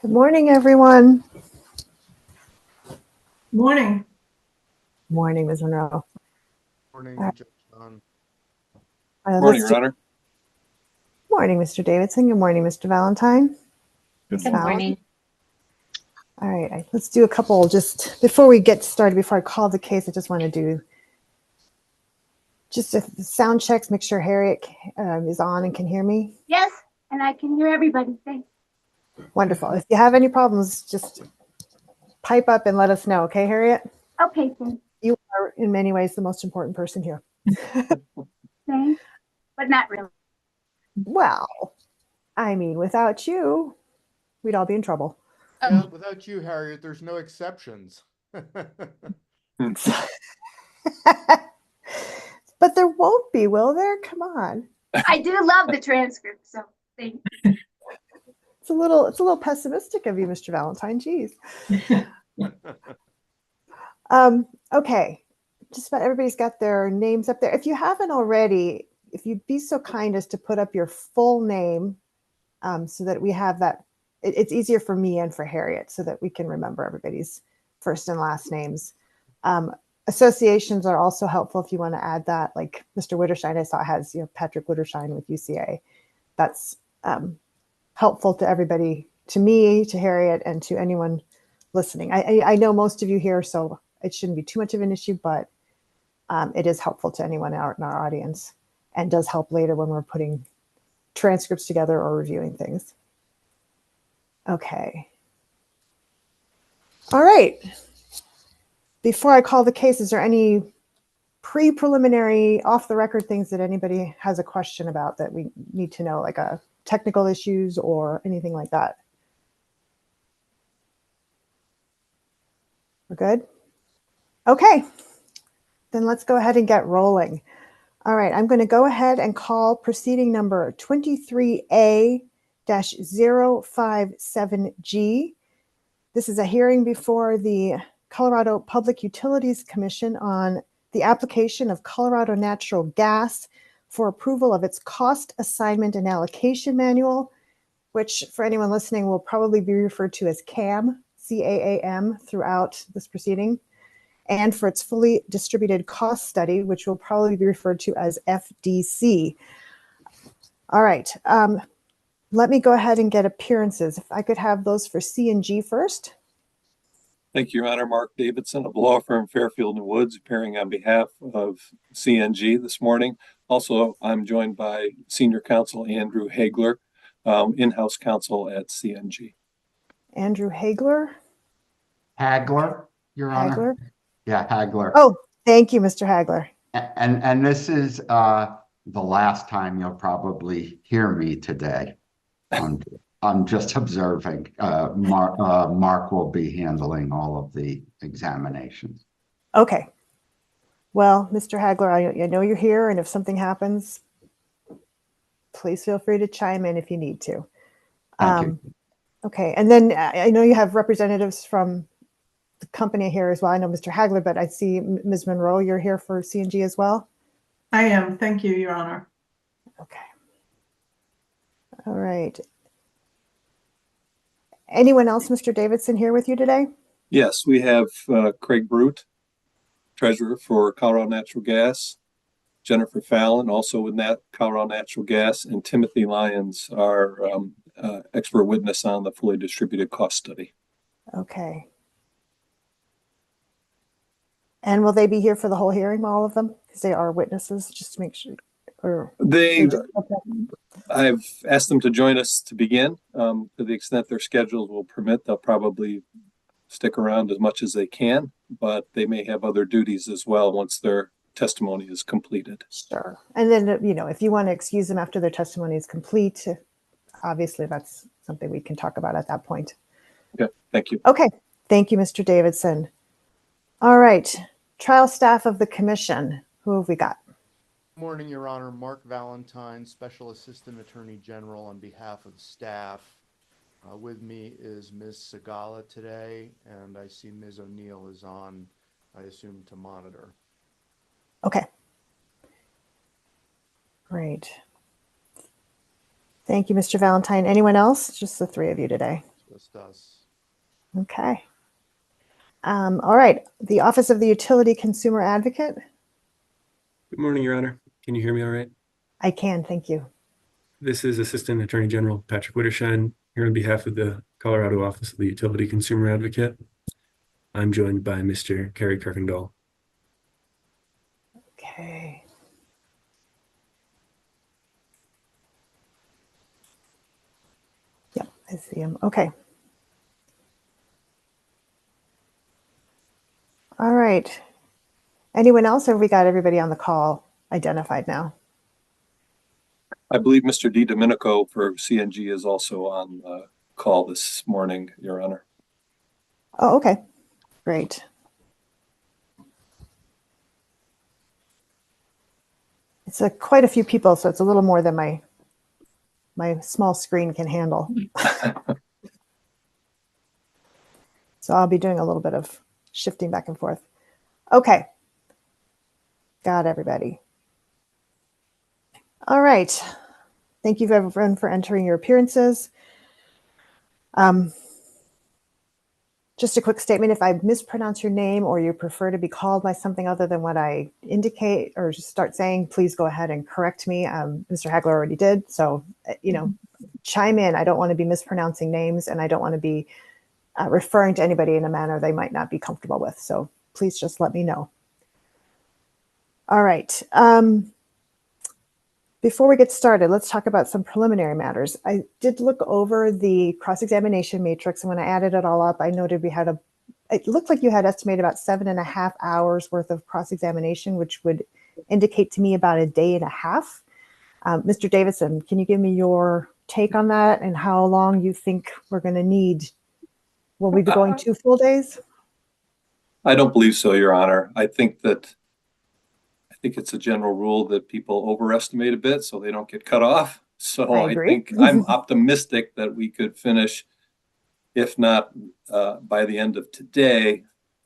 Good morning, everyone. Morning. Morning, Ms. Monroe. Morning, Judge John. Morning, Your Honor. Morning, Mr. Davidson. Good morning, Mr. Valentine. Good morning. All right, let's do a couple just before we get started. Before I call the case, I just want to do just a sound checks. Make sure Harriet is on and can hear me. Yes, and I can hear everybody. Thanks. Wonderful. If you have any problems, just pipe up and let us know. Okay, Harriet? Okay, thanks. You are in many ways the most important person here. Thanks, but not really. Well, I mean, without you, we'd all be in trouble. Yeah, without you, Harriet, there's no exceptions. But there won't be, will there? Come on. I do love the transcript, so thanks. It's a little pessimistic of you, Mr. Valentine. Geez. Okay. Just about everybody's got their names up there. If you haven't already, if you'd be so kind as to put up your full name so that we have that. It's easier for me and for Harriet so that we can remember everybody's first and last names. Associations are also helpful if you want to add that, like Mr. Witterstein, I saw has, Patrick Witterstein with UCA. That's helpful to everybody, to me, to Harriet, and to anyone listening. I know most of you here, so it shouldn't be too much of an issue, but it is helpful to anyone out in our audience and does help later when we're putting transcripts together or reviewing things. Okay. All right. Before I call the case, is there any pre-preliminary, off-the-record things that anybody has a question about that we need to know, like technical issues or anything like that? We're good? Okay. Then let's go ahead and get rolling. All right, I'm going to go ahead and call proceeding number 23A-0570G. This is a hearing before the Colorado Public Utilities Commission on the application of Colorado Natural Gas for approval of its cost assignment and allocation manual, which for anyone listening will probably be referred to as CAAM, C-A-A-M, throughout this proceeding, and for its fully distributed cost study, which will probably be referred to as FDC. All right, let me go ahead and get appearances. If I could have those for C and G first. Thank you, Your Honor. Mark Davidson of law firm Fairfield and Woods, appearing on behalf of CNG this morning. Also, I'm joined by Senior Counsel Andrew Hagler, in-house counsel at CNG. Andrew Hagler. Hagler, Your Honor. Hagler. Yeah, Hagler. Oh, thank you, Mr. Hagler. And this is the last time you'll probably hear me today. I'm just observing. Mark will be handling all of the examinations. Okay. Well, Mr. Hagler, I know you're here, and if something happens, please feel free to chime in if you need to. Thank you. Okay, and then I know you have representatives from the company here as well. I know Mr. Hagler, but I see Ms. Monroe, you're here for C&G as well? I am. Thank you, Your Honor. Okay. All right. Anyone else, Mr. Davidson, here with you today? Yes, we have Craig Brute, treasurer for Colorado Natural Gas, Jennifer Fallon, also with Colorado Natural Gas, and Timothy Lyons, our expert witness on the fully distributed cost study. Okay. And will they be here for the whole hearing, all of them? Because they are witnesses, just to make sure. Or I've asked them to join us to begin. To the extent their schedules will permit, they'll probably stick around as much as they can, but they may have other duties as well once their testimony is completed. Sure. And then, if you want to excuse them after their testimony is complete, obviously that's something we can talk about at that point. Okay, thank you. Okay, thank you, Mr. Davidson. All right, trial staff of the commission, who have we got? Morning, Your Honor. Mark Valentine, Special Assistant Attorney General on behalf of staff. With me is Ms. Segala today, and I see Ms. O'Neill is on, I assume, to monitor. Okay. Great. Thank you, Mr. Valentine. Anyone else? Just the three of you today. So Just us. Okay. All right. The Office of the Utility Consumer Advocate. Good morning, Your Honor. Can you hear me all right? I can, thank you. This is Assistant Attorney General Patrick Witterschein here on behalf of the Colorado Office of the Utility Consumer Advocate. I'm joined by Mr. Kerry Kirkendall. Okay. Yep, I see him. Okay. All right. Anyone else, or have we got everybody on the call identified now? I believe Mr. Domenico for CNG is also on the call this morning, Your Honor. Oh, okay. Great. It's quite a few people, so it's a little more than my small screen can handle. So I'll be doing a little bit of shifting back and forth. Okay. Got everybody. All right. Thank you everyone for entering your appearances. Just a quick statement, if I mispronounce your name or you prefer to be called by something other than what I indicate or just start saying, please go ahead and correct me. Mr. Hagler already did. So, chime in. I don't want to be mispronouncing names, and I don't want to be referring to anybody in a manner they might not be comfortable with. So please just let me know. All right. Before we get started, let's talk about some preliminary matters. I did look over the cross-examination matrix, and when I added it all up, I noted it looked like you had estimated about 7.5 hours worth of cross-examination, which would indicate to me about a day and a half. Mr. Davidson, can you give me your take on that and how long you think we're going to need? Will we be going 2 full days? I don't believe so, Your Honor. I think it's a general rule that people overestimate a bit so they don't get cut off. So I agree. think I'm optimistic that we could finish, if not by the end of today,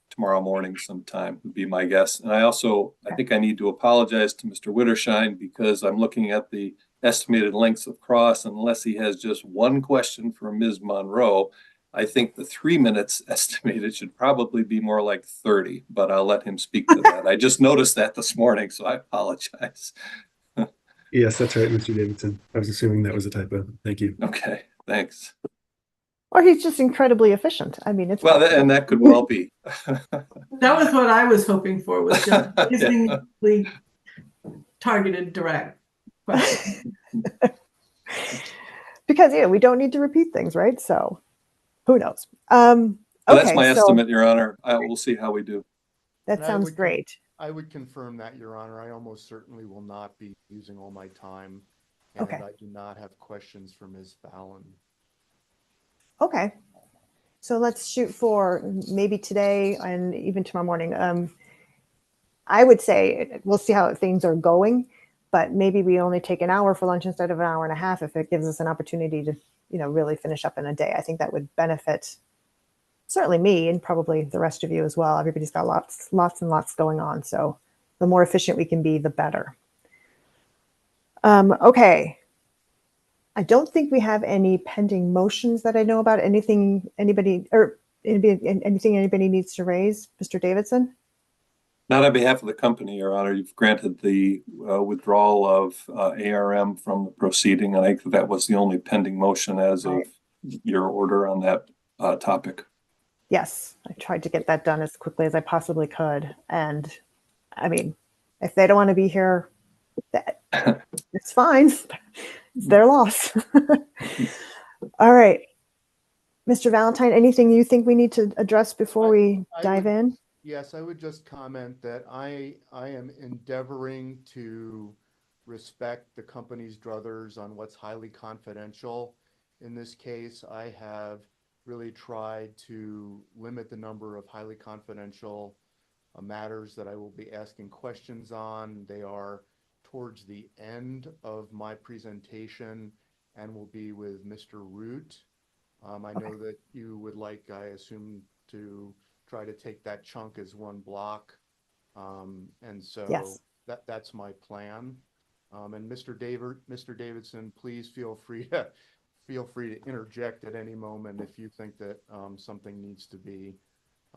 tomorrow morning sometime would be my guess. And I think I need to apologize to Mr. Witterschein because I'm looking at the estimated lengths of cross. Unless he has just one question for Ms. Monroe, I think the 3 minutes estimated should probably be more like 30, but I'll let him speak to that. I just noticed that this morning, so I apologize. Yes, that's right, Mr. Davidson. I was assuming that was a typo. Thank you. Okay, thanks. Or he's just incredibly efficient. I mean, it's Well, and that could well be. That was what I was hoping for, was just amazingly targeted, direct question. because we don't need to repeat things, right? So who knows? That's my estimate, Your Honor. We'll see how we do. That sounds great. I would confirm that, Your Honor. I almost certainly will not be using all my time, and Okay. I do not have questions for Ms. Fallon. Okay. So let's shoot for maybe today and even tomorrow morning. I would say we'll see how things are going, but maybe we only take an hour for lunch instead of an hour and a half if it gives us an opportunity to, really finish up in a day. I think that would benefit certainly me and probably the rest of you as well. Everybody's got lots and lots going on. So the more efficient we can be, the better. Okay. I don't think we have any pending motions that I know about. Anything anybody needs to raise, Mr. Davidson? Not on behalf of the company, Your Honor. You've granted the withdrawal of ARM from the proceeding, and I think that was the only pending motion as of your order on that topic. Yes, I tried to get that done as quickly as I possibly could. And I mean, if they don't want to be here, it's fine. It's their loss. All right. Mr. Valentine, anything you think we need to address before we dive in? Yes, I would just comment that I am endeavoring to respect the company's druthers on what's highly confidential. In this case, I have really tried to limit the number of highly confidential matters that I will be asking questions on. They are towards the end of my presentation and will be with Mr. Root. I know that you would like, I assume, to try to take that chunk as one block. And so yes. That's my plan. And Mr. Davidson, please feel free feel free to interject at any moment if you think that something needs to be,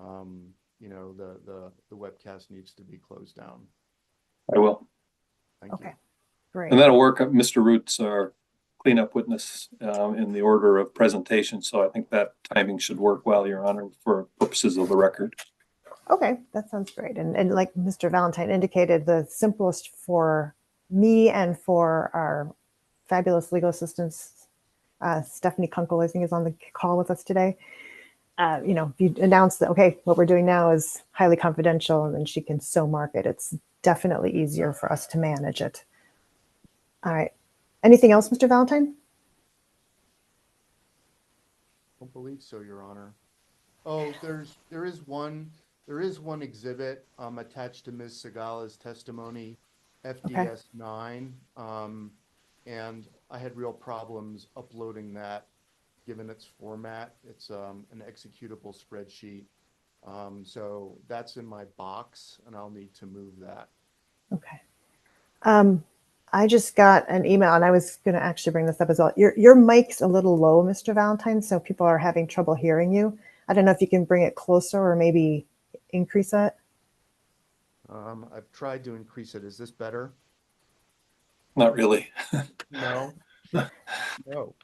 the webcast needs to be closed down. I will. Thank Okay, you. great. And that'll work. Mr. Root's our cleanup witness in the order of presentation. So I think that timing should work well, Your Honor, for purposes of the record. Okay, that sounds great. And like Mr. Valentine indicated, the simplest for me and for our fabulous legal assistants, Stephanie Kunkel, I think, is on the call with us today. If you announce that, okay, what we're doing now is highly confidential, and then she can so mark it. It's definitely easier for us to manage it. All right. Anything else, Mr. Valentine? I don't believe so, Your Honor. Oh, there is one exhibit attached to Ms. Segala's testimony, FDS 9, and I had real problems uploading that given its format. It's an executable spreadsheet. So that's in my box, and I'll need to move that. Okay. I just got an email, and I was going to actually bring this up as well. Your mic's a little low, Mr. Valentine, so people are having trouble hearing you. I don't know if you can bring it closer or maybe increase that. I've tried to increase it. Is this better? Not really. No. No.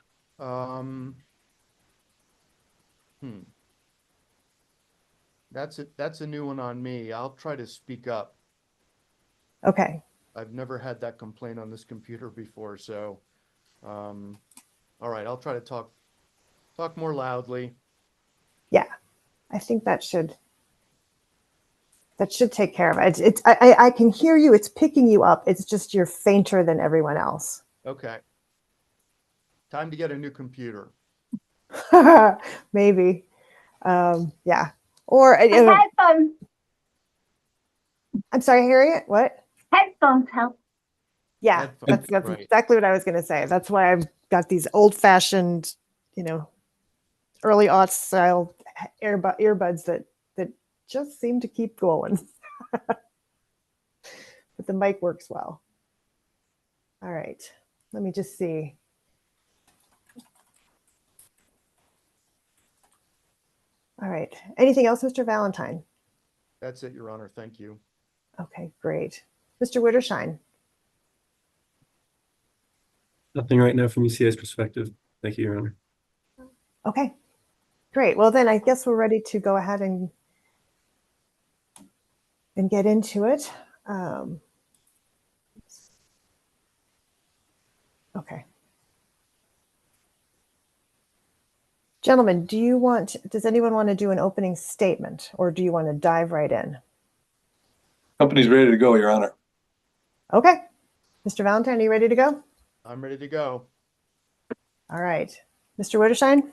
That's a new one on me. I'll try to speak up. Okay. I've never had that complaint on this computer before, so all right, I'll try to talk more loudly. Yeah, I think that should take care of it. I can hear you. It's picking you up. It's just you're fainter than everyone else. Okay. Time to get a new computer. Maybe. Yeah. Or Headphones. I'm sorry, Harriet. What? Headphones help. Yeah, Headphones, that's right. exactly what I was going to say. That's why I've got these old-fashioned, early aughts style earbuds that just seem to keep going. But the mic works well. All right, let me just see. All right, anything else, Mr. Valentine? That's it, Your Honor. Thank you. Okay, great. Mr. Wittershine. Nothing right now from UCI's perspective. Thank you, Your Honor. Okay, great. Well, then I guess we're ready to go ahead and get into it. Okay. Gentlemen, does anyone want to do an opening statement, or do you want to dive right in? Company's ready to go, Your Honor. Okay. Mr. Valentine, are you ready to go? I'm ready to go. All right. Mr. Wittershine?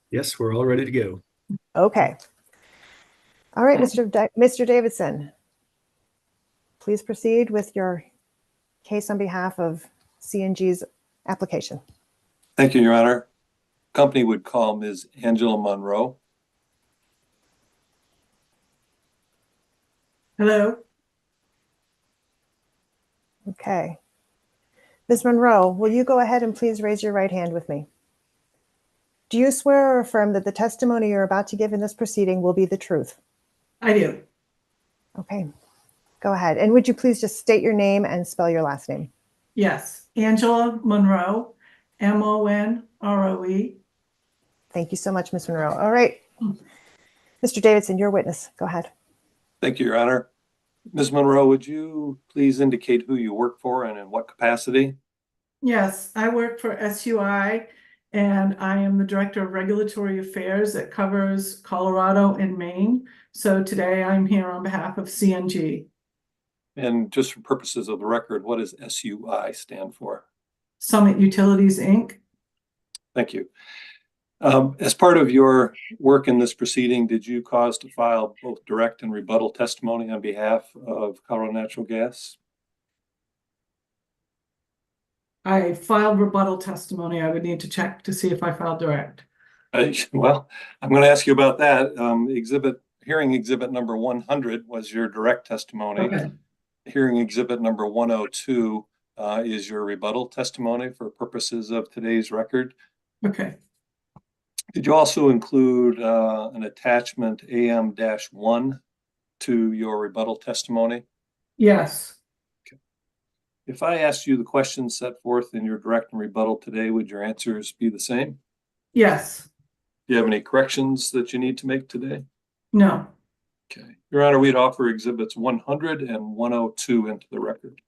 Yes, we're all ready to go. Okay. All right, Mr. Davidson, please proceed with your case on behalf of CNG's application. Thank you, Your Honor. Company would call Ms. Angela Monroe. Hello. Okay. Ms. Monroe, will you go ahead and please raise your right hand with me? Do you swear or affirm that the testimony you're about to give in this proceeding will be the truth? I do. Okay, go ahead. And would you please just state your name and spell your last name? Yes. Angela Monroe, Monroe. Thank you so much, Ms. Monroe. All right. Mr. Davidson, your witness. Go ahead. Thank you, Your Honor. Ms. Monroe, would you please indicate who you work for and in what capacity? Yes, I work for SUI, and I am the Director of Regulatory Affairs that covers Colorado and Maine. So today I'm here on behalf of CNG. And just for purposes of the record, what does SUI stand for? Summit Utilities, Inc. Thank you. As part of your work in this proceeding, did you cause to file both direct and rebuttal testimony on behalf of Colorado Natural Gas? I filed rebuttal testimony. I would need to check to see if I filed direct. Well, I'm going to ask you about that. Hearing exhibit number 100 was your direct testimony. Okay. Hearing exhibit number 102 is your rebuttal testimony for purposes of today's record. Okay. Did you also include an attachment AM-1 to your rebuttal testimony? Yes. If I asked you the questions set forth in your direct and rebuttal today, would your answers be the same? Yes. Do you have any corrections that you need to make today? No. Okay. Your Honor, we'd offer exhibits 100 and 102 into the record.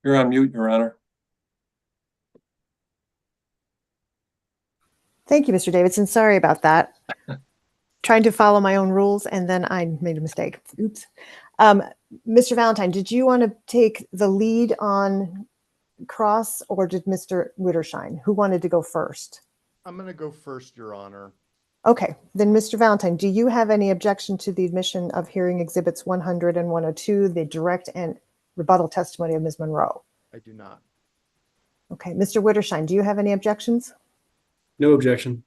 You're on mute, Your Honor. Thank you, Mr. Davidson. Sorry about that. Trying to follow my own rules and then I made a mistake. Oops. Mr. Valentine, did you want to take the lead on cross or did Mr. Wittershine? Who wanted to go first? I'm going to go first, Your Honor. Okay, then Mr. Valentine, do you have any objection to the admission of hearing exhibits 100 and 102, the direct and rebuttal testimony of Ms. Monroe? I do not. Okay, Mr. Wittershine, do you have any objections? No objection.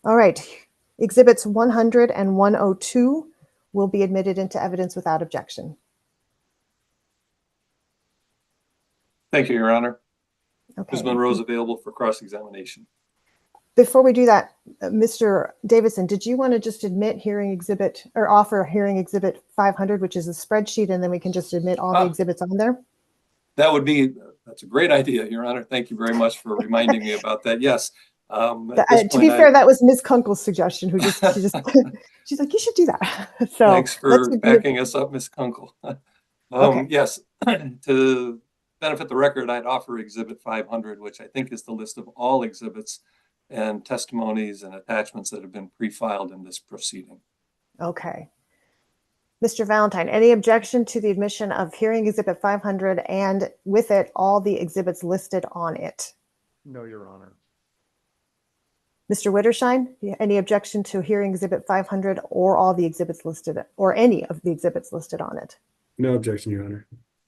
All right, exhibits 100 and 102 will be admitted into evidence without objection. Thank you, Your Honor. Okay. Ms. Monroe is available for cross-examination. Before we do that, Mr. Davidson, did you want to just admit hearing exhibit or offer hearing exhibit 500, which is a spreadsheet, and then we can just admit all the exhibits on there? That's a great idea, Your Honor. Thank you very much for reminding me about that. Yes. To be fair, that was Ms. Kunkel's suggestion, who just she's like, you should do that. So thanks for backing us up, Ms. Kunkel. Okay. Yes, to benefit the record, I'd offer exhibit 500, which I think is the list of all exhibits and testimonies and attachments that have been pre-filed in this proceeding. Okay. Mr. Valentine, any objection to the admission of hearing exhibit 500 and with it all the exhibits listed on it? No, Your Honor. Mr. Wittershine, any objection to hearing exhibit 500 or all the exhibits listed or any of the exhibits listed on it? No objection, Your Honor.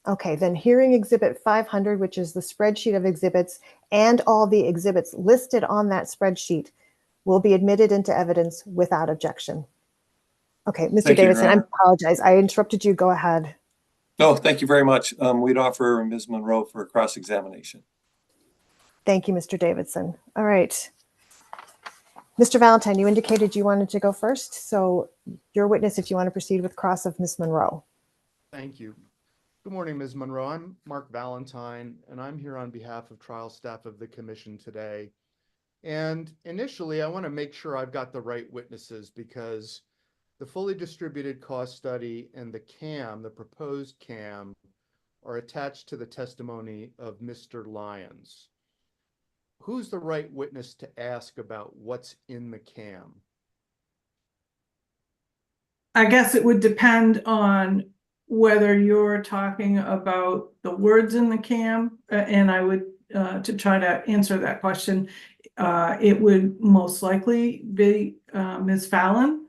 Okay, then hearing exhibit 500, which is the spreadsheet of exhibits and all the exhibits listed on that spreadsheet will be admitted into evidence without objection. Okay, Mr. Davidson, I apologize. I interrupted you. Go ahead. No, thank you very much. We'd offer Ms. Monroe for cross-examination. Thank you, Mr. Davidson. All right. Mr. Valentine, you indicated you wanted to go first. So your witness, if you want to proceed with cross of Ms. Monroe. Thank you. Good morning, Ms. Monroe. I'm Mark Valentine, and I'm here on behalf of trial staff of the commission today. And initially, I want to make sure I've got the right witnesses because the fully distributed cost study and the CAAM, the proposed CAAM, are attached to the testimony of Mr. Lyons. Who's the right witness to ask about what's in the CAAM? I guess it would depend on whether you're talking about the words in the CAAM, and I would, to try to answer that question, it would most likely be Ms. Fallon,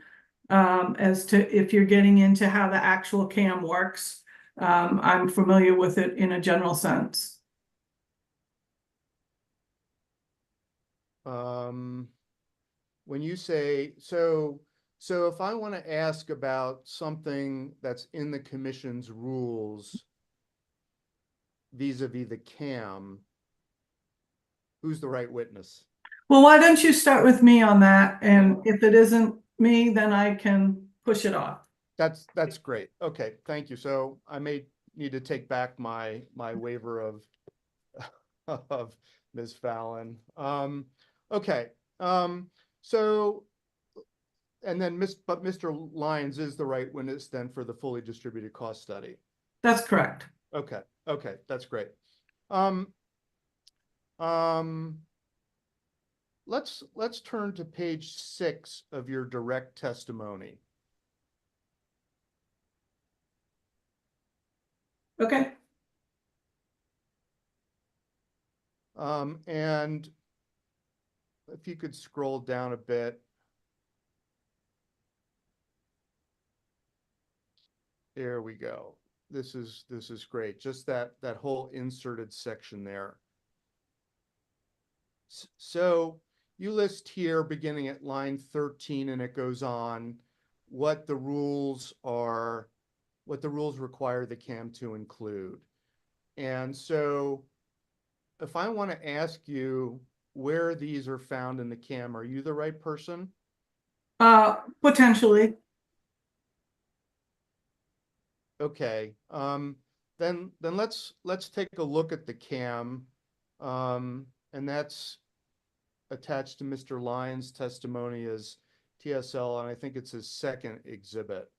as to if you're getting into how the actual CAAM works. I'm familiar with it in a general sense. When you say, so if I want to ask about something that's in the commission's rules vis-a-vis the CAAM, who's the right witness? Well, why don't you start with me on that? And if it isn't me, then I can push it off. That's great. Okay, thank you. So I may need to take back my waiver of of Ms. Fallon. Okay. So, and then but Mr. Lyons is the right witness then for the fully distributed cost study. That's correct. Okay. Okay. That's great. Let's turn to page 6 of your direct testimony. Okay. And if you could scroll down a bit. There we go. This is great. Just that whole inserted section there. So you list here beginning at line 13 and it goes on what the rules are, what the rules require the CAM to include. And so if I want to ask you where these are found in the CAM, are you the right person? Potentially. Okay, then let's take a look at the CAM, and that's attached to Mr. Lyons' testimony as TSL, and I think it's his second exhibit.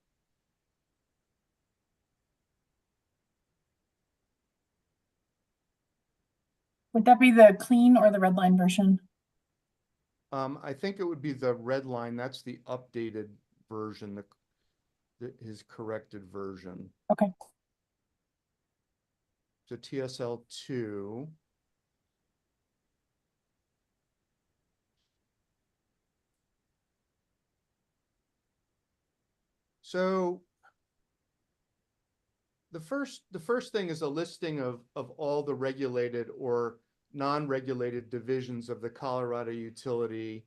Would that be the clean or the red line version? I think it would be the red line. That's the updated version, his corrected version. Okay. So TSL 2. So the first thing is a listing of all the regulated or non-regulated divisions of the Colorado utility,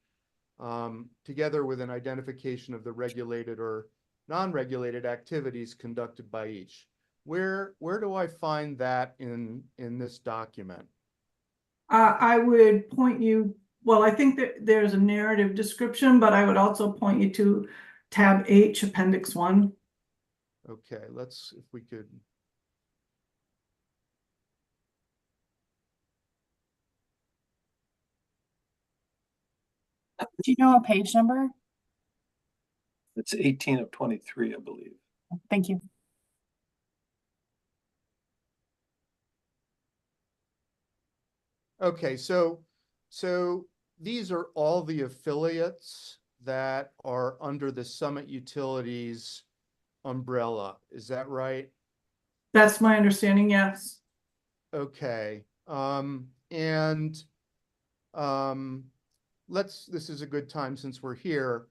together with an identification of the regulated or non-regulated activities conducted by each. Where do I find that in this document? I would point you, well, I think that there's a narrative description, but I would also point you to tab H, appendix 1. Okay, let's, if we could. Do you know a page number? It's 18 of 23, I believe. Thank you. Okay, so these are all the affiliates that are under the Summit Utilities umbrella. Is that right? That's my understanding, yes. Okay. This is a good time since we're here.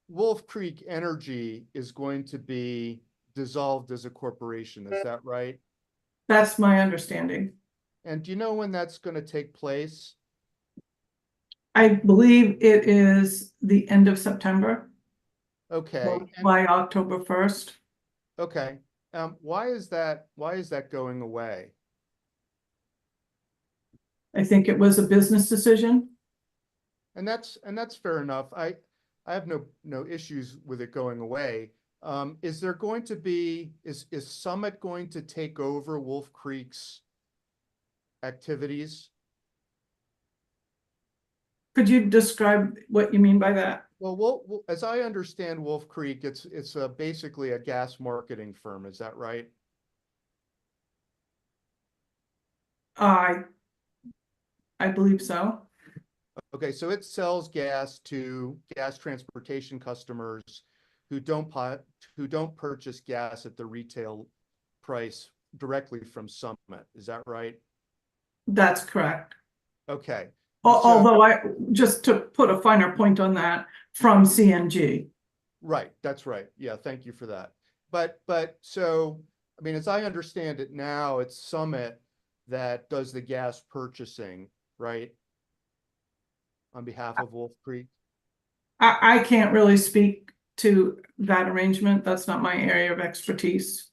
Wolf Creek Energy is going to be dissolved as a corporation. Is that right? That's my understanding. And do you know when that's going to take place? I believe it is the end of September. Okay. Or by October 1st. Okay. Why is that going away? I think it was a business decision. And that's fair enough. I have no issues with it going away. Is there going to be, is Summit going to take over Wolf Creek's activities? Could you describe what you mean by that? Well, as I understand Wolf Creek, it's basically a gas marketing firm. Is that right? I believe so. Okay, so it sells gas to gas transportation customers who don't purchase gas at the retail price directly from Summit. Is that right? That's correct. Okay. Although just to put a finer point on that, from CNG. Right, that's right. Yeah, thank you for that. But so, I mean, as I understand it now, it's Summit that does the gas purchasing, right? On behalf of Wolf Creek? I can't really speak to that arrangement. That's not my area of expertise.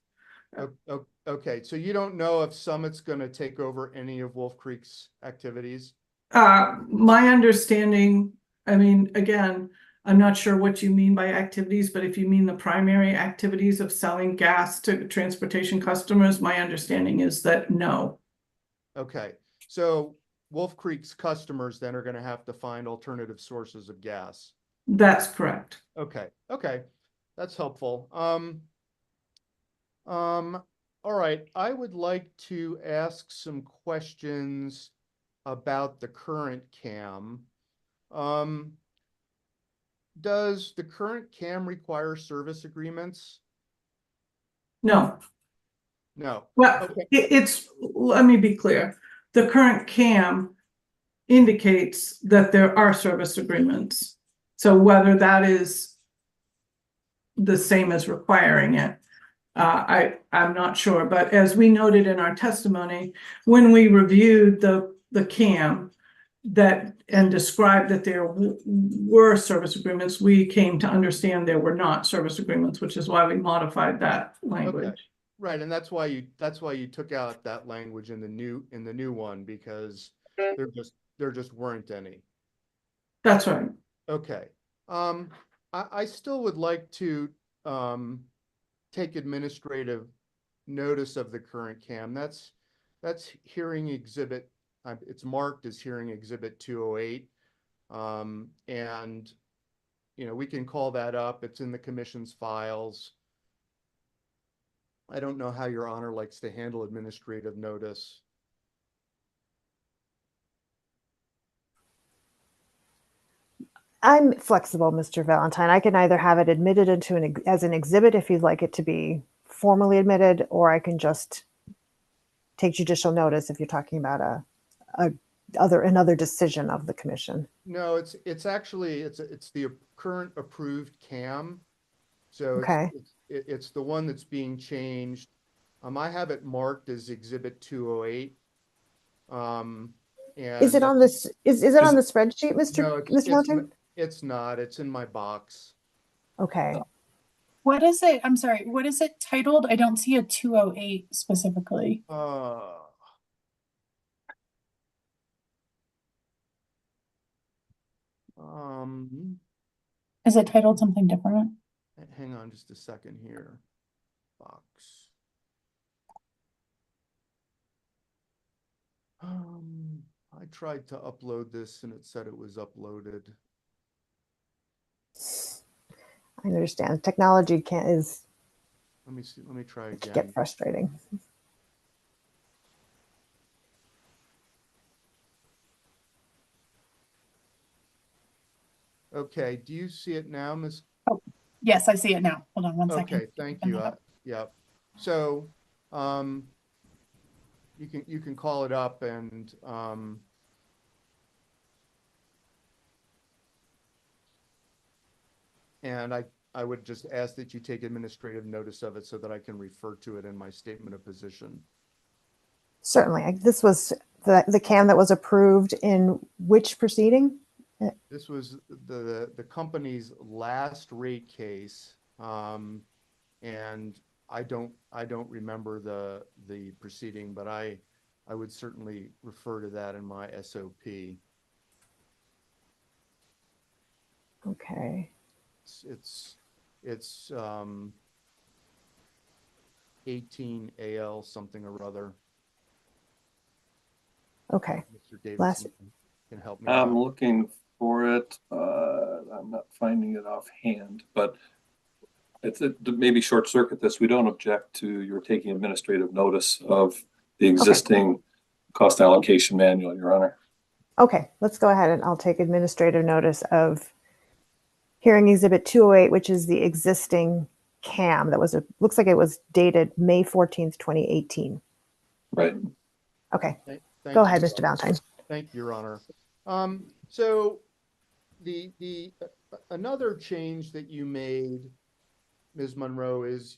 Okay, so you don't know if Summit's going to take over any of Wolf Creek's activities? My understanding, I mean, again, I'm not sure what you mean by activities, but if you mean the primary activities of selling gas to transportation customers, my understanding is that no. Okay, so Wolf Creek's customers then are going to have to find alternative sources of gas. That's correct. Okay, that's helpful. All right, I would like to ask some questions about the current CAM. Does the current CAM require service agreements? No. No. Well, Okay. let me be clear. The current CAM indicates that there are service agreements. So whether that is the same as requiring it, I'm not sure. But as we noted in our testimony, when we reviewed the CAM, and described that there were service agreements, we came to understand there were not service agreements, which is why we modified that language. Right, and that's why you took out that language in the new one, because there just weren't any. That's right. Okay. I still would like to take administrative notice of the current CAM. That's hearing exhibit. It's marked as hearing exhibit 208. And we can call that up. It's in the commission's files. I don't know how Your Honor likes to handle administrative notice. I'm flexible, Mr. Valentine. I can either have it admitted into as an exhibit if you'd like it to be formally admitted, or I can just take judicial notice if you're talking about another decision of the commission. No, it's actually the current approved CAM. So Okay. it's the one that's being changed. I have it marked as exhibit 208. And Is it on this? Is it on the spreadsheet, Mr. Valentine? It's not. It's in my box. Okay. What is it? I'm sorry. What is it titled? I don't see a 208 specifically. Is it titled something different? Hang on just a second here. Box. I tried to upload this and it said it was uploaded. I understand. Technology is. Let me see. Let me try again. Get frustrating. Okay. Do you see it now, Ms.? Oh, yes, I see it now. Hold on one second. Okay, thank you. Yeah. So, you can call it up and I would just ask that you take administrative notice of it so that I can refer to it in my statement of position. Certainly. This was the CAM that was approved in which proceeding? This was the company's last rate case, and I don't remember the proceeding, but I would certainly refer to that in my SOP. Okay. It's 18 AL something or other. Okay. Mr. Davidson can help me out. I'm looking for it. I'm not finding it offhand, but to maybe short circuit this. We don't object to your taking administrative notice of the existing cost allocation manual, Your Honor. Okay, let's go ahead and I'll take administrative notice of hearing exhibit 208, which is the existing CAM that looks like it was dated May 14th, 2018. Right. Okay. Thank Go ahead, you. Mr. Valentine. Thank you, Your Honor. So another change that you made, Ms. Monroe, is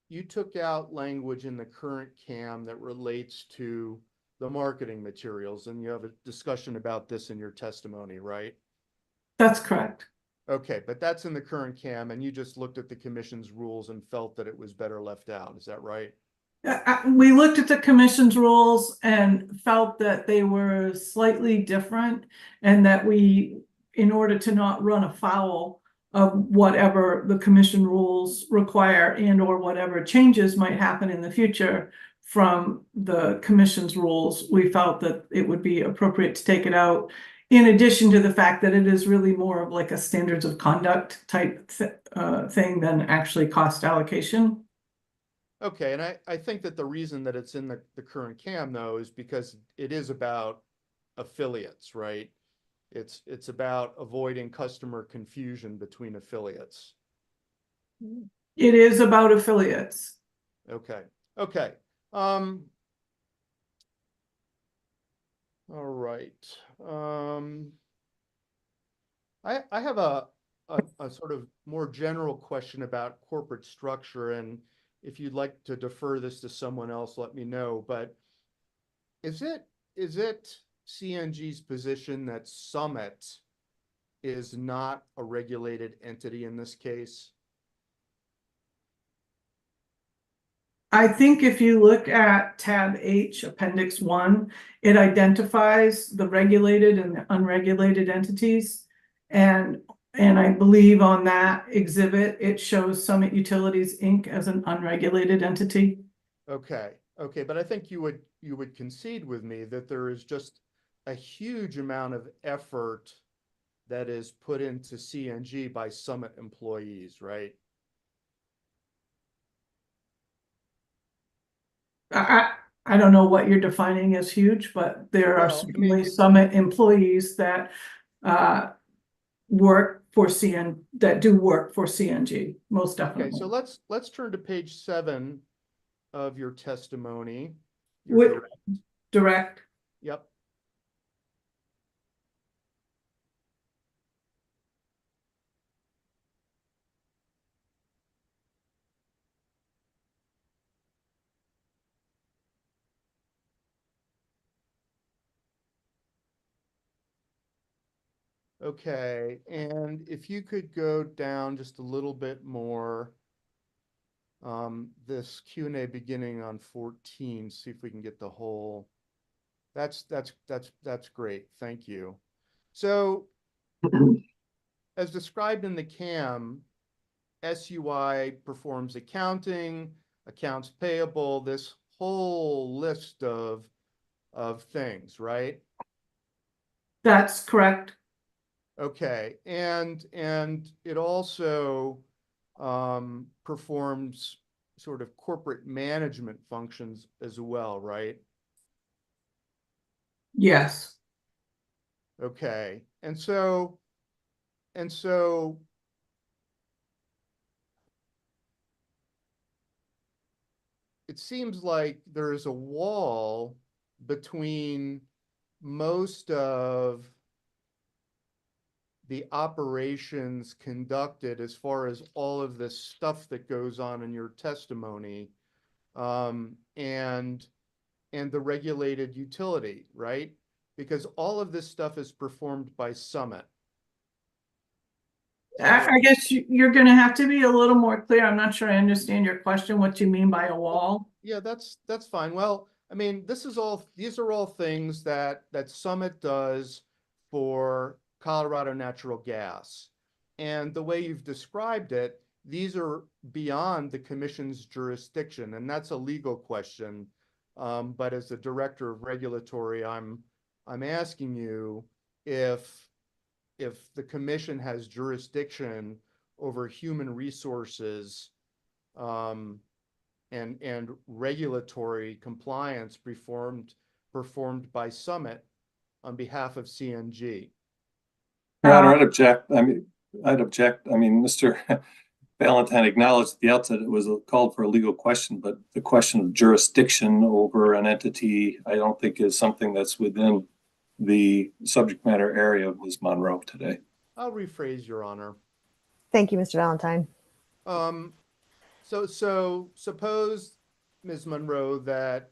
you took out language in the current CAM that relates to the marketing materials, and you have a discussion about this in your testimony, right? That's correct. Okay, but that's in the current CAM, and you just looked at the commission's rules and felt that it was better left out. Is that right? We looked at the commission's rules and felt that they were slightly different, and that in order to not run afoul of whatever the commission rules require and or whatever changes might happen in the future from the commission's rules, we felt that it would be appropriate to take it out, in addition to the fact that it is really more of like a standards of conduct type thing than actually cost allocation. Okay, and I think that the reason that it's in the current CAM, though, is because it is about affiliates, right? It's about avoiding customer confusion between affiliates. It is about affiliates. Okay. All right. I have a sort of more general question about corporate structure, and if you'd like to defer this to someone else, let me know. But is it CNG's position that Summit is not a regulated entity in this case? I think if you look at tab H, appendix 1, it identifies the regulated and the unregulated entities. And I believe on that exhibit, it shows Summit Utilities Inc. as an unregulated entity. Okay, but I think you would concede with me that there is just a huge amount of effort that is put into CNG by Summit employees, right? I don't know what you're defining as huge, but there are Well, I certainly mean, Summit employees that work for that do work for CNG, most okay, definitely. so let's turn to page 7 of your testimony. With direct. Yep. Okay, and if you could go down just a little bit more, this Q&A beginning on 14, see if we can get the whole. That's great. Thank you. So, as described in the CAAM, SUI performs accounting, accounts payable, this whole list of things, right? That's correct. Okay, and it also performs sort of corporate management functions as well, right? Yes. Okay, and so it seems like there is a wall between most of the operations conducted as far as all of this stuff that goes on in your testimony, and the regulated utility, right? Because all of this stuff is performed by Summit. I guess you're going to have to be a little more clear. I'm not sure I understand your question, what you mean by a wall. Yeah, that's fine. Well, I mean, these are all things that Summit does for Colorado Natural Gas. And the way you've described it, these are beyond the commission's jurisdiction, and that's a legal question. But as the director of regulatory, I'm asking you if the commission has jurisdiction over human resources, and regulatory compliance performed by Summit on behalf of CNG. Your Honor, I'd object. I mean, Mr. Valentine acknowledged at the outset it was called for a legal question, but the question of jurisdiction over an entity, I don't think is something that's within the subject matter area of Ms. Monroe today. I'll rephrase, Your Honor. Thank you, Mr. Valentine. So suppose, Ms. Monroe, that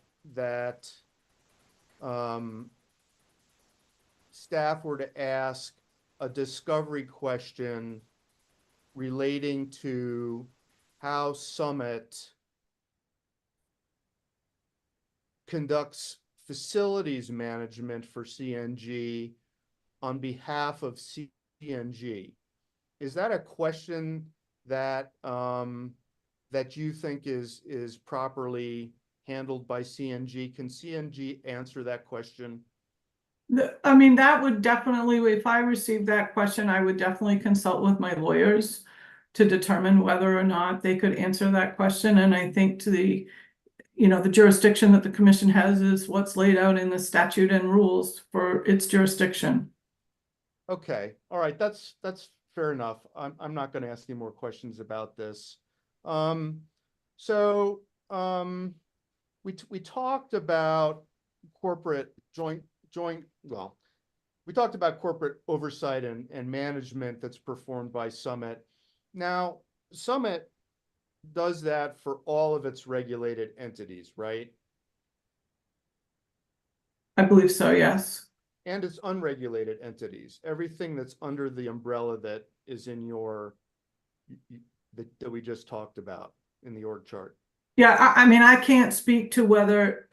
staff were to ask a discovery question relating to how Summit conducts facilities management for CNG on behalf of CNG. Is that a question that that you think is properly handled by CNG? Can CNG answer that question? I mean, that would definitely, if I received that question, I would definitely consult with my lawyers to determine whether or not they could answer that question. And I think to the jurisdiction that the commission has is what's laid out in the statute and rules for its jurisdiction. Okay, all right, that's fair enough. I'm not going to ask any more questions about this. We talked about corporate we talked about corporate oversight and management that's performed by Summit. Now, Summit does that for all of its regulated entities, right? I believe so, yes. and it's unregulated entities, everything that's under the umbrella that is in your, that we just talked about in the org chart. Yeah, I mean, I can't speak to whether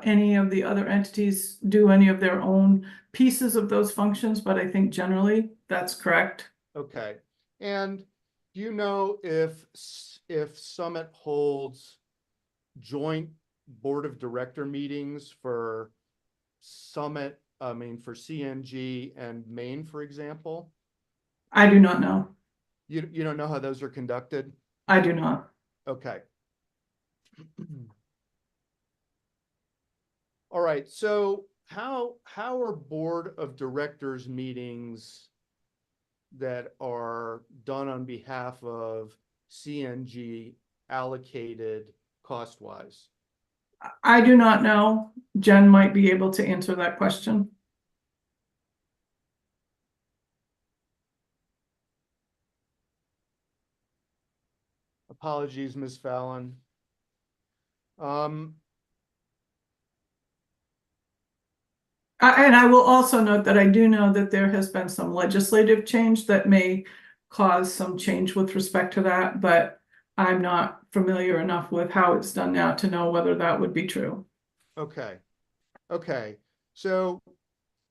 any of the other entities do any of their own pieces of those functions, but I think generally that's correct. Okay, and do you know if Summit holds joint board of director meetings for Summit, for CNG and Maine, for example? I do not know. You don't know how those are conducted? I do not. Okay. All right, so how are board of directors meetings that are done on behalf of CNG allocated cost-wise? I do not know. Jen might be able to answer that question. Apologies, Ms. Fallon. And I will also note that I do know that there has been some legislative change that may cause some change with respect to that, but I'm not familiar enough with how it's done now to know whether that would be true. Okay. Okay. So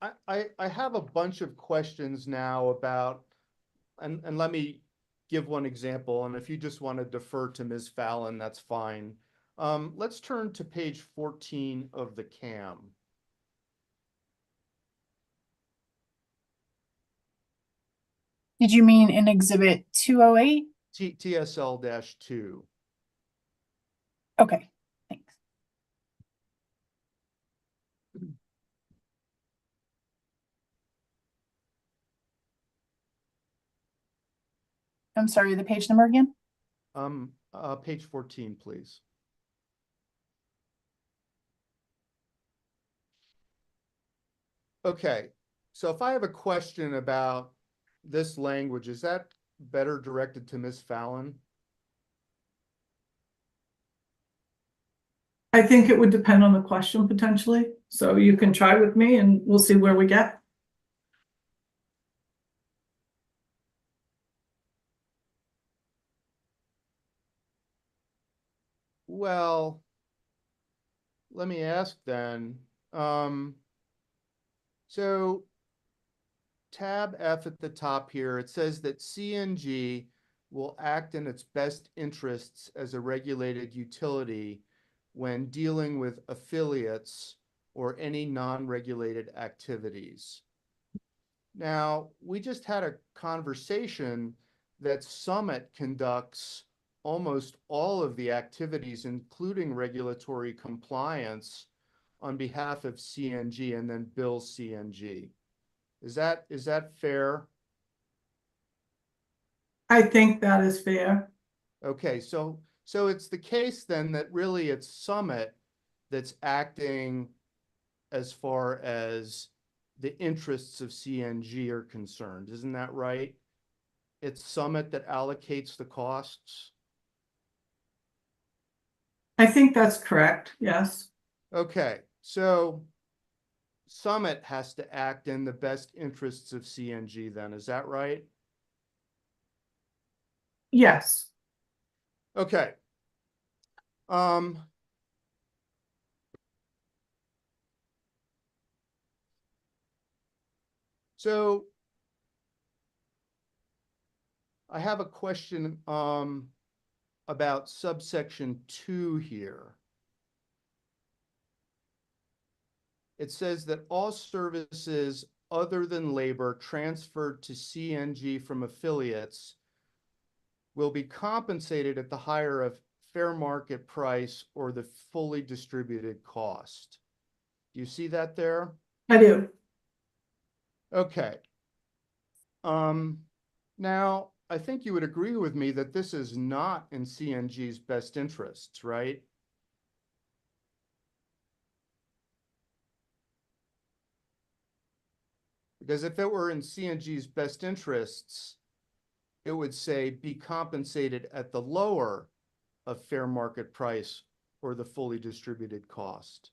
I have a bunch of questions now about, and let me give one example. And if you just want to defer to Ms. Fallon, that's fine. Let's turn to page 14 of the CAAM. Did you mean in exhibit 208? TSL-2. Okay, thanks. I'm sorry, the page number again? Page 14, please. Okay, so if I have a question about this language, is that better directed to Ms. Fallon? I think it would depend on the question potentially. So you can try with me and we'll see where we get. Well, let me ask then. So tab F at the top here, it says that CNG will act in its best interests as a regulated utility when dealing with affiliates or any non-regulated activities. Now, we just had a conversation that Summit conducts almost all of the activities, including regulatory compliance, on behalf of CNG and then bills CNG. Is that fair? I think that is fair. Okay, so it's the case then that really it's Summit that's acting as far as the interests of CNG are concerned. Isn't that right? It's Summit that allocates the costs. I think that's correct. Yes. Okay, so Summit has to act in the best interests of CNG then, is that right? Yes. Okay. So I have a question about subsection 2 here. It says that all services other than labor transferred to CNG from affiliates will be compensated at the higher of fair market price or the fully distributed cost. Do you see that there? I do. Okay. Now, I think you would agree with me that this is not in CNG's best interests, right? Because if it were in CNG's best interests, it would say be compensated at the lower of fair market price or the fully distributed cost.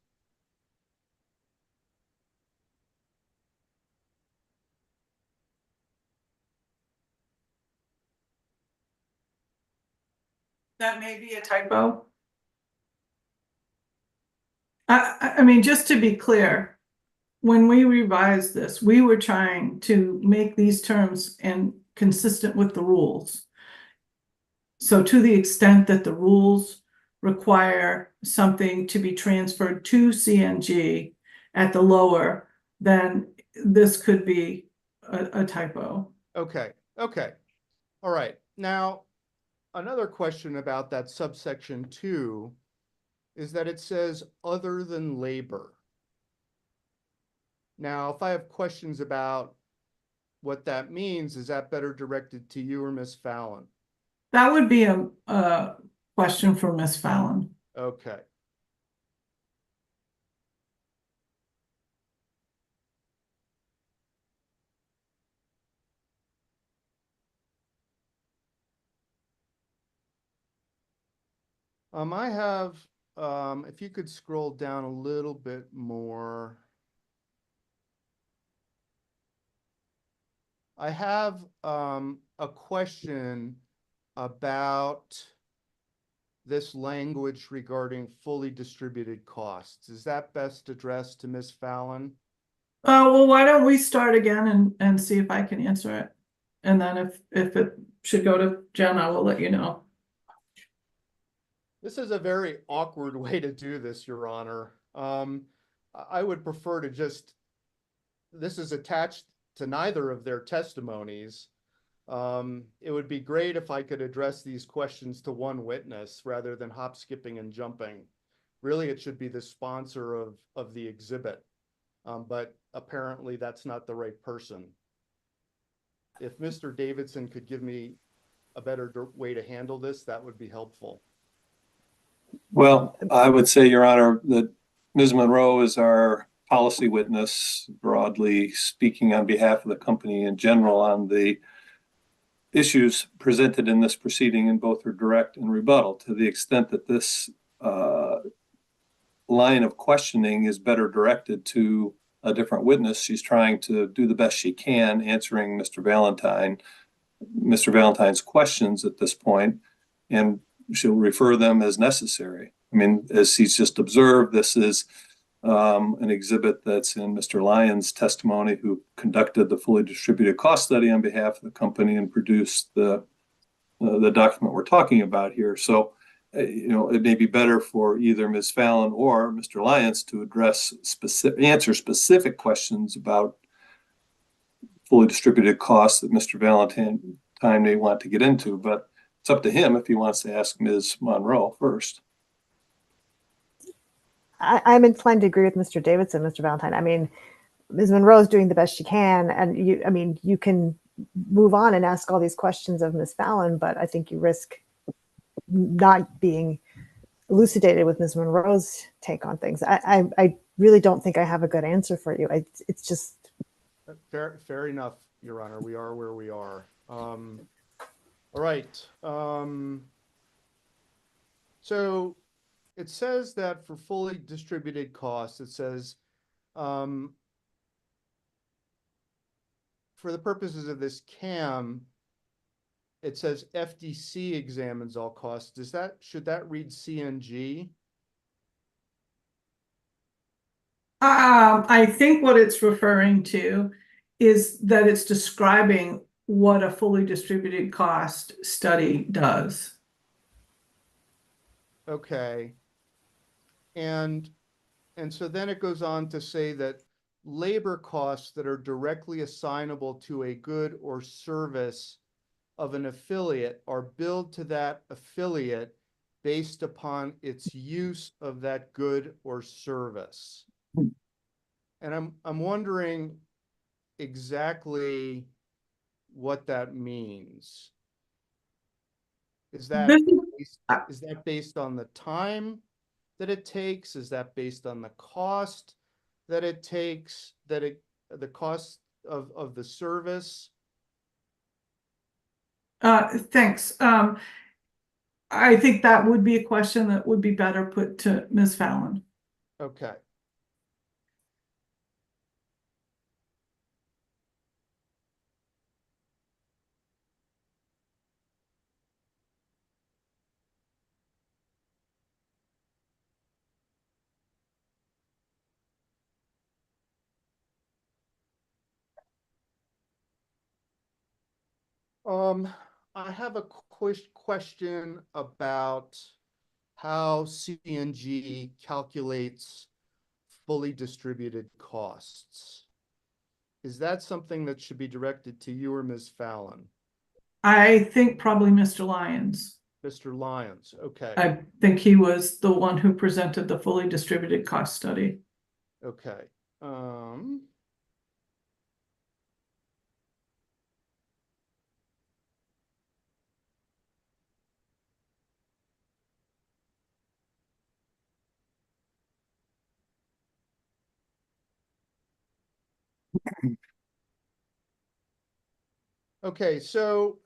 that may be a typo. I mean, just to be clear, when we revised this, we were trying to make these terms and consistent with the rules. So to the extent that the rules require something to be transferred to CNG at the lower, then this could be a typo. Okay, okay. All right. Now, another question about that subsection 2 is that it says other than labor. Now, if I have questions about what that means, is that better directed to you or Ms. Fallon? That would be a question for Ms. Fallon. Okay. I have, if you could scroll down a little bit more. I have a question about this language regarding fully distributed costs. Is that best addressed to Ms. Fallon? Well, why don't we start again and see if I can answer it? And then if it should go to Jen, I will let you know. This is a very awkward way to do this, Your Honor. I would prefer to just, this is attached to neither of their testimonies. It would be great if I could address these questions to one witness rather than hop, skipping, and jumping. Really, it should be the sponsor of the exhibit, but apparently that's not the right person. If Mr. Davidson could give me a better way to handle this, that would be helpful. Well, I would say, Your Honor, that Ms. Monroe is our policy witness, broadly speaking on behalf of the company in general on the issues presented in this proceeding in both her direct and rebuttal. To the extent that this line of questioning is better directed to a different witness, she's trying to do the best she can answering Mr. Valentine's questions at this point, and she'll refer them as necessary. I mean, as he's just observed, this is an exhibit that's in Mr. Lyons' testimony, who conducted the fully distributed cost study on behalf of the company and produced the document we're talking about here. So, it may be better for either Ms. Fallon or Mr. Lyons to answer specific questions about fully distributed costs that Mr. Valentine may want to get into, but it's up to him if he wants to ask Ms. Monroe first. I'm inclined to agree with Mr. Davidson, Mr. Valentine. I mean, Ms. Monroe is doing the best she can, and you can move on and ask all these questions of Ms. Fallon, but I think you risk not being elucidated with Ms. Monroe's take on things. I really don't think I have a good answer for you. It's just fair enough, Your Honor. We are where we are. All right. So it says that for fully distributed costs, it says, for the purposes of this CAAM, it says FDC examines all costs. Should that read CNG? I think what it's referring to is that it's describing what a fully distributed cost study does. Okay. And so then it goes on to say that labor costs that are directly assignable to a good or service of an affiliate are billed to that affiliate based upon its use of that good or service. And I'm wondering exactly what that means. Is that based on the time that it takes? Is that based on the cost that it takes, the cost of the service? Thanks. I think that would be a question that would be better put to Ms. Fallon. Okay. I have a question about how CNG calculates fully distributed costs. Is that something that should be directed to you or Ms. Fallon? I think probably Mr. Lyons. Mr. Lyons, okay, I think he was the one who presented the fully distributed cost study. okay. Okay, so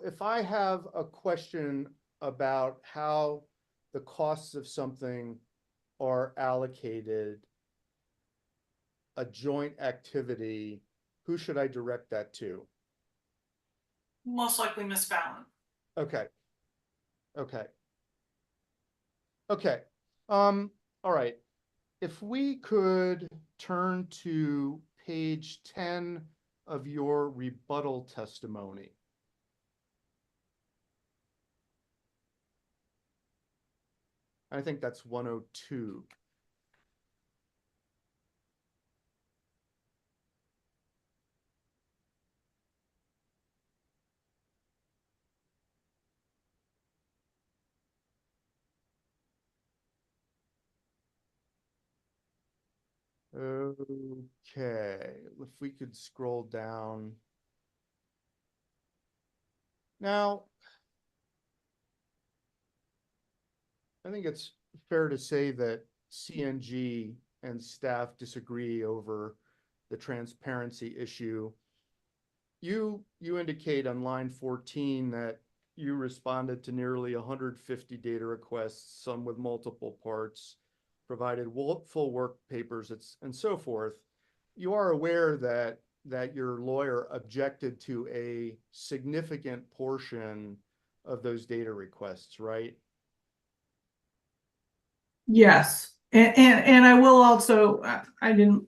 if I have a question about how the costs of something are allocated, a joint activity, who should I direct that to? Most likely Ms. Fallon. Okay. Okay. Okay. All right. If we could turn to page 10 of your rebuttal testimony. I think that's 102. Okay, if we could scroll down. Now, I think it's fair to say that CNG and staff disagree over the transparency issue. You indicate on line 14 that you responded to nearly 150 data requests, some with multiple parts, provided full work papers, and so forth. You are aware that your lawyer objected to a significant portion of those data requests, right? Yes, and I will also, I didn't,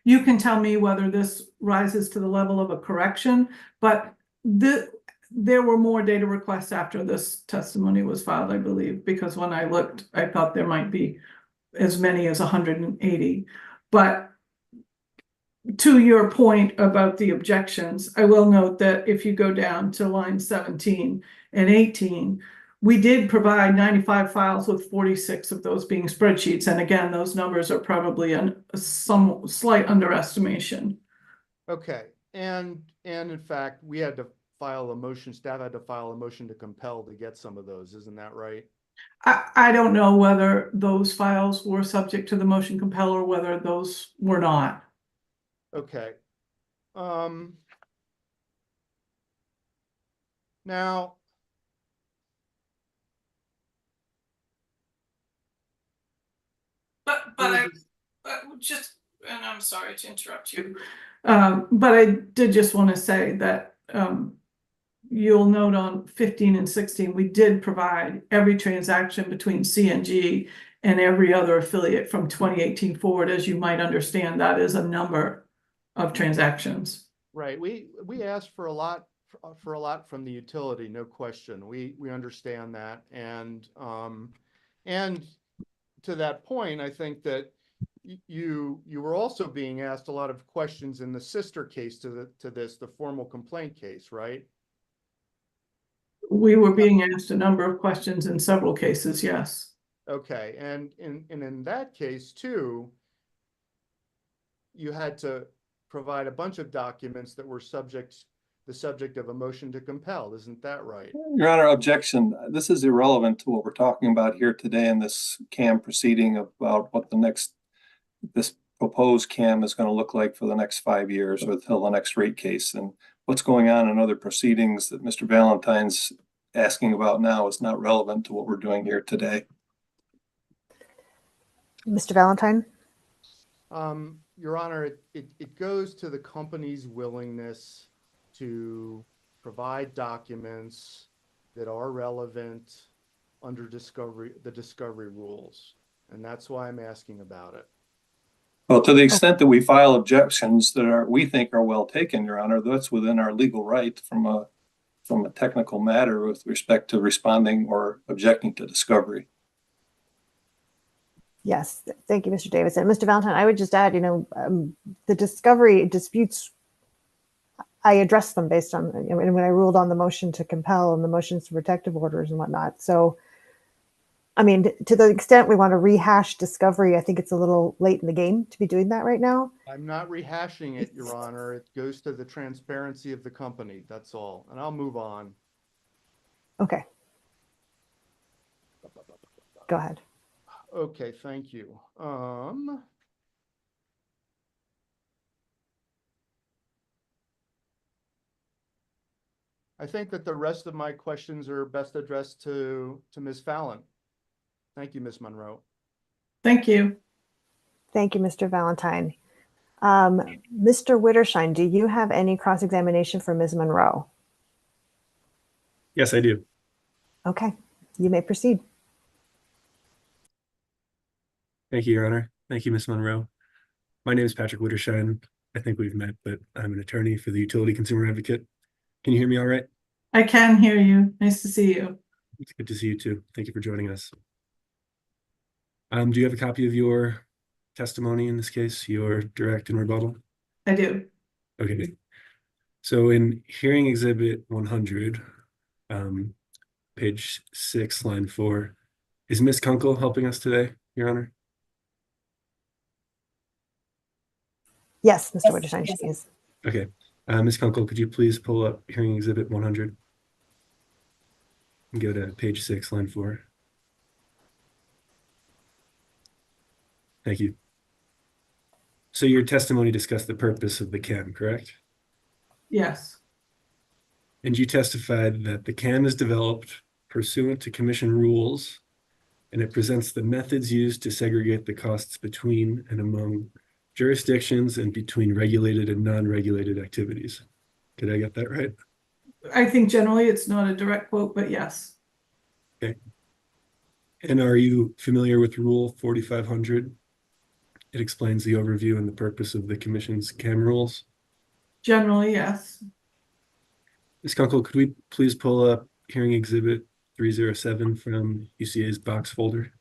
you can tell me whether this rises to the level of a correction, but there were more data requests after this testimony was filed, I believe, because when I looked, I thought there might be as many as 180. But to your point about the objections, I will note that if you go down to line 17 and 18, we did provide 95 files with 46 of those being spreadsheets. And again, those numbers are probably some slight underestimation. Okay, and in fact, we had to file a motion, staff had to file a motion to compel to get some of those, isn't that right? I don't know whether those files were subject to the motion compel or whether those were not. Okay. Now, But just, and I'm sorry to interrupt you, but I did just want to say that you'll note on 15 and 16, we did provide every transaction between CNG and every other affiliate from 2018 forward. As you might understand, that is a number of transactions. right, we asked for a lot from the utility, no question. We understand that, and to that point, I think that you were also being asked a lot of questions in the sister case to this, the formal complaint case, right? We were being asked a number of questions in several cases, yes. Okay, and in that case too, you had to provide a bunch of documents that were the subject of a motion to compel, isn't that right? Your Honor, objection. This is irrelevant to what we're talking about here today in this CAM proceeding about what this proposed CAM is going to look like for the next 5 years or until the next rate case. And what's going on in other proceedings that Mr. Valentine's asking about now is not relevant to what we're doing here today. Mr. Valentine? Your Honor, it goes to the company's willingness to provide documents that are relevant under the discovery rules. And that's why I'm asking about it. Well, to the extent that we file objections that we think are well taken, Your Honor, that's within our legal right from a technical matter with respect to responding or objecting to discovery. Yes, thank you, Mr. Davis. And Mr. Valentine, I would just add, the discovery disputes, I addressed them based on, when I ruled on the motion to compel and the motions to protective orders and whatnot. So, I mean, to the extent we want to rehash discovery, I think it's a little late in the game to be doing that right now. I'm not rehashing it, Your Honor. It goes to the transparency of the company. That's all. And I'll move on. Okay. Go ahead. Okay, thank you. I think that the rest of my questions are best addressed to Ms. Fallon. Thank you, Ms. Monroe. Thank you. Thank you, Mr. Valentine. Mr. Wittershine, do you have any cross-examination for Ms. Monroe? Yes, I do. Okay, you may proceed. Thank you, Your Honor. Thank you, Ms. Monroe. My name is Patrick Wittershine. I think we've met, but I'm an attorney for the Utility Consumer Advocate. Can you hear me all right? I can hear you. Nice to see you. It's good to see you too. Thank you for joining us. Do you have a copy of your testimony in this case, your direct and rebuttal? I do. Okay. So in hearing exhibit 100, page 6, line 4, is Ms. Kunkel helping us today, Your Honor? Yes, Mr. Wittershine, she is. Okay. Ms. Kunkel, could you please pull up hearing exhibit 100 and go to page 6, line 4? Thank you. So your testimony discussed the purpose of the CAAM, correct? Yes. And you testified that the CAAM is developed pursuant to commission rules, and it presents the methods used to segregate the costs between and among jurisdictions and between regulated and non-regulated activities. Did I get that right? I think generally it's not a direct quote, but yes. Okay. And are you familiar with Rule 4500? It explains the overview and the purpose of the Commission's CAAM rules. Generally, yes. Ms. Kunkel, could we please pull up hearing exhibit 307 from UCA's box folder?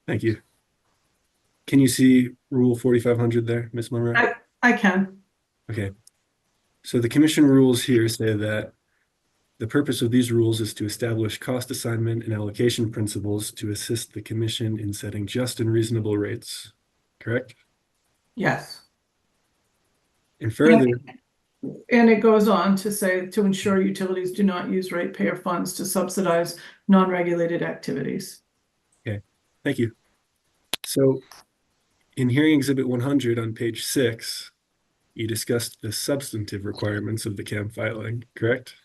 Thank you. Can you see Rule 4500 there, Ms. Monroe? I can. Okay. So the commission rules here say that the purpose of these rules is to establish cost assignment and allocation principles to assist the commission in setting just and reasonable rates, correct? Yes. And further, And it goes on to say to ensure utilities do not use ratepayer funds to subsidize non-regulated activities. okay, thank you. So in hearing exhibit 100 on page 6, you discussed the substantive requirements of the CAAM filing, correct?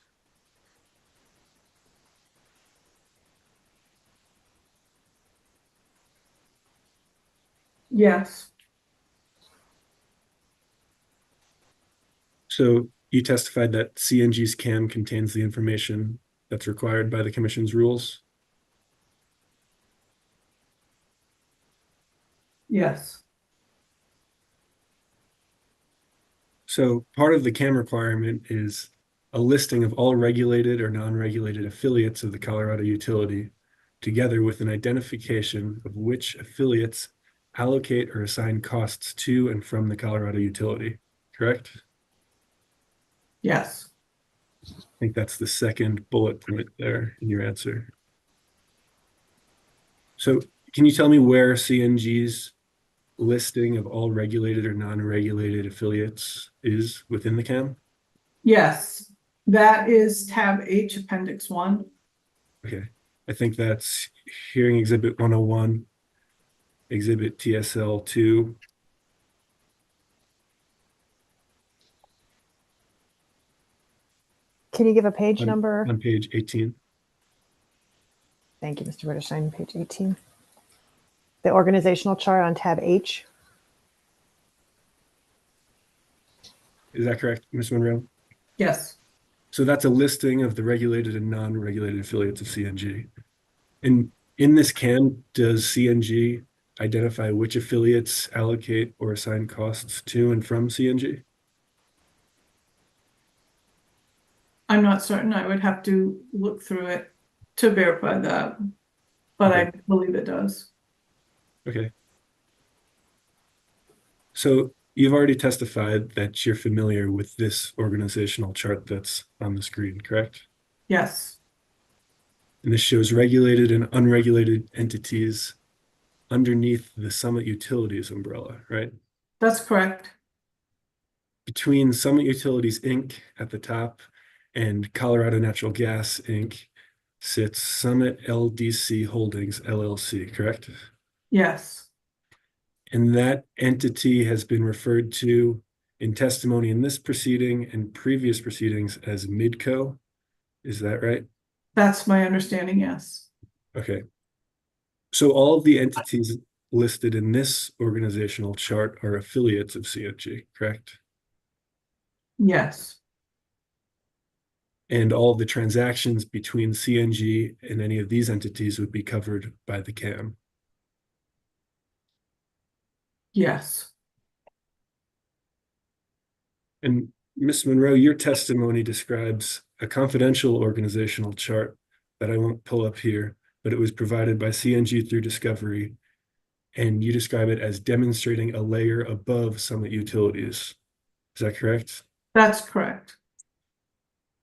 Yes. So you testified that CNG's CAAM contains the information that's required by the Commission's rules? Yes. So part of the CAAM requirement is a listing of all regulated or non-regulated affiliates of the Colorado utility, together with an identification of which affiliates allocate or assign costs to and from the Colorado utility, correct? Yes. I think that's the second bullet point there in your answer. So can you tell me where CNG's listing of all regulated or non-regulated affiliates is within the CAAM? Yes. That is tab H, appendix 1. Okay. I think that's hearing exhibit 101, exhibit TSL 2. Can you give a page number? On page 18. Thank you, Mr. Wittershine, page 18. The organizational chart on tab H. Is that correct, Ms. Monroe? Yes, So that's a listing of the regulated and non-regulated affiliates of CNG. And in this CAM, does CNG identify which affiliates allocate or assign costs to and from CNG? I'm not certain. I would have to look through it to verify that, but I believe it does. Okay. So you've already testified that you're familiar with this organizational chart that's on the screen, correct? Yes, And this shows regulated and unregulated entities underneath the Summit Utilities umbrella, right? that's correct. Between Summit Utilities Inc. at the top and Colorado Natural Gas Inc. sits Summit LDC Holdings LLC, correct? Yes, And that entity has been referred to in testimony in this proceeding and previous proceedings as Midco. Is that right? that's my understanding, yes. Okay. So all of the entities listed in this organizational chart are affiliates of CNG, correct? Yes, And all of the transactions between CNG and any of these entities would be covered by the CAM. yes, And Ms. Monroe, your testimony describes a confidential organizational chart that I won't pull up here, but it was provided by CNG through discovery. And you describe it as demonstrating a layer above Summit Utilities. Is that correct? that's correct.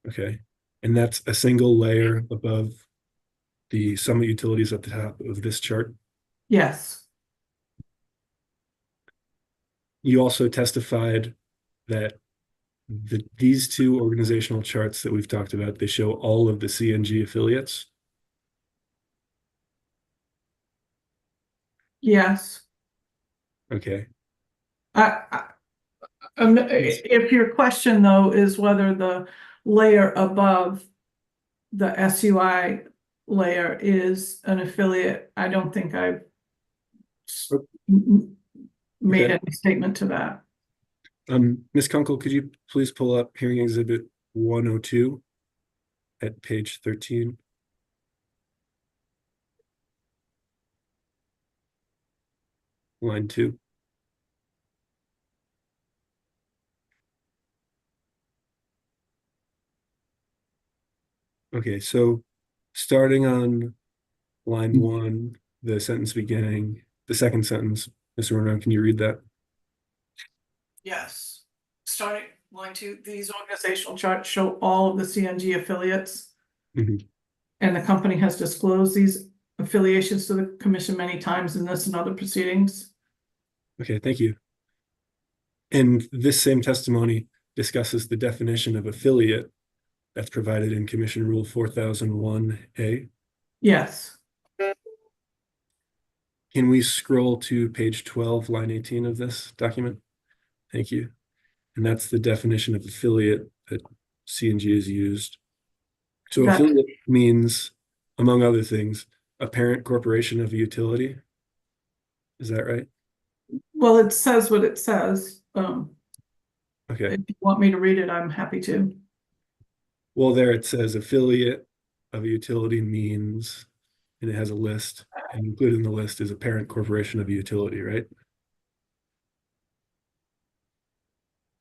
Okay. And that's a single layer above the Summit Utilities at the top of this chart. Yes, You also testified that these two organizational charts that we've talked about, they show all of the CNG affiliates. yes. Okay. If your question though is whether the layer above the SUI layer is an affiliate, I don't think I've made Okay. any statement to that. Ms. Kunkel, could you please pull up hearing exhibit 102 at page 13? Line 2. Okay, so starting on line 1, the sentence beginning, the second sentence, Mr. Monroe, can you read that? Yes. Starting line 2, these organizational charts show all of the CNG affiliates. Mhm. And the company has disclosed these affiliations to the commission many times in this and other proceedings. Okay, thank you. And this same testimony discusses the definition of affiliate that's provided in Commission Rule 4001A. Yes, Can we scroll to page 12, line 18 of this document? Thank you. And that's the definition of affiliate that CNG has used. So Got it. affiliate means, among other things, a parent corporation of a utility. Is that right? well, it says what it says. Okay. If you want me to read it, I'm happy to. Well, there it says affiliate of a utility means, and it has a list, and included in the list is a parent corporation of a utility, right?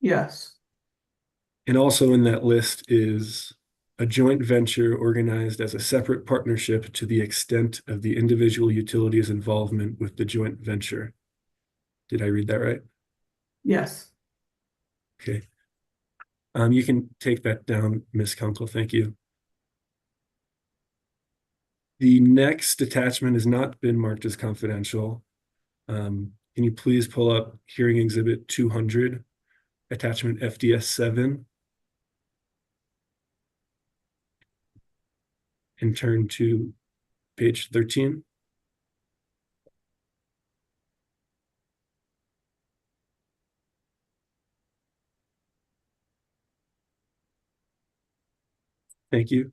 Yes, And also in that list is a joint venture organized as a separate partnership to the extent of the individual utility's involvement with the joint venture. Did I read that right? yes, Okay. You can take that down, Ms. Kunkel. Thank you. The next attachment has not been marked as confidential. Can you please pull up hearing exhibit 200, attachment FDS 7, and turn to page 13? Thank you.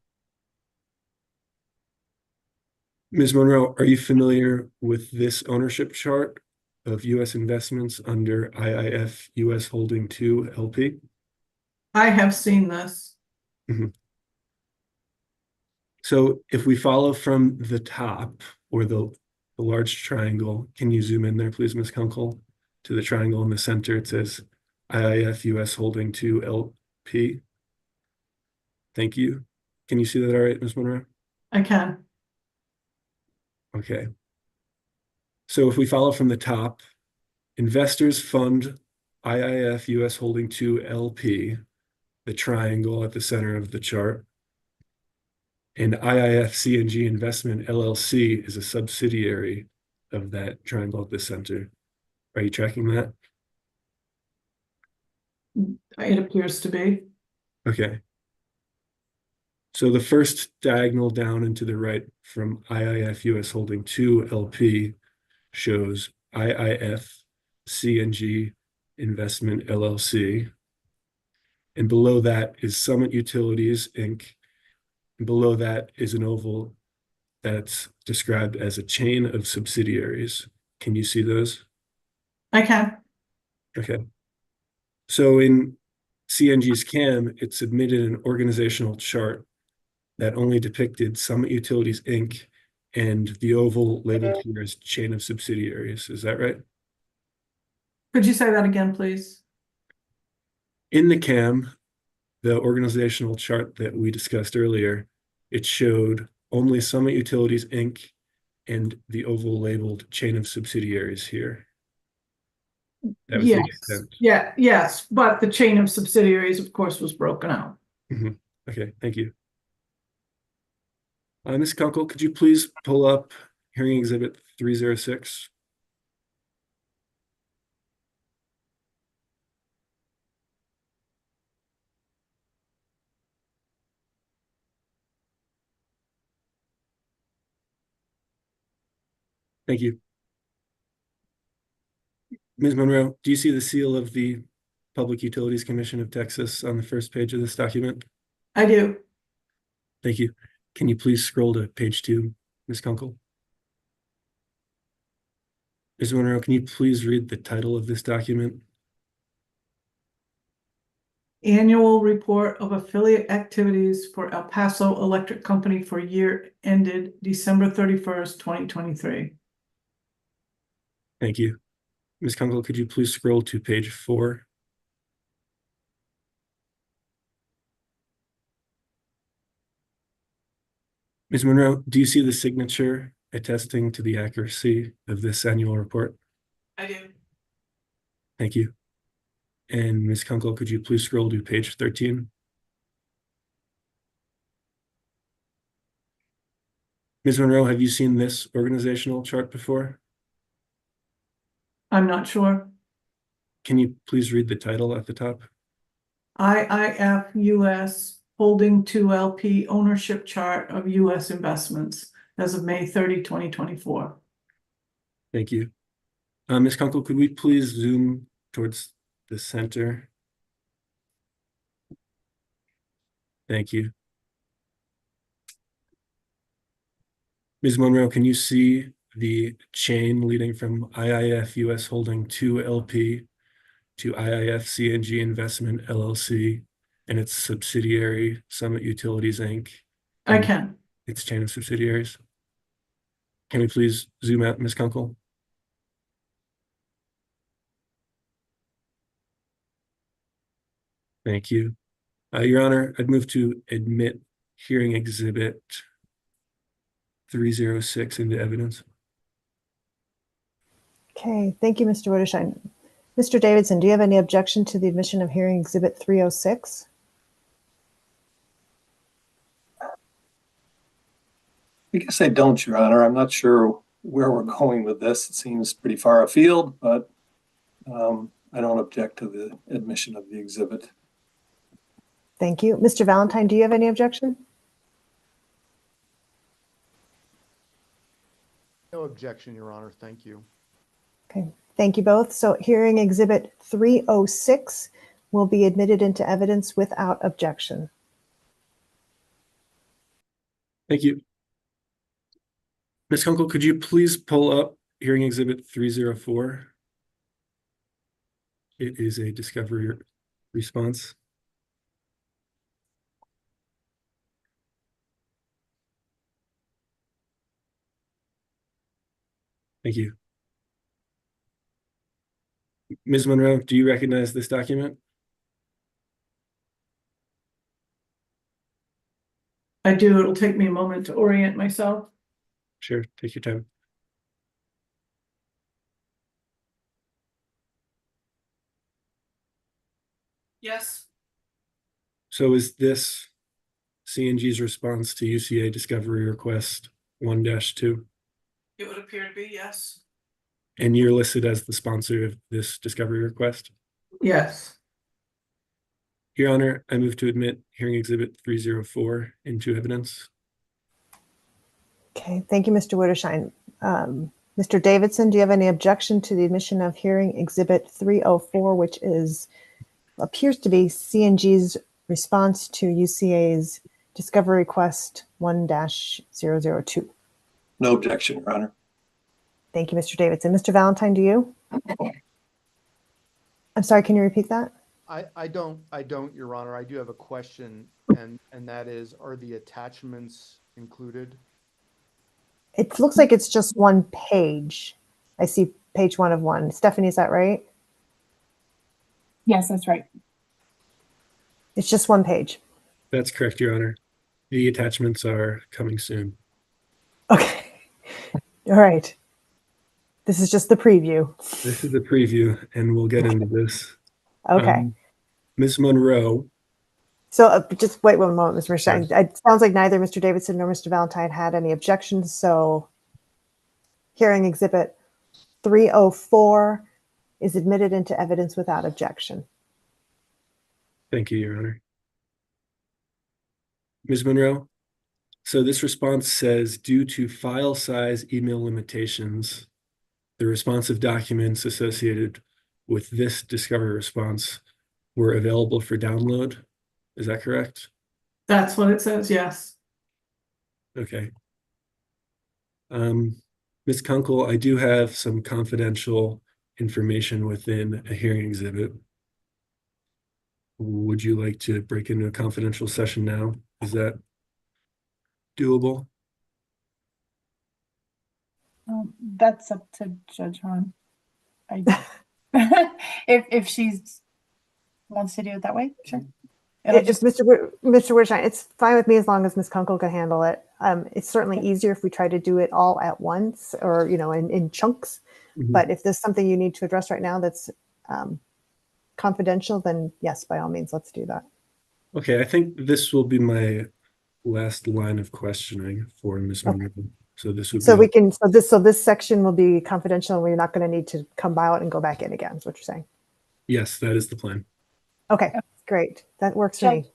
Ms. Monroe, are you familiar with this ownership chart of U.S. investments under IIF U.S. Holding 2 LP? I have seen this. So if we follow from the top or the large triangle, can you zoom in there, please, Ms. Kunkel, to the triangle in the center? It says IIF US Holding 2 LP. Thank you. Can you see that all right, Ms. Monroe? I can. Okay. So if we follow from the top, investors fund IIF US Holding 2 LP, the triangle at the center of the chart. And IIF CNG Investment LLC is a subsidiary of that triangle at the center. Are you tracking that? It appears to be. Okay. So the first diagonal down and to the right from IIF US Holding 2 LP shows IIF CNG Investment LLC. And below that is Summit Utilities, Inc. And below that is an oval that's described as a chain of subsidiaries. Can you see those? I can. Okay. So in CNG's CAAM, it submitted an organizational chart that only depicted Summit Utilities, Inc. and the oval labeled here as chain of subsidiaries. Is that right? Could you say that again, please? In the CAAM, the organizational chart that we discussed earlier, it showed only Summit Utilities, Inc. and the oval labeled chain of subsidiaries here. That was the extent. Yeah, yes, but the chain of subsidiaries, of course, was broken out. Okay, thank you. Ms. Kunkel, could you please pull up hearing exhibit 306? Thank you. Ms. Monroe, do you see the seal of the Public Utilities Commission of Texas on the first page of this document? I do. Thank you. Can you please scroll to page 2, Ms. Kunkel? Ms. Monroe, can you please read the title of this document? Annual Report of Affiliate Activities for El Paso Electric Company for year ended December 31st, 2023. Thank you. Ms. Kunkel, could you please scroll to page 4? Ms. Monroe, do you see the signature attesting to the accuracy of this annual report? I do. Thank you. And Ms. Kunkel, could you please scroll to page 13? Ms. Monroe, have you seen this organizational chart before? I'm not sure. Can you please read the title at the top? IIF US Holding 2 LP Ownership Chart of US Investments as of May 30, 2024. Thank you. Ms. Kunkel, could we please zoom towards the center? Thank you. Ms. Monroe, can you see the chain leading from IIF US Holding 2 LP to IIF CNG Investment LLC and its subsidiary Summit Utilities, Inc.? I can. Its chain of subsidiaries. Can we please zoom out, Ms. Kunkel? Thank you. Your Honor, I'd move to admit hearing exhibit 306 into evidence. Okay, thank you, Mr. Witterschein. Mr. Davidson, do you have any objection to the admission of hearing exhibit 306? I guess I don't, Your Honor. I'm not sure where we're going with this. It seems pretty far afield, but I don't object to the admission of the exhibit. Thank you. Mr. Valentine, do you have any objection? No objection, Your Honor. Thank you. Okay, thank you both. So hearing exhibit 306 will be admitted into evidence without objection. Thank you. Ms. Kunkel, could you please pull up hearing exhibit 304? It is a discovery response. Thank you. Ms. Monroe, do you recognize this document? I do. It'll take me a moment to orient myself. Sure, take your time. Yes. So is this CNG's response to UCA discovery request 1-2? It would appear to be, yes. And you're listed as the sponsor of this discovery request? Yes. Your Honor, I move to admit hearing exhibit 304 into evidence. Okay, thank you, Mr. Witterschein. Mr. Davidson, do you have any objection to the admission of hearing exhibit 304, which appears to be CNG's response to UCA's discovery request 1-002? No objection, Your Honor. Thank you, Mr. Davidson. Mr. Valentine, do you? I'm sorry, can you repeat that? I don't, Your Honor. I do have a question, and that is, are the attachments included? It looks like it's just one page. I see page 1 of 1. Stephanie, is that right? Yes, that's right. It's just one page. That's correct, Your Honor. The attachments are coming soon. Okay. All right. This is just the preview. This is a preview, and we'll get into this. Okay. Ms. Monroe. So just wait one moment, Mr. Stein. It sounds like neither Mr. Davidson nor Mr. Valentine had any objections. So hearing exhibit 304 is admitted into evidence without objection. Thank you, Your Honor. Ms. Monroe, so this response says, due to file size email limitations, the responsive documents associated with this discovery response were available for download. Is that correct? That's what it says, yes. Okay. Ms. Kunkel, I do have some confidential information within a hearing exhibit. Would you like to break into a confidential session now? Is that doable? That's up to Judge Hahn. If she wants to do it that way, sure. If Mr. Witterschein, it's fine with me as long as Ms. Kunkel can handle it. It's certainly easier if we try to do it all at once or, in chunks. Mhm. But if there's something you need to address right now that's confidential, then yes, by all means, let's do that. Okay, I think this will be my last line of questioning for Ms. Monroe. So this would be So this section will be confidential and we're not going to need to come out and go back in again, is what you're saying. Yes, that is the plan. Okay, great. That works for me.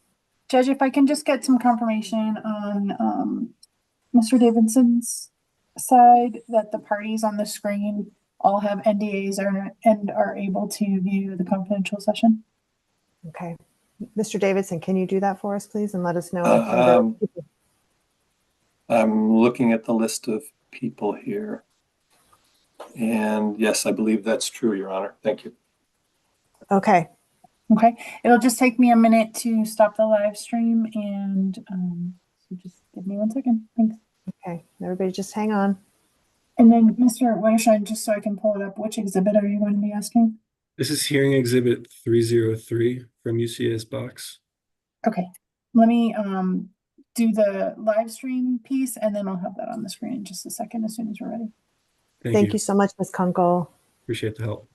Judge, if I can just get some confirmation on Mr. Davidson's side that the parties on the screen all have NDAs and are able to view the confidential session. Okay. Mr. Davidson, can you do that for us, please, and let us know? I'm looking at the list of people here. And yes, I believe that's true, Your Honor. Thank you. Okay. Okay, it'll just take me a minute to stop the live stream and so just give me 1 second. Thanks. Okay, everybody just hang on. And then Mr. Witterschein, just so I can pull it up, which exhibit are you going to be asking? This is hearing exhibit 303 from UCA's box. Okay, let me do the live stream piece and then I'll have that on the screen in just a second as soon as we're ready. Thank you so much, Ms. Kunkel. Appreciate the help.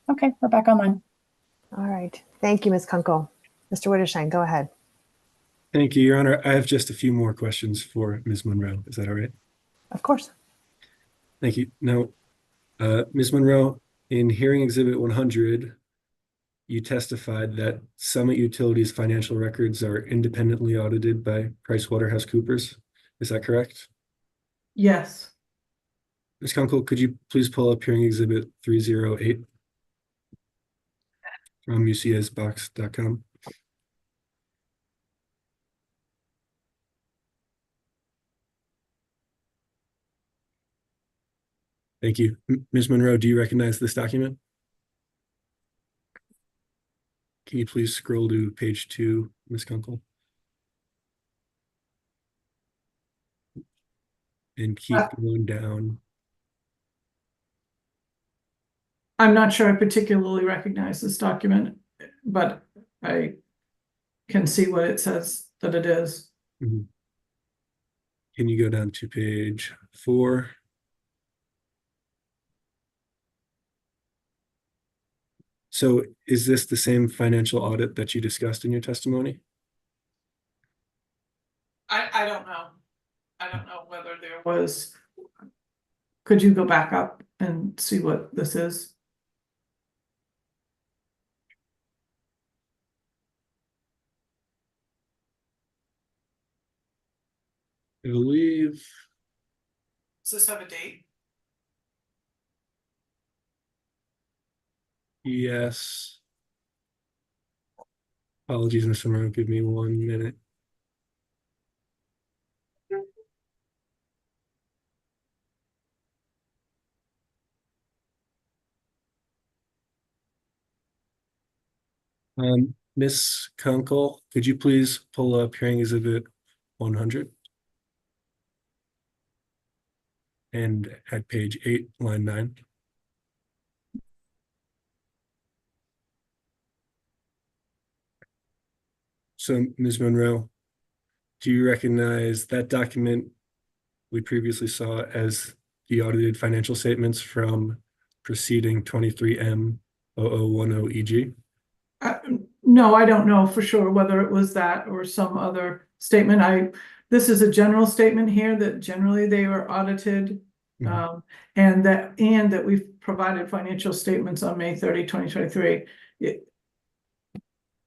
Okay, we're back online. All right. Thank you, Ms. Kunkel. Mr. Witterschein, go ahead. Thank you, Your Honor. I have just a few more questions for Ms. Monroe. Is that all right? Of course. Thank you. Now, Ms. Monroe, in hearing exhibit 100, you testified that Summit Utilities financial records are independently audited by PricewaterhouseCoopers. Is that correct? Yes. Ms. Kunkel, could you please pull up hearing exhibit 308 from ucsbox.com? Thank you. Ms. Monroe, do you recognize this document? Can you please scroll to page 2, Ms. Kunkel? And keep going down. I'm not sure I particularly recognize this document, but I can see what it says that it is. Mhm. Can you go down to page 4? So is this the same financial audit that you discussed in your testimony? I don't know. I don't know whether there was. Could you go back up and see what this is? I believe, Does this have a date? yes. Apologies, Mr. Monroe, give me 1 minute. Ms. Kunkel, could you please pull up hearing exhibit 100? And at page 8, line 9. So, Ms. Monroe, do you recognize that document we previously saw as the audited financial statements from preceding 23M-0010EG? No, I don't know for sure whether it was that or some other statement. This is a general statement here that generally they were audited. Mhm. And that we've provided financial statements on May 30, 2023.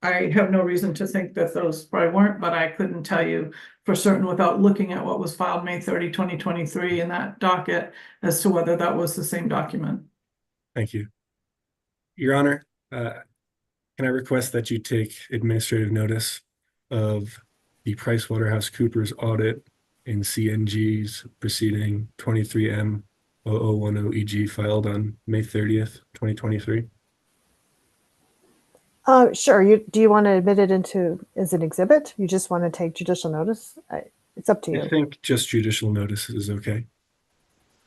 I have no reason to think that those probably weren't, but I couldn't tell you for certain without looking at what was filed May 30, 2023 in that docket as to whether that was the same document. Thank you. Your Honor, can I request that you take administrative notice of the PricewaterhouseCoopers audit in CNG's preceding 23M-0010EG filed on May 30th, 2023? Sure. Do you want to admit it into as an exhibit? You just want to take judicial notice? It's up to you. I think just judicial notice is okay.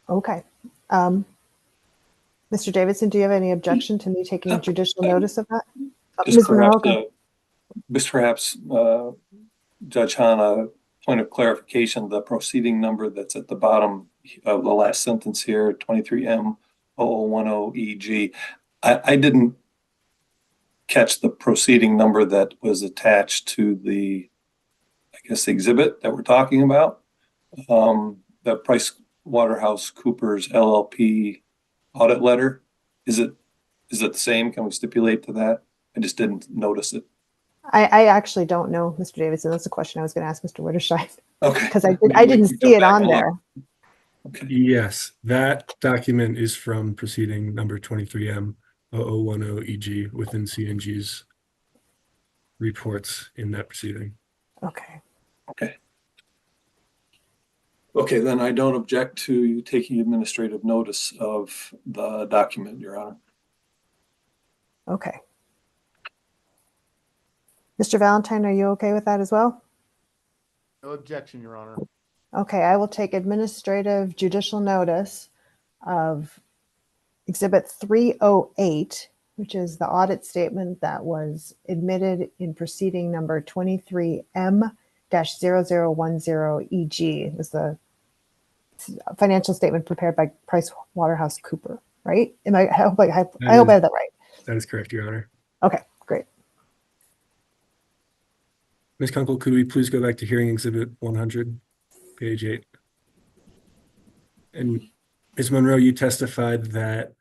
Okay. Mr. Davidson, do you have any objection to me taking judicial notice of that? Ms. Monroe? Perhaps, Judge Hahn, a point of clarification, the proceeding number that's at the bottom of the last sentence here, 23M-0010EG. I didn't catch the proceeding number that was attached to the, I guess, the exhibit that we're talking about. The PricewaterhouseCoopers LLP audit letter. Is it the same? Can we stipulate to that? I just didn't notice it. I actually don't know, Mr. Davidson. That's a question I was going to ask Mr. Witterscheid. Okay. Because I didn't see it on there. Okay. Yes, that document is from proceeding number 23M-0010EG within CNG's reports in that proceeding. Okay. Okay. Okay, then I don't object to you taking administrative notice of the document, Your Honor. Okay. Mr. Valentine, are you okay with that as well? No objection, Your Honor. Okay, I will take administrative judicial notice of Exhibit 308, which is the audit statement that was admitted in proceeding number 23M-0010EG. It was the financial statement prepared by PricewaterhouseCoopers, right? I hope I have that right. That is correct, Your Honor. Okay, great. Ms. Kunkel, could we please go back to hearing exhibit 100, page 8? And Ms. Monroe, you testified that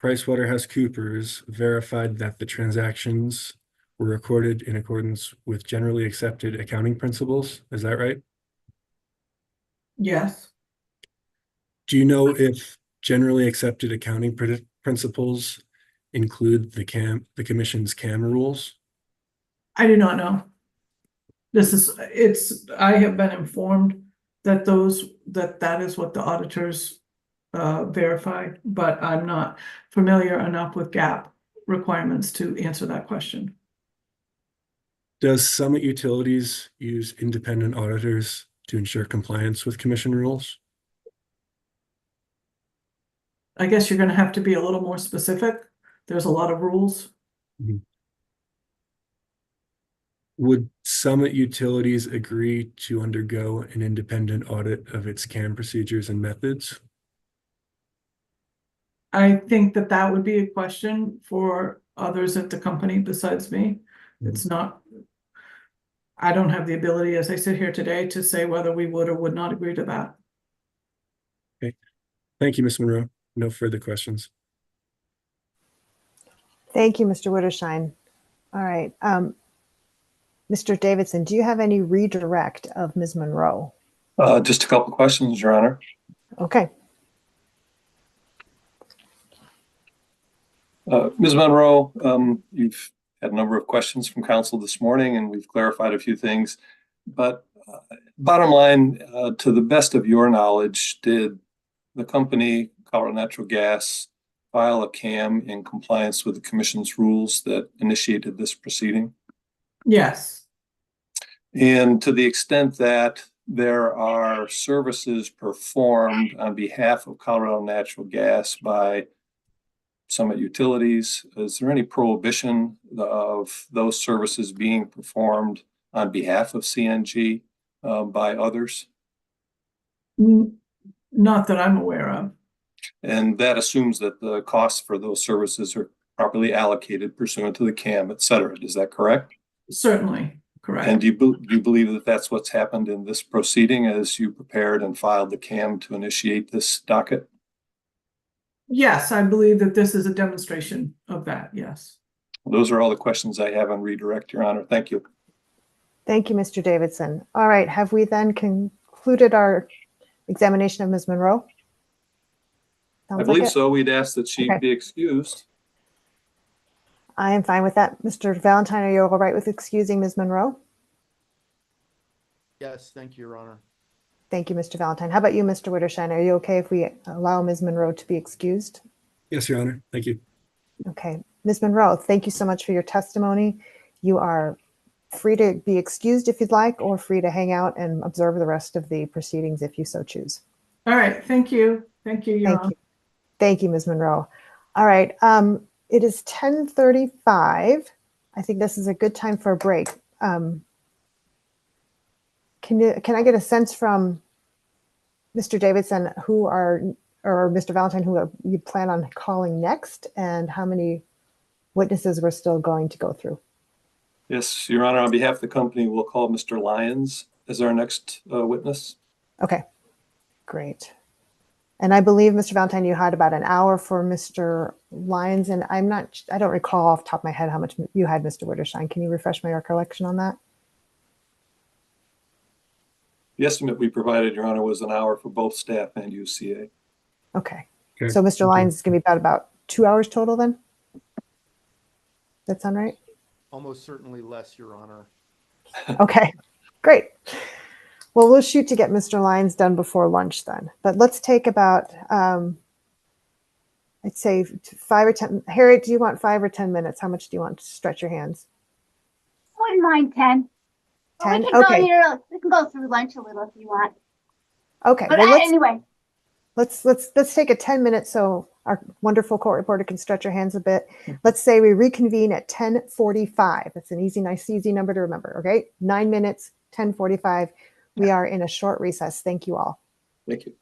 PricewaterhouseCoopers verified that the transactions were recorded in accordance with generally accepted accounting principles. Is that right? Yes, Do you know if generally accepted accounting principles include the commission's CAAM rules? I do not know. I have been informed that that is what the auditors verify, but I'm not familiar enough with GAAP requirements to answer that question. Does Summit Utilities use independent auditors to ensure compliance with commission rules? I guess you're gonna have to be a little more specific. There's a lot of rules. Would Summit Utilities agree to undergo an independent audit of its CAM procedures and methods? I think that would be a question for others at the company besides me. It's not. I don't have the ability, as I sit here today, to say whether we would or would not agree to that. Okay. Thank you, Ms. Monroe. No further questions. Thank you, Mr. Witterschein. All right. Mr. Davidson, do you have any redirect of Ms. Monroe? Just a couple of questions, Your Honor. Okay. Ms. Monroe, you've had a number of questions from council this morning, and we've clarified a few things. But bottom line, to the best of your knowledge, did the company, Colorado Natural Gas, file a CAM in compliance with the commission's rules that initiated this proceeding? Yes. And to the extent that there are services performed on behalf of Colorado Natural Gas by Summit Utilities, is there any prohibition of those services being performed on behalf of CNG by others? Not that I'm aware of. And that assumes that the costs for those services are properly allocated pursuant to the CAM, et cetera. Is that correct? Certainly, correct. And do you believe that that's what's happened in this proceeding as you prepared and filed the CAM to initiate this docket? Yes, I believe that this is a demonstration of that, yes. Those are all the questions I have on redirect, Your Honor. Thank you. Thank you, Mr. Davidson. All right. Have we then concluded our examination of Ms. Monroe? I believe so. We'd ask that she be excused. I am fine with that. Mr. Valentine, are you all right with excusing Ms. Monroe? Yes, thank you, Your Honor. Thank you, Mr. Valentine. How about you, Mr. Witterschein? Are you okay if we allow Ms. Monroe to be excused? Yes, Your Honor. Thank you. Okay. Ms. Monroe, thank you so much for your testimony. You are free to be excused if you'd like, or free to hang out and observe the rest of the proceedings if you so choose. All right. Thank you. Thank you, Your Honor. Thank you, Ms. Monroe. All right. It is 10:35. I think this is a good time for a break. Can I get a sense from Mr. Davidson or Mr. Valentine who you plan on calling next, and how many witnesses we're still going to go through? Yes, Your Honor, on behalf of the company, we'll call Mr. Lyons as our next witness. Okay, great. And I believe, Mr. Valentine, you had about an hour for Mr. Lyons, and I don't recall off the top of my head how much you had, Mr. Witterschein. Can you refresh my recollection on that? The estimate we provided, Your Honor, was an hour for both staff and UCA. Okay. So Mr. Lyons is going to be about 2 hours total then? That sound right? Almost certainly less, Your Honor. Okay, great. Well, we'll shoot to get Mr. Lyons done before lunch then. But let's take about, I'd say 5 or 10. Harriet, do you want 5 or 10 minutes? How much do you want to stretch your hands? Wouldn't mind 10. 10? We can Okay. go here. We can go through lunch a little if you want. Okay. But Well, anyway, let's take a 10 minutes so our wonderful court reporter can stretch her hands a bit. Let's say we reconvene at 10:45. That's an nice, easy number to remember. Okay. 9 minutes, 10:45. We are in a short recess. Thank you all. Thank you.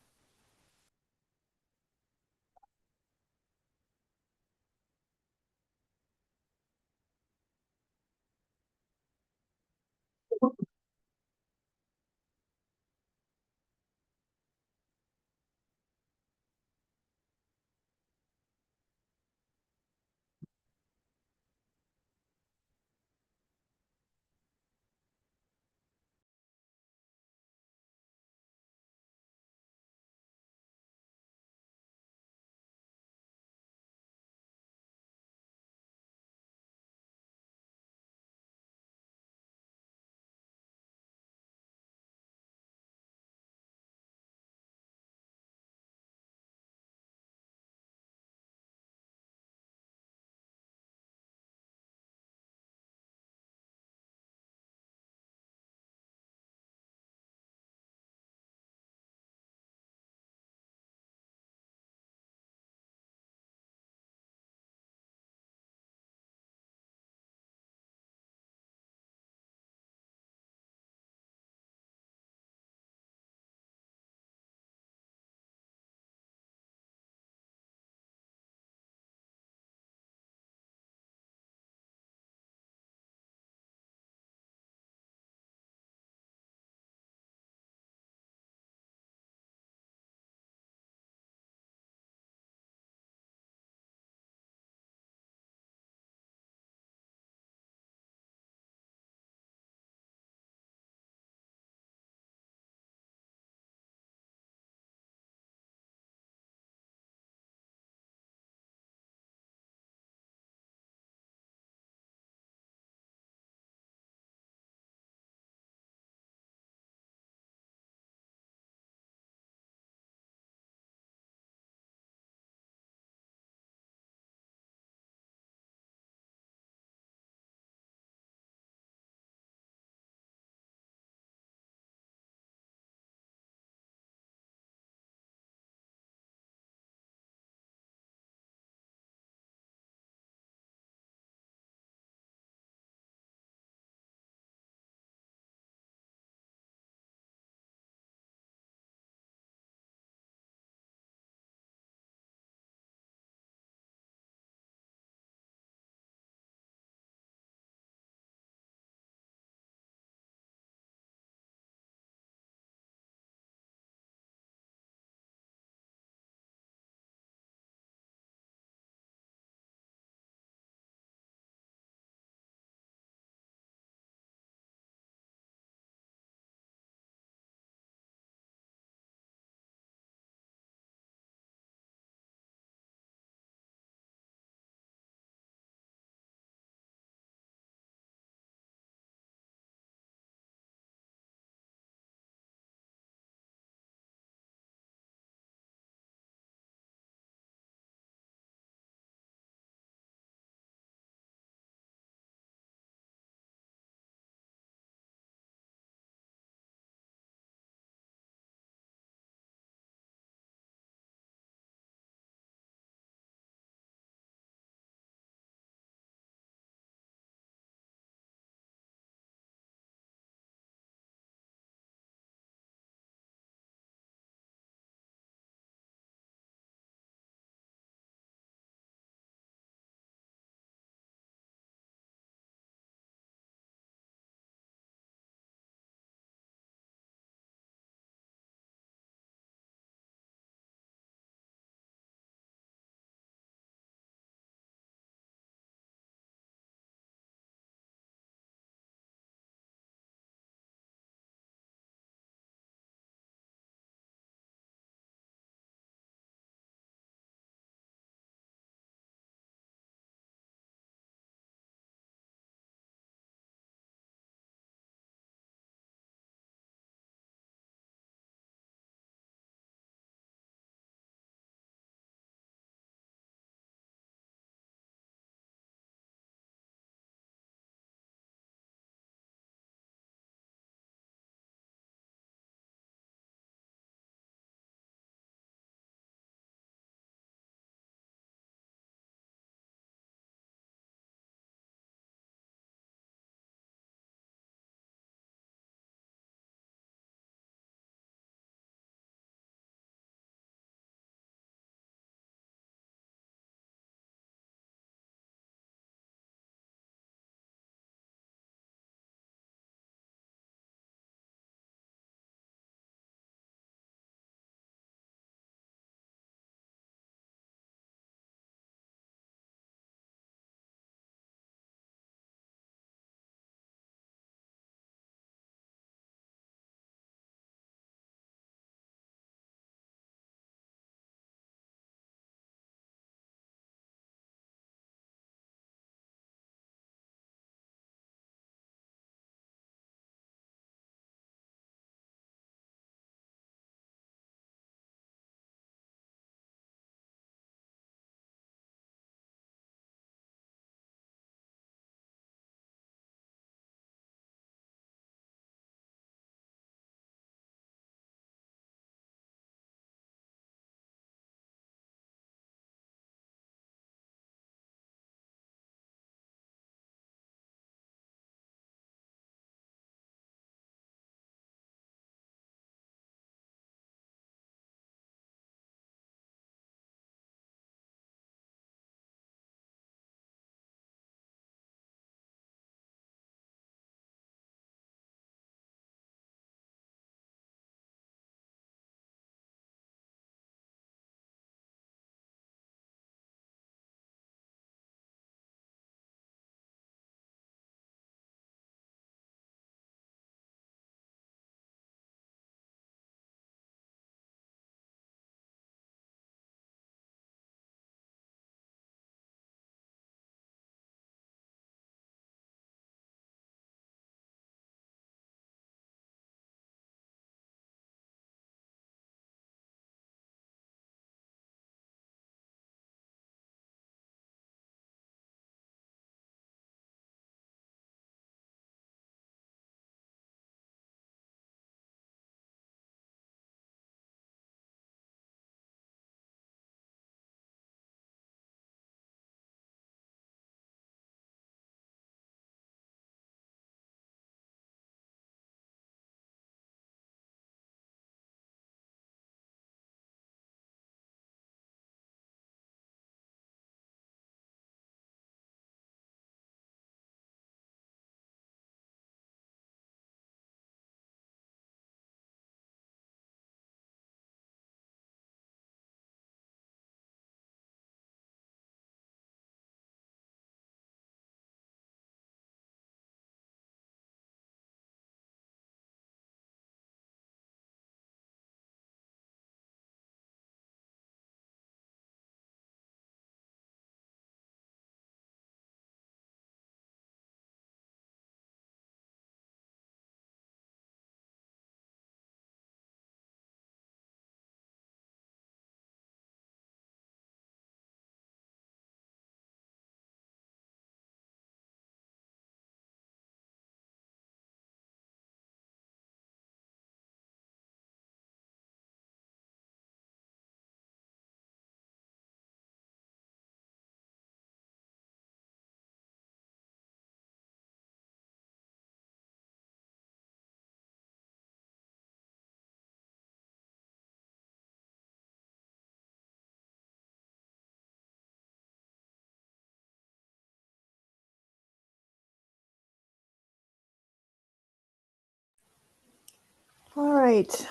right.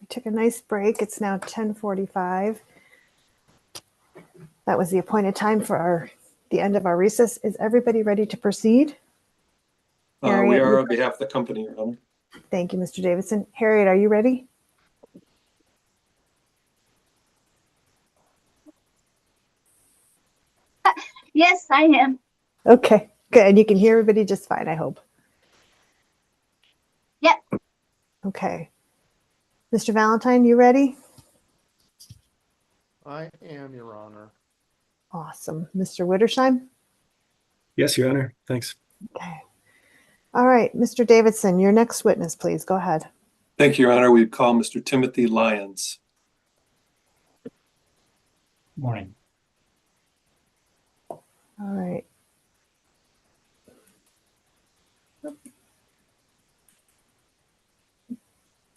We took a nice break. It's now 10:45. That was the appointed time for the end of our recess. Is everybody ready to proceed? We Harriet, are on behalf of the company, Your Honor. Thank you, Mr. Davidson. Harriet, are you ready? Yes, I am. Okay, good. And you can hear everybody just fine, I hope. Yep. Okay. Mr. Valentine, you ready? I am, Your Honor. Awesome. Mr. Wittersheim? Yes, Your Honor. Thanks. Okay. All right, Mr. Davidson, your next witness, please. Go ahead. Thank you, Your Honor. We call Mr. Timothy Lyons. Morning. All right.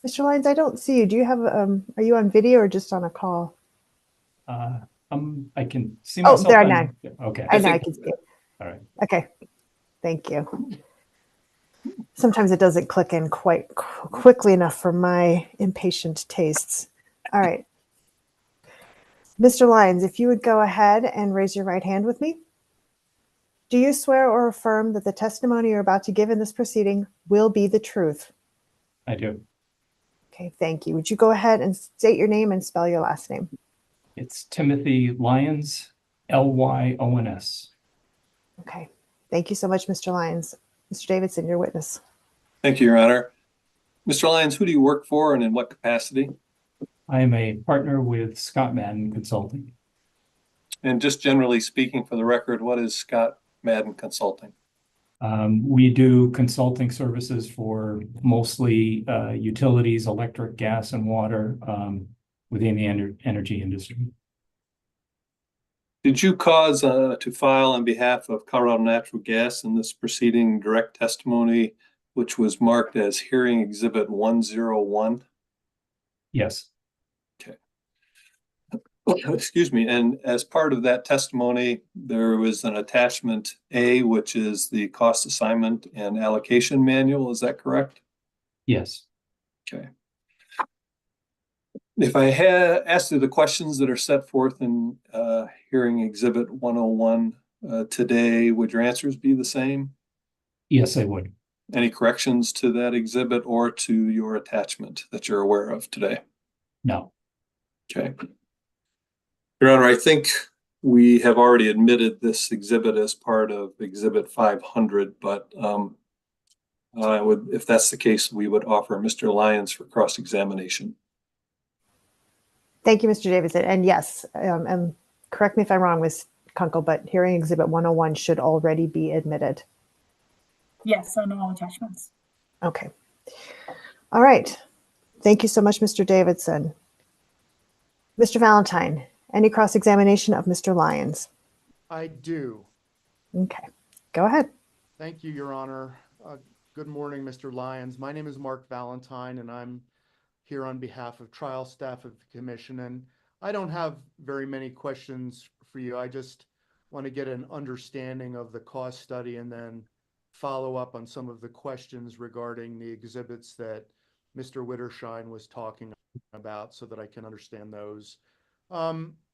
Mr. Lyons, I don't see you. Do you have, are you on video or just on a call? I can see Oh, myself. there I know. Okay. I know, I can see it. All right. Okay, thank you. Sometimes it doesn't click in quite quickly enough for my impatient tastes. All right. Mr. Lyons, if you would go ahead and raise your right hand with me. Do you swear or affirm that the testimony you're about to give in this proceeding will be the truth? I do. Okay, thank you. Would you go ahead and state your name and spell your last name? It's Timothy Lyons, Lyons. Okay, thank you so much, Mr. Lyons. Mr. Davidson, your witness. Thank you, Your Honor. Mr. Lyons, who do you work for and in what capacity? I am a partner with Scott Madden Consulting. And just generally speaking, for the record, what is Scott Madden Consulting? We do consulting services for mostly utilities, electric, gas, and water within the energy industry. Did you cause to file on behalf of Colorado Natural Gas in this proceeding direct testimony, which was marked as hearing exhibit 101? Yes. Okay. Excuse me. And as part of that testimony, there was an attachment A, which is the cost assignment and allocation manual. Is that correct? Yes. Okay. If I had asked you the questions that are set forth in hearing exhibit 101 today, would your answers be the same? Yes, I would. Any corrections to that exhibit or to your attachment that you're aware of today? No. Okay. Your Honor, I think we have already admitted this exhibit as part of exhibit 500, but if that's the case, we would offer Mr. Lyons for cross-examination. Thank you, Mr. Davidson. And yes, and correct me if I'm wrong, Ms. Kunkel, but hearing exhibit 101 should already be admitted. Yes, on all attachments. Okay. All right. Thank you so much, Mr. Davidson. Mr. Valentine, any cross-examination of Mr. Lyons? I do. Okay, go ahead. Thank you, Your Honor. Good morning, Mr. Lyons. My name is Mark Valentine, and I'm here on behalf of trial staff of the commission. And I don't have very many questions for you. I just want to get an understanding of the cost study and then follow up on some of the questions regarding the exhibits that Mr. Wittersheim was talking about so that I can understand those.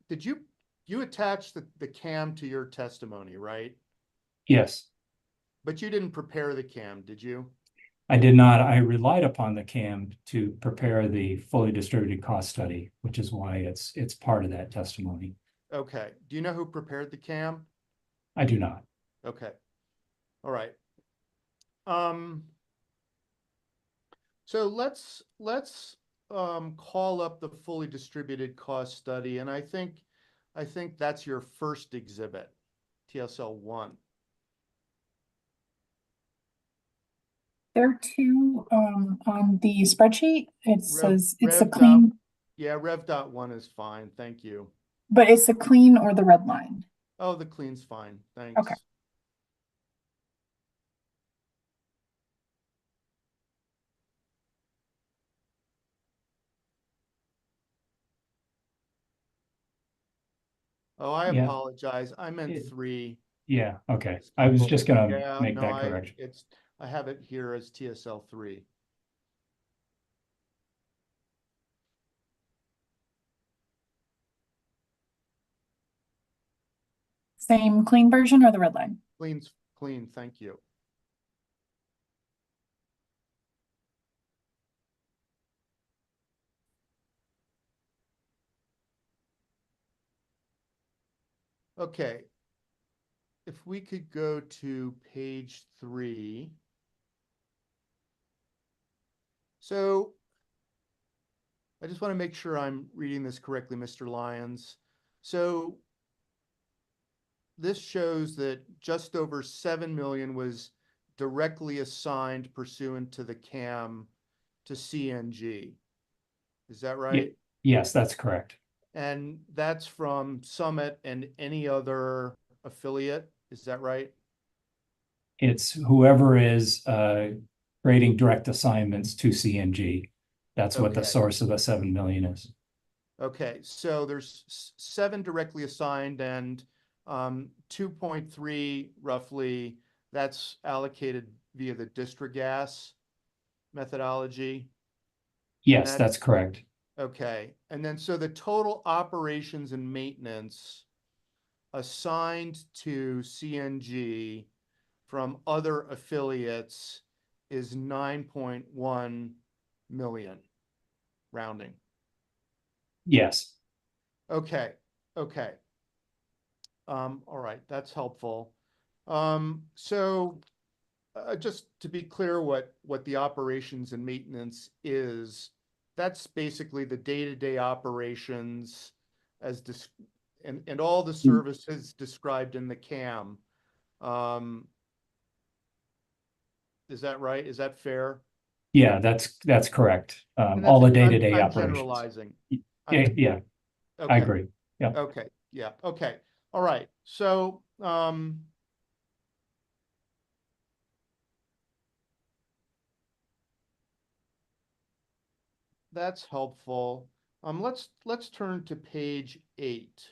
Did you attach the CAAM to your testimony, right? Yes. But you didn't prepare the CAAM, did you? I did not. I relied upon the CAAM to prepare the fully distributed cost study, which is why it's part of that testimony. Okay. Do you know who prepared the CAAM? I do not. Okay. All right. So let's call up the fully distributed cost study, and I think that's your first exhibit, TSL 1. There are two on the spreadsheet. It says it's a Rev clean, Yeah, Rev.1 is fine. Thank you. but it's the clean or the red line. Oh, the clean's fine. Thanks. Okay. Oh, I Yeah. apologize. I meant 3. Yeah, okay. I was just gonna Yeah, make that no, I correction. have it here as TSL 3. Same clean version or the red line? Clean, thank you. Okay. If we could go to page 3. So I just want to make sure I'm reading this correctly, Mr. Lyons. So this shows that just over 7 million was directly assigned pursuant to the CAAM to CNG. Is that right? Yes, that's correct. And that's from Summit and any other affiliate. Is that right? It's whoever is creating direct assignments to CNG. That's what the Okay. source of the 7 million is. Okay, so there's 7 directly assigned and 2.3 roughly, that's allocated via the district gas methodology. Yes, that's correct. Okay, and then so the total operations and maintenance assigned to CNG from other affiliates is 9.1 million, rounding. Yes. Okay, okay. All right, that's helpful. So just to be clear what the operations and maintenance is, that's basically the day-to-day operations as and all the services described in the CAAM. Is that right? Is that fair? Yeah, that's correct. And All the I'm day-to-day operations. generalizing. Yeah, I Okay. agree. Yeah. Okay, yeah, okay. All right. So that's helpful. Let's turn to page 8.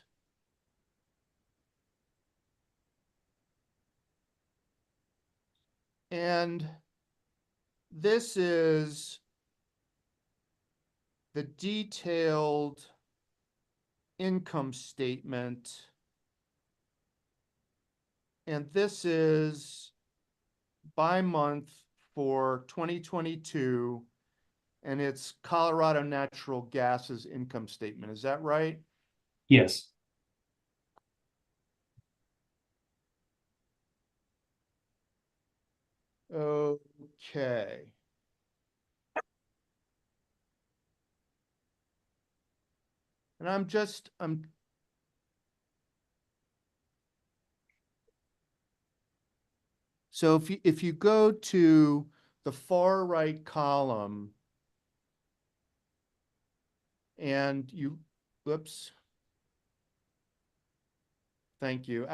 And this is the detailed income statement. And this is by month for 2022. And it's Colorado Natural Gas's income statement. Is that right? Yes. Okay. And I'm so if you go to the far right column and whoops. Thank you.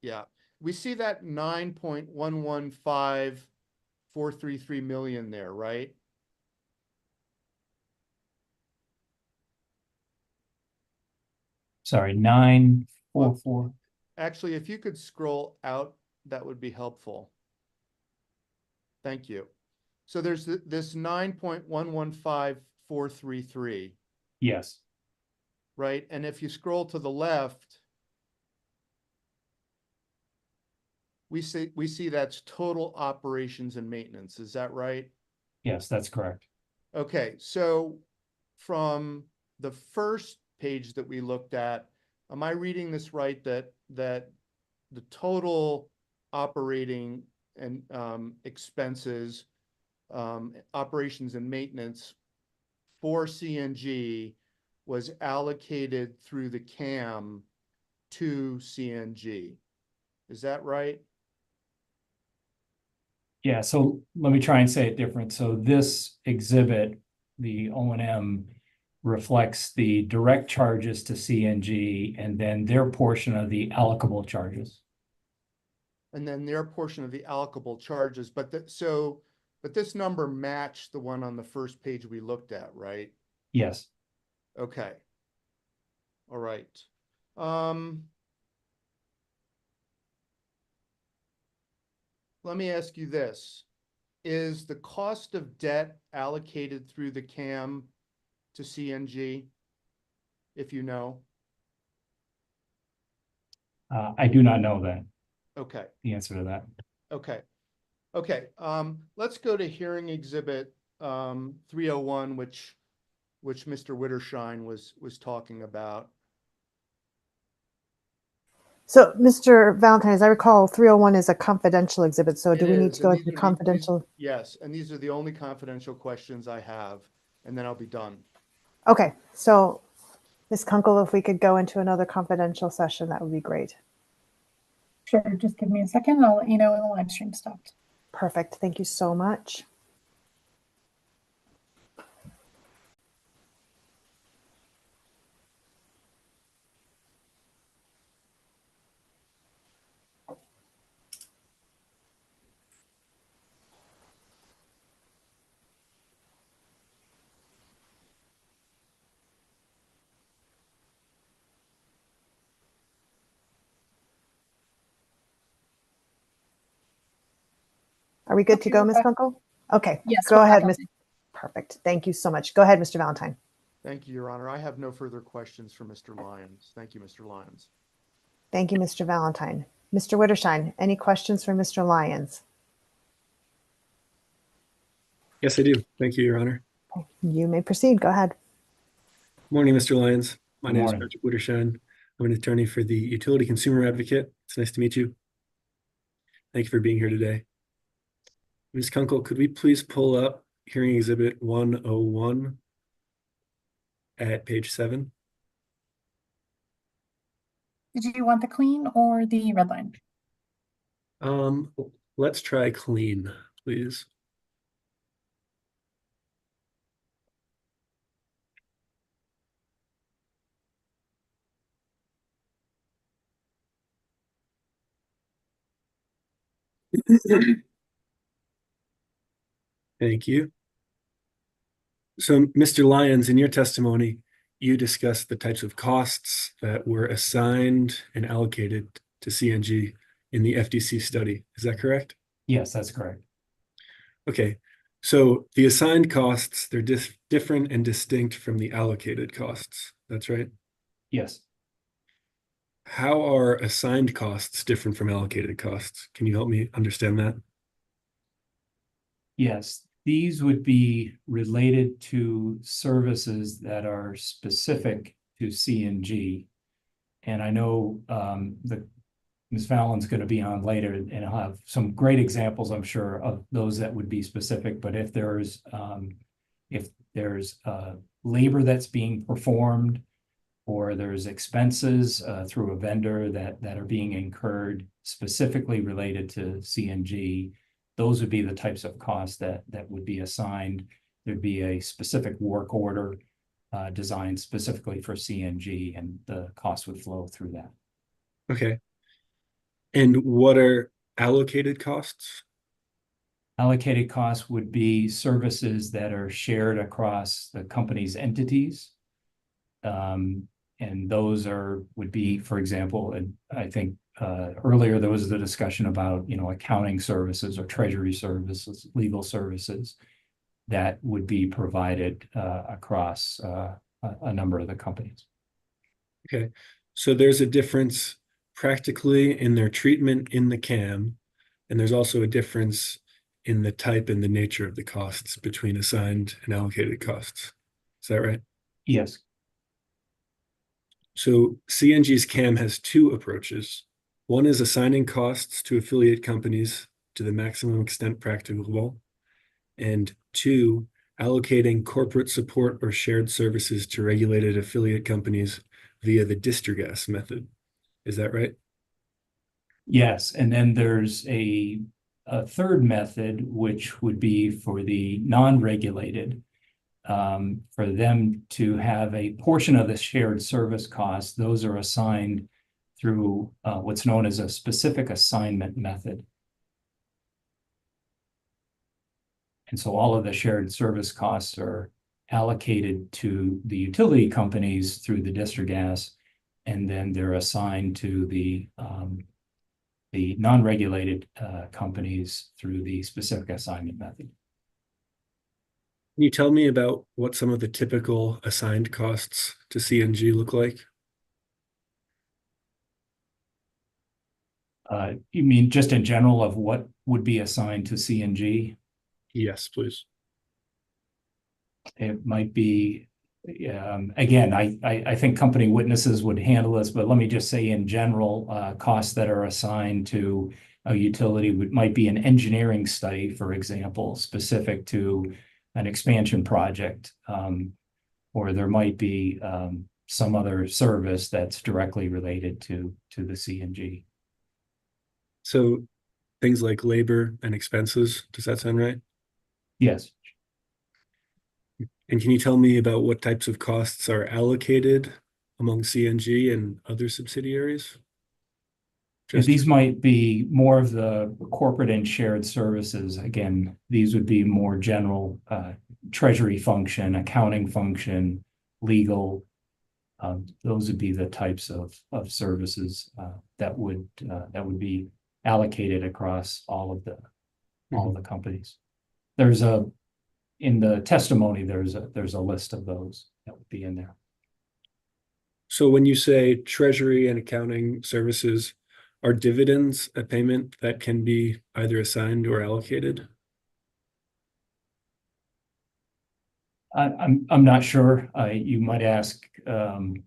Yeah, we see that 9.115433 million there, right? Sorry, 944. Actually, if you could scroll out, that would be helpful. Thank you. So there's this 9.115433. Yes. Right? And if you scroll to the left, we see that's total operations and maintenance. Is that right? Yes, that's correct. Okay, so from the first page that we looked at, am I reading this right that the total operating and expenses, operations and maintenance for CNG was allocated through the CAAM to CNG? Is that right? Yeah, so let me try and say it different. So this exhibit, the O&M, reflects the direct charges to CNG and then their portion of the allocable charges. And then their portion of the allocable charges, but this number matched the one on the first page we looked at, right? Yes. Okay. All right. Let me ask you this. Is the cost of debt allocated through the CAAM to CNG, if you know? I do not know that, Okay, the answer to that. okay. Okay, let's go to hearing exhibit 301, which Mr. Wittershine was talking about. So, Mr. Valentine, as I recall, 301 is a confidential exhibit. So do we need to go into confidential? Yes, and these are the only confidential questions I have, and then I'll be done. Okay, so Ms. Kunkel, if we could go into another confidential session, that would be great. Sure, just give me a second. I'll let you know when the live stream stopped. Perfect. Thank you so much. Are we good to Okay, go, we're Ms. back. Kunkel? Okay, Yes, go we're ahead, back Ms. on. Perfect. Thank you so much. Go ahead, Mr. Valentine. Thank you, Your Honor. I have no further questions for Mr. Lyons. Thank you, Mr. Lyons. Thank you, Mr. Valentine. Mr. Wittershine, any questions for Mr. Lyons? Yes, I do. Thank you, Your Honor. You may proceed. Go ahead. Morning, Mr. Lyons. My Good name is morning. Patrick Wittershine. I'm an attorney for the Utility Consumer Advocate. It's nice to meet you. Thank you for being here today. Ms. Kunkel, could we please pull up hearing exhibit 101 at page 7? Did you want the clean or the red line? Let's try clean, please. Thank you. So, Mr. Lyons, in your testimony, you discussed the types of costs that were assigned and allocated to CNG in the FDC study. Is that correct? Yes, that's correct. Okay. So the assigned costs, they're different and distinct from the allocated costs. That's right. Yes. How are assigned costs different from allocated costs? Can you help me understand that? Yes, these would be related to services that are specific to CNG. And I know the Ms. Fallon's going to be on later, and I'll have some great examples, I'm sure, of those that would be specific. But if there's labor that's being performed, or there's expenses through a vendor that are being incurred specifically related to CNG, those would be the types of costs that would be assigned. There'd be a specific work order designed specifically for CNG, and the cost would flow through that. Okay. And what are allocated costs? Allocated costs would be services that are shared across the company's entities. And those would be, for example, and I think earlier there was the discussion about, accounting services or treasury services, legal services that would be provided across a number of the companies. Okay. So there's a difference practically in their treatment in the CAAM, and there's also a difference in the type and the nature of the costs between assigned and allocated costs. Is that right? Yes. So CNG's CAAM has two approaches. One is assigning costs to affiliate companies to the maximum extent practicable, and two, allocating corporate support or shared services to regulated affiliate companies via the Distrigas method. Is that right? Yes, and then there's a third method, which would be for the non-regulated, for them to have a portion of the shared service costs. Those are assigned through what's known as a specific assignment method. And so all of the shared service costs are allocated to the utility companies through the Distrigas, and then they're assigned to the non-regulated companies through the specific assignment method. Can you tell me about what some of the typical assigned costs to CNG look like? You mean just in general of what would be assigned to CNG? Yes, please. It might be, again, I think company witnesses would handle this, but let me just say in general, costs that are assigned to a utility might be an engineering study, for example, specific to an expansion project. Or there might be some other service that's directly related to the CNG. So things like labor and expenses, does that sound right? Yes. And can you tell me about what types of costs are allocated among CNG and other subsidiaries? These might be more of the corporate and shared services. Again, these would be more general treasury function, accounting function, legal. Those would be the types of services that would be allocated across all of the companies. In the testimony, there's a list of those that would be in there. So when you say treasury and accounting services, are dividends a payment that can be either assigned or allocated? I'm not sure. You might ask, again,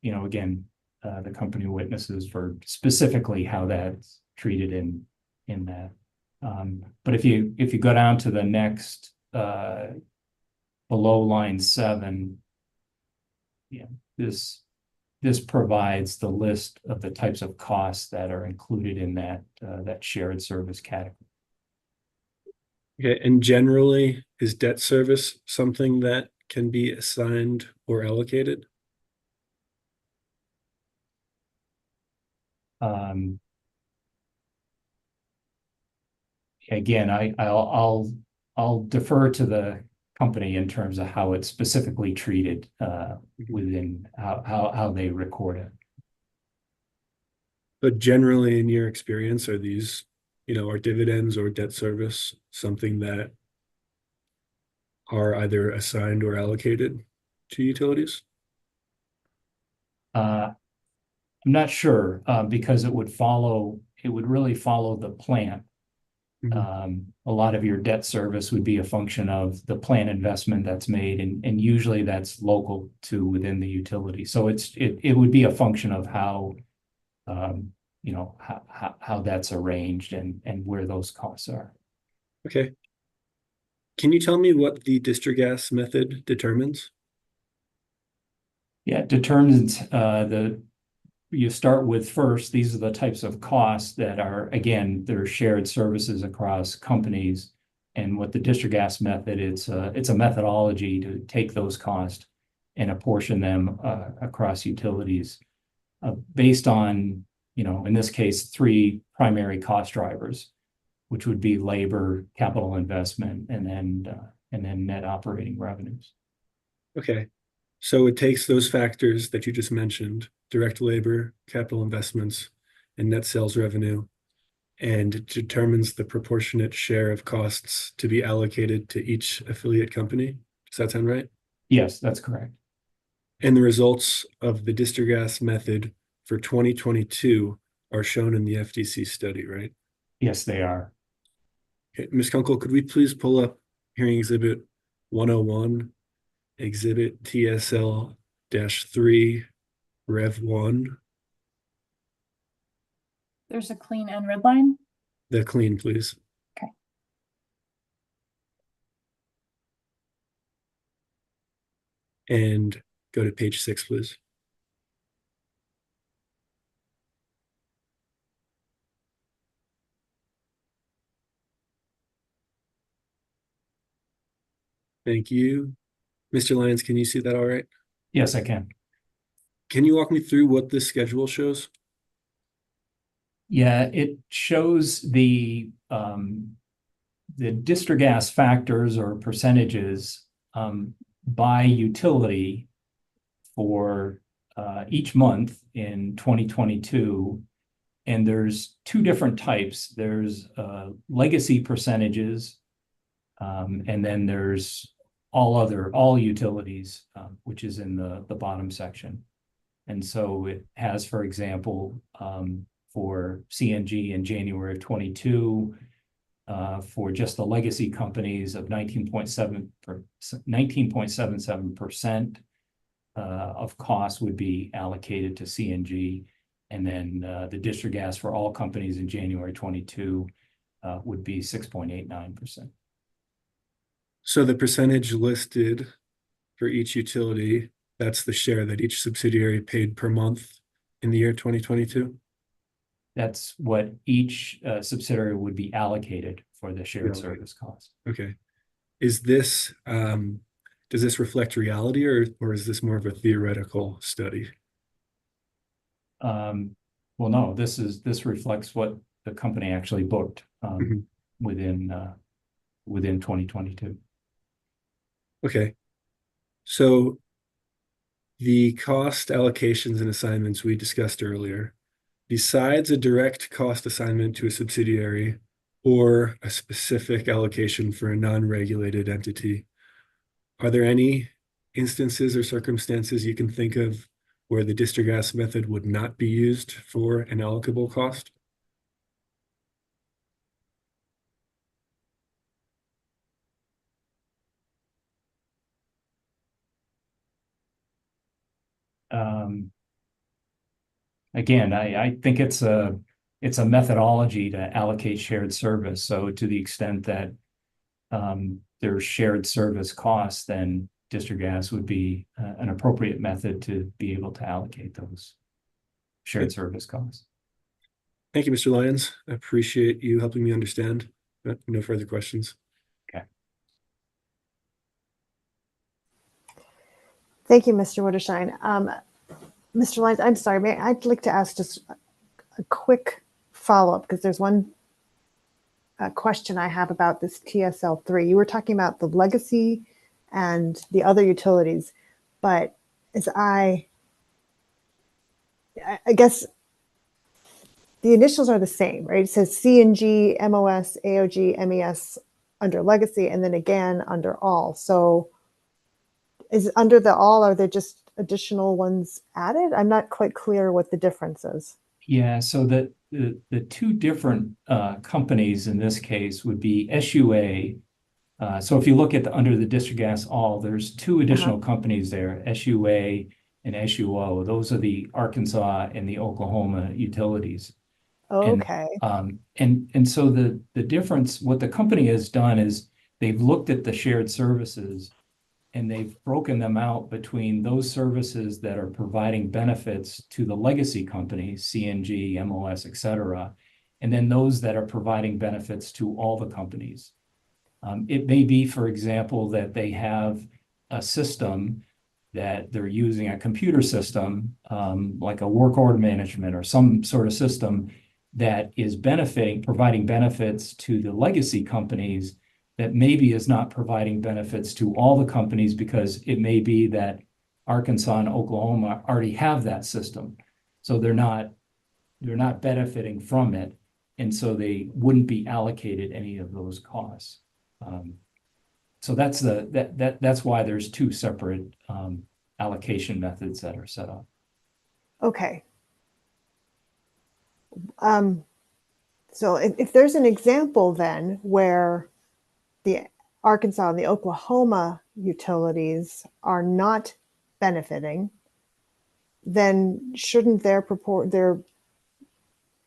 the company witnesses for specifically how that's treated in that. But if you go down to the next below line 7, this provides the list of the types of costs that are included in that shared service category. Okay, and generally, is debt service something that can be assigned or allocated? Again, I'll defer to the company in terms of how it's specifically treated within how they record it. But generally, in your experience, are these, are dividends or debt service something that are either assigned or allocated to utilities? I'm not sure because it would really follow the plan. A lot of your debt service would be a function of the plan investment that's made, and usually that's local to within the utility. So it would be a function of how how that's arranged and where those costs are. Okay. Can you tell me what the district gas method determines? Yeah, it determines you start with first, these are the types of costs that are, again, they're shared services across companies. And what the district gas method, it's a methodology to take those costs and apportion them across utilities based on, in this case, 3 primary cost drivers, which would be labor, capital investment, and then net operating revenues. Okay. So it takes those factors that you just mentioned, direct labor, capital investments, and net sales revenue, and determines the proportionate share of costs to be allocated to each affiliate company. Does that sound right? Yes, that's correct. And the results of the district gas method for 2022 are shown in the FDC study, right? Yes, they are. Okay, Ms. Kunkel, could we please pull up hearing exhibit 101, exhibit TSL-3, Rev 1? There's a clean and red line. The clean, please. Okay. And go to page 6, please. Thank you. Mr. Lyons, can you see that all right? Yes, I can. Can you walk me through what this schedule shows? Yeah, it shows the district gas factors or percentages by utility for each month in 2022. And there's 2 different types. There's legacy percentages, and then there's all utilities, which is in the bottom section. And so it has, for example, for CNG in January of 22, for just the legacy companies of 19.77% of costs would be allocated to CNG. And then the district gas for all companies in January 22 would be 6.89%. So the percentage listed for each utility, that's the share that each subsidiary paid per month in the year 2022? That's what each subsidiary would be allocated for the shared Yeah. service cost. Okay. Is this, does this reflect reality, or is this more of a theoretical study? Well, no, this reflects what the company actually booked within 2022. Okay. So the cost allocations and assignments we discussed earlier, besides a direct cost assignment to a subsidiary or a specific allocation for a non-regulated entity, are there any instances or circumstances you can think of where the district gas method would not be used for an allocable cost? Again, I think it's a methodology to allocate shared service. So to the extent that there's shared service costs, then district gas would be an appropriate method to be able to allocate those shared service costs. Thank you, Mr. Lyons. I appreciate you helping me understand. No further questions. Okay. Thank you, Mr. Witterstein. Mr. Lyons, I'm sorry, I'd like to ask just a quick follow-up, because there's one question I have about this TSL3. You were talking about the legacy and the other utilities, but as I guess the initials are the same, right? It says CNG, MOS, AOG, MES under legacy, and then again under all. So is under the all, are there just additional ones added? I'm not quite clear what the difference is. Yeah, so the two different companies in this case would be SUA. So if you look at under the district gas all, there's two additional companies there, SUA and SUO. Those are the Arkansas and the Oklahoma utilities. Okay. And so the difference, what the company has done is they've looked at the shared services and they've broken them out between those services that are providing benefits to the legacy companies, CNG, MOS, et cetera, and then those that are providing benefits to all the companies. It may be, for example, that they have a system that they're using, a computer system, like a work order management or some sort of system that is providing benefits to the legacy companies that maybe is not providing benefits to all the companies, because it may be that Arkansas and Oklahoma already have that system. So they're not benefiting from it. And so they wouldn't be allocated any of those costs. So that's why there's two separate allocation methods that are set up. Okay. So if there's an example then where the Arkansas and the Oklahoma utilities are not benefiting, then shouldn't their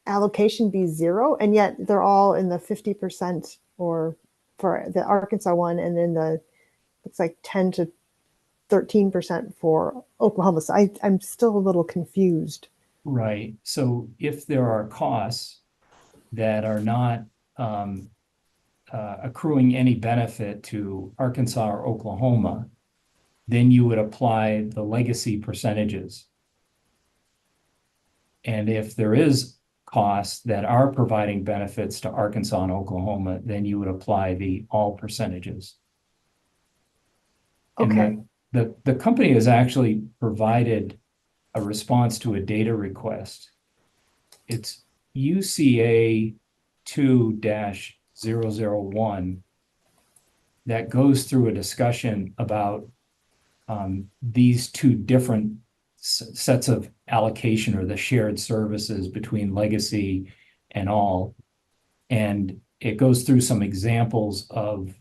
allocation be zero? And yet they're all in the 50%, or for the Arkansas one, and then it's like 10 to 13% for Oklahoma. So I'm still a little confused. Right. So if there are costs that are not accruing any benefit to Arkansas or Oklahoma, then you would apply the legacy percentages. And if there is costs that are providing benefits to Arkansas and Oklahoma, then you would apply the all percentages. Okay. And the company has actually provided a response to a data request. It's UCA 2-001 that goes through a discussion about these two different sets of allocation or the shared services between legacy and all. And it goes through some examples of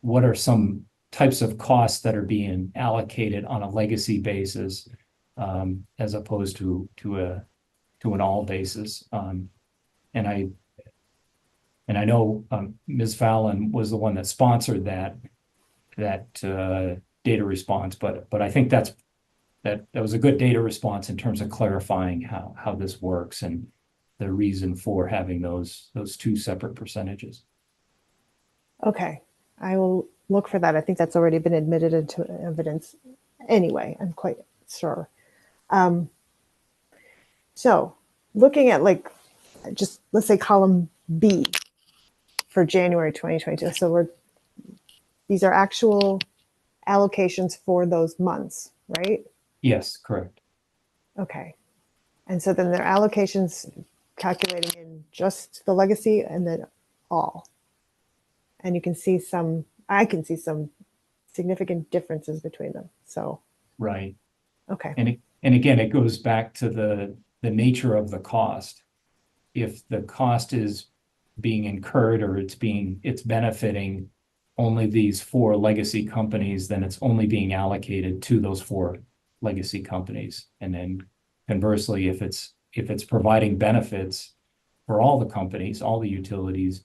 what are some types of costs that are being allocated on a legacy basis as opposed to an all basis. And I know Ms. Fallon was the one that sponsored that data response, but I think that was a good data response in terms of clarifying how this works and the reason for having those two separate percentages. Okay, I will look for that. I think that's already been admitted into evidence anyway, I'm quite sure. So looking at like, just let's say column B for January 2022. So these are actual allocations for those months, right? Yes, correct. Okay. And so then their allocations calculating in just the legacy and then all. And you can see I can see some significant differences between them. So, Right. okay. And again, it goes back to the nature of the cost. If the cost is being incurred or it's benefiting only these 4 legacy companies, then it's only being allocated to those 4 legacy companies. And then conversely, if it's providing benefits for all the companies, all the utilities,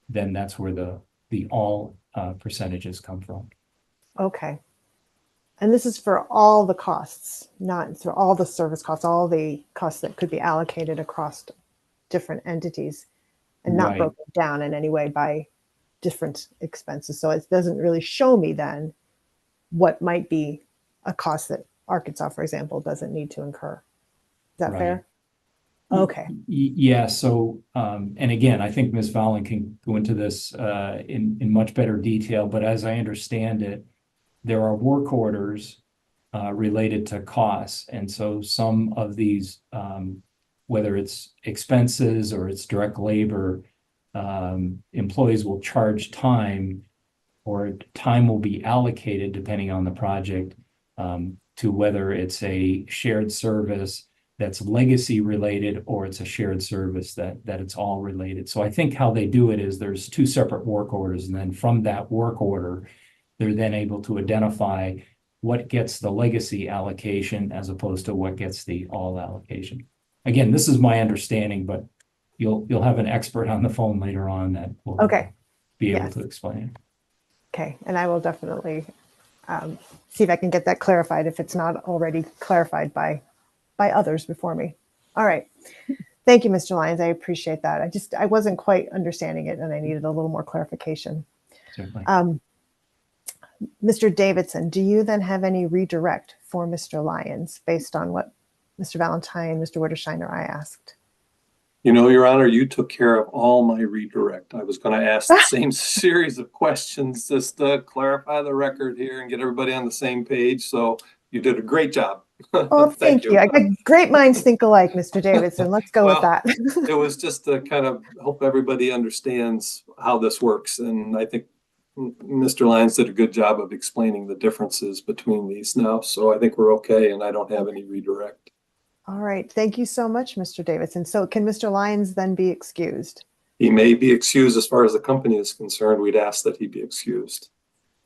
then that's where the all percentages come from. Okay. And this is for all the costs, not for all the service costs, all the costs that could be allocated across different entities and not Right. broken down in any way by different expenses. So it doesn't really show me then what might be a cost that Arkansas, for example, doesn't need to incur. Is that Right. fair? Okay. Yeah. So, and again, I think Ms. Fallon can go into this in much better detail, but as I understand it, there are work orders related to costs. And so some of these, whether it's expenses or it's direct labor, employees will charge time, or time will be allocated depending on the project to whether it's a shared service that's legacy related or it's a shared service that it's all related. So I think how they do it is there's 2 separate work orders, and then from that work order, they're then able to identify what gets the legacy allocation as opposed to what gets the all allocation. Again, this is my understanding, but you'll have an expert on the phone later on that will be able to explain. Okay, and I will definitely see if I can get that clarified if it's not already clarified by others before me. All right. Thank you, Mr. Lyons. I appreciate that. I wasn't quite understanding it and I needed a little more clarification. Certainly. Mr. Davidson, do you then have any redirect for Mr. Lyons based on what Mr. Valentine, Mr. Witterstein, or I asked? You know, Your Honor, you took care of all my redirect. I was going to ask the same series of questions just to clarify the record here and get everybody on the same page. So you did a great job. Oh, thank you. I got great minds think alike, Mr. Davidson. Let's go with that. It was just to kind of help everybody understands how this works. And I think Mr. Lyons did a good job of explaining the differences between these now. So I think we're okay, and I don't have any redirect. All right. Thank you so much, Mr. Davidson. So can Mr. Lyons then be excused? He may be excused as far as the company is concerned. We'd ask that he be excused.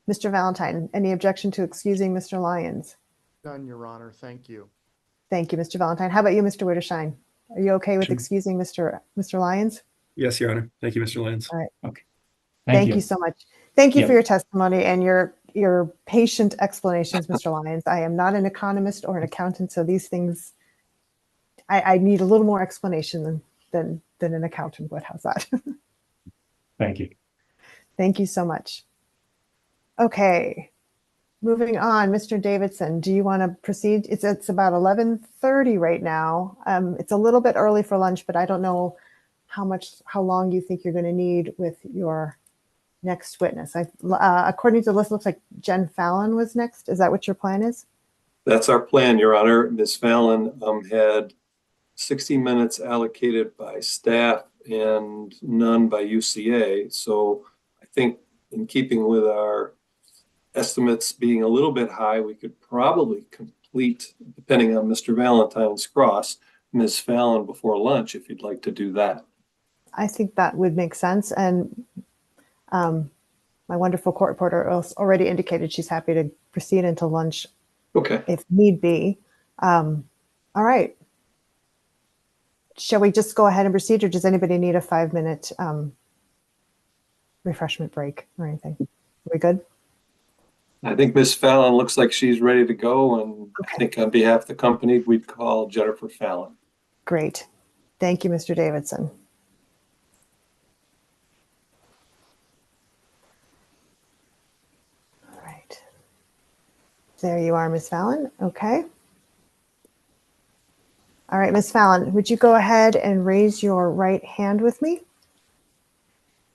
Mr. Valentine, any objection to excusing Mr. Lyons? None, Your Honor. Thank you. Thank you, Mr. Valentine. How about you, Mr. Witterstein? Are you okay with Sure. excusing Mr. Lyons? Yes, Your Honor. Thank you, Mr. Lyons. All right. Okay. Thank you so much. Thank you Yep. for your testimony and your patient explanations, Mr. Lyons. I am not an economist or an accountant, so these things, I need a little more explanation than an accountant would. How's that? Thank you. Thank you so much. Okay, moving on, Mr. Davidson, do you want to proceed? It's about 11:30 right now. It's a little bit early for lunch, but I don't know how long you think you're going to need with your next witness. According to the list, it looks like Jen Fallon was next. Is that what your plan is? That's our plan, Your Honor. Ms. Fallon had 60 minutes allocated by staff and none by UCA. So I think in keeping with our estimates being a little bit high, we could probably complete, depending on Mr. Valentine's cross, Ms. Fallon before lunch, if you'd like to do that. I think that would make sense. And my wonderful court reporter already indicated she's happy to proceed into lunch Okay. if need be. All right. Shall we just go ahead and proceed, or does anybody need a 5-minute refreshment break or anything? Are we good? I think Ms. Fallon looks like she's ready to go, and Okay. I think on behalf of the company, we'd call Jennifer Fallon. Great. Thank you, Mr. Davidson. All right. There you are, Ms. Fallon. Okay. All right, Ms. Fallon, would you go ahead and raise your right hand with me?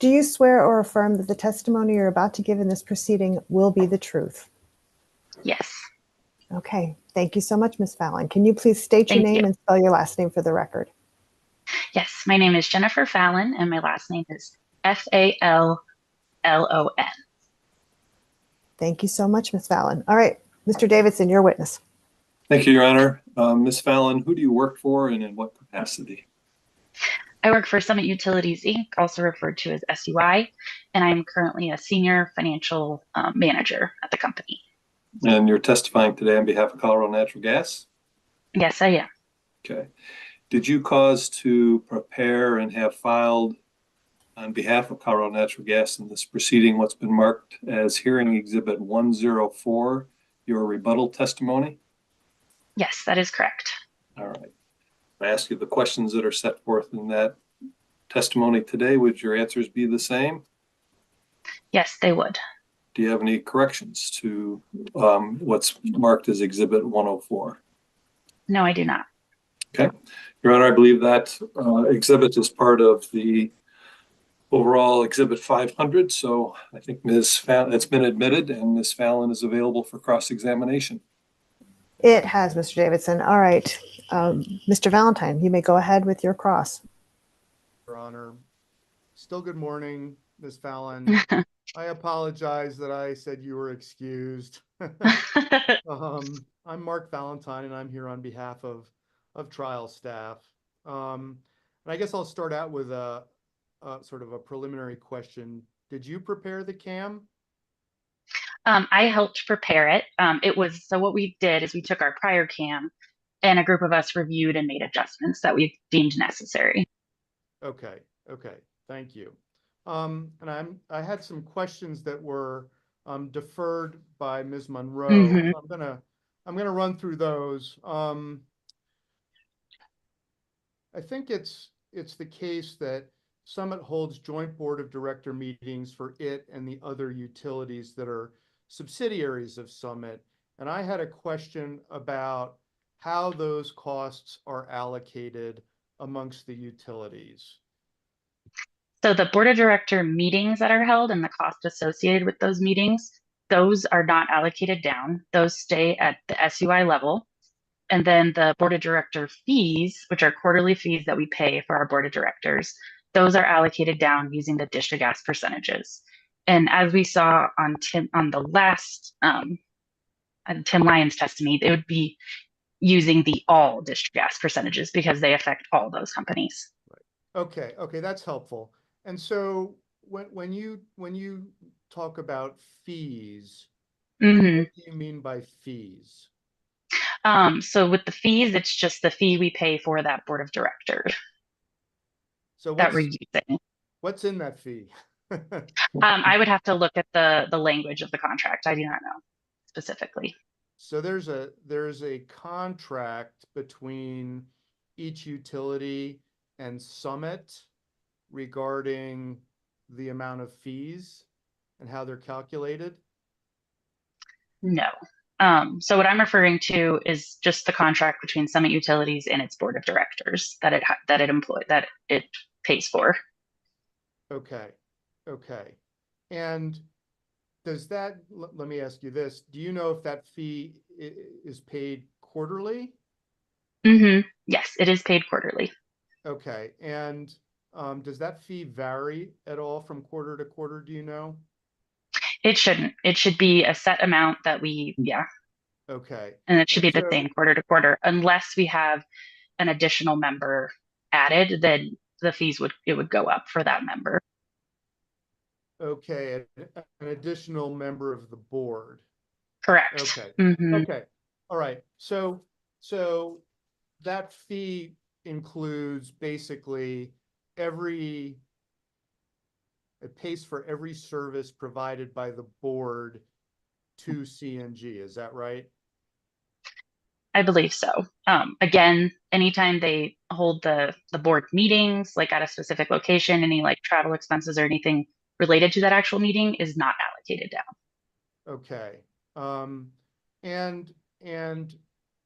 Do you swear or affirm that the testimony you're about to give in this proceeding will be the truth? Yes. Okay. Thank you so much, Ms. Fallon. Can you please state your Thank name you. and spell your last name for the record? Yes. My name is Jennifer Fallon, and my last name is Fallon. Thank you so much, Ms. Fallon. All right, Mr. Davidson, your witness. Thank you, Your Honor. Ms. Fallon, who do you work for and in what capacity? I work for Summit Utilities, Inc., also referred to as SUI, and I'm currently a senior financial manager at the company. And you're testifying today on behalf of Colorado Natural Gas? Yes, I am. Okay. Did you cause to prepare and have filed on behalf of Colorado Natural Gas in this proceeding what's been marked as hearing exhibit 104, your rebuttal testimony? Yes, that is correct. All right. I ask you the questions that are set forth in that testimony today. Would your answers be the same? Yes, they would. Do you have any corrections to what's marked as exhibit 104? No, I do not. Okay. Your Honor, I believe that exhibit is part of the overall exhibit 500. So I think Ms. Fallon, it's been admitted, and Ms. Fallon is available for cross-examination. It has, Mr. Davidson. All right. Mr. Valentine, you may go ahead with your cross. Your Honor. Still good morning, Ms. Fallon. I apologize that I said you were excused. I'm Mark Valentine, and I'm here on behalf of trial staff. And I guess I'll start out with a sort of a preliminary question. Did you prepare the CAAM? I helped prepare it. So what we did is we took our prior CAAM, and a group of us reviewed and made adjustments that we deemed necessary. Okay, thank you. And I had some questions that were deferred by Ms. Monroe. Mm-hmm. So I'm gonna run through those. I think it's the case that Summit holds joint board of director meetings for it and the other utilities that are subsidiaries of Summit. And I had a question about how those costs are allocated amongst the utilities. So the board of director meetings that are held and the cost associated with those meetings, those are not allocated down. Those stay at the SUI level. And then the board of director fees, which are quarterly fees that we pay for our board of directors, those are allocated down using the district gas percentages. And as we saw on the last Tim Lyons testimony, they would be using the all district gas percentages because they affect all those companies. Right. Okay, that's helpful. And so when you talk about fees, Mm-hmm. what do you mean by fees? So with the fees, it's just the fee we pay for that board of directors. So that we're using. What's in that fee? I would have to look at the language of the contract. I do not know specifically. So there's a contract between each utility and Summit regarding the amount of fees and how they're calculated? No. So what I'm referring to is just the contract between Summit Utilities and its board of directors that it pays for. Okay. And does that, let me ask you this, do you know if that fee is paid quarterly? Mm-hmm. Yes, it is paid quarterly. Okay. And does that fee vary at all from quarter to quarter, do you know? It shouldn't. It should be a set amount that we, yeah. Okay. And it should be the So- same quarter to quarter, unless we have an additional member added, then the fees would go up for that member. Okay, an additional member of the board. Correct. Okay. Mhm. Okay, all right. So that fee includes basically it pays for every service provided by the board to CNG. Is that right? I believe so. Again, anytime they hold the board meetings, like at a specific location, any like travel expenses or anything related to that actual meeting is not allocated down. Okay. And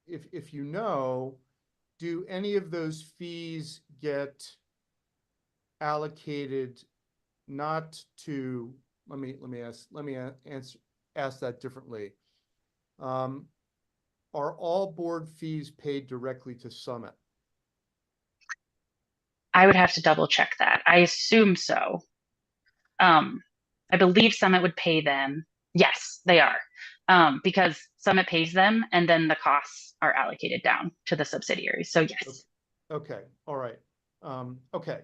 if you know, do any of those fees get allocated not to, let me ask that differently. Are all board fees paid directly to Summit? I would have to double check that. I assume so. I believe Summit would pay them. Yes, they are. Because Summit pays them and then the costs are allocated down to the subsidiaries. So yes. Okay, all right. Okay.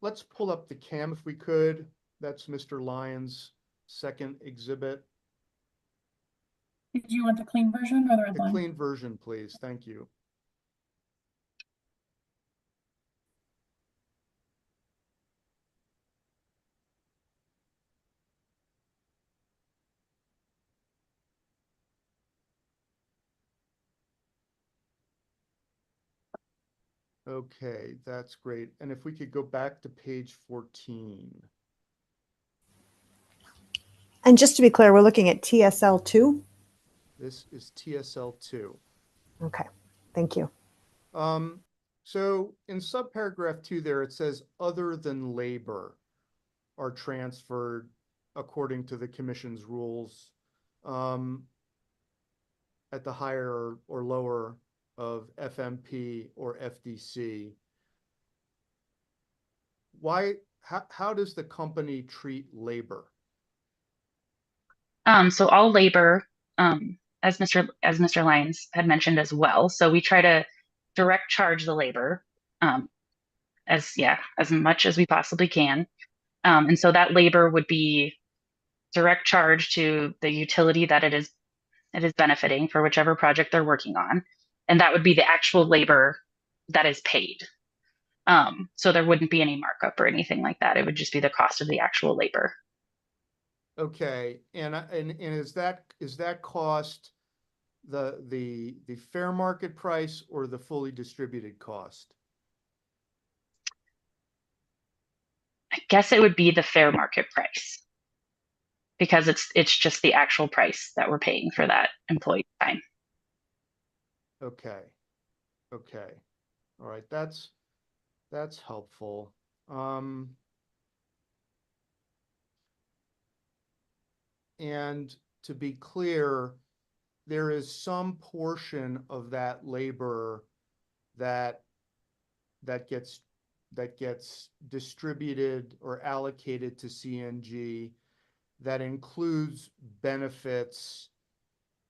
Let's pull up the CAM if we could. That's Mr. Lyons' second exhibit. Do you want the clean version or the red The line? clean version, please. Thank you. Okay, that's great. And if we could go back to page 14. And just to be clear, we're looking at TSL2. This is TSL2. Okay, thank you. So in subparagraph 2 there, it says other than labor are transferred according to the commission's rules at the higher or lower of FMP or FDC. How does the company treat labor? So all labor, as Mr. Lyons had mentioned as well. So we try to direct charge the labor, as much as we possibly can. And so that labor would be direct charge to the utility that it is benefiting for whichever project they're working on. And that would be the actual labor that is paid. So there wouldn't be any markup or anything like that. It would just be the cost of the actual labor. Okay, and is that cost the fair market price or the fully distributed cost? I guess it would be the fair market price because it's just the actual price that we're paying for that employee time. Okay. Okay. All right. That's helpful. And to be clear, there is some portion of that labor that gets distributed or allocated to CNG that includes benefits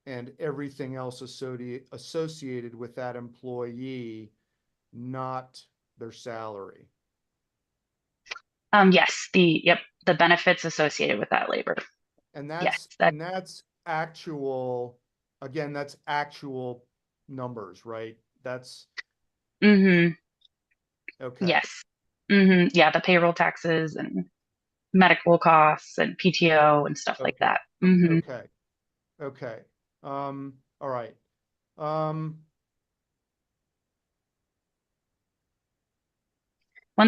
and everything else associated with that employee, not their salary. Yes, the benefits associated with that labor. And that's Yes, and that's actual, again, that's actual numbers, right? That's okay. okay. Yeah, the payroll taxes and medical costs and PTO and stuff like that. Okay. Okay. All right. One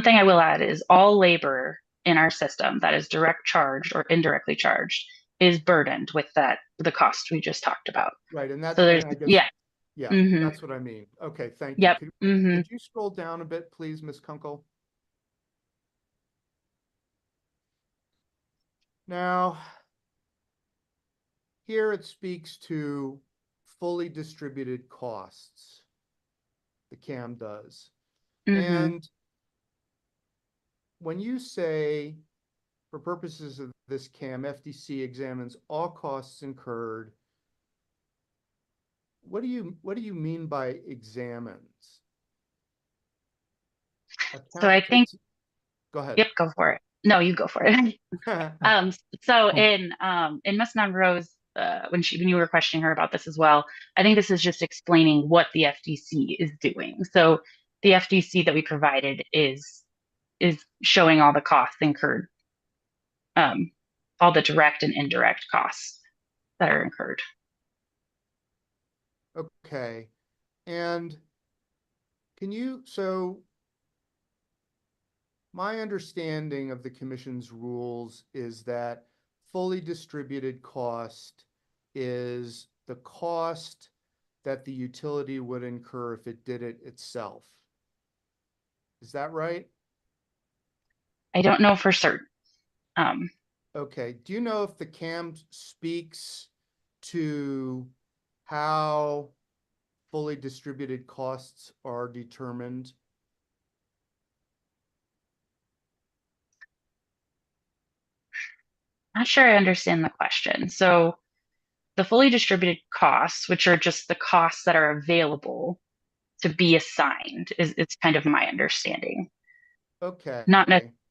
thing I will add is all labor in our system that is direct charged or indirectly charged is burdened with the cost we just talked about. Right, and that's, So there's I guess, yeah. yeah, that's what I mean. Okay, thank you. Yep. Could you scroll down a bit, please, Ms. Kunkel? Now, here it speaks to fully distributed costs. The CAM does. And when you say for purposes of this CAM, FDC examines all costs incurred. What do you mean by examines? So I think, Go ahead. yep, go for it. No, you go for it. So in Ms. Monroe's when you were questioning her about this as well, I think this is just explaining what the FDC is doing. So the FDC that we provided is showing all the costs incurred, all the direct and indirect costs that are incurred. Okay. And so my understanding of the commission's rules is that fully distributed cost is the cost that the utility would incur if it did it itself. Is that right? I don't know for certain. Okay. Do you know if the CAM speaks to how fully distributed costs are determined? Not sure I understand the question. So the fully distributed costs, which are just the costs that are available to be assigned, is it's kind of my understanding. Okay.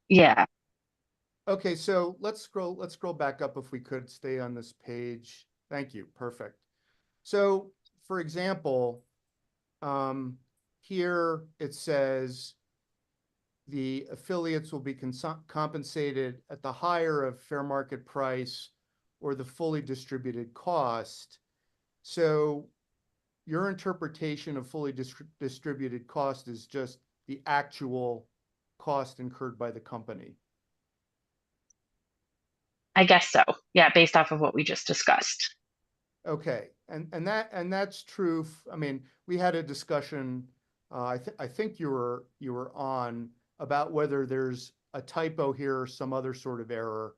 Yeah. Okay, so let's scroll back up if we could stay on this page. Thank you. Perfect. So, for example, here it says the affiliates will be compensated at the higher of fair market price or the fully distributed cost. So your interpretation of fully distributed cost is just the actual cost incurred by the company. I guess so. Yeah, based off of what we just discussed. Okay, and that's true. I mean, we had a discussion. I think you were on about whether there's a typo here or some other sort of error.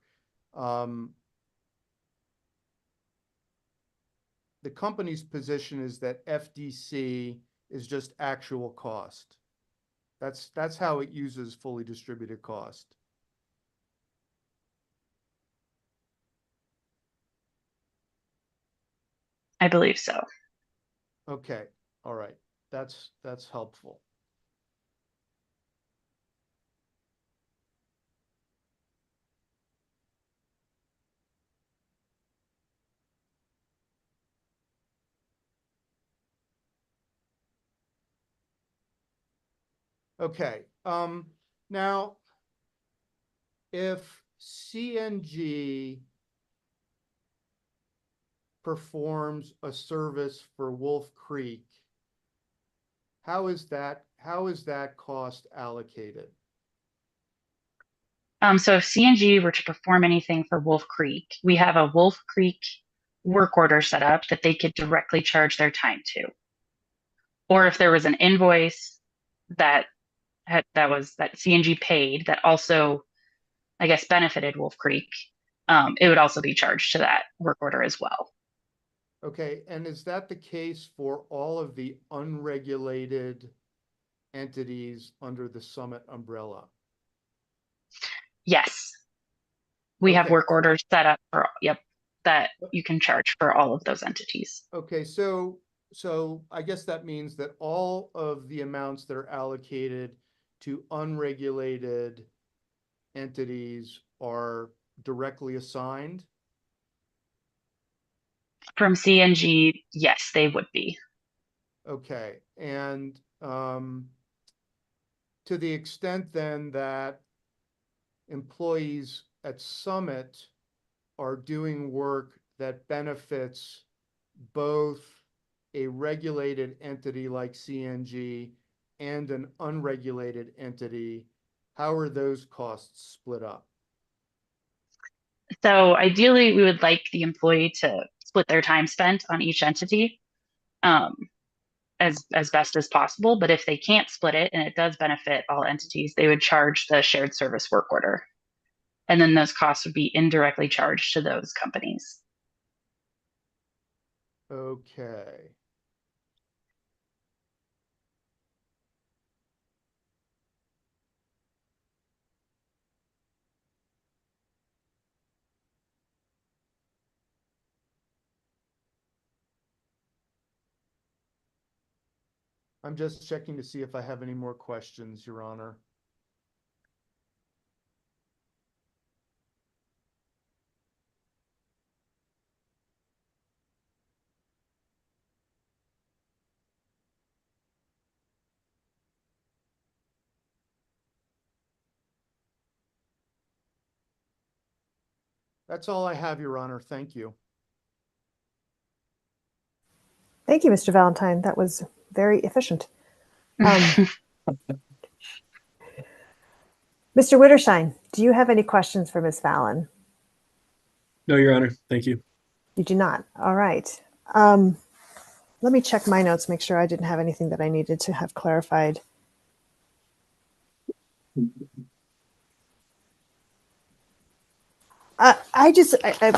The company's position is that FDC is just actual cost. That's how it uses fully distributed cost. I believe so. Okay, all right. That's helpful. Okay. Now, if CNG performs a service for Wolf Creek, how is that cost allocated? So if CNG were to perform anything for Wolf Creek, we have a Wolf Creek work order set up that they could directly charge their time to. Or if there was an invoice that CNG paid that also, I guess, benefited Wolf Creek, it would also be charged to that work order as well. Okay, and is that the case for all of the unregulated entities under the Summit umbrella? Yes. We have Okay. work orders set up for, that you can charge for all of those entities. Okay, so I guess that means that all of the amounts that are allocated to unregulated entities are directly assigned? From CNG, yes, they would be. Okay, and to the extent then that employees at Summit are doing work that benefits both a regulated entity like CNG and an unregulated entity, how are those costs split up? So ideally, we would like the employee to split their time spent on each entity as best as possible. But if they can't split it and it does benefit all entities, they would charge the shared service work order. And then those costs would be indirectly charged to those companies. Okay. I'm just checking to see if I have any more questions, Your Honor. That's all I have, Your Honor. Thank you. Thank you, Mr. Valentine. That was very efficient. Mr. Witterstein, do you have any questions for Ms. Fallon? No, Your Honor. Thank you. You do not. All right. Let me check my notes, make sure I didn't have anything that I needed to have clarified.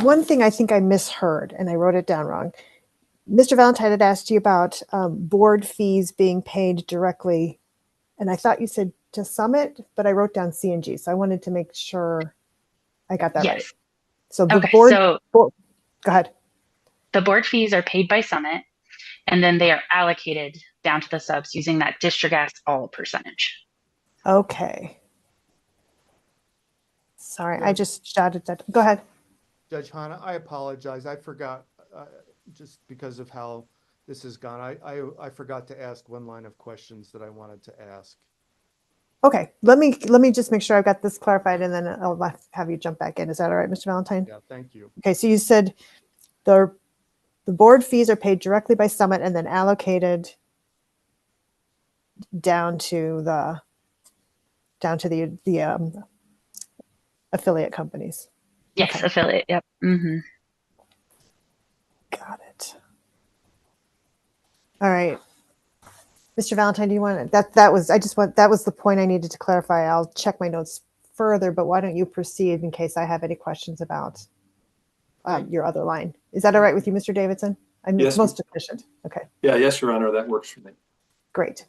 One thing I think I misheard, and I wrote it down wrong. Mr. Valentine had asked you about board fees being paid directly, and I thought you said to Summit, but I wrote down CNG, so I wanted to make sure I got that right. So the board, go ahead. The board fees are paid by Summit, and then they are allocated down to the subs using that Distrigas all percentage. Okay. Sorry, I just jotted that. Go ahead. Judge Hanna, I apologize. I forgot, just because of how this has gone. I forgot to ask one line of questions that I wanted to ask. Okay, let me just make sure I've got this clarified, and then I'll have you jump back in. Is that all right, Mr. Valentine? Yeah, thank you. Okay, so you said the board fees are paid directly by Summit and then allocated down to the affiliate companies. Yes, okay. Affiliate. Yep. Mm-hmm. Got it. All right. Mr. Valentine, do you want to, that was the point I needed to clarify. I'll check my notes further, but why don't you proceed in case I have any questions about your other line? Is that all right with you, Mr. Davidson? I'm Yes. most efficient. Okay. Yeah, yes, Your Honor, that works for me. Great.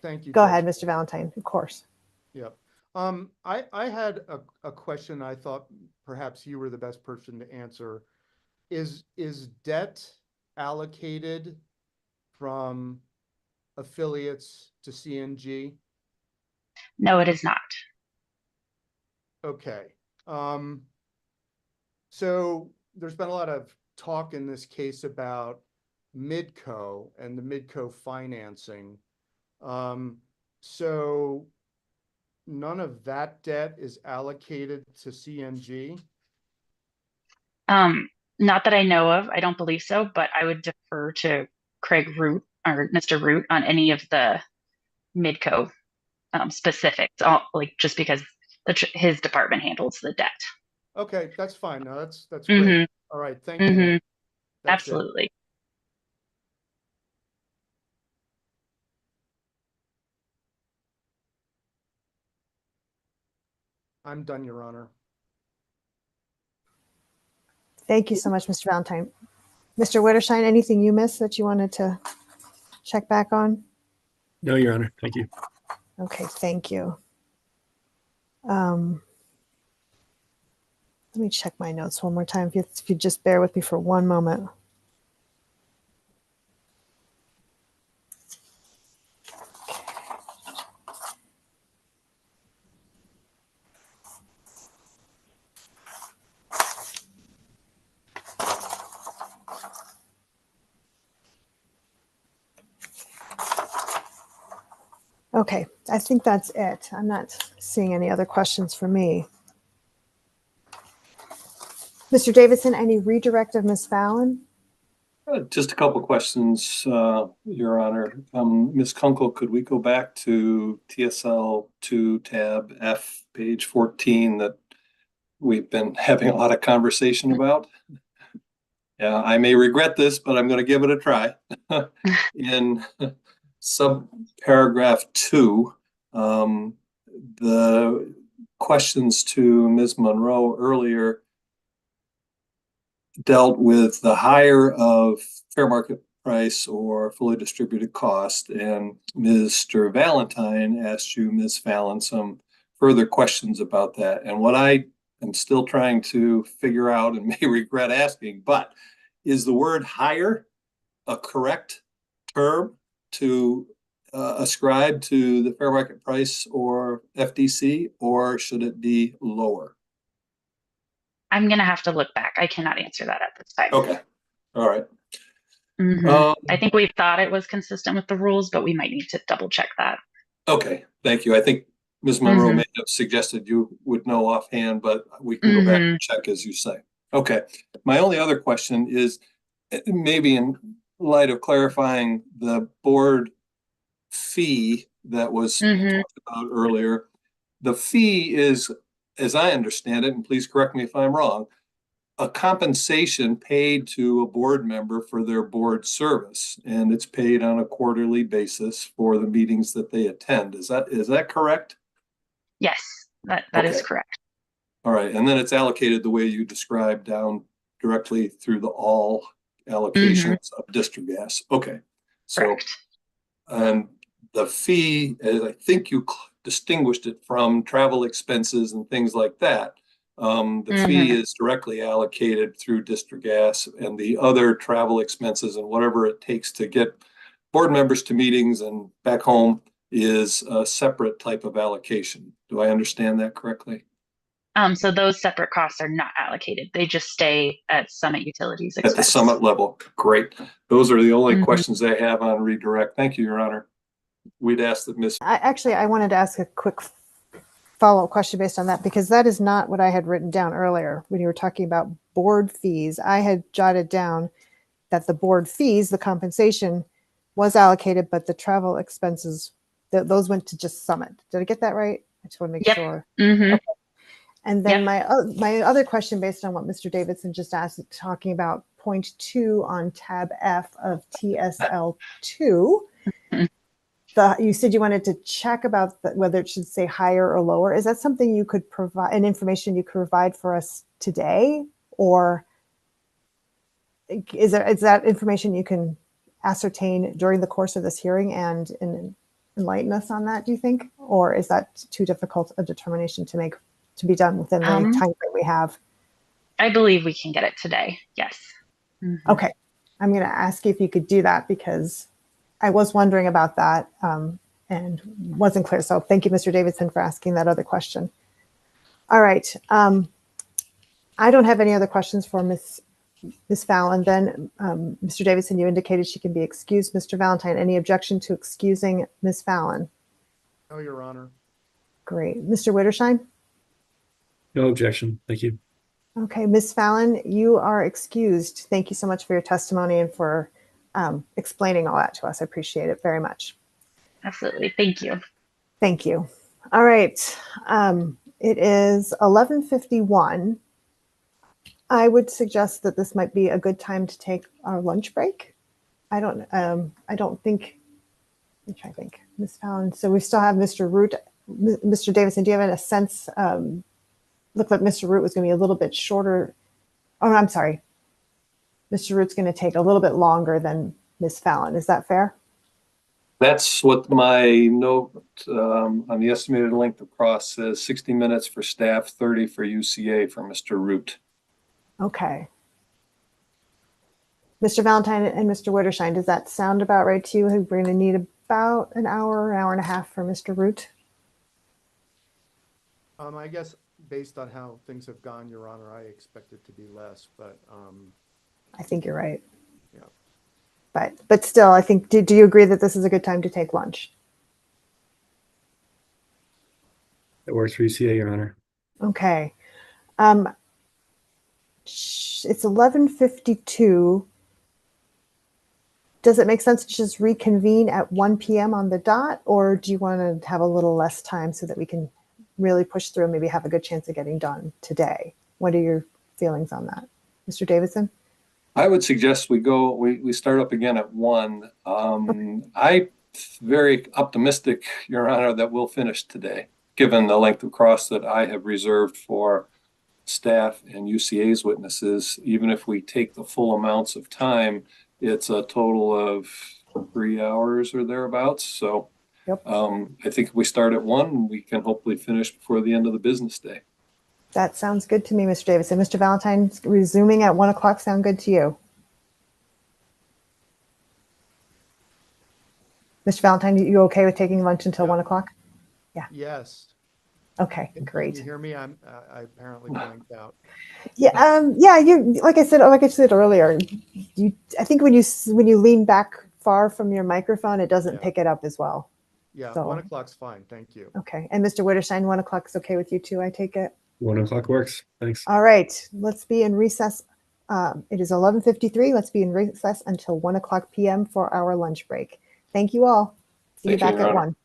Thank you. Go Judge. ahead, Mr. Valentine, of course. Yep. I had a question I thought perhaps you were the best person to answer. Is debt allocated from affiliates to CNG? No, it is not. Okay. So there's been a lot of talk in this case about Midco and the Midco financing. So none of that debt is allocated to CNG? Not that I know of. I don't believe so, but I would defer to Craig Root or Mr. Root on any of the Midco specifics, just because his department handles the debt. Okay, that's fine. No, that's Mm-hmm. great. All right, thank Mm-hmm. you. That's Absolutely. it. I'm done, Your Honor. Thank you so much, Mr. Valentine. Mr. Witterstein, anything you missed that you wanted to check back on? No, Your Honor. Thank you. Okay, thank you. Let me check my notes one more time. If you just bear with me for one moment. Okay, I think that's it. I'm not seeing any other questions for me. Mr. Davidson, any redirect of Ms. Fallon? Just a couple questions, Your Honor. Ms. Kunkel, could we go back to TSL 2 tab F, page 14 that we've been having a lot of conversation about? Yeah, I may regret this, but I'm going to give it a try. In subparagraph 2, the questions to Ms. Monroe earlier dealt with the higher of fair market price or fully distributed cost, and Mr. Valentine asked you, Ms. Fallon, some further questions about that. And what I am still trying to figure out, and may regret asking, but is the word higher a correct term to ascribe to the fair market price or FDC, or should it be lower? I'm going to have to look back. I cannot answer that at this time. Okay, all right. I think we thought it was consistent with the rules, but we might need to double check that. Okay, thank you. I think Ms. Monroe may have suggested you would know offhand, but we can go back and check as you say. Okay, my only other question is maybe in light of clarifying the board fee that was talked about earlier. The fee is, as I understand it, and please correct me if I'm wrong, a compensation paid to a board member for their board service, and it's paid on a quarterly basis for the meetings that they attend. Is that correct? Yes, that is correct. All right, and then it's allocated the way you described down directly through the all allocations of district gas. Okay, so the fee, as I think you distinguished it from travel expenses and things like that. The fee is directly allocated through district gas, and the other travel expenses and whatever it takes to get board members to meetings and back home is a separate type of allocation. Do I understand that correctly? So those separate costs are not allocated. They just stay at Summit Utilities expense. At the Summit level. Great. Those are the only questions I have on redirect. Thank you, Your Honor. We'd ask that Ms. I wanted to ask a quick follow-up question based on that, because that is not what I had written down earlier when you were talking about board fees. I had jotted down that the board fees, the compensation was allocated, but the travel expenses, those went to just Summit. Did I get that right? I just want to make sure. Okay. And then my other question based on what Mr. Davidson just asked, talking about point 2 on tab F of TSL2, you said you wanted to check about whether it should say higher or lower. Is that something you could provide, an information you could provide for us today? Or is that information you can ascertain during the course of this hearing and enlighten us on that, do you think? Or is that too difficult a determination to make, to be done within the time frame we have? I believe we can get it today. Yes. Okay. I'm going to ask you if you could do that, because I was wondering about that and wasn't clear. So thank you, Mr. Davidson, for asking that other question. All right. I don't have any other questions for Ms. Fallon. Then Mr. Davidson, you indicated she can be excused. Mr. Valentine, any objection to excusing Ms. Fallon? No, Your Honor. Great. Mr. Wittersheim? No objection. Thank you. Okay, Ms. Fallon, you are excused. Thank you so much for your testimony and for explaining all that to us. I appreciate it very much. Absolutely. Thank you. Thank you. All right. It is 11:51. I would suggest that this might be a good time to take our lunch break. I don't think, I'm trying to think, Ms. Fallon. So we still have Mr. Root. Mr. Davidson, do you have a sense? Looked like Mr. Root was going to be a little bit shorter. Oh, I'm sorry. Mr. Root's going to take a little bit longer than Ms. Fallon. Is that fair? That's what my note on the estimated length of cross says. 60 minutes for staff, 30 for UCA for Mr. Root. Okay. Mr. Valentine and Mr. Wittersheim, does that sound about right to you? We're going to need about an hour and a half for Mr. Root. I guess based on how things have gone, Your Honor, I expect it to be less, but I think you're right. Yeah. But still, I think, do you agree that this is a good time to take lunch? That works for UCA, Your Honor. Okay. It's 11:52. Does it make sense to just reconvene at 1 p.m. on the dot, or do you want to have a little less time so that we can really push through and maybe have a good chance of getting done today? What are your feelings on that? Mr. Davidson? I would suggest we start up again at 1. I'm very optimistic, Your Honor, that we'll finish today, given the length of cross that I have reserved for staff and UCA's witnesses. Even if we take the full amounts of time, it's a total of 3 hours or thereabouts. So I think if we start at 1, we can hopefully finish before the end of the business day. That sounds good to me, Mr. Davidson. Mr. Valentine, resuming at 1 o'clock sound good to you? Mr. Valentine, you okay with taking lunch until 1 o'clock? Yes. Okay, Can you great. hear me? I apparently blanked out. Yeah, yeah. You like I said earlier. I think when you lean back far from your microphone, it doesn't Yeah. pick it up as well. Yeah, So 1 o'clock's fine. Thank you. okay. And Mr. Witterstein, 1 o'clock is okay with you too, I take it? 1 o'clock works. Thanks. All right, let's be in recess. It is 11:53. Let's be in recess until 1 o'clock p.m. for our lunch break. Thank you all. See you Thank you, back Your at Honor. 1.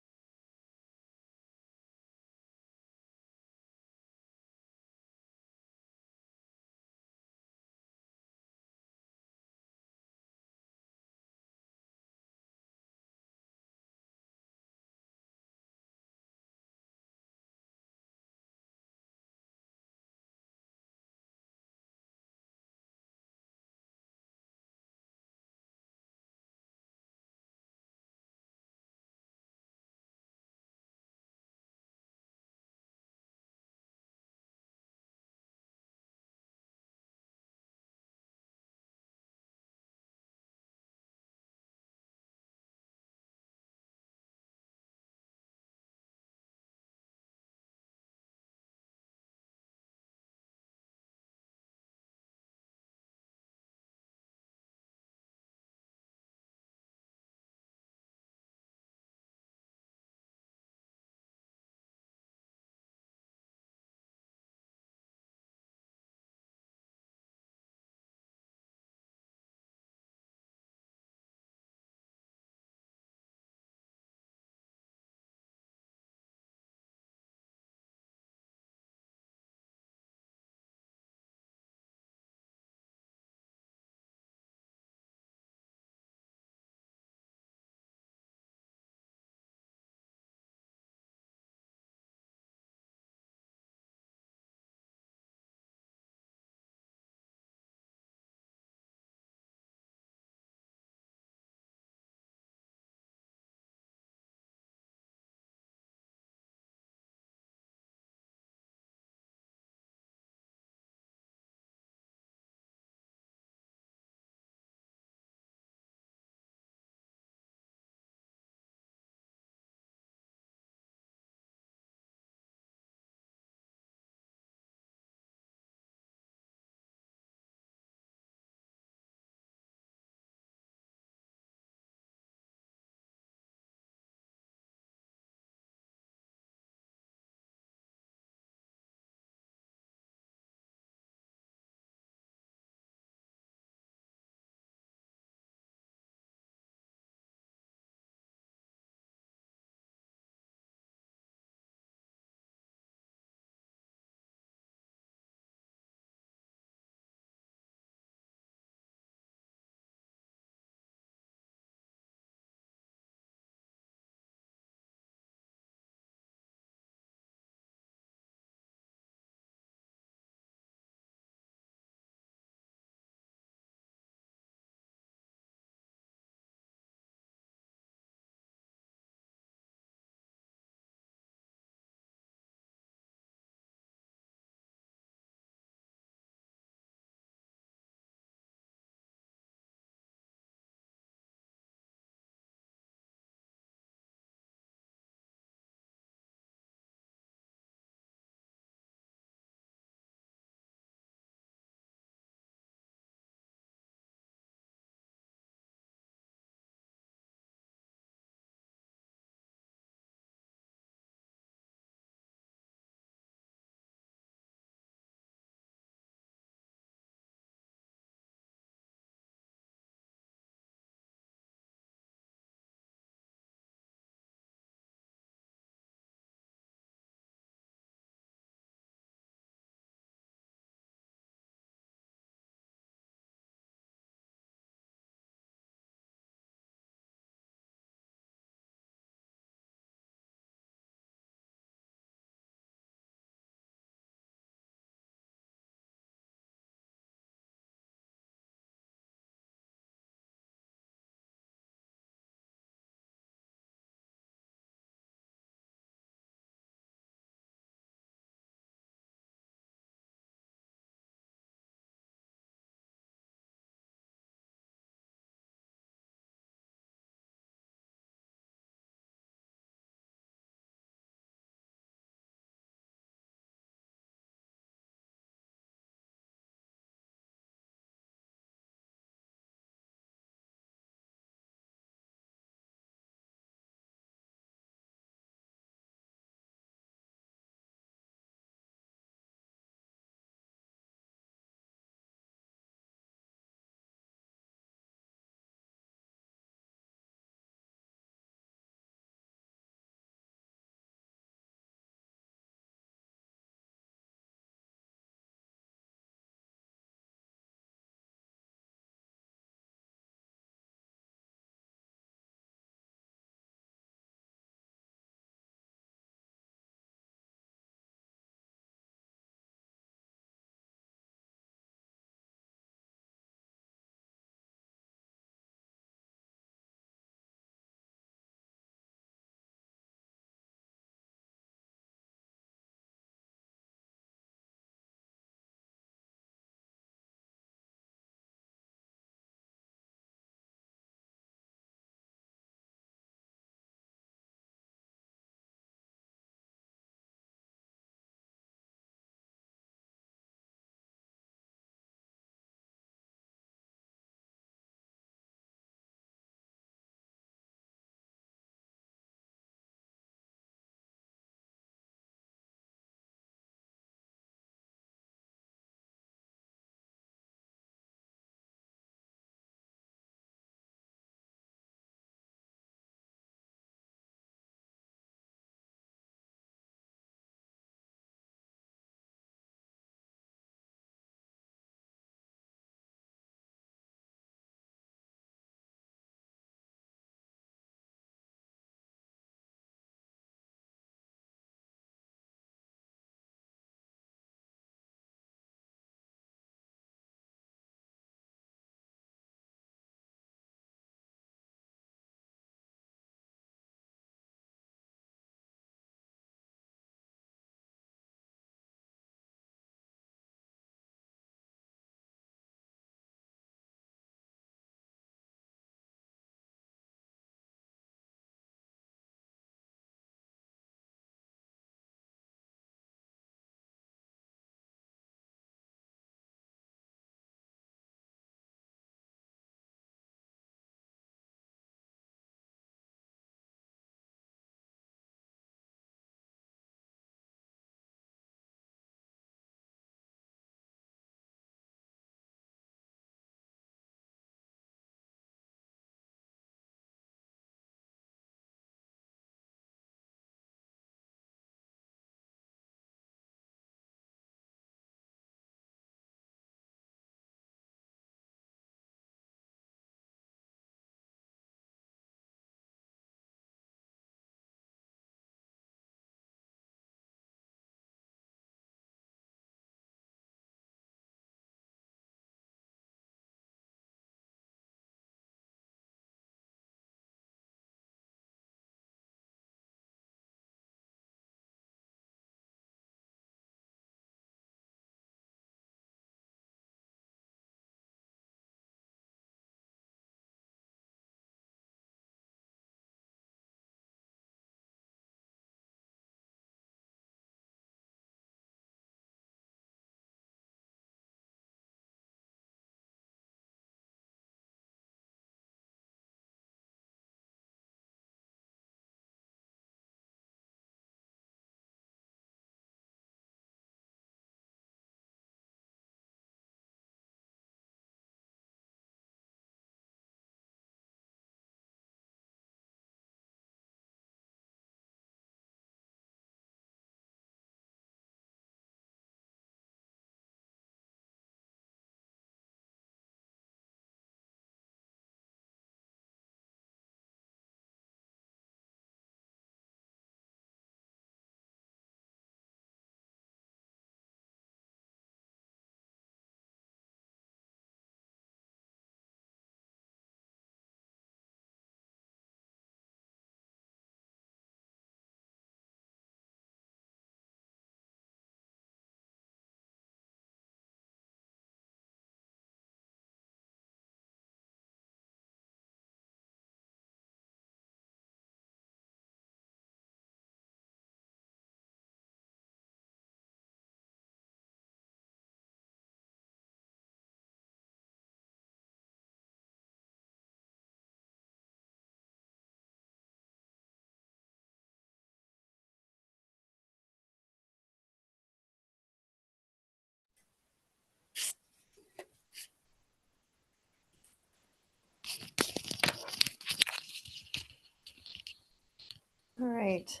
right.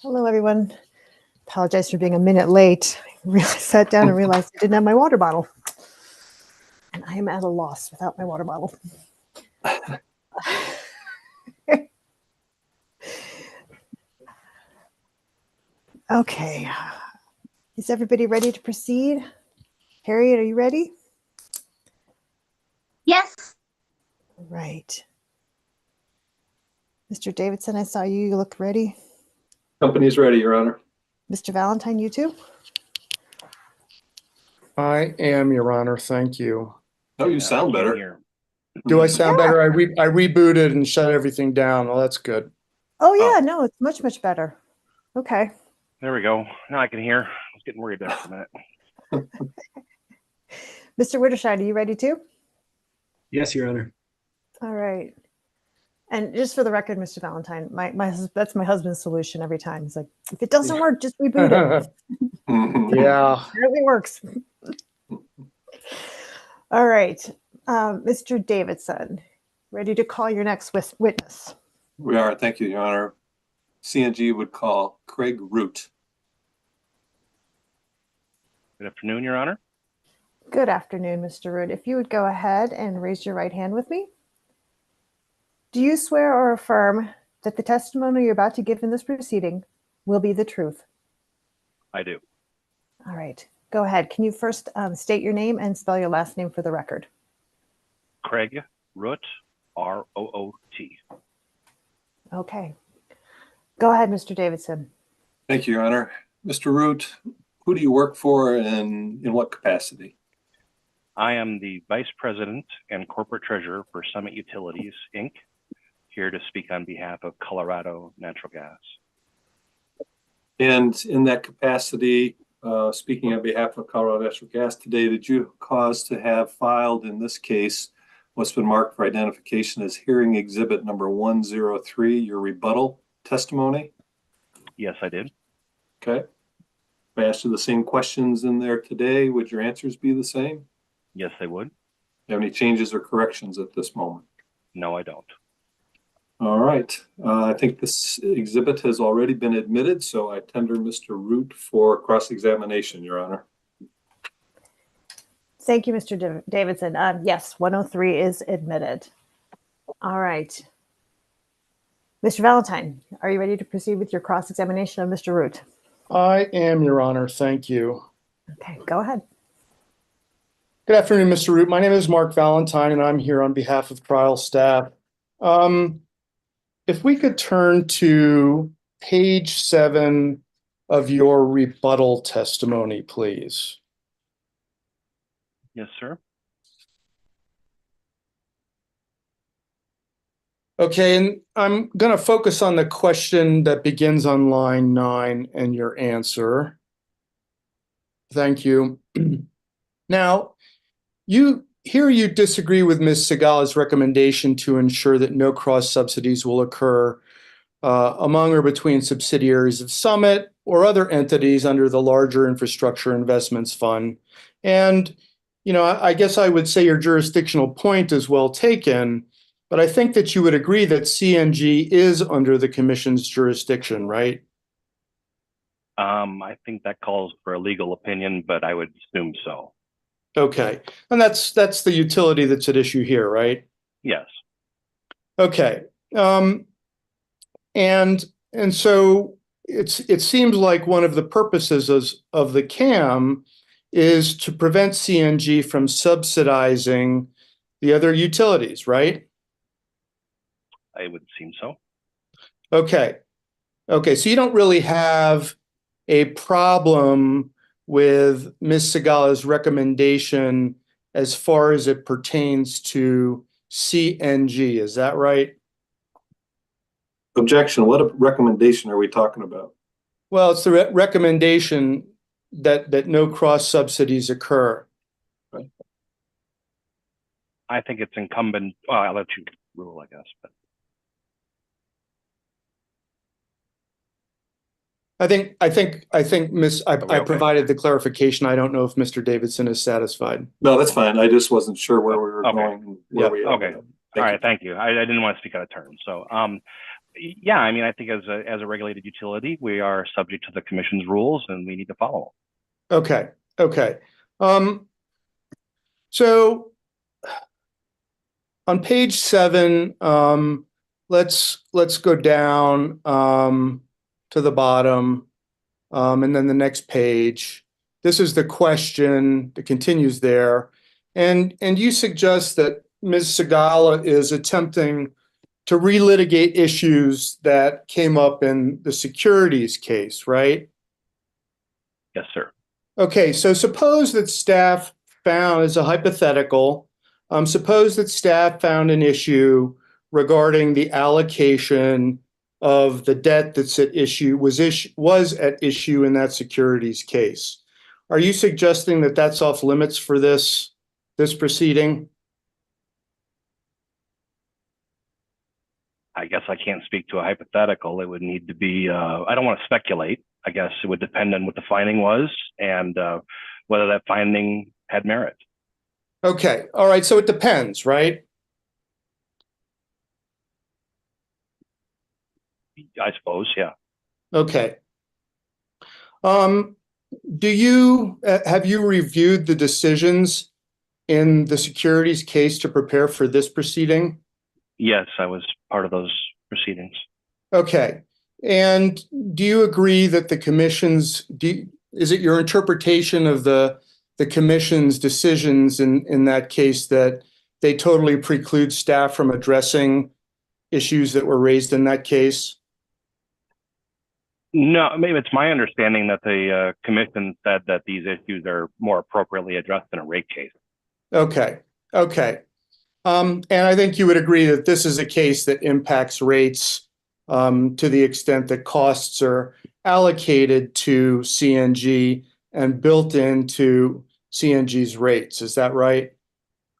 Hello, everyone. Apologize for being a minute late. I sat down and realized I didn't have my water bottle. And I am at a loss without my water bottle. Okay. Is everybody ready to proceed? Harriet, are you ready? Yes. Right. Mr. Davidson, I saw you. You look ready. Company's ready, Your Honor. Mr. Valentine, you too? I am, Your Honor. Thank you. Oh, you sound better. Do I sound Yeah. better? I rebooted and shut everything down. Well, that's good. Oh, yeah. No, it's much, much better. Okay. There we go. Now I can hear. I was getting worried there for a minute. Mr. Witterscheid, are you ready too? Yes, Your Honor. All right. And just for the record, Mr. Valentine, that's my husband's solution every time. He's like, if it doesn't work, just reboot it. Yeah. It really works. All right. Mr. Davidson, ready to call your next witness? We are. Thank you, Your Honor. CNG would call Craig Root. Good afternoon, Your Honor. Good afternoon, Mr. Root. If you would go ahead and raise your right hand with me. Do you swear or affirm that the testimony you're about to give in this proceeding will be the truth? I do. All right. Go ahead. Can you first state your name and spell your last name for the record? Craig Root, R-O-O-T. Okay. Go ahead, Mr. Davidson. Thank you, Your Honor. Mr. Root, who do you work for and in what capacity? I am the Vice President and Corporate Treasurer for Summit Utilities, Inc., here to speak on behalf of Colorado Natural Gas. And in that capacity, speaking on behalf of Colorado Natural Gas today, did you cause to have filed in this case what's been marked for identification as hearing exhibit number 103, your rebuttal testimony? Yes, I did. Okay. If I asked you the same questions in there today, would your answers be the same? Yes, they would. Do you have any changes or corrections at this moment? No, I don't. All right. I think this exhibit has already been admitted, so I tender Mr. Root for cross-examination, Your Honor. Thank you, Mr. Davidson. Yes, 103 is admitted. All right. Mr. Valentine, are you ready to proceed with your cross-examination of Mr. Root? I am, Your Honor. Thank you. Okay, go ahead. Good afternoon, Mr. Root. My name is Mark Valentine, and I'm here on behalf of trial staff. If we could turn to page 7 of your rebuttal testimony, please. Yes, sir. Okay, and I'm going to focus on the question that begins on line 9 and your answer. Thank you. Now, you disagree with Ms. Segala's recommendation to ensure that no cross subsidies will occur among or between subsidiaries of Summit or other entities under the larger Infrastructure Investments Fund. And, you know, I guess I would say your jurisdictional point is well taken, but I think that you would agree that CNG is under the Commission's jurisdiction, right? I think that calls for a legal opinion, but I would assume so. Okay, and that's the utility that's at issue here, right? Yes. Okay, and so it seems like one of the purposes of the CAAM is to prevent CNG from subsidizing the other utilities, right? I would seem so. Okay, so you don't really have a problem with Ms. Segala's recommendation as far as it pertains to CNG, is that right? Objection. What recommendation are we talking about? Well, it's the recommendation that no cross subsidies occur. Right. I think it's incumbent. Well, I'll let you rule, I guess. But I think Miss, I okay? provided the clarification. I don't know if Mr. Davidson is satisfied. No, that's fine. I just wasn't sure where we were going. Where we okay. All right. Thank you. I didn't want to speak out of turn. So Yeah, I mean, I think as a regulated utility, we are subject to the commission's rules and we need to follow them. Okay, okay. So on page 7, let's go down to the bottom, and then the next page. This is the question that continues there, and you suggest that Ms. Segala is attempting to relitigate issues that came up in the securities case, right? Yes, sir. Okay, so suppose that staff found, as a hypothetical, suppose that staff found an issue regarding the allocation of the debt that's at issue, was at issue in that securities case. Are you suggesting that that's off limits for this proceeding? I guess I can't speak to a hypothetical. It would need to be, I don't want to speculate. I guess it would depend on what the finding was and whether that finding had merit. Okay, all right, so it depends, right? I suppose, yeah. Okay. Have you reviewed the decisions in the securities case to prepare for this proceeding? Yes, I was part of those proceedings. Okay. And do you agree that the commission's, is it your interpretation of the commission's decisions in that case that they totally preclude staff from addressing issues that were raised in that case? No, maybe it's my understanding that the commission said that these issues are more appropriately addressed in a rate case. Okay. Okay. And I think you would agree that this is a case that impacts rates to the extent that costs are allocated to CNG and built into CNG's rates. Is that right?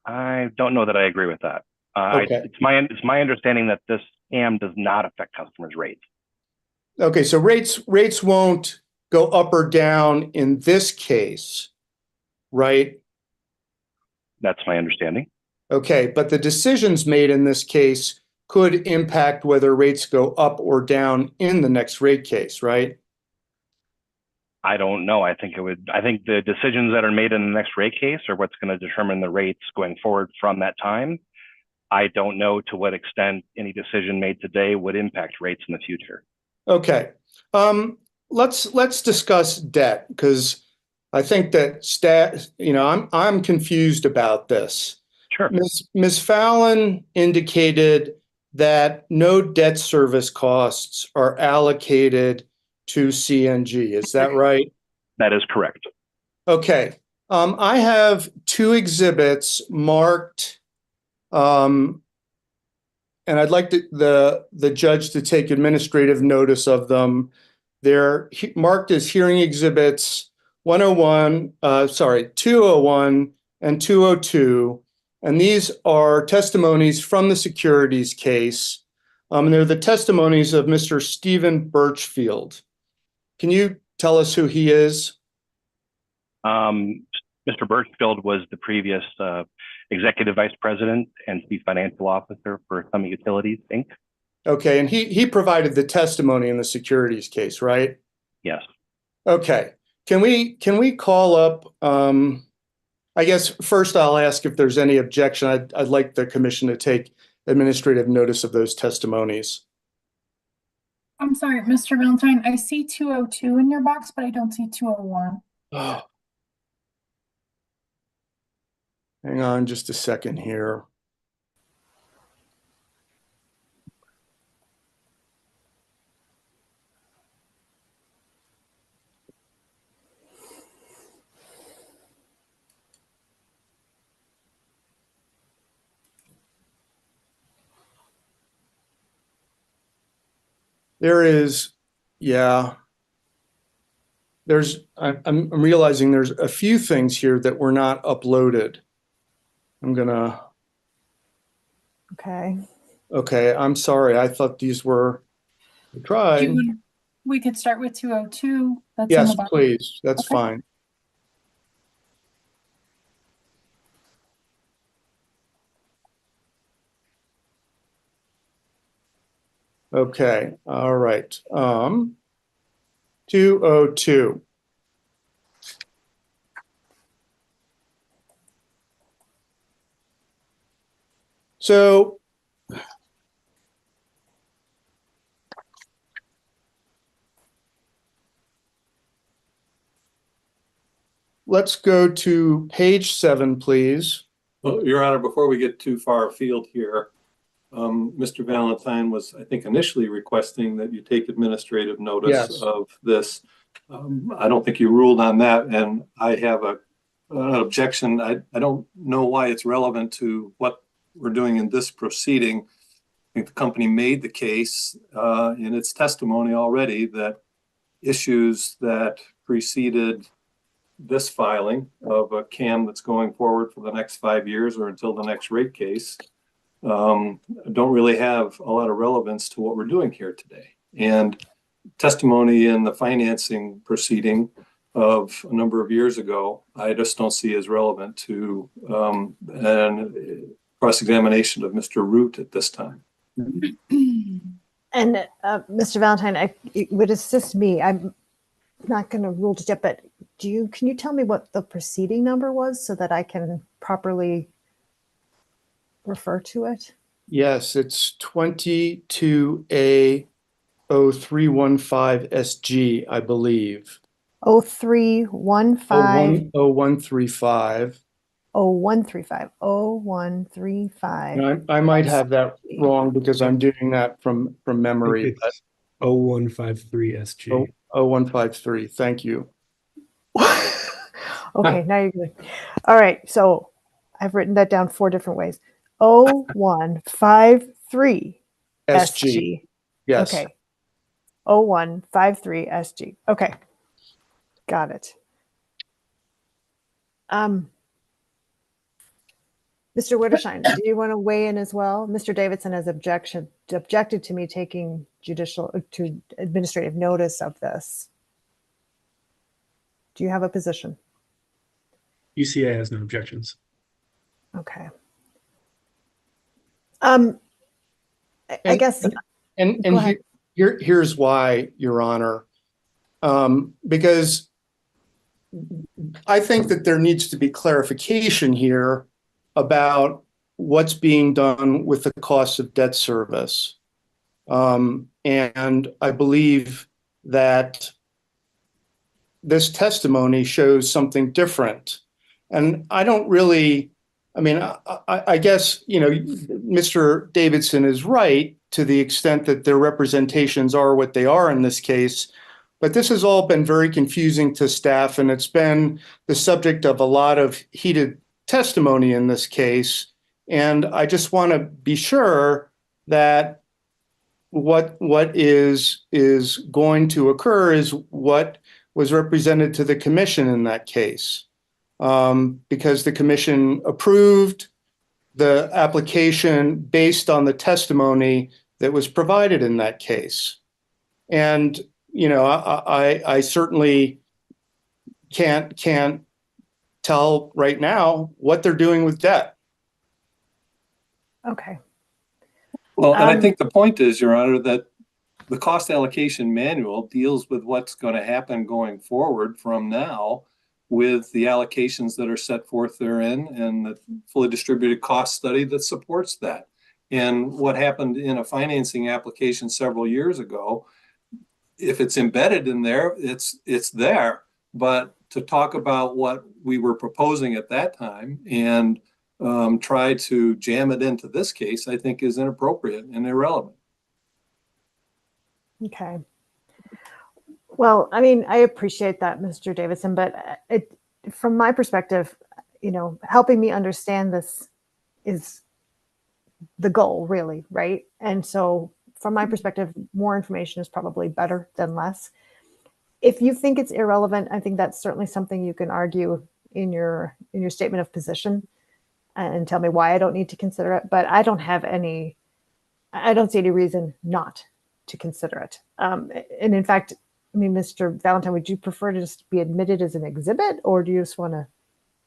I don't know that I agree with that. Okay. It's my understanding that this CAAM does not affect customers' rates. Okay, so rates won't go up or down in this case, right? That's my understanding. Okay, but the decisions made in this case could impact whether rates go up or down in the next rate case, right? I don't know. I think the decisions that are made in the next rate case are what's going to determine the rates going forward from that time. I don't know to what extent any decision made today would impact rates in the future. Okay. Let's discuss debt, because I think that I'm confused about this. Sure. Ms. Fallon indicated that no debt service costs are allocated to CNG. Is that right? That is correct. Okay. I have 2 exhibits marked, and I'd like the judge to take administrative notice of them. They're marked as hearing exhibits 201 and 202. And these are testimonies from the securities case. And they're the testimonies of Mr. Stephen Birchfield. Can you tell us who he is? Mr. Birchfield was the previous executive vice president and chief financial officer for Summit Utilities, Inc. Okay, and he provided the testimony in the securities case, right? Yes. Okay. Can we call up? I guess first I'll ask if there's any objection. I'd like the commission to take administrative notice of those testimonies. I'm sorry, Mr. Valentine, I see 202 in your box, but I don't see 201. Oh. Hang on just a second here. There is, yeah. I'm realizing there's a few things here that were not uploaded. I'm gonna. Okay, I'm sorry. I thought these were tried. We could start with 202. That's in Yes, the box. please. That's Okay. fine. Okay, all right. 202. So let's go to page 7, please. Well, Your Honor, before we get too far afield here, Mr. Valentine was, I think, initially requesting that you take administrative notice Yes. of this. I don't think you ruled on that, and I have an objection. I don't know why it's relevant to what we're doing in this proceeding. I think the company made the case in its testimony already that issues that preceded this filing of a CAM that's going forward for the next 5 years or until the next rate case don't really have a lot of relevance to what we're doing here today. And testimony in the financing proceeding of a number of years ago, I just don't see as relevant to an cross-examination of Mr. Root at this time. And Mr. Valentine, it would assist me. I'm not going to rule just yet, but can you tell me what the proceeding number was so that I can properly refer to it? Yes, it's 23A-0315SG, I believe. 0315 0135. 0135 0135. I might have that wrong because I'm doing that from memory. It's 0153SG. 0153. Thank you. Okay, now you're good. All right, so I've written that down 4 different ways. 0153 SG. Yes. Okay. 0153 SG. Okay. Got it. Mr. Witterstein, do you want to weigh in as well? Mr. Davidson has objected to me taking administrative notice of this. Do you have a position? UCA has no objections. Okay. I guess. And here's why, Your Honor. Because I think that there needs to be clarification here about what's being done with the cost of debt service. And I believe that this testimony shows something different. And I don't really, I guess, Mr. Davidson is right to the extent that their representations are what they are in this case. But this has all been very confusing to staff, and it's been the subject of a lot of heated testimony in this case. And I just want to be sure that what is going to occur is what was represented to the commission in that case. Because the commission approved the application based on the testimony that was provided in that case. And, I certainly can't tell right now what they're doing with debt. Okay. Well, and I think the point is, Your Honor, that the cost allocation manual deals with what's going to happen going forward from now with the allocations that are set forth therein and the fully distributed cost study that supports that. And what happened in a financing application several years ago, if it's embedded in there, it's there. But to talk about what we were proposing at that time and try to jam it into this case, I think is inappropriate and irrelevant. Okay. Well, I appreciate that, Mr. Davidson, but from my perspective, helping me understand this is the goal, really, right? And so from my perspective, more information is probably better than less. If you think it's irrelevant, I think that's certainly something you can argue in your statement of position and tell me why I don't need to consider it. But I don't see any reason not to consider it. And in fact, Mr. Valentine, would you prefer to just be admitted as an exhibit, or do you just want to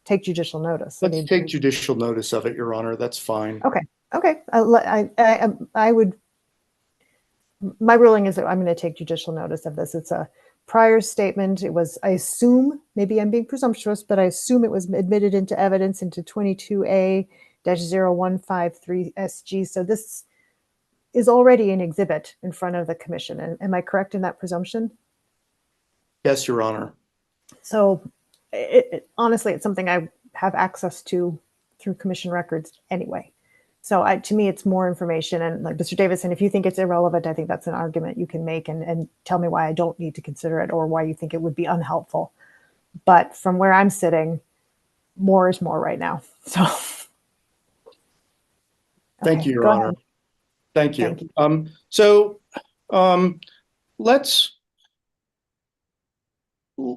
take judicial notice? Let's take judicial notice of it, Your Honor. That's fine. Okay. Okay. I would my ruling is that I'm going to take judicial notice of this. It's a prior statement. It was, I assume, maybe I'm being presumptuous, but I assume it was admitted into evidence into 22A-0153SG. So this is already an exhibit in front of the commission. And am I correct in that presumption? Yes, Your Honor. So honestly, it's something I have access to through commission records anyway. So to me, it's more information. And like Mr. Davidson, if you think it's irrelevant, I think that's an argument you can make and tell me why I don't need to consider it or why you think it would be unhelpful. But from where I'm sitting, more is more right now. So Thank you, Your Honor. Ahead. Thank you. Thank you.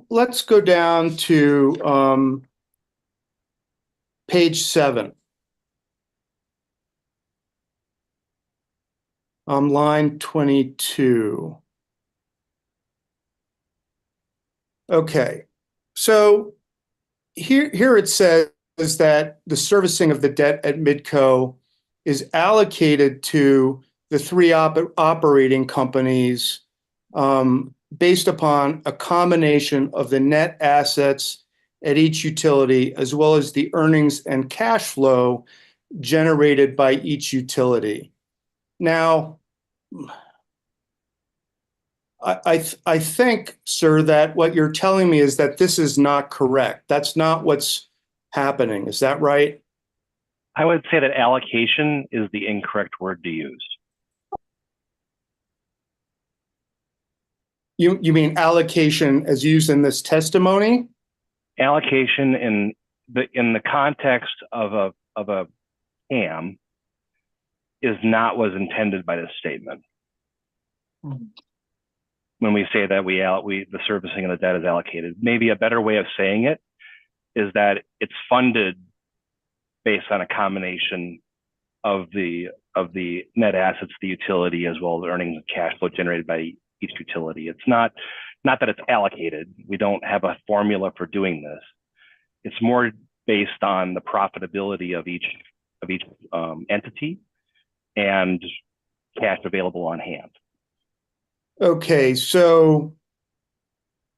Let's go down to page 7. Line 22. Okay, so here it says that the servicing of the debt at Midco is allocated to the 3 operating companies based upon a combination of the net assets at each utility as well as the earnings and cash flow generated by each utility. Now, I think, sir, that what you're telling me is that this is not correct. That's not what's happening. Is that right? I would say that allocation is the incorrect word to use. You mean allocation as used in this testimony? Allocation in the context of a CAAM is not what is intended by this statement. When we say that the servicing of the debt is allocated, maybe a better way of saying it is that it's funded based on a combination of the net assets of the utility as well as earnings and cash flow generated by each utility. It's not that it's allocated. We don't have a formula for doing this. It's more based on the profitability of each entity and cash available on hand. Okay, so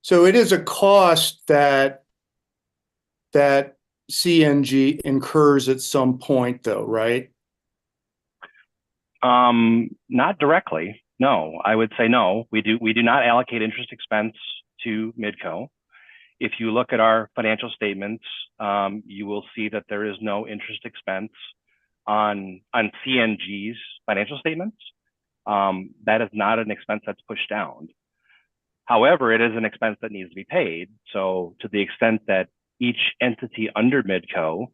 it is a cost that CNG incurs at some point, though, right? Not directly. No, I would say no. We do not allocate interest expense to Midco. If you look at our financial statements, you will see that there is no interest expense on CNG's financial statements. That is not an expense that's pushed down. However, it is an expense that needs to be paid. So to the extent that each entity under Midco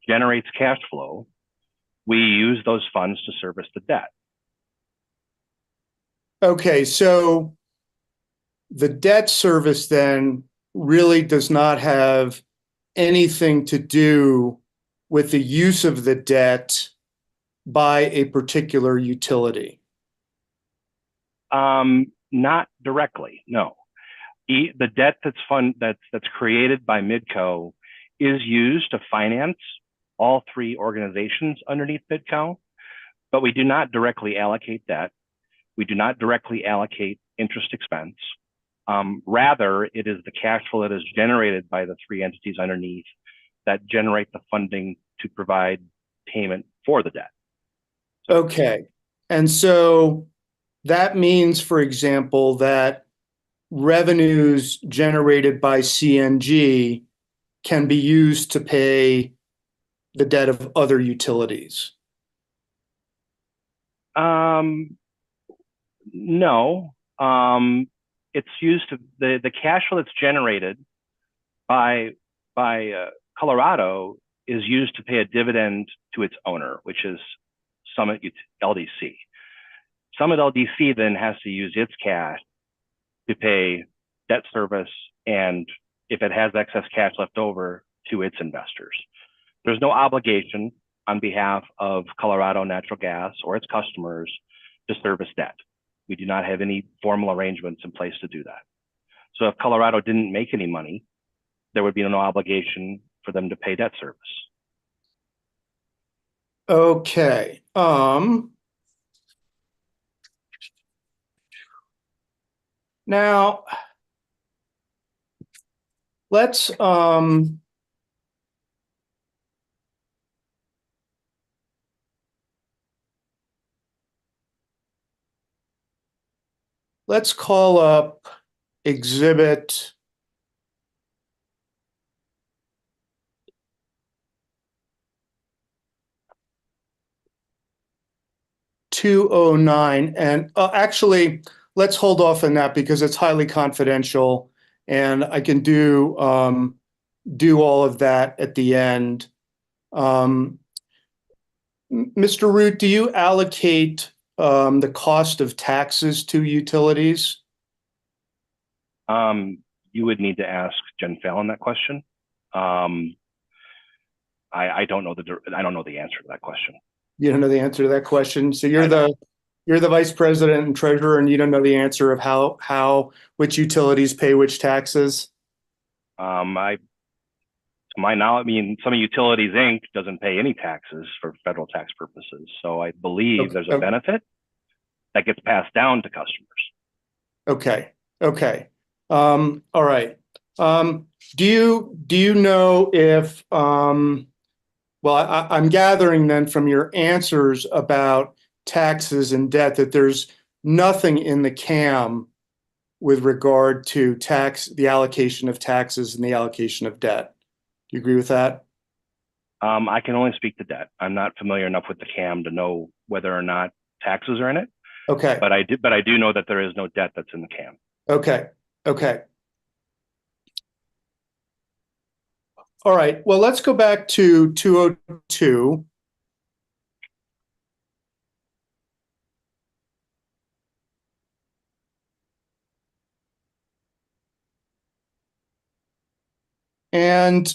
generates cash flow, we use those funds to service the debt. Okay, so the debt service then really does not have anything to do with the use of the debt by a particular utility. Not directly, no. The debt that's created by Midco is used to finance all 3 organizations underneath Midco, but we do not directly allocate debt. We do not directly allocate interest expense. Rather, it is the cash flow that is generated by the 3 entities underneath that generate the funding to provide payment for the debt. Okay, and so that means, for example, that revenues generated by CNG can be used to pay the debt of other utilities. No, it's used to the cash flow that's generated by Colorado is used to pay a dividend to its owner, which is Summit LDC. Summit LDC then has to use its cash to pay debt service and, if it has excess cash left over, to its investors. There's no obligation on behalf of Colorado Natural Gas or its customers to service debt. We do not have any formal arrangements in place to do that. So if Colorado didn't make any money, there would be no obligation for them to pay debt service. Okay. Now, let's call up exhibit 209. And actually, let's hold off on that because it's highly confidential, and I can do all of that at the end. Mr. Root, do you allocate the cost of taxes to utilities? You would need to ask Jen Fallon that question. I don't know the answer to that question. You don't know the answer to that question. So you're the vice president and treasurer, and you don't know the answer of which utilities pay which taxes? To my knowledge, I mean, some of Utilities Inc. doesn't pay any taxes for federal tax purposes. So I believe there's a benefit that gets passed down to customers. Okay. All right. Do you know if well, I'm gathering then from your answers about taxes and debt that there's nothing in the CAAM with regard to the allocation of taxes and the allocation of debt. Do you agree with that? I can only speak to debt. I'm not familiar enough with the CAAM to know whether or not taxes are in it. Okay. But I do know that there is no debt that's in the CAAM. Okay. All right. Well, let's go back to 202. And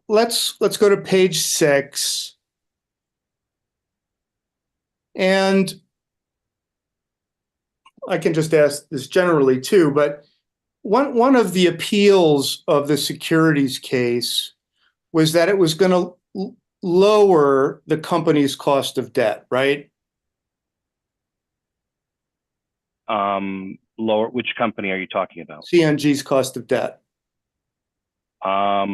let's go to page 6. And I can just ask this generally too, but one of the appeals of the securities case was that it was going to lower the company's cost of debt, right? Lower, which company are you talking about? CNG's cost of debt. I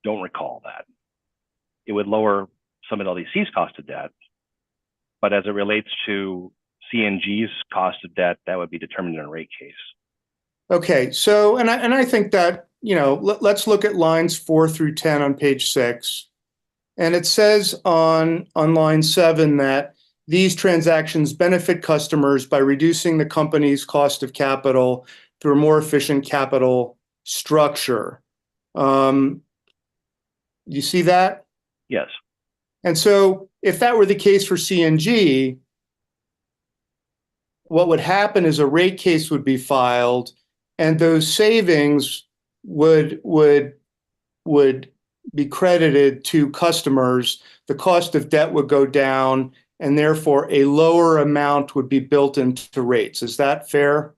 don't recall that. It would lower some of LDC's cost of debt, but as it relates to CNG's cost of debt, that would be determined in a rate case. Okay, so and I think that, you know, let's look at lines 4 through 10 on page 6, and it says on line 7 that these transactions benefit customers by reducing the company's cost of capital through a more efficient capital structure. You see that? Yes. And so if that were the case for CNG, what would happen is a rate case would be filed, and those savings would be credited to customers. The cost of debt would go down, and therefore a lower amount would be built into rates. Is that fair?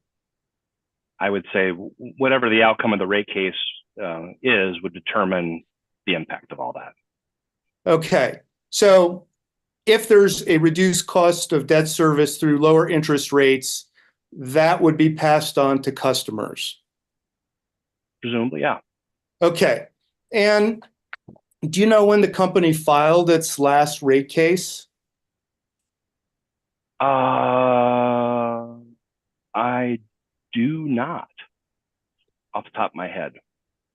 I would say whatever the outcome of the rate case would determine the impact of all that. Okay, so if there's a reduced cost of debt service through lower interest rates, that would be passed on to customers. Presumably, yeah. Okay, and do you know when the company filed its last rate case? I do not, off the top of my head.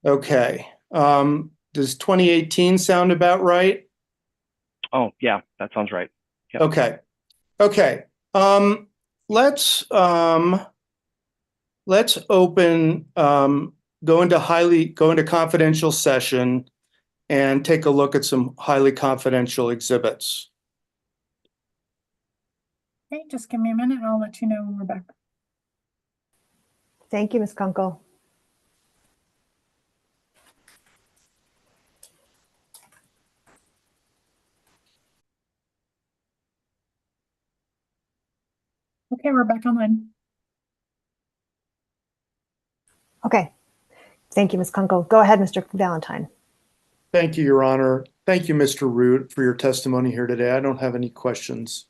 Okay. Does 2018 sound about right? Oh, yeah, that sounds right. Yep. Okay. Let's open, go into confidential session and take a look at some highly confidential exhibits. Okay, just give me a minute and I'll let you know when we're back. Thank you, Ms. Kunkel. Okay, we're back online. Okay. Thank you, Ms. Kunkel. Go ahead, Mr. Valentine. Thank you, Your Honor. Thank you, Mr. Root, for your testimony here today. I don't have any questions.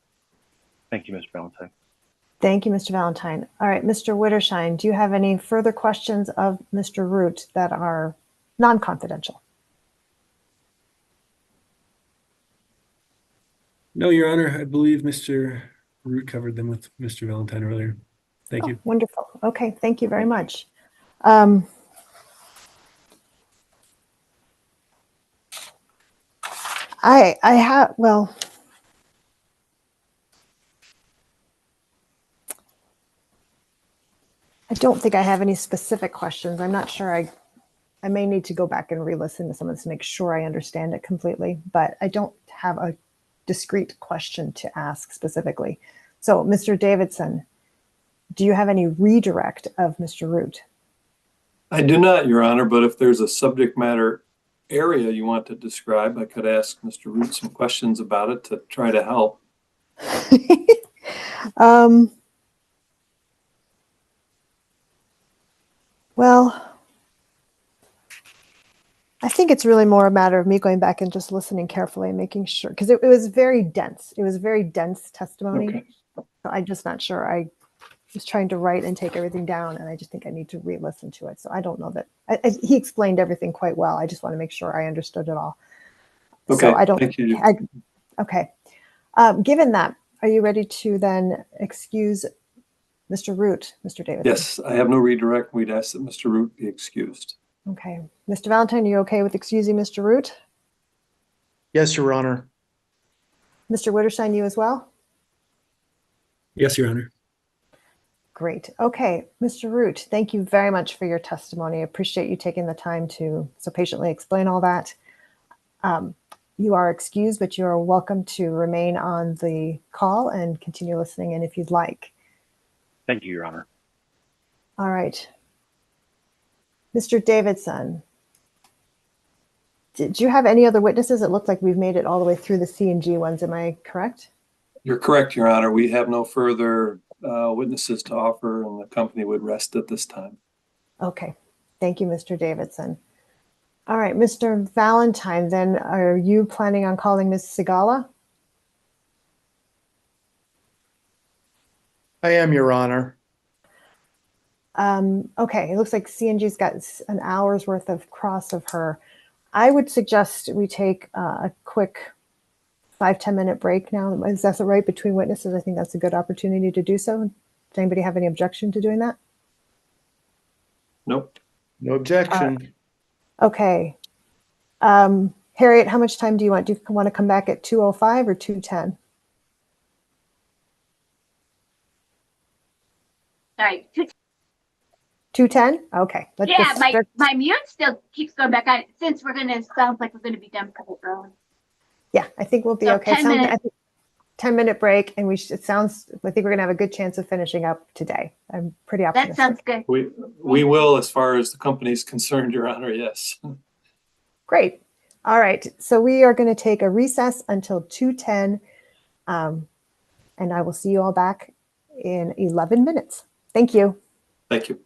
Thank you, Mr. Valentine. Thank you, Mr. Valentine. All right, Mr. Wittershine, do you have any further questions of Mr. Root that are non-confidential? No, Your Honor, I believe Mr. Root covered them with Mr. Valentine earlier. Thank you. Wonderful. Okay, thank you very Thank you. much. I have, well, I don't think I have any specific questions. I'm not sure. I may need to go back and re-listen to some of this to make sure I understand it completely, but I don't have a discrete question to ask specifically. So, Mr. Davidson, do you have any redirect of Mr. Root? I do not, Your Honor, but if there's a subject matter area you want to describe, I could ask Mr. Root some questions about it to try to help. Well, I think it's really more a matter of me going back and just listening carefully and making sure, because it was very dense. It was very dense testimony. Okay. So I'm just not sure. I was trying to write and take everything down, and I just think I need to re-listen to it. So I don't know that he explained everything quite well. I just want to make sure I understood it all. Okay. So I don't. Thank you. Okay. Given that, are you ready to then excuse Mr. Root, Mr. Davidson? Yes, I have no redirect. We'd ask that Mr. Root be excused. Okay. Mr. Valentine, are you okay with excusing Mr. Root? Yes, Your Honor. Mr. Wittershine, you as well? Yes, Your Honor. Great. Okay, Mr. Root, thank you very much for your testimony. I appreciate you taking the time to so patiently explain all that. You are excused, but you are welcome to remain on the call and continue listening in if you'd like. Thank you, Your Honor. All right. Mr. Davidson, did you have any other witnesses? It looked like we've made it all the way through the C&G ones. Am I correct? You're correct, Your Honor. We have no further witnesses to offer, and the company would rest at this time. Okay. Thank you, Mr. Davidson. All right, Mr. Valentine, then are you planning on calling Ms. Sigala? I am, Your Honor. Okay, it looks like CNG's got an hour's worth of cross of her. I would suggest we take a quick 5-10 minute break now. Is that right between witnesses? I think that's a good opportunity to do so. Does anybody have any objection to doing that? Nope. No objection. Okay. Harriet, how much time do you want? Do you want to come back at 2:05 or 2:10? Sorry. 2:10? Okay. Yeah, my mute still keeps going back on. Since sounds like we're gonna be done pretty early. Yeah, I think we'll be So okay. 10 minutes. I think 10-minute break, and I think we're gonna have a good chance of finishing up today. I'm pretty optimistic. That sounds good. We will, as far as the company's concerned, Your Honor, yes. Great. All right. So we are going to take a recess until 2:10, and I will see you all back in 11 minutes. Thank you. Thank you.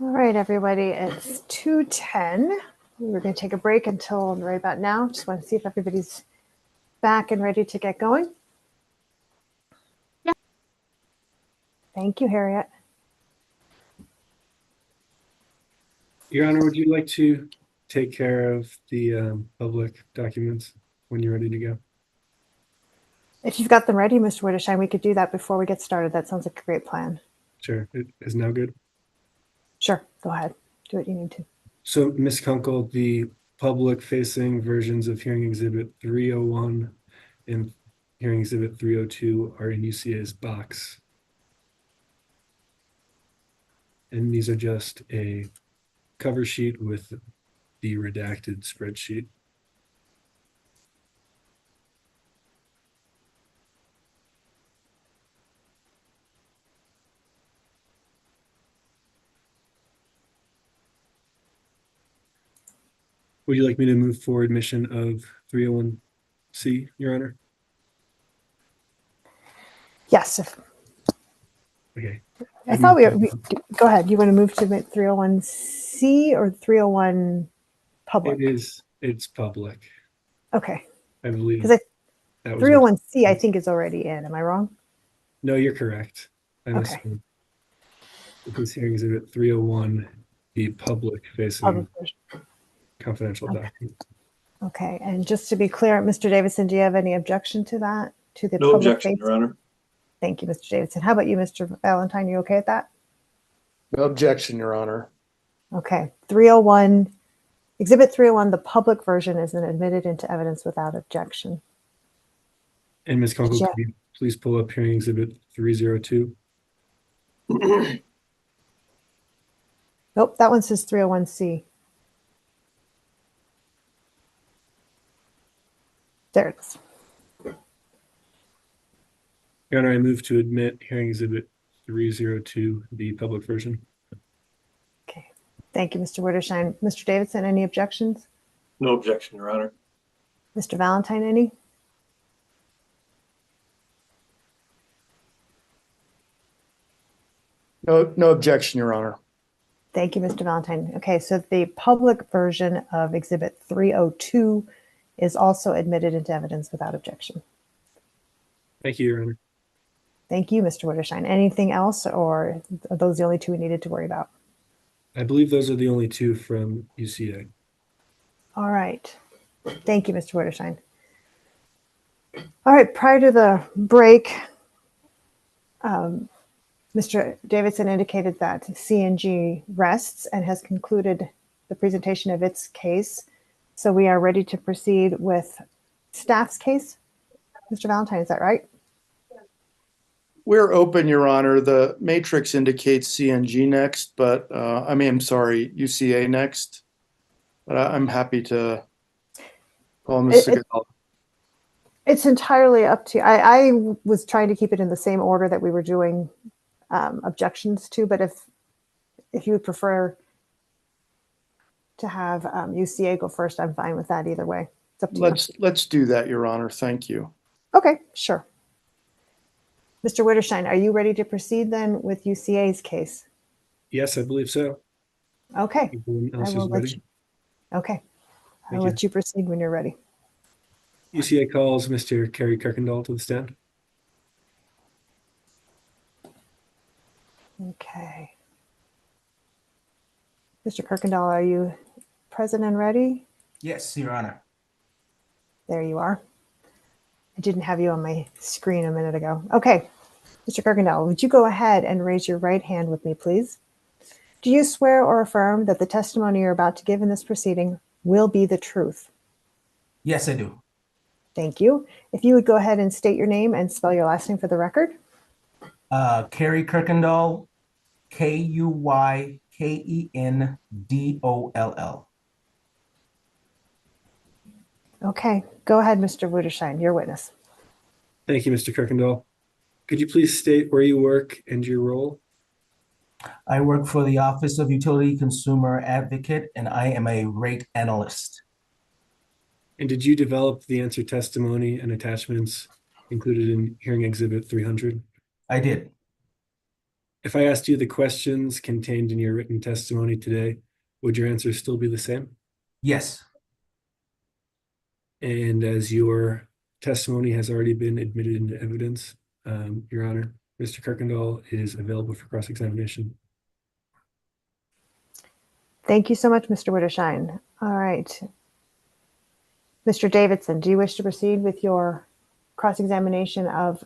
All right, everybody, it's 2:10. We're going to take a break until right about now. Just want to see if everybody's back and ready to get going. Yeah. Thank you, Harriet. Your Honor, would you like to take care of the public documents when you're ready to go? If you've got them ready, Mr. Witterstein, we could do that before we get started. That sounds like a great plan. Sure, it is now good. Sure, go ahead. Do what you need to. So, Ms. Kunkel, the public-facing versions of Hearing Exhibit 301 and Hearing Exhibit 302 are in UCA's box. And these are just a cover sheet with the redacted spreadsheet. Would you like me to move for admission of 301C, Your Honor? Yes. Okay. I thought go ahead. You want to move to 301C or 301 public? It's public. Okay. I believe Because that was 301C, I think, is already in. Am I wrong? No, you're correct. I Okay. misspoke. This Hearing Exhibit 301, the public-facing confidential document. Okay, and just to be clear, Mr. Davidson, do you have any objection to that? To the No public objection, face? Your Honor. Thank you, Mr. Davidson. How about you, Mr. Valentine? You okay with that? No objection, Your Honor. Okay, 301, Exhibit 301, the public version is admitted into evidence without objection. And Ms. Kunkel, Yeah. could you please pull up Hearing Exhibit 302? Nope, that one says 301C. There it is. Your Honor, I move to admit Hearing Exhibit 302, the public version. Okay, thank you, Mr. Witterstein. Mr. Davidson, any objections? No objection, Your Honor. Mr. Valentine, any? No objection, Your Honor. Thank you, Mr. Valentine. Okay, so the public version of Exhibit 302 is also admitted into evidence without objection. Thank you, Your Honor. Thank you, Mr. Witterstein. Anything else, or are those the only two we needed to worry about? I believe those are the only two from UCA. All right. Thank you, Mr. Witterstein. All right, prior to the break, Mr. Davidson indicated that CNG rests and has concluded the presentation of its case. So we are ready to proceed with staff's case. Mr. Valentine, is that right? We're open, Your Honor. The matrix indicates CNG next, but I'm sorry, UCA next. But I'm happy to call Ms. Segal. It's entirely up to you. I was trying to keep it in the same order that we were doing objections to, but if you would prefer to have UCA go first, I'm fine with that either way. It's up to you. Let's do that, Your Honor. Thank you. Okay, sure. Mr. Witterstein, are you ready to proceed then with UCA's case? Yes, I believe so. Okay. Everyone else I will is let ready? you. Okay. Thank I'll you. let you proceed when you're ready. UCA calls Mr. Kerry Kirkendall to the stand. Okay. Mr. Kirkendall, are you present and ready? Yes, Your Honor. There you are. I didn't have you on my screen a minute ago. Okay. Mr. Kirkendall, would you go ahead and raise your right hand with me, please? Do you swear or affirm that the testimony you're about to give in this proceeding will be the truth? Yes, I do. Thank you. If you would go ahead and state your name and spell your last name for the record. Kerry Kirkendall, Kuykendoll. Okay. Go ahead, Mr. Witterstein, your witness. Thank you, Mr. Kirkendall. Could you please state where you work and your role? I work for the Office of Utility Consumer Advocate, and I am a rate analyst. And did you develop the answer testimony and attachments included in Hearing Exhibit 300? I did. If I asked you the questions contained in your written testimony today, would your answer still be the same? Yes. And as your testimony has already been admitted into evidence, Your Honor, Mr. Kirkendall is available for cross-examination. Thank you so much, Mr. Wittershine. All right. Mr. Davidson, do you wish to proceed with your cross-examination of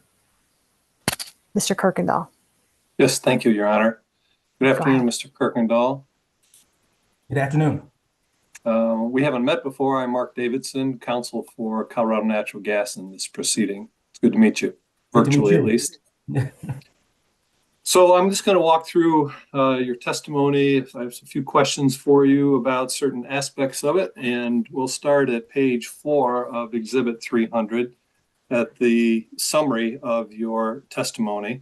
Mr. Kirkendall? Yes, thank you, Your Honor. Good Go afternoon, ahead. Mr. Kirkendall. Good afternoon. We haven't met before. I'm Mark Davidson, counsel for Colorado Natural Gas in this proceeding. It's good to meet you, Good to meet virtually you. at least. So I'm just going to walk through your testimony. I have a few questions for you about certain aspects of it, and we'll start at page 4 of Exhibit 300 at the summary of your testimony.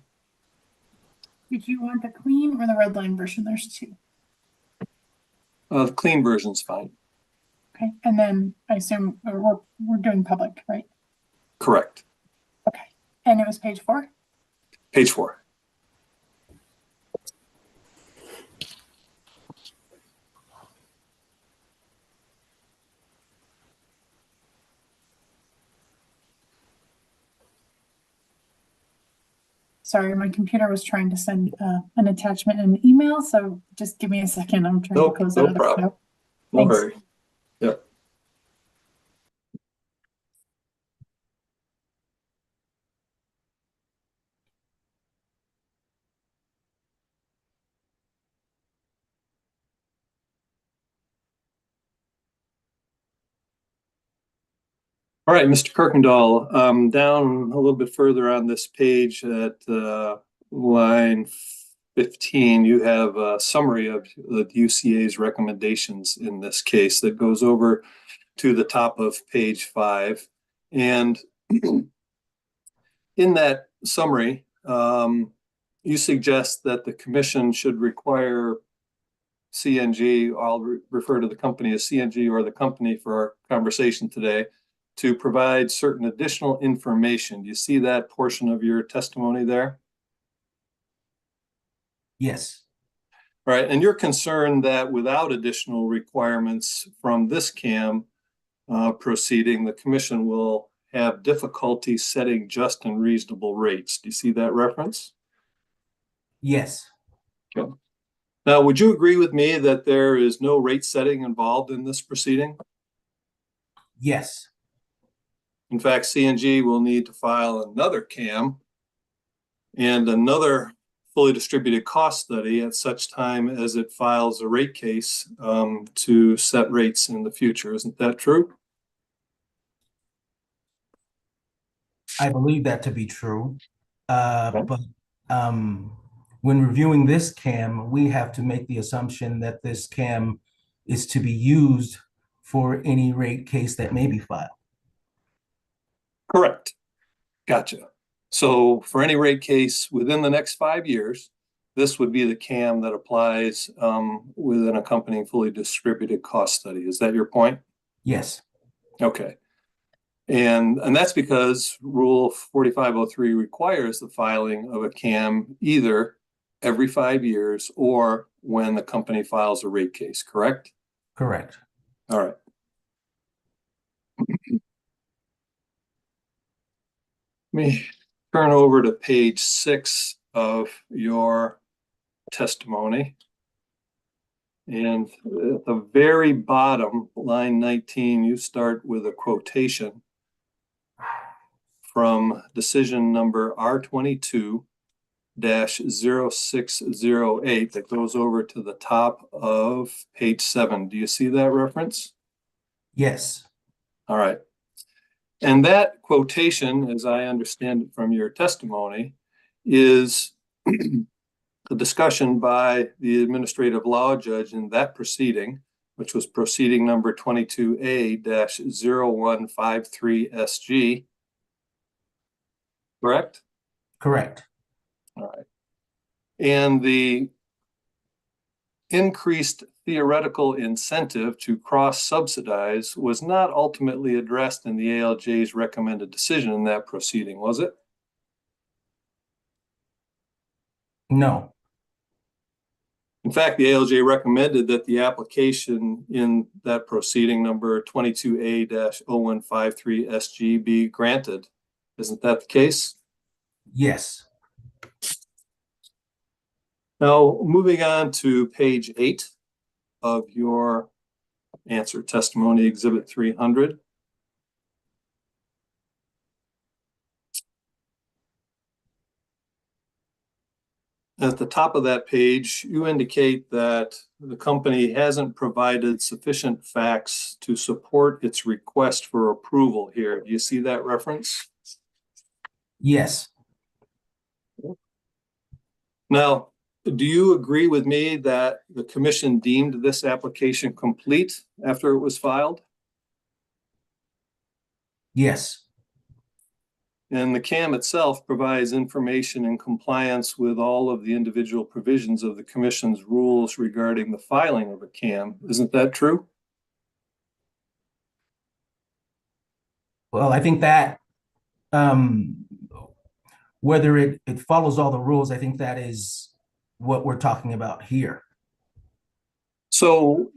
Did you want the clean or the red line version? There's two. The clean version's fine. Okay, and then I assume we're doing public, right? Correct. Okay, and it was page 4? Page 4. Sorry, my computer was trying to send an attachment in an email, so just give me a second. I'm trying to close that No other problem. window. No Thanks. hurry. Yep. All right, Mr. Kirkendall, down a little bit further on this page at line 15, you have a summary of the UCA's recommendations in this case that goes over to the top of page 5. And in that summary, you suggest that the commission should require CNG, I'll refer to the company as CNG or the company for our conversation today, to provide certain additional information. Do you see that portion of your testimony there? Yes. All right, and you're concerned that without additional requirements from this CAAM proceeding, the commission will have difficulty setting just and reasonable rates. Do you see that reference? Yes. Okay. Now, would you agree with me that there is no rate setting involved in this proceeding? Yes. In fact, CNG will need to file another CAAM and another fully distributed cost study at such time as it files a rate case to set rates in the future. Isn't that true? I believe that to be true. But when reviewing this CAAM, we have to make the assumption that this CAAM is to be used for any rate case that may be filed. Correct. Gotcha. So for any rate case within the next 5 years, this would be the CAAM that applies with an accompanying fully distributed cost study. Is that your point? Yes. Okay. And that's because Rule 4503 requires the filing of a CAAM either every 5 years or when the company files a rate case, correct? Correct. All right. Let me turn over to page 6 of your testimony. And at the very bottom, line 19, you start with a quotation from decision number R22-0608 that goes over to the top of page 7. Do you see that reference? Yes. All right. And that quotation, as I understand it from your testimony, is the discussion by the administrative law judge in that proceeding, which was proceeding number 22A-0153SG. Correct? Correct. All right. And the increased theoretical incentive to cross-subsidize was not ultimately addressed in the ALJ's recommended decision in that proceeding, was it? No. In fact, the ALJ recommended that the application in that proceeding number 22A-0153SG be granted. Isn't that the case? Yes. Now, moving on to page 8 of your answer testimony, Exhibit 300. At the top of that page, you indicate that the company hasn't provided sufficient facts to support its request for approval here. Do you see that reference? Yes. Now, do you agree with me that the commission deemed this application complete after it was filed? Yes. And the CAAM itself provides information in compliance with all of the individual provisions of the commission's rules regarding the filing of a CAAM. Isn't that true? Well, I think that whether it follows all the rules, I think that is what we're talking about here. So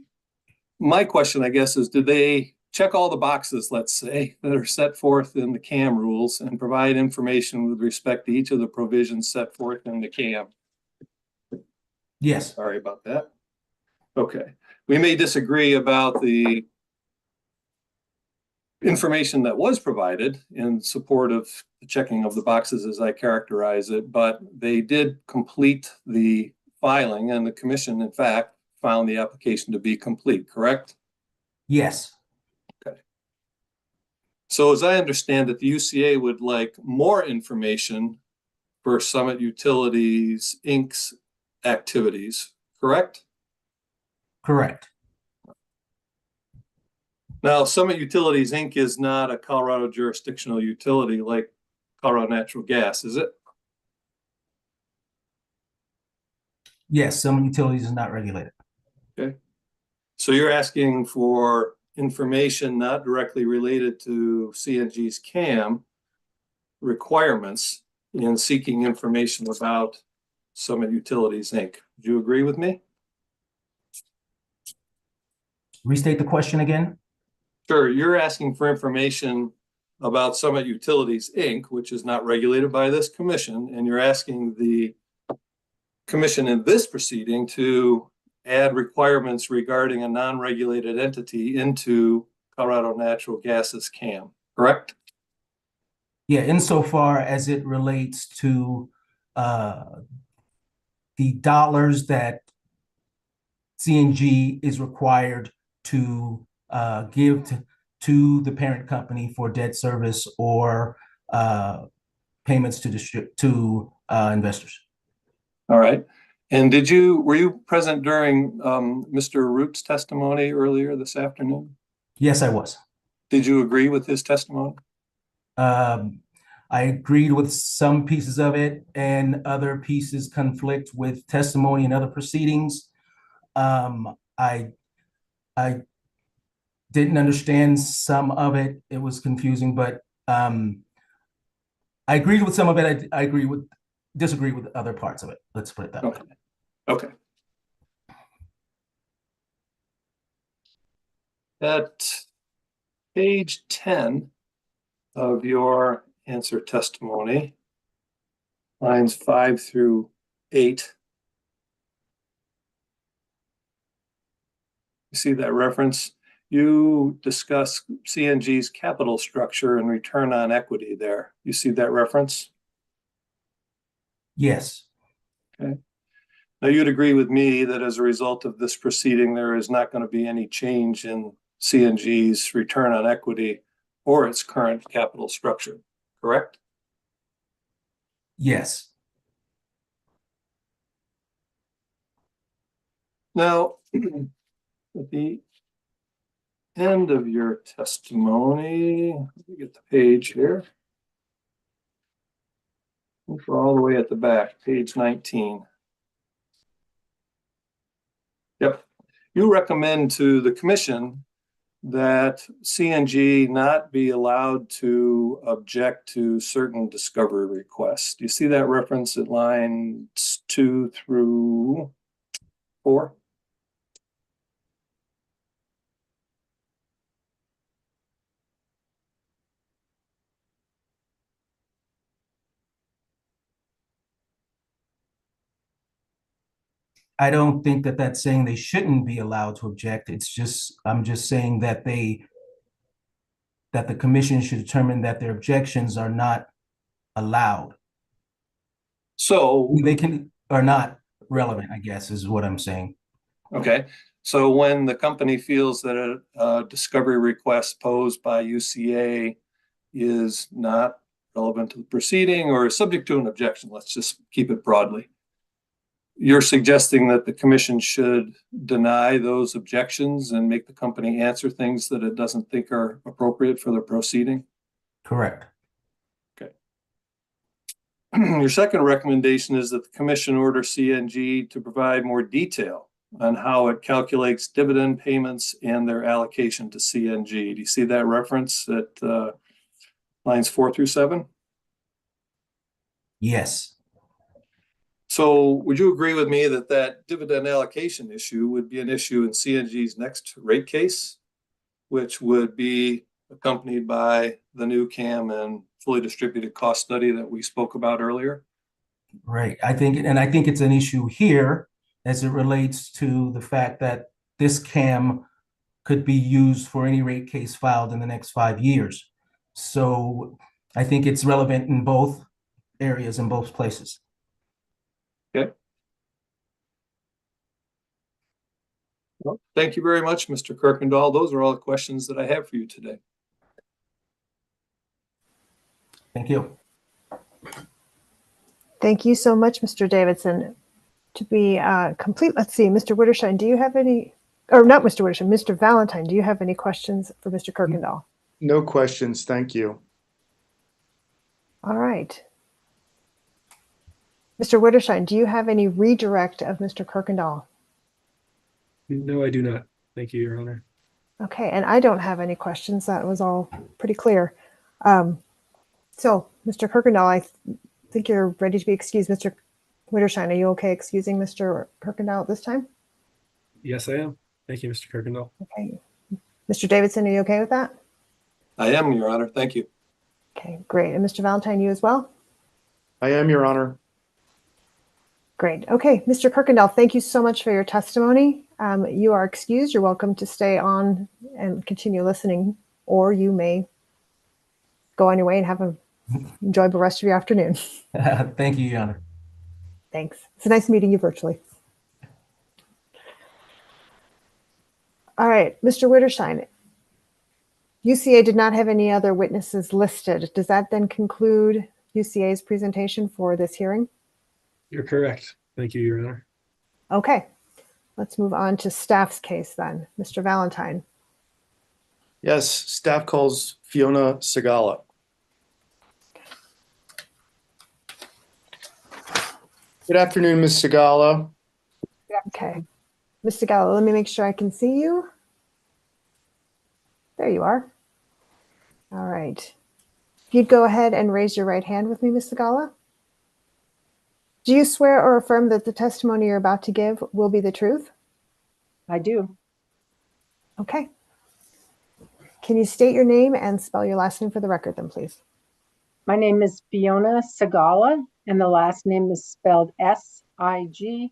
my question, I guess, is did they check all the boxes, let's say, that are set forth in the CAAM rules and provide information with respect to each of the provisions set forth in the CAAM? Yes. Sorry about that. Okay. We may disagree about the information that was provided in support of the checking of the boxes as I characterize it, but they did complete the filing, and the commission, in fact, found the application to be complete, correct? Yes. Okay. So as I understand it, the UCA would like more information for Summit Utilities Inc.'s activities, correct? Correct. Now, Summit Utilities Inc. is not a Colorado jurisdictional utility like Colorado Natural Gas, is it? Yes, Summit Utilities is not regulated. Okay. So you're asking for information not directly related to CNG's CAAM requirements in seeking information about Summit Utilities Inc. Do you agree with me? Restate the question again. Sure. You're asking for information about Summit Utilities Inc., which is not regulated by this commission, and you're asking the commission in this proceeding to add requirements regarding a non-regulated entity into Colorado Natural Gas's CAAM, correct? Yeah, insofar as it relates to the dollars that CNG is required to give to the parent company for debt service or payments to investors. All right. And were you present during Mr. Root's testimony earlier this afternoon? Yes, I was. Did you agree with his testimony? I agreed with some pieces of it, and other pieces conflict with testimony and other proceedings. I didn't understand some of it. It was confusing, but I agreed with some of it. I disagree with other parts of it. Let's put it that way. Okay. At page 10 of your answer testimony, lines 5 through 8, you see that reference? You discuss CNG's capital structure and return on equity there. You see that reference? Yes. Okay. Now, you'd agree with me that as a result of this proceeding, there is not going to be any change in CNG's return on equity or its current capital structure, correct? Yes. Now, at the end of your testimony, let me get the page here. We're all the way at the back, page 19. Yep. You recommend to the commission that CNG not be allowed to object to certain discovery requests. Do you see that reference at lines 2 through 4. I don't think that that's saying they shouldn't be allowed to object. It's just, I'm just saying that that the commission should determine that their objections are not allowed. So, They are not relevant, I guess, is what I'm saying. okay. So when the company feels that a discovery request posed by UCA is not relevant to the proceeding or is subject to an objection, let's just keep it broadly. You're suggesting that the commission should deny those objections and make the company answer things that it doesn't think are appropriate for the proceeding? Correct. Okay. Your second recommendation is that the commission order CNG to provide more detail on how it calculates dividend payments and their allocation to CNG. Do you see that reference at lines 4 through 7? Yes. So would you agree with me that that dividend allocation issue would be an issue in CNG's next rate case, which would be accompanied by the new CAAM and fully distributed cost study that we spoke about earlier? Right. I think it's an issue here as it relates to the fact that this CAAM could be used for any rate case filed in the next 5 years. So I think it's relevant in both areas, in both places. Okay. Well, thank you very much, Mr. Kirkendall. Those are all the questions that I have for you today. Thank you. Thank you so much, Mr. Davidson. To be complete, let's see, Mr. Witterschein, do you have any, or not Mr. Witterschein, Mr. Valentine, do you have any questions for Mr. Kirkendall? No questions, thank you. All right. Mr. Witterschein, do you have any redirect of Mr. Kirkendall? No, I do not. Thank you, Your Honor. Okay, and I don't have any questions. That was all pretty clear. So, Mr. Kirkendall, I think you're ready to be excused. Mr. Witterschein, are you okay excusing Mr. Kirkendall at this time? Yes, I am. Thank you, Mr. Kirkendall. Okay. Mr. Davidson, are you okay with that? I am, Your Honor. Thank you. Okay, great. And Mr. Valentine, you as well? I am, Your Honor. Great. Okay, Mr. Kirkendall, thank you so much for your testimony. You are excused. You're welcome to stay on and continue listening, or you may go on your way and have an enjoyable rest of your afternoon. Thank you, Your Honor. Thanks. It's nice meeting you virtually. All right, Mr. Witterschein, UCA did not have any other witnesses listed. Does that then conclude UCA's presentation for this hearing? You're correct. Thank you, Your Honor. Okay, let's move on to staff's case then. Mr. Valentine. Yes, staff calls Fiona Segala. Good afternoon, Ms. Segala. Okay. Ms. Segala, let me make sure I can see you. There you are. All right. If you'd go ahead and raise your right hand with me, Ms. Segala. Do you swear or affirm that the testimony you're about to give will be the truth? I do. Okay. Can you state your name and spell your last name for the record then, please? My name is Fiona Segala, and the last name is spelled S-I-G-A-L-L-A.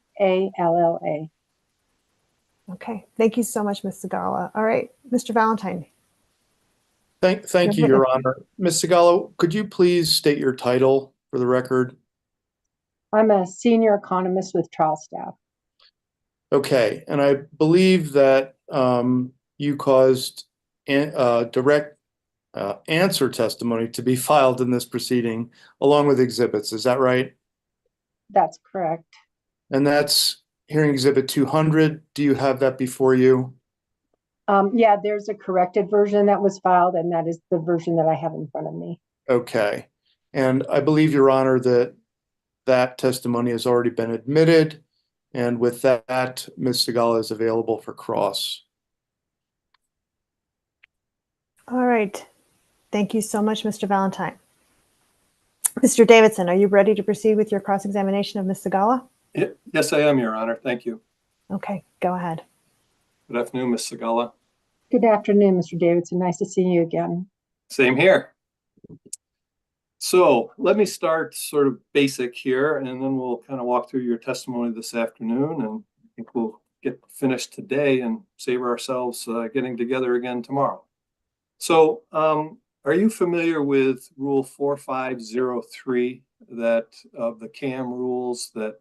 Okay. Thank you so much, Ms. Segala. All right, Mr. Valentine. Thank you, Your Honor. Ms. Segala, could you please state your title for the record? I'm a senior economist with trial staff. Okay, and I believe that you caused direct answer testimony to be filed in this proceeding along with exhibits. Is that right? That's correct. And that's hearing exhibit 200. Do you have that before you? Yeah, there's a corrected version that was filed, and that is the version that I have in front of me. Okay. And I believe, Your Honor, that that testimony has already been admitted. And with that, Ms. Segala is available for cross. All right. Thank you so much, Mr. Valentine. Mr. Davidson, are you ready to proceed with your cross-examination of Ms. Segala? Yes, I am, Your Honor. Thank you. Okay, go ahead. Good afternoon, Ms. Segala. Good afternoon, Mr. Davidson. Nice to see you again. Same here. So let me start sort of basic here, and then we'll kind of walk through your testimony this afternoon, and I think we'll get finished today and save ourselves getting together again tomorrow. So are you familiar with Rule 4503 that of the CAAM rules that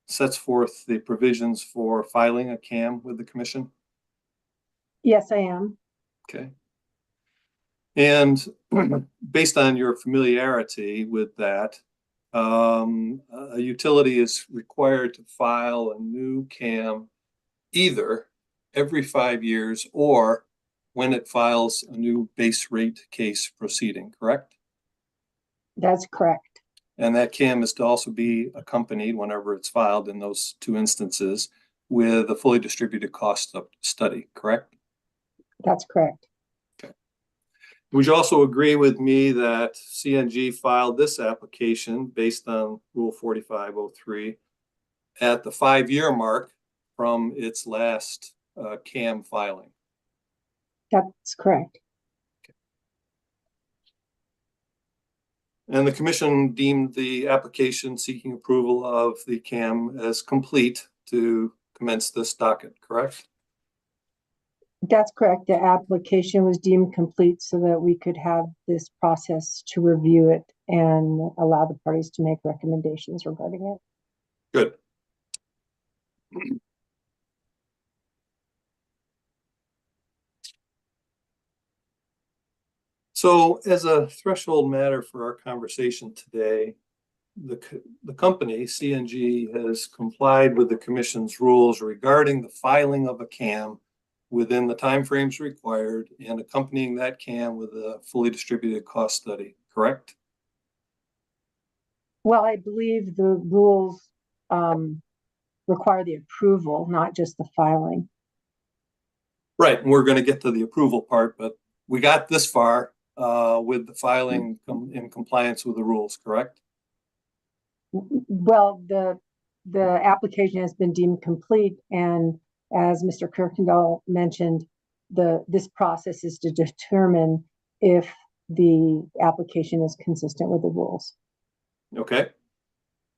sets forth the provisions for filing a CAAM with the Commission? Yes, I am. Okay. And based on your familiarity with that, a utility is required to file a new CAAM either every 5 years or when it files a new base rate case proceeding, correct? That's correct. And that CAAM is to also be accompanied whenever it's filed in those two instances with a fully distributed cost study, correct? That's correct. Would you also agree with me that CNG filed this application based on Rule 4503 at the 5-year mark from its last CAAM filing? That's correct. And the Commission deemed the application seeking approval of the CAAM as complete to commence this docket, correct? That's correct. The application was deemed complete so that we could have this process to review it and allow the parties to make recommendations regarding it. Good. So as a threshold matter for our conversation today, the company, CNG, has complied with the Commission's rules regarding the filing of a CAAM within the timeframes required and accompanying that CAAM with a fully distributed cost study, correct? Well, I believe the rules require the approval, not just the filing. Right, and we're going to get to the approval part, but we got this far with the filing in compliance with the rules, correct? Well, the application has been deemed complete, and as Mr. Kirkendall mentioned, this process is to determine if the application is consistent with the rules. Okay.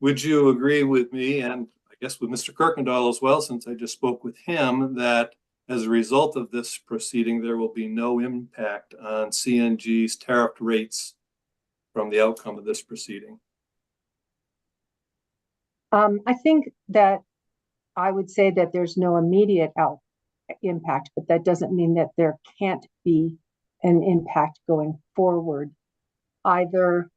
Would you agree with me, and I guess with Mr. Kirkendall as well, since I just spoke with him, that as a result of this proceeding, there will be no impact on CNG's tariff rates from the outcome of this proceeding? I think that I would say that there's no immediate impact, but that doesn't mean that there can't be an impact going forward. Either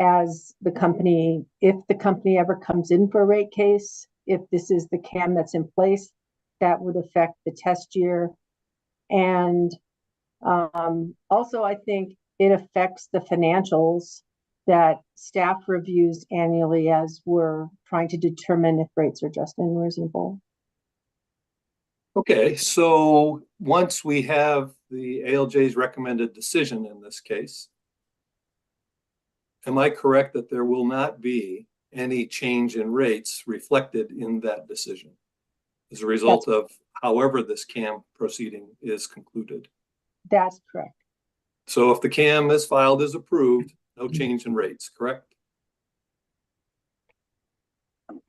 as the company, if the company ever comes in for a rate case, if this is the CAAM that's in place, that would affect the test year. And also, I think it affects the financials that staff reviews annually as we're trying to determine if rates are just and reasonable. Okay, so once we have the ALJ's recommended decision in this case, am I correct that there will not be any change in rates reflected in that decision as a result of however this CAAM proceeding is concluded? That's correct. So if the CAAM is filed as approved, no change in rates, correct?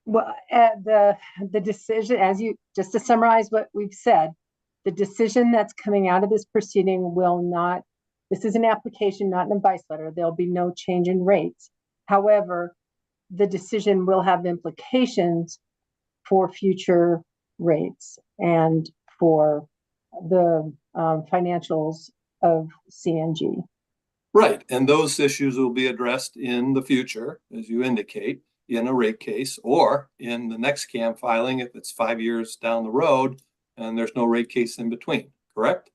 Well, the decision, as you, just to summarize what we've said, the decision that's coming out of this proceeding will not, this is an application, not an advice letter. There'll be no change in rates. However, the decision will have implications for future rates and for the financials of CNG. Right, and those issues will be addressed in the future, as you indicate, in a rate case or in the next CAAM filing if it's 5 years down the road and there's no rate case in between, correct?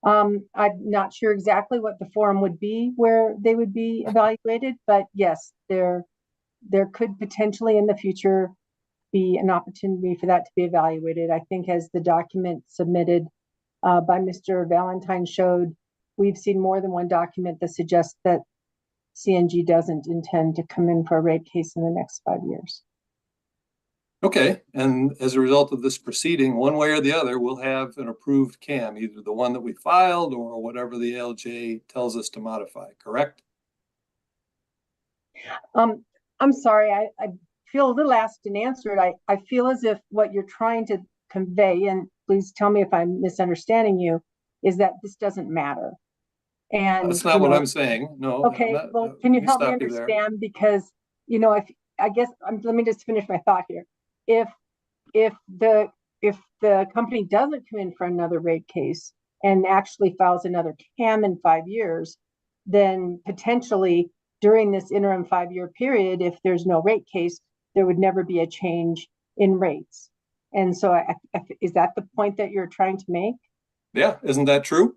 I'm not sure exactly what the forum would be where they would be evaluated, but yes, there could potentially in the future be an opportunity for that to be evaluated. I think as the document submitted by Mr. Valentine showed, we've seen more than one document that suggests that CNG doesn't intend to come in for a rate case in the next 5 years. Okay, and as a result of this proceeding, one way or the other, we'll have an approved CAM, either the one that we filed or whatever the ALJ tells us to modify, correct? I'm sorry, I feel a little asked and answered. I feel as if what you're trying to convey, and please tell me if I'm misunderstanding you, is that this doesn't matter. And that's not what I'm saying. No. Okay, well, can you help me understand? Because, if I guess let me just finish my thought here. If the company doesn't come in for another rate case and actually files another CAM in 5 years, then potentially during this interim 5-year period, if there's no rate case, there would never be a change in rates. And so is that the point that you're trying to make? Yeah, isn't that true?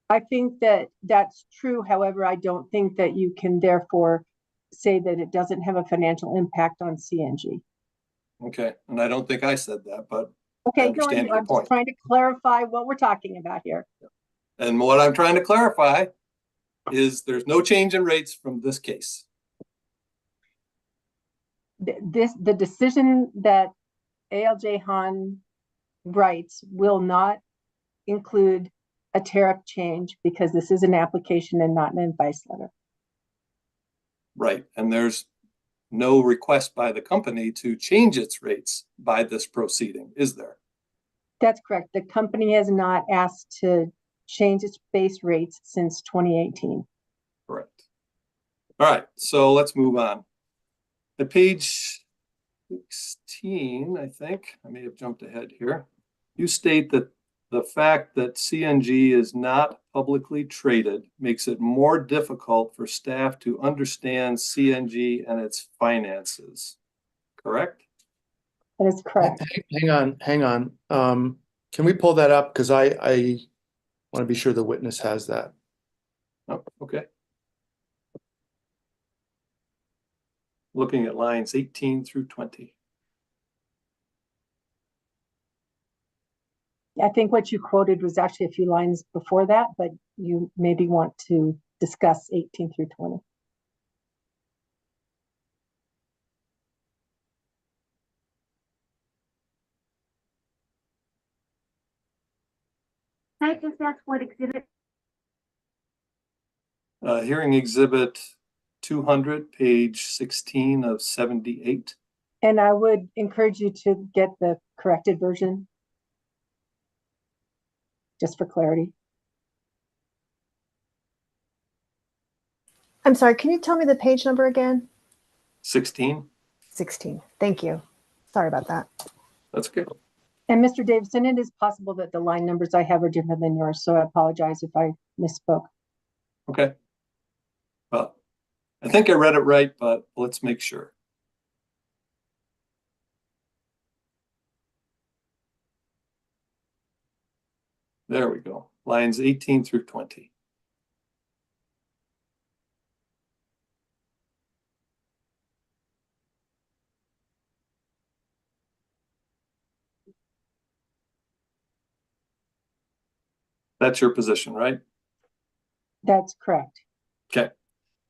I think that that's true. However, I don't think that you can therefore say that it doesn't have a financial impact on CNG. Okay, and I don't think I said that, but okay, I understand your I'm point. just trying to clarify what we're talking about here. And what I'm trying to clarify is there's no change in rates from this case. The decision that ALJ Han writes will not include a tariff change because this is an application and not an advice letter. Right, and there's no request by the company to change its rates by this proceeding, is there? That's correct. The company has not asked to change its base rates since 2018. Correct. All right, so let's move on. At page 16, I think, I may have jumped ahead here. You state that the fact that CNG is not publicly traded makes it more difficult for staff to understand CNG and its finances, correct? That is correct. Hang on. Can we pull that up? Because I want to be sure the witness has that. Oh, okay. Looking at lines 18 through 20. I think what you quoted was actually a few lines before that, but you maybe want to discuss 18 through 20. Can I just ask what exhibit? Hearing exhibit 200, page 16 of 78. And I would encourage you to get the corrected version, just for clarity. I'm sorry, can you tell me the page number again? 16. 16. Thank you. Sorry about that. That's good. And Mr. Davidson, it is possible that the line numbers I have are different than yours, so I apologize if I misspoke. Okay. Well, I think I read it right, but let's make sure. There we go. Lines 18 through 20. That's your position, right? That's correct. Okay.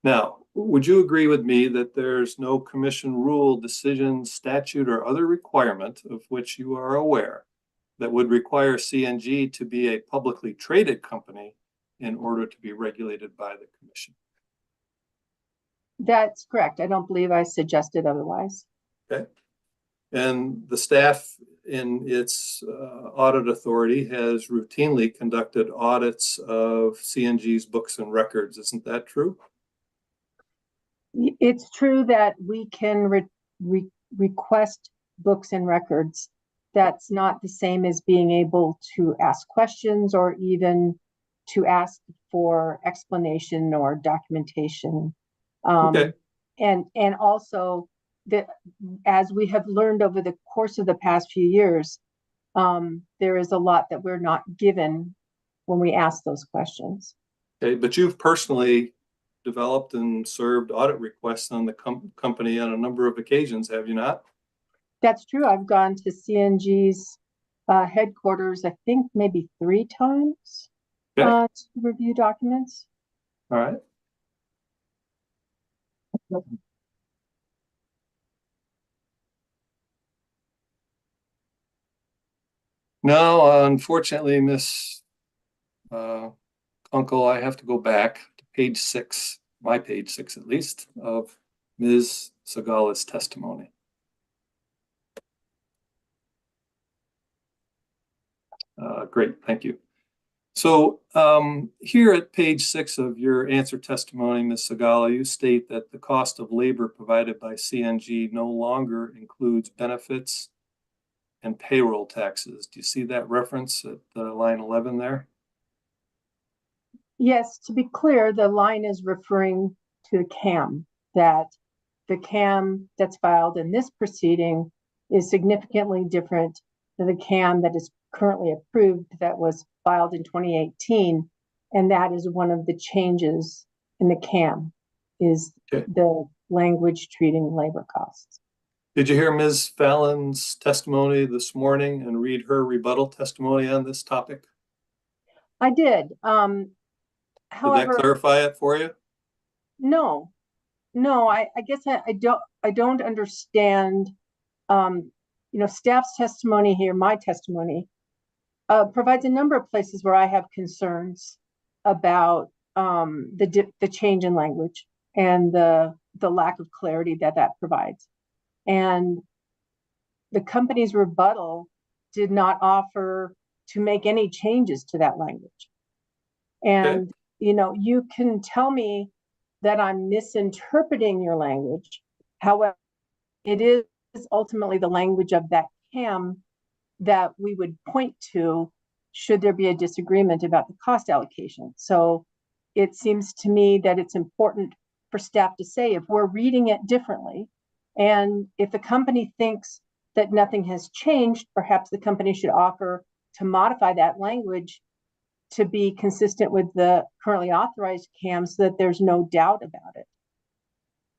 Now, would you agree with me that there's no commission rule, decision, statute, or other requirement of which you are aware that would require CNG to be a publicly traded company in order to be regulated by the commission? That's correct. I don't believe I suggested otherwise. Okay. And the staff in its audit authority has routinely conducted audits of CNG's books and records. Isn't that true? It's true that we can request books and records. That's not the same as being able to ask questions or even to ask for explanation or documentation. Okay. And also that, as we have learned over the course of the past few years, there is a lot that we're not given when we ask those questions. Okay, but you've personally developed and served audit requests on the company on a number of occasions, have you not? That's true. I've gone to CNG's headquarters, I think maybe 3 times to review documents. All right. No, unfortunately, Miss Uncle, I have to go back to page 6, my page 6 at least, of Ms. Sagala's testimony. Great, thank you. So here at page 6 of your answer testimony, Ms. Sagala, you state that the cost of labor provided by CNG no longer includes benefits and payroll taxes. Do you see that reference at line 11 there? Yes, to be clear, the line is referring to CAAM, that the CAAM that's filed in this proceeding is significantly different than the CAAM that is currently approved that was filed in 2018. And that is one of the changes in the CAAM is the language treating labor costs. Did you hear Ms. Fallon's testimony this morning and read her rebuttal testimony on this topic? I did. However, did that clarify it for you? No, I guess I don't understand. Staff's testimony here, my testimony, provides a number of places where I have concerns about the change in language and the lack of clarity that provides. And the company's rebuttal did not offer to make any changes to that language. And you can tell me that I'm misinterpreting your language. However, it is ultimately the language of that CAAM that we would point to should there be a disagreement about the cost allocation. So it seems to me that it's important for staff to say if we're reading it differently, and if the company thinks that nothing has changed, perhaps the company should offer to modify that language to be consistent with the currently authorized CAAM so that there's no doubt about it.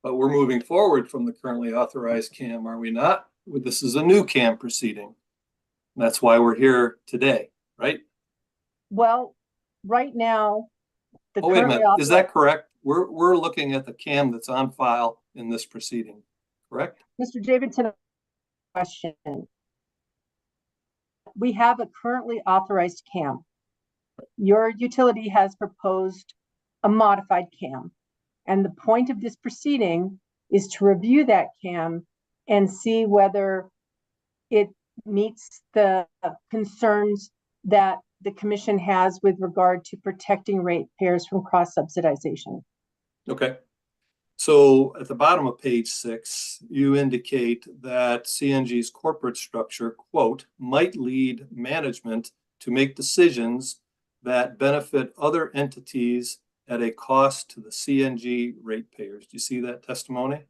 But we're moving forward from the currently authorized CAAM, are we not? This is a new CAAM proceeding. That's why we're here today, right? Well, right now, wait a minute. Is that correct? We're looking at the CAAM that's on file in this proceeding, correct? Mr. Davidson, question. We have a currently authorized CAAM. Your utility has proposed a modified CAAM. And the point of this proceeding is to review that CAAM and see whether it meets the concerns that the commission has with regard to protecting ratepayers from cross-subsidization. Okay. So at the bottom of page 6, you indicate that CNG's corporate structure, quote, might lead management to make decisions that benefit other entities at a cost to the CNG ratepayers. Do you see that testimony?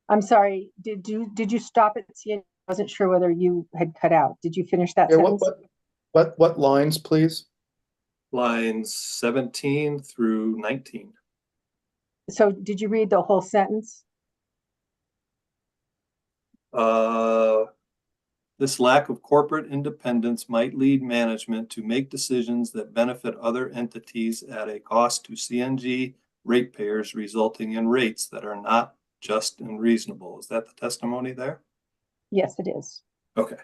I'm sorry, did you stop at CNG? I wasn't sure whether you had cut out. Did you finish that sentence? What lines, please? Lines 17 through 19. So did you read the whole sentence? This lack of corporate independence might lead management to make decisions that benefit other entities at a cost to CNG ratepayers, resulting in rates that are not just and reasonable. Is that the testimony there? Yes, it is. Okay.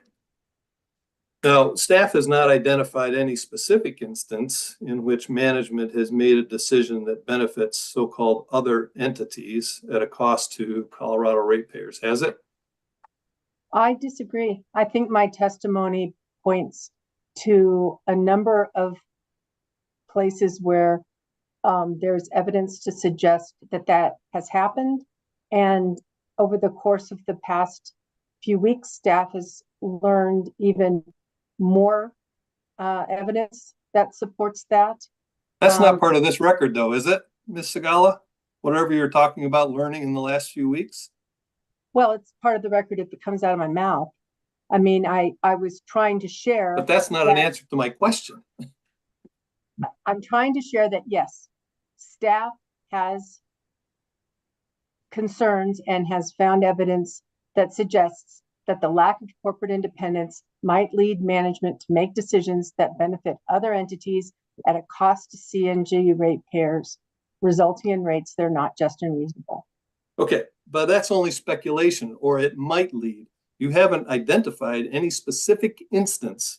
Now, staff has not identified any specific instance in which management has made a decision that benefits so-called other entities at a cost to Colorado ratepayers, has it? I disagree. I think my testimony points to a number of places where there's evidence to suggest that has happened. And over the course of the past few weeks, staff has learned even more evidence that supports that. That's not part of this record, though, is it, Ms. Sagala? Whatever you're talking about learning in the last few weeks? Well, it's part of the record if it comes out of my mouth. I mean, I was trying to share. But that's not an answer to my question. I'm trying to share that, yes, staff has concerns and has found evidence that suggests that the lack of corporate independence might lead management to make decisions that benefit other entities at a cost to CNG ratepayers, resulting in rates that are not just and reasonable. Okay, but that's only speculation, or it might lead. You haven't identified any specific instance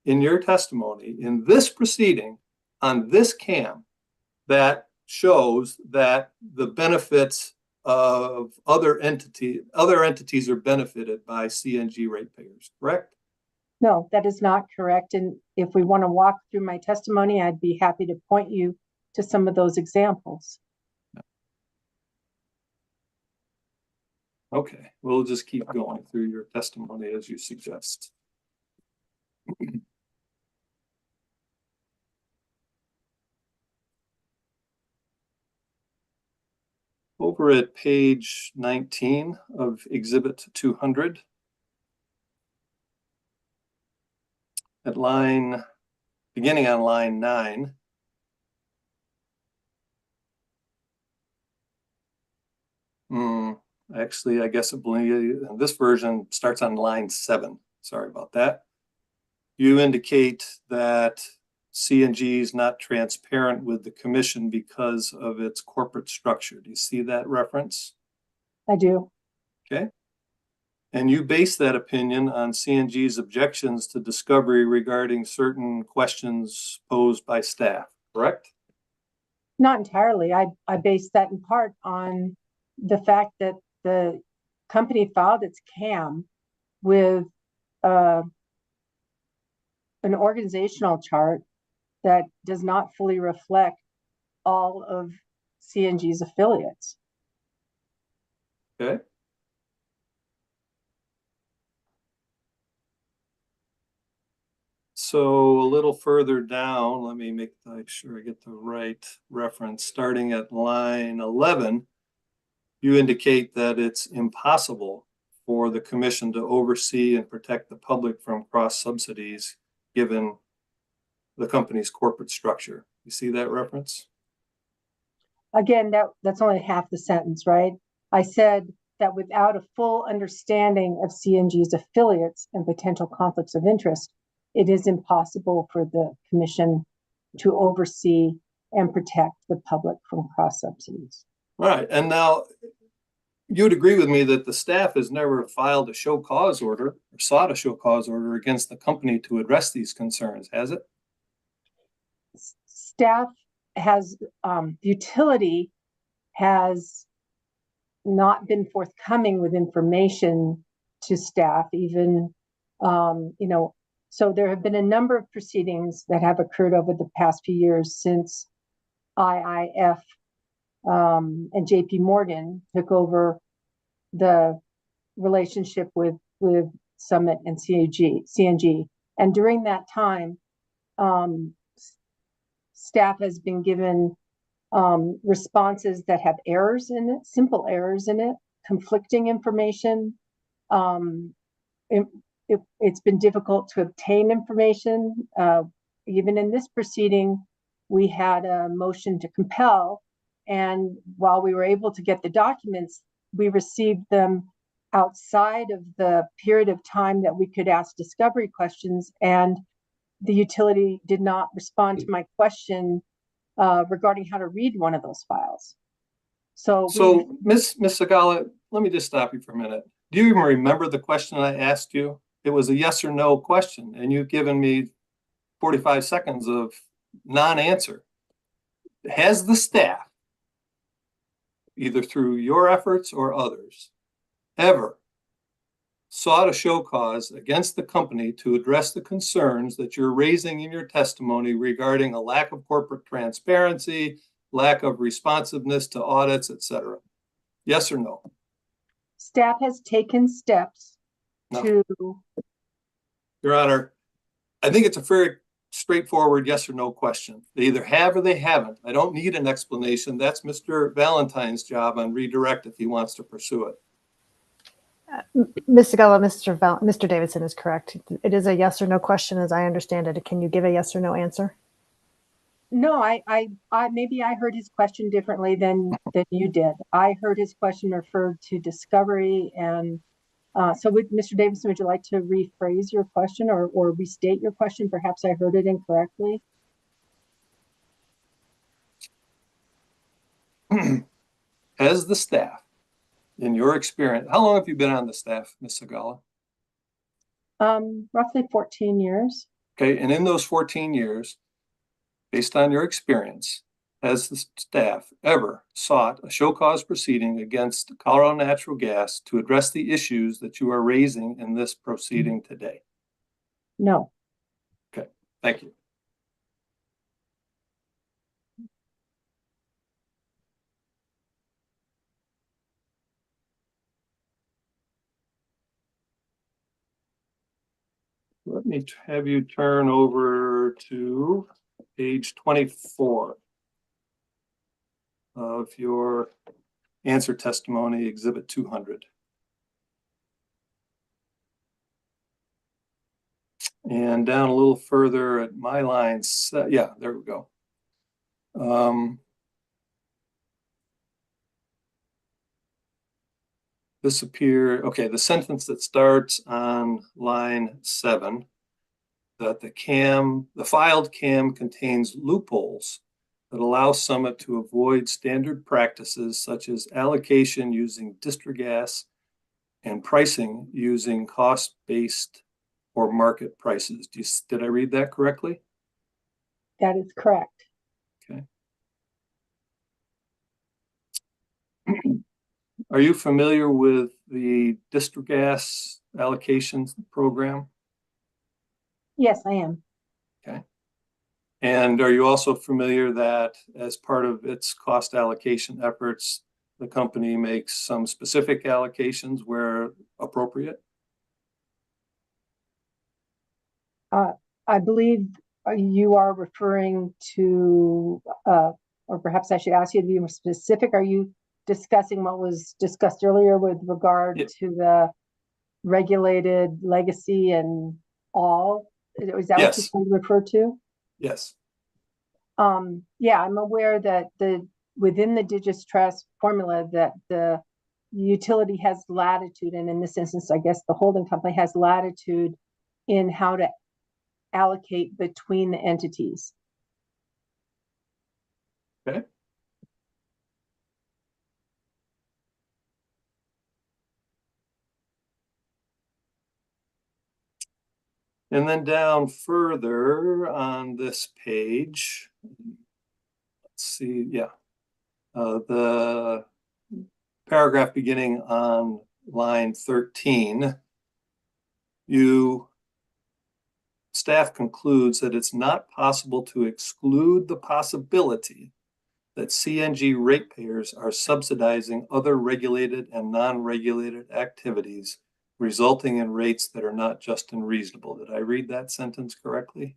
in your testimony in this proceeding on this CAM that shows that the benefits of other entities are benefited by CNG ratepayers, correct? No, that is not correct. And if we want to walk through my testimony, I'd be happy to point you to some of those examples. Okay, we'll just keep going through your testimony as you suggest. Over at page 19 of Exhibit 200, at line, beginning on line 9, actually, I guess this version starts on line 7. Sorry about that. You indicate that CNG is not transparent with the commission because of its corporate structure. Do you see that reference? I do. Okay. And you base that opinion on CNG's objections to discovery regarding certain questions posed by staff, correct? Not entirely. I base that in part on the fact that the company filed its CAM with an organizational chart that does not fully reflect all of CNG's affiliates. Okay. So a little further down, let me make sure I get the right reference. Starting at line 11, you indicate that it's impossible for the commission to oversee and protect the public from cross subsidies given the company's corporate structure. You see that reference? Again, that's only half the sentence, right? I said that without a full understanding of CNG's affiliates and potential conflicts of interest, it is impossible for the commission to oversee and protect the public from cross subsidies. All right. And now you'd agree with me that the staff has never filed a show cause order or sought a show cause order against the company to address these concerns, has it? Staff has, the utility has not been forthcoming with information to staff, even, so there have been a number of proceedings that have occurred over the past few years since IIF and JP Morgan took over the relationship with Summit and CNG. And during that time, staff has been given responses that have errors in it, simple errors in it, conflicting information. It's been difficult to obtain information. Even in this proceeding, we had a motion to compel. And while we were able to get the documents, we received them outside of the period of time that we could ask discovery questions. And the utility did not respond to my question regarding how to read one of those files. So Ms. Segala, let me just stop you for a minute. Do you even remember the question I asked you? It was a yes or no question, and you've given me 45 seconds of non-answer. Has the staff, either through your efforts or others, ever sought a show cause against the company to address the concerns that you're raising in your testimony regarding a lack of corporate transparency, lack of responsiveness to audits, etc.? Yes or no? Staff has taken steps to... Your Honor, I think it's a very straightforward yes or no question. They either have or they haven't. I don't need an explanation. That's Mr. Valentine's job on redirect if he wants to pursue it. Ms. Segala, Mr. Davidson is correct. It is a yes or no question as I understand it. Can you give a yes or no answer? No, I maybe I heard his question differently than you did. I heard his question referred to discovery, and so Mr. Davidson, would you like to rephrase your question or restate your question? Perhaps I heard it incorrectly. Has the staff in your experience, how long have you been on the staff, Ms. Sagala? Roughly 14 years. Okay, and in those 14 years, based on your experience, has the staff ever sought a show cause proceeding against Colorado Natural Gas to address the issues that you are raising in this proceeding today? No. Okay, thank you. Let me have you turn over to page 24 of your answer testimony, exhibit 200. And down a little further at my lines, yeah, there we go. This okay, the sentence that starts on line 7, that the filed CAM contains loopholes that allow Summit to avoid standard practices such as allocation using distrigas and pricing using cost-based or market prices. Did I read that correctly? That is correct. Okay. Are you familiar with the distrigas allocations program? Yes, I am. Okay. And are you also familiar that as part of its cost allocation efforts, the company makes some specific allocations where appropriate? I believe you are referring to, or perhaps I should ask you to be more specific. Are you discussing what was discussed earlier with regard to the regulated legacy and all? Is that what you refer to? Yes. Yeah, I'm aware that within the Digis Trust formula that the utility has latitude, and in this instance, I guess the holding company has latitude in how to allocate between the entities. Okay. And then down further on this page, let's see, yeah, the paragraph beginning on line 13, staff concludes that it's not possible to exclude the possibility that CNG ratepayers are subsidizing other regulated and non-regulated activities, resulting in rates that are not just and reasonable. Did I read that sentence correctly?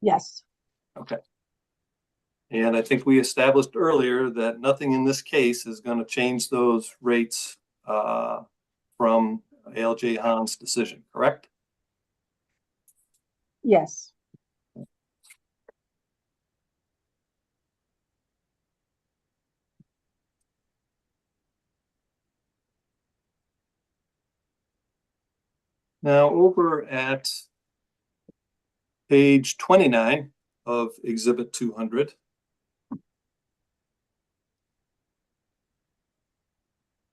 Yes. Okay. And I think we established earlier that nothing in this case is going to change those rates from ALJ Hahn's decision, correct? Yes. Now over at page 29 of exhibit 200,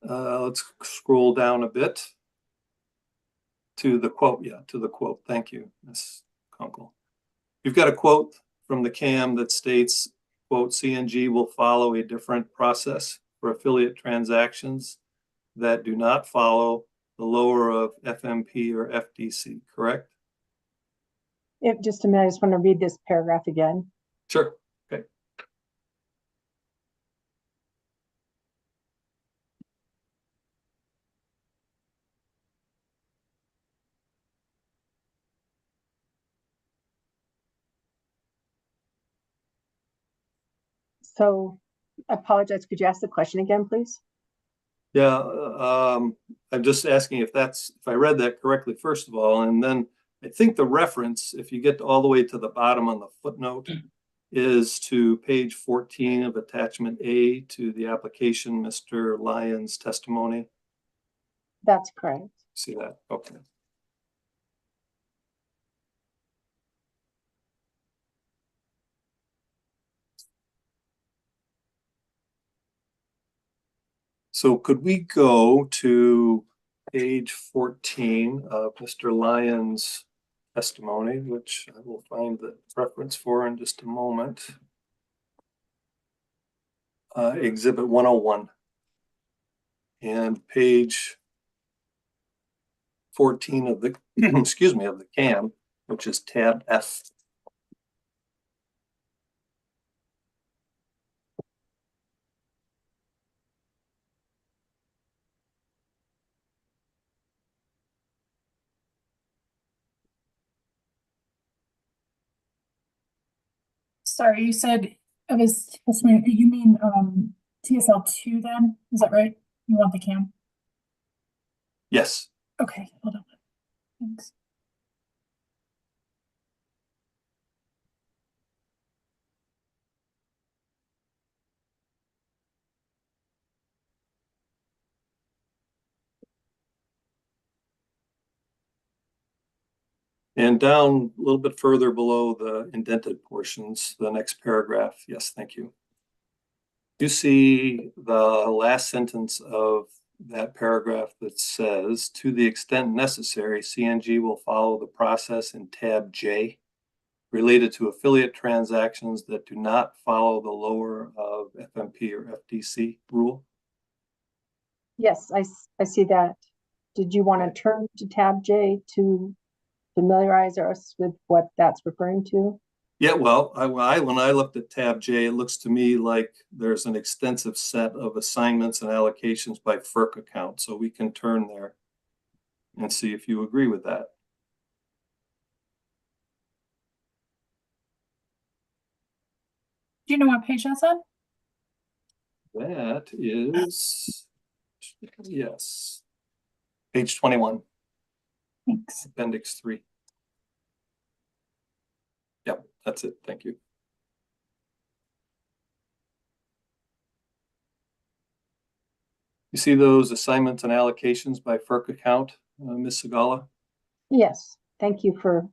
let's scroll down a bit to the quote. Yeah, to the quote. Thank you, Ms. Kunkel. You've got a quote from the CAAM that states, quote, CNG will follow a different process for affiliate transactions that do not follow the lower of FMP or FDC, correct? Just a minute, I just want to read this paragraph again. Sure. Okay. So I apologize. Could you ask the question again, please? Yeah, I'm just asking if I read that correctly, first of all, and then I think the reference, if you get all the way to the bottom on the footnote, is to page 14 of attachment A to the application, Mr. Lyons' testimony. That's correct. See that? Okay. So could we go to page 14 of Mr. Lyons' testimony, which I will find the reference for in just a moment. Exhibit 101 and page 14 of the, excuse me, of the CAAM, which is tab F. Sorry, you said of his testimony, you mean TSL2 then? Is that right? You want the CAM? Yes. Okay, hold on. Thanks. And down a little bit further below the indented portions, the next paragraph. Yes, thank you. You see the last sentence of that paragraph that says, to the extent necessary, CNG will follow the process in tab J related to affiliate transactions that do not follow the lower of FMP or FDC rule. Yes, I see that. Did you want to turn to tab J to familiarize us with what that's referring to? Yeah, well, when I looked at tab J, it looks to me like there's an extensive set of assignments and allocations by FERC account. So we can turn there and see if you agree with that. Do you know what page that's on? That is, yes, page 21. Thanks. Appendix 3. Yep, that's it. Thank you. You see those assignments and allocations by FERC account, Ms. Segala? Yes, thank you for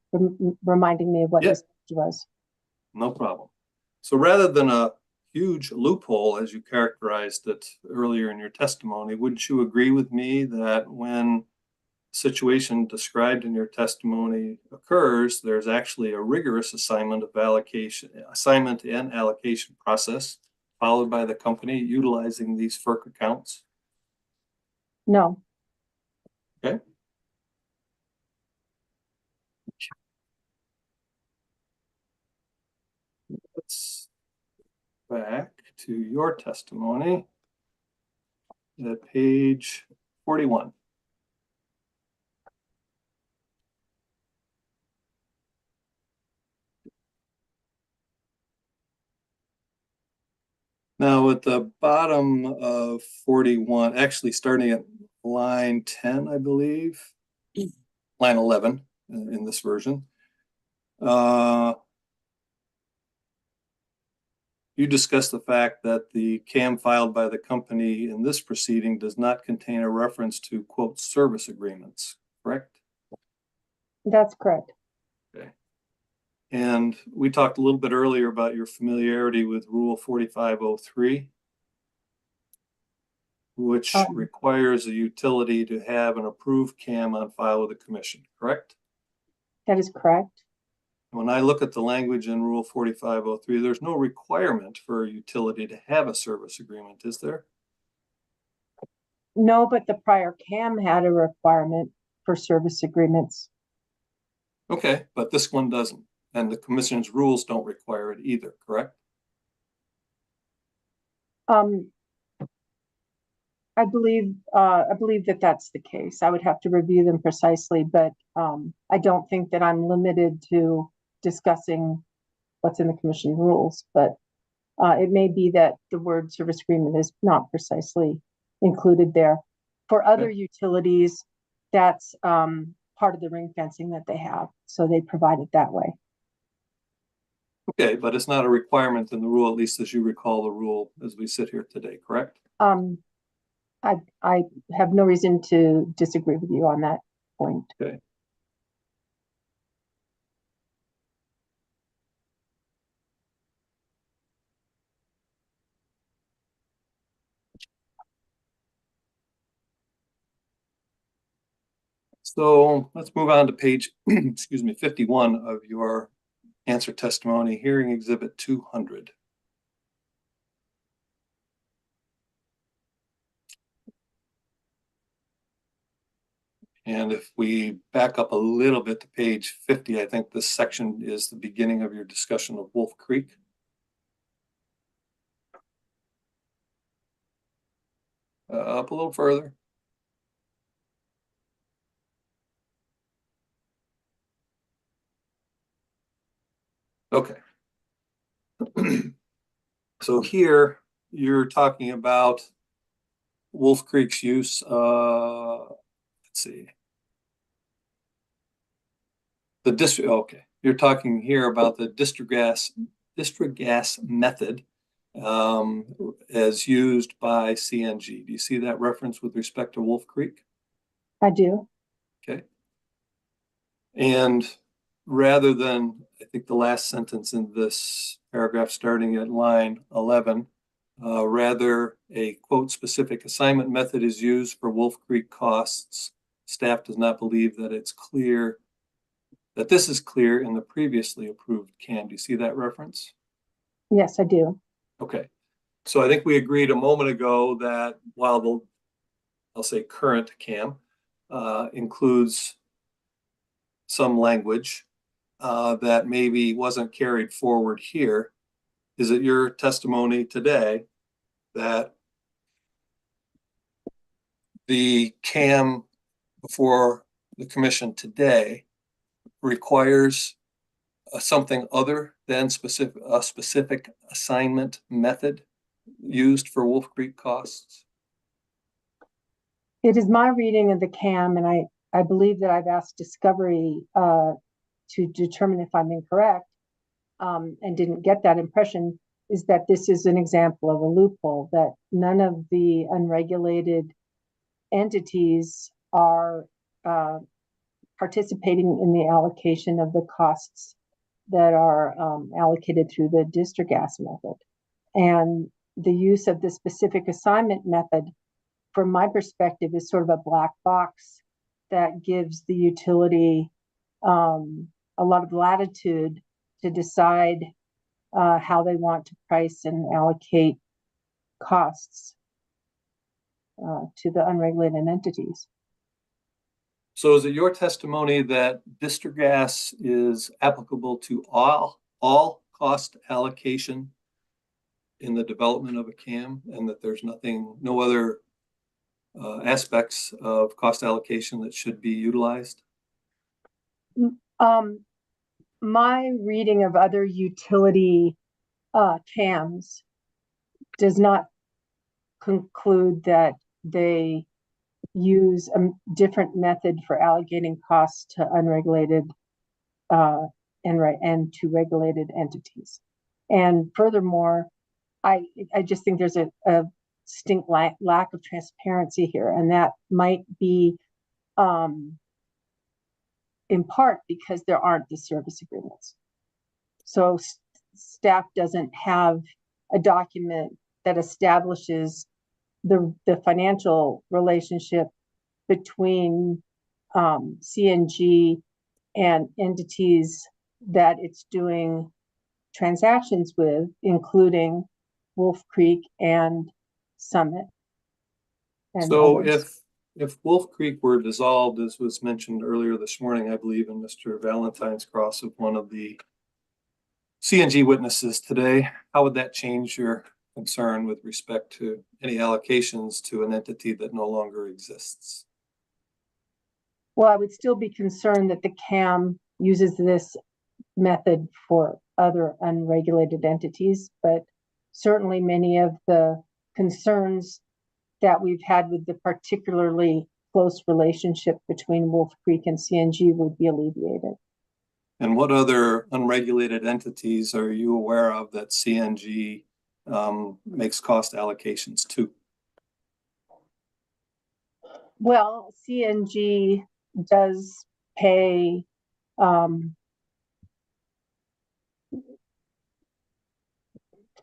reminding me of what this was. No problem. So rather than a huge loophole, as you characterized it earlier in your testimony, wouldn't you agree with me that when the situation described in your testimony occurs, there's actually a rigorous assignment and allocation process followed by the company utilizing these FERC accounts? No. Okay. Let's back to your testimony at page 41. Now at the bottom of 41, actually starting at line 10, I believe, line 11 in this version, you discussed the fact that the CAM filed by the company in this proceeding does not contain a reference to, quote, service agreements, correct? That's correct. Okay. And we talked a little bit earlier about your familiarity with Rule 4503, which requires a utility to have an approved CAM on file with the commission, correct? That is correct. When I look at the language in Rule 4503, there's no requirement for a utility to have a service agreement, is there? No, but the prior CAM had a requirement for service agreements. Okay, but this one doesn't. And the commission's rules don't require it either, correct? I believe that that's the case. I would have to review them precisely, but I don't think that I'm limited to discussing what's in the commission rules. But it may be that the word service agreement is not precisely included there. For other utilities, that's part of the ring fencing that they have, so they provide it that way. Okay, but it's not a requirement in the rule, at least as you recall the rule as we sit here today, correct? I have no reason to disagree with you on that point. Okay. So let's move on to page, excuse me, 51 of your answer testimony, hearing exhibit 200. And if we back up a little bit to page 50, I think this section is the beginning of your discussion of Wolf Creek. Up a little further. Okay. So here you're talking about Wolf Creek's use, let's see. The district, okay. You're talking here about the district gas method as used by CNG. Do you see that reference with respect to Wolf Creek? I do. Okay. And rather than, I think the last sentence in this paragraph starting at line 11, rather a quote specific assignment method is used for Wolf Creek costs. Staff does not believe that it's clear that this is clear in the previously approved CAM. Do you see that reference? Yes, I do. Okay. So I think we agreed a moment ago that while the, I'll say current CAM includes some language that maybe wasn't carried forward here, is it your testimony today that the CAM before the commission today requires something other than a specific assignment method used for Wolf Creek costs? It is my reading of the CAM, and I believe that I've asked Discovery to determine if I'm incorrect, and didn't get that impression, is that this is an example of a loophole, that none of the unregulated entities are participating in the allocation of the costs that are allocated through the district gas method. And the use of the specific assignment method, from my perspective, is sort of a black box that gives the utility a lot of latitude to decide how they want to price and allocate costs to the unregulated entities. So is it your testimony that district gas is applicable to all cost allocation in the development of a CAM, and that there's no other aspects of cost allocation that should be utilized? My reading of other utility CAMs does not conclude that they use a different method for allocating costs to unregulated and to regulated entities. And furthermore, I just think there's a distinct lack of transparency here, and that might be in part because there aren't the service agreements. So staff doesn't have a document that establishes the financial relationship between CNG and entities that it's doing transactions with, including Wolf Creek and Summit. And so others. if Wolf Creek were dissolved, as was mentioned earlier this morning, I believe in Mr. Valentine's cross of one of the CNG witnesses today, how would that change your concern with respect to any allocations to an entity that no longer exists? Well, I would still be concerned that the CAM uses this method for other unregulated entities, but certainly many of the concerns that we've had with the particularly close relationship between Wolf Creek and CNG would be alleviated. And what other unregulated entities are you aware of that CNG makes cost allocations to? Well, CNG does pay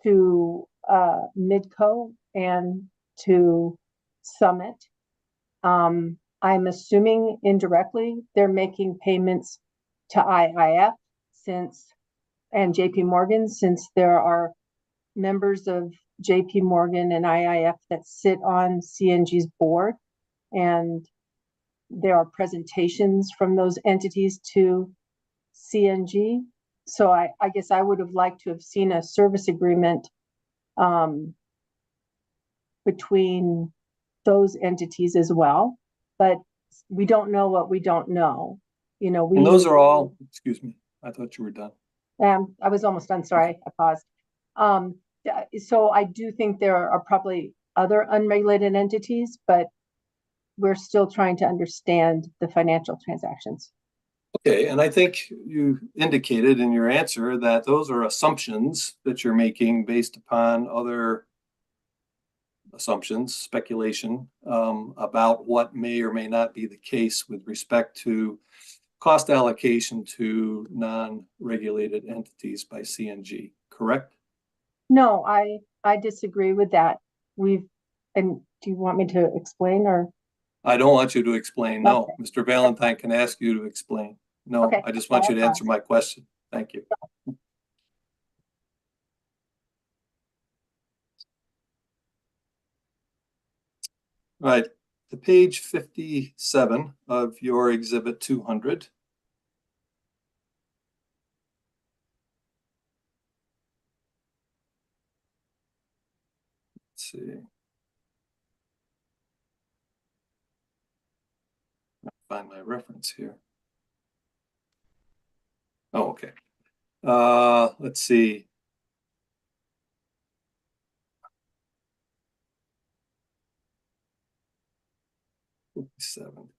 to Midco and to Summit. I'm assuming indirectly they're making payments to IIF and JP Morgan, since there are members of JP Morgan and IIF that sit on CNG's board, and there are presentations from those entities to CNG. So I guess I would have liked to have seen a service agreement between those entities as well, but we don't know what we don't know. You know, And those are all, excuse me, I thought you were done. I was almost done, sorry, I paused. So I do think there are probably other unregulated entities, but we're still trying to understand the financial transactions. Okay, and I think you indicated in your answer that those are assumptions that you're making based upon other assumptions, speculation about what may or may not be the case with respect to cost allocation to non-regulated entities by CNG, correct? No, I disagree with that. And do you want me to explain, or? I don't want you to explain, no. Okay. Mr. Valentine can ask you to explain. No, Okay. I just want you to answer my question. Thank you. All right, to page 57 of your exhibit 200. Let's see. I'll find my reference here. Oh, okay. Let's see.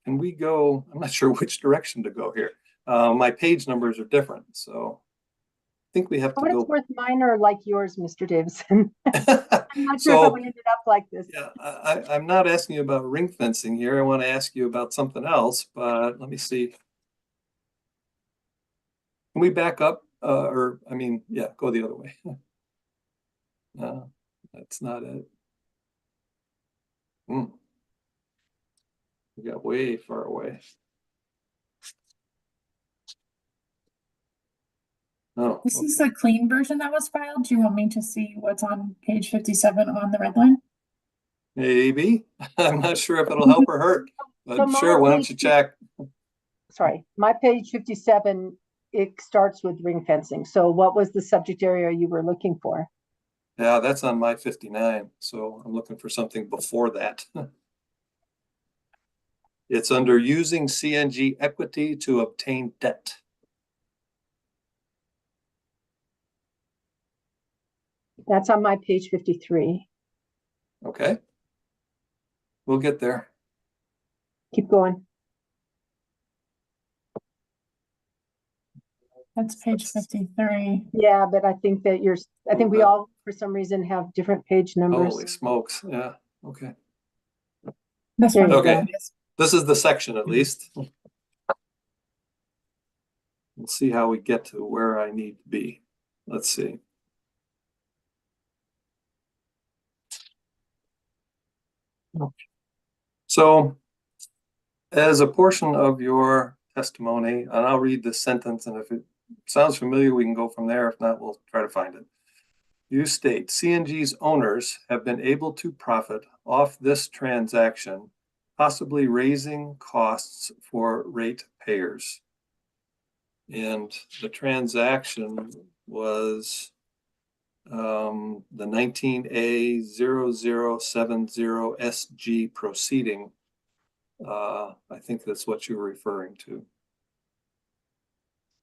Can we go? I'm not sure which direction to go here. My page numbers are different, so I think we have to For what go. it's worth, mine are like yours, Mr. Davidson. I'm not sure So, how we ended up like this. Yeah, I'm not asking you about ring fencing here. I want to ask you about something else, but let me see. Can we back up? Yeah, go the other way. No, that's not it. We got way far away. Oh, This okay. is the clean version that was filed. Do you want me to see what's on page 57 on the red line? Maybe. I'm not sure if it'll help or hurt, but So sure, why don't you check? Sorry, my page 57, it starts with ring fencing. So what was the subject area you were looking for? Yeah, that's on my 59, so I'm looking for something before that. It's under using CNG equity to obtain debt. That's on my page 53. Okay. We'll get there. Keep going. That's page 53. Yeah, but I think that I think we all, for some reason, have different page numbers. Holy smokes. Yeah. Okay. This one. Okay. This is the section at least. Let's see how we get to where I need to be. Let's see. Okay. So as a portion of your testimony, and I'll read this sentence, and if it sounds familiar, we can go from there. If not, we'll try to find it. You state CNG's owners have been able to profit off this transaction, possibly raising costs for rate payers. And the transaction was the 23A-0570G proceeding. I think that's what you're referring to.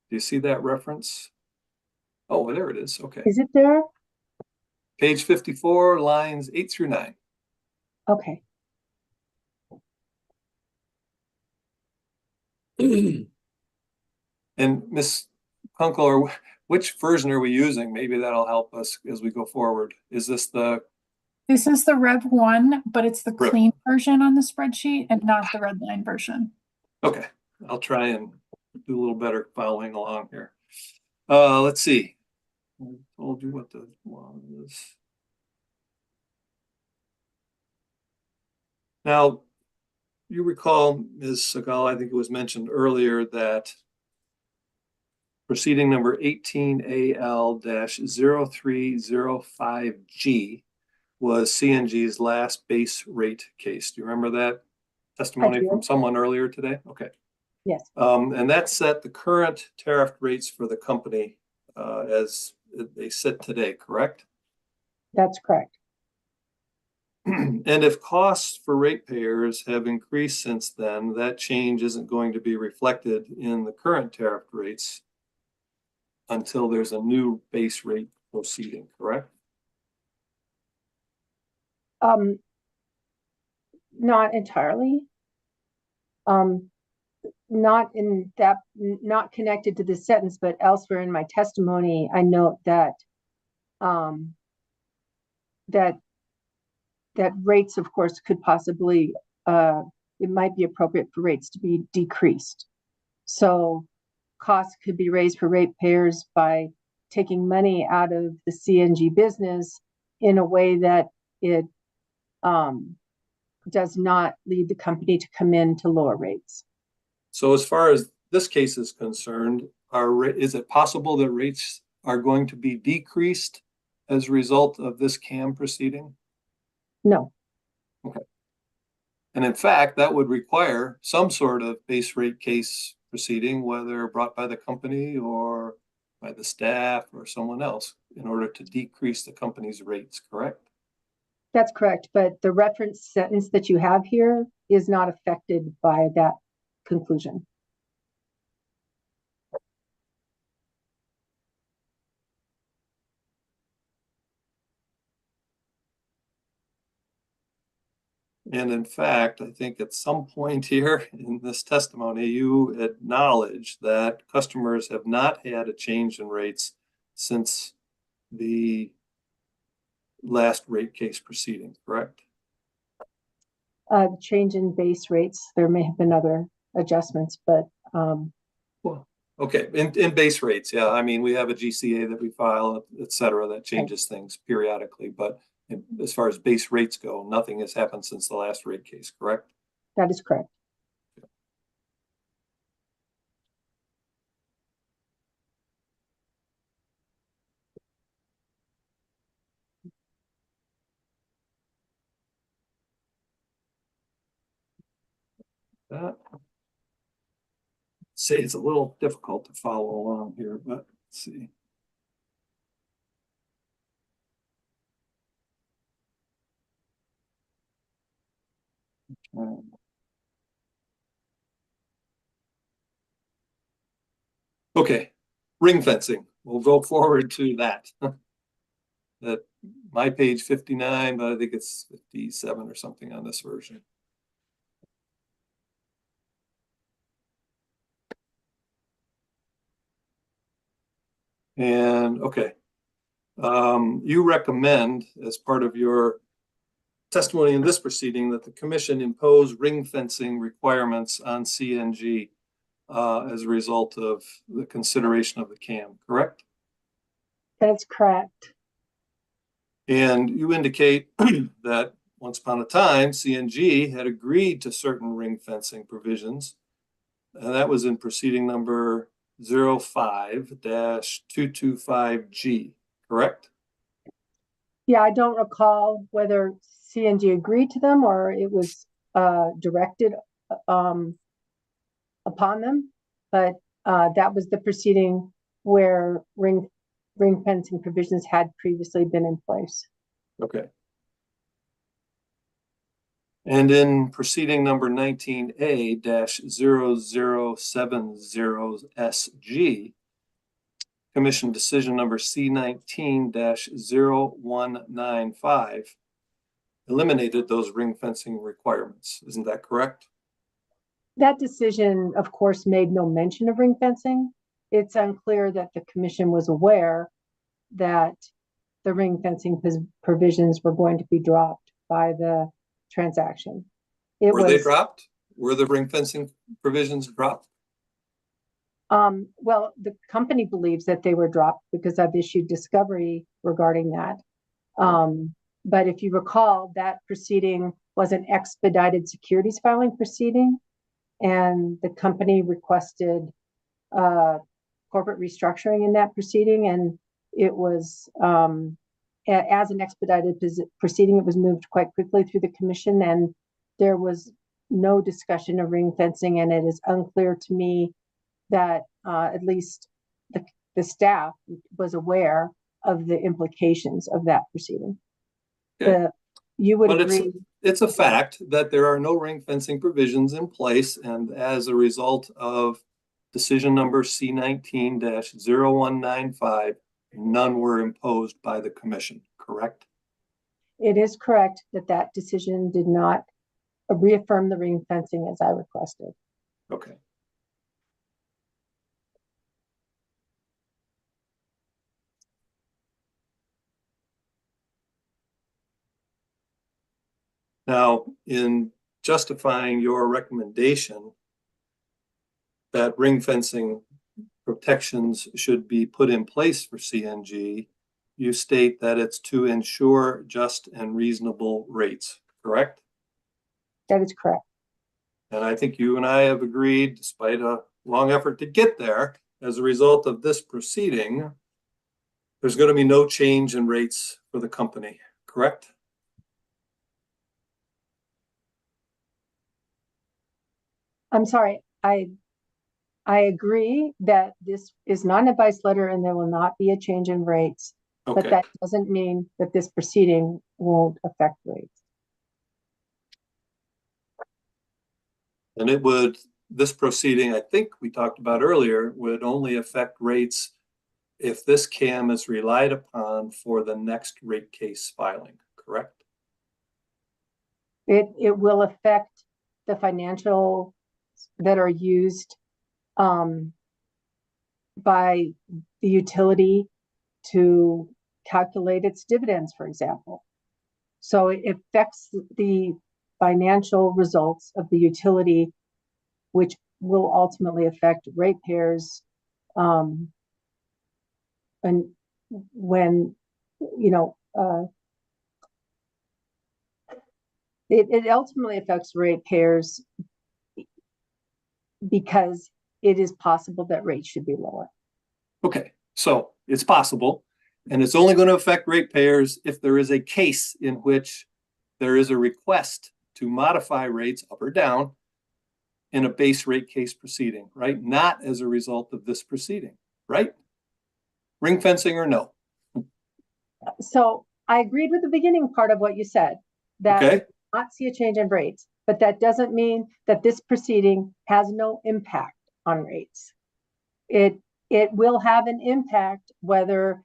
Do you see that reference? Oh, there it is. Okay. Is it there? Page 54, lines 8 through 9. Okay. And Ms. Kunkel, which version are we using? Maybe that'll help us as we go forward. Is this the? This is the Rev 1, but it's the Rev. clean version on the spreadsheet and not the red line version. Okay, I'll try and do a little better following along here. Let's see. I told you what the one is. Now, you recall, Ms. Segal, I think it was mentioned earlier that proceeding number 18AL-0305G was CNG's last base rate case. Do you remember that testimony from someone earlier today? Okay. Yes. And that set the current tariff rates for the company as they sit today, correct? That's correct. And if costs for ratepayers have increased since then, that change isn't going to be reflected in the current tariff rates until there's a new base rate proceeding, correct? Not entirely. Not in that, not connected to this sentence, but elsewhere in my testimony, I note that that rates, of course, could possibly, it might be appropriate for rates to be decreased. So costs could be raised for ratepayers by taking money out of the CNG business in a way that it does not lead the company to come in to lower rates. So as far as this case is concerned, is it possible that rates are going to be decreased as a result of this CAAM proceeding? No. Okay. And in fact, that would require some sort of base rate case proceeding, whether brought by the company or by the staff or someone else, in order to decrease the company's rates, correct? That's correct, but the reference sentence that you have here is not affected by that conclusion. And in fact, I think at some point here in this testimony, you acknowledge that customers have not had a change in rates since the last rate case proceeding, correct? Change in base rates, there may have been other adjustments, but well, okay, in base rates, yeah. I mean, we have a GCA that we file, et cetera, that changes things periodically, but as far as base rates go, nothing has happened since the last rate case, correct? That is correct. Say it's a little difficult to follow along here, but let's see. Okay, ring fencing. We'll go forward to that. That my page 59, but I think it's 57 or something on this version. And okay, you recommend as part of your testimony in this proceeding that the commission impose ring fencing requirements on CNG as a result of the consideration of the CAAM, correct? That's correct. And you indicate that once upon a time, CNG had agreed to certain ring fencing provisions, and that was in proceeding number 05-225G, correct? Yeah, I don't recall whether CNG agreed to them or it was directed upon them, but that was the proceeding where ring fencing provisions had previously been in place. Okay. And in proceeding number 19A-0070SG, Commission decision number C19-0195 eliminated those ring fencing requirements. Isn't that correct? That decision, of course, made no mention of ring fencing. It's unclear that the commission was aware that the ring fencing provisions were going to be dropped by the transaction. They dropped? Were the ring fencing provisions dropped? Well, the company believes that they were dropped because I've issued discovery regarding that. But if you recall, that proceeding was an expedited securities filing proceeding, and the company requested corporate restructuring in that proceeding, and it was as an expedited proceeding, it was moved quite quickly through the commission, and there was no discussion of ring fencing, and it is unclear to me that at least the staff was aware of the implications of that proceeding. Okay. You would But agree. it's a fact that there are no ring fencing provisions in place, and as a result of decision number C19-0195, none were imposed by the commission, correct? It is correct that that decision did not reaffirm the ring fencing as I requested. Okay. Now, in justifying your recommendation that ring fencing protections should be put in place for CNG, you state that it's to ensure just and reasonable rates, correct? That is correct. And I think you and I have agreed, despite a long effort to get there, as a result of this proceeding, there's going to be no change in rates for the company, correct? I'm sorry, I agree that this is not an advice letter and there will not be a change in rates, Okay. but that doesn't mean that this proceeding won't affect rates. And it would, this proceeding, I think we talked about earlier, would only affect rates if this CAAM is relied upon for the next rate case filing, correct? It will affect the financial that are used by the utility to calculate its dividends, for example. So it affects the financial results of the utility, which will ultimately affect ratepayers. And when, you know, it ultimately affects ratepayers because it is possible that rates should be lower. Okay, so it's possible, and it's only going to affect ratepayers if there is a case in which there is a request to modify rates up or down in a base rate case proceeding, right? Not as a result of this proceeding, right? Ring fencing or no? So I agreed with the beginning part of what you said, that we Okay. will not see a change in rates, but that doesn't mean that this proceeding has no impact on rates. It will have an impact whether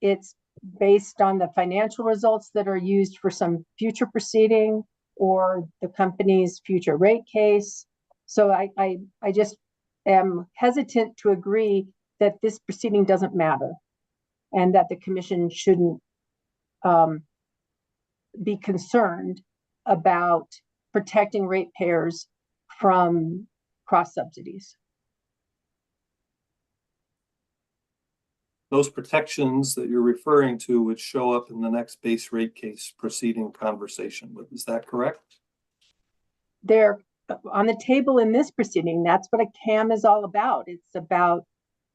it's based on the financial results that are used for some future proceeding or the company's future rate case. So I just am hesitant to agree that this proceeding doesn't matter and that the commission shouldn't be concerned about protecting ratepayers from cross subsidies. Those protections that you're referring to would show up in the next base rate case proceeding conversation. Is that correct? They're on the table in this proceeding. That's what a CAAM is all about. It's about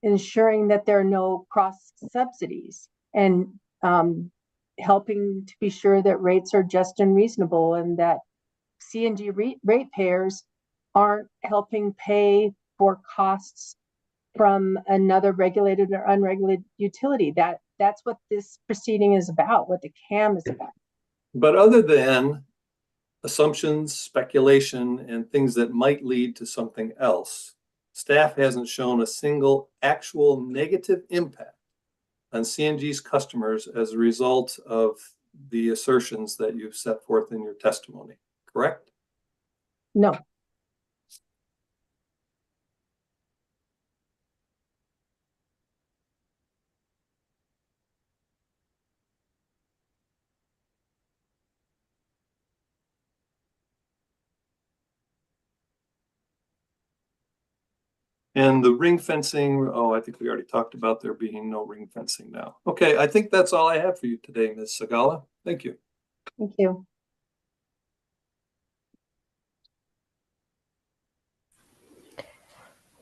ensuring that there are no cross subsidies and helping to be sure that rates are just and reasonable, and that CNG ratepayers aren't helping pay for costs from another regulated or unregulated utility. That's what this proceeding is about, what the CAAM is about. But other than assumptions, speculation, and things that might lead to something else, staff hasn't shown a single actual negative impact on CNG's customers as a result of the assertions that you've set forth in your testimony, correct? No. And the ring fencing, oh, I think we already talked about there being no ring fencing now. Okay, I think that's all I have for you today, Ms. Sagala. Thank you. Thank you.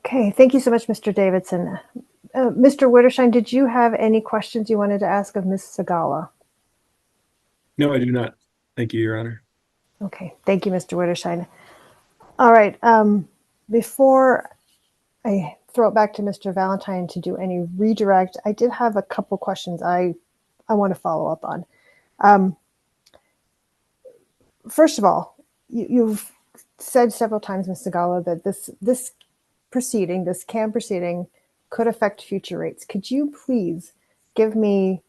Okay, thank you so much, Mr. Davidson. Mr. Witterschein, did you have any questions you wanted to ask of Ms. Sagala? No, I do not. Thank you, Your Honor. Okay, thank you, Mr. Witterschein. All right, before I throw it back to Mr. Valentine to do any redirect, I did have a couple questions I want to follow up on. First of all, you've said several times, Ms. Sagala, that this proceeding, this CAAM proceeding, could affect future rates. Could you please give me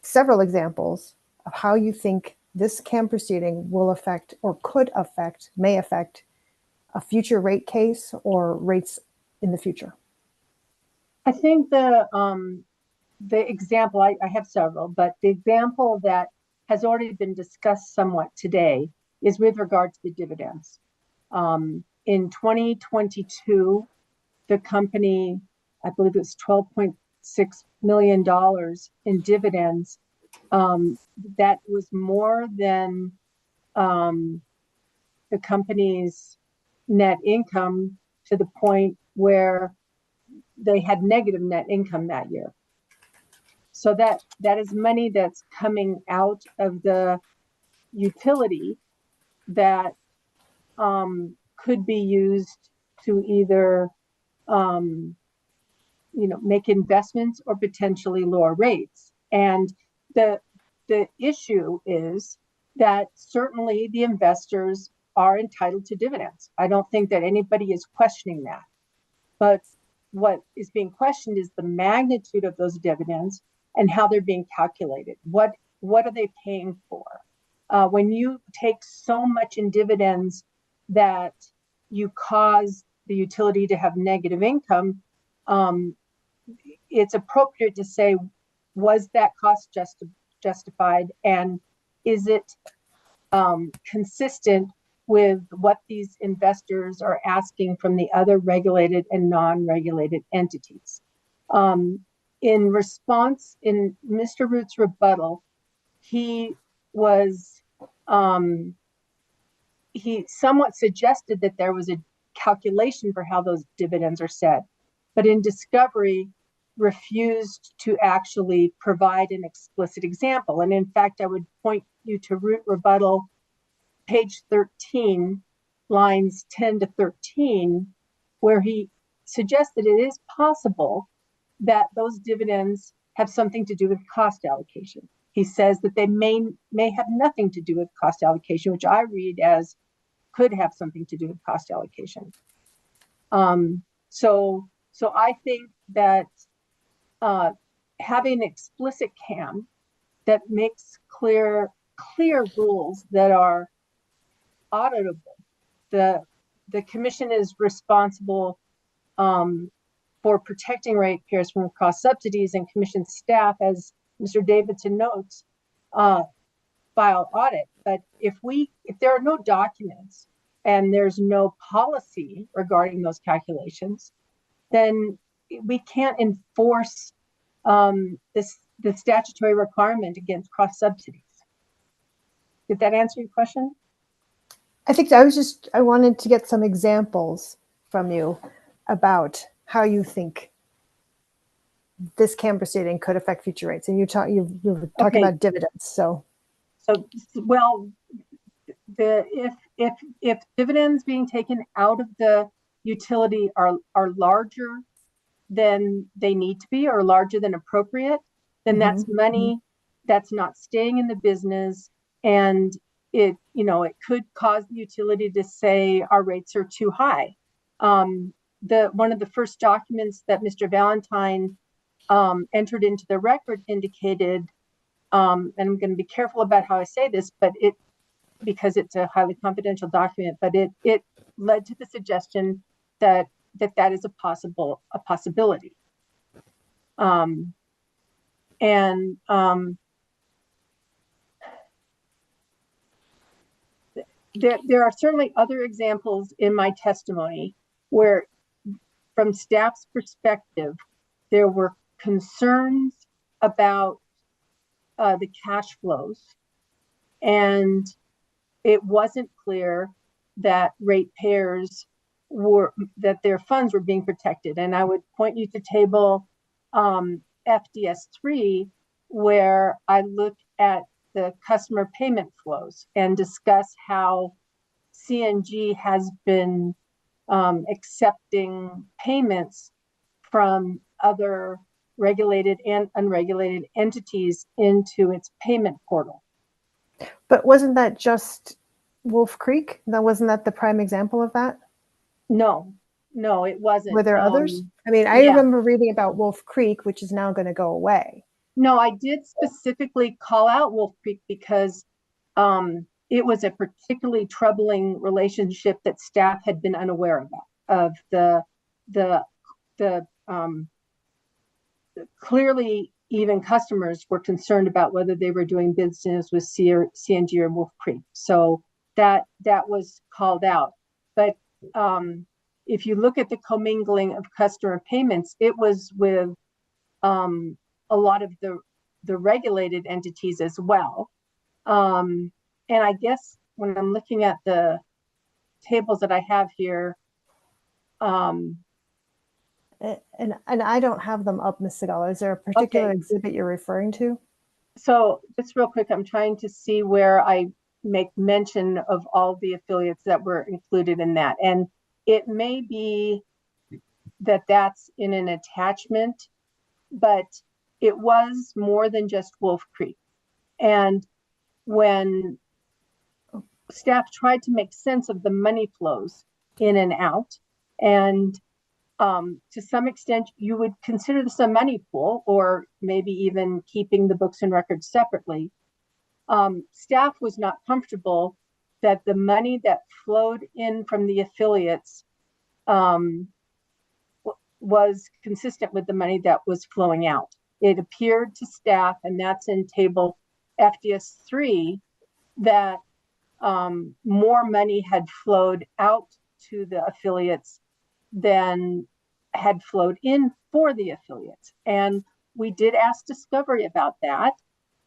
several examples of how you think this CAAM proceeding will affect, or could affect, may affect, a future rate case or rates in the future? I think the example, I have several, but the example that has already been discussed somewhat today is with regard to the dividends. In 2022, the company, I believe it was $12.6 million in dividends. That was more than the company's net income, to the point where they had negative net income that year. So that is money that's coming out of the utility that could be used to either make investments or potentially lower rates. And the issue is that certainly the investors are entitled to dividends. I don't think that anybody is questioning that. But what is being questioned is the magnitude of those dividends and how they're being calculated. What are they paying for? When you take so much in dividends that you cause the utility to have negative income, it's appropriate to say, was that cost justified, and is it consistent with what these investors are asking from the other regulated and non-regulated entities? In response, in Mr. Root's rebuttal, he somewhat suggested that there was a calculation for how those dividends are set, but in discovery refused to actually provide an explicit example. And in fact, I would point you to Root rebuttal, page 13, lines 10 to 13, where he suggested it is possible that those dividends have something to do with cost allocation. He says that they may have nothing to do with cost allocation, which I read as could have something to do with cost allocation. So I think that having explicit CAAM that makes clear rules that are auditable. The commission is responsible for protecting ratepayers from cost subsidies, and commission staff, as Mr. Davidson notes, file audit. But if there are no documents and there's no policy regarding those calculations, then we can't enforce the statutory requirement against cross subsidies. Did that answer your question? I think I wanted to get some examples from you about how you think this CAAM proceeding could affect future rates. And you were talking about dividends. So well, if dividends being taken out of the utility are larger than they need to be, or larger than appropriate, then that's money that's not staying in the business, and it could cause the utility to say our rates are too high. One of the first documents that Mr. Valentine entered into the record indicated, and I'm going to be careful about how I say this, but because it's a highly confidential document, but it led to the suggestion that is a possibility. There are certainly other examples in my testimony where, from staff's perspective, there were concerns about the cash flows, and it wasn't clear that ratepayers that their funds were being protected. And I would point you to table FDS3, where I look at the customer payment flows and discuss how CNG has been accepting payments from other regulated and unregulated entities into its payment portal. But wasn't that just Wolf Creek? Wasn't that the prime example of that? No, it wasn't. Were there others? I mean, I remember reading about Wolf Creek, which is now going to go away. No, I did specifically call out Wolf Creek because it was a particularly troubling relationship that staff had been unaware of the clearly even customers were concerned about whether they were doing business with CNG or Wolf Creek. So that was called out. But if you look at the commingling of customer payments, it was with a lot of the regulated entities as well. And I guess when I'm looking at the tables that I have here, and I don't have them up, Ms. Segala. Is there a particular exhibit you're referring to? So just real quick, I'm trying to see where I make mention of all the affiliates that were included in that. And it may be that that's in an attachment, but it was more than just Wolf Creek. And when staff tried to make sense of the money flows in and out, and to some extent, you would consider this a money pool, or maybe even keeping the books and records separately. Staff was not comfortable that the money that flowed in from the affiliates was consistent with the money that was flowing out. It appeared to staff, and that's in table FDS3, that more money had flowed out to the affiliates than had flowed in for the affiliates. And we did ask Discovery about that.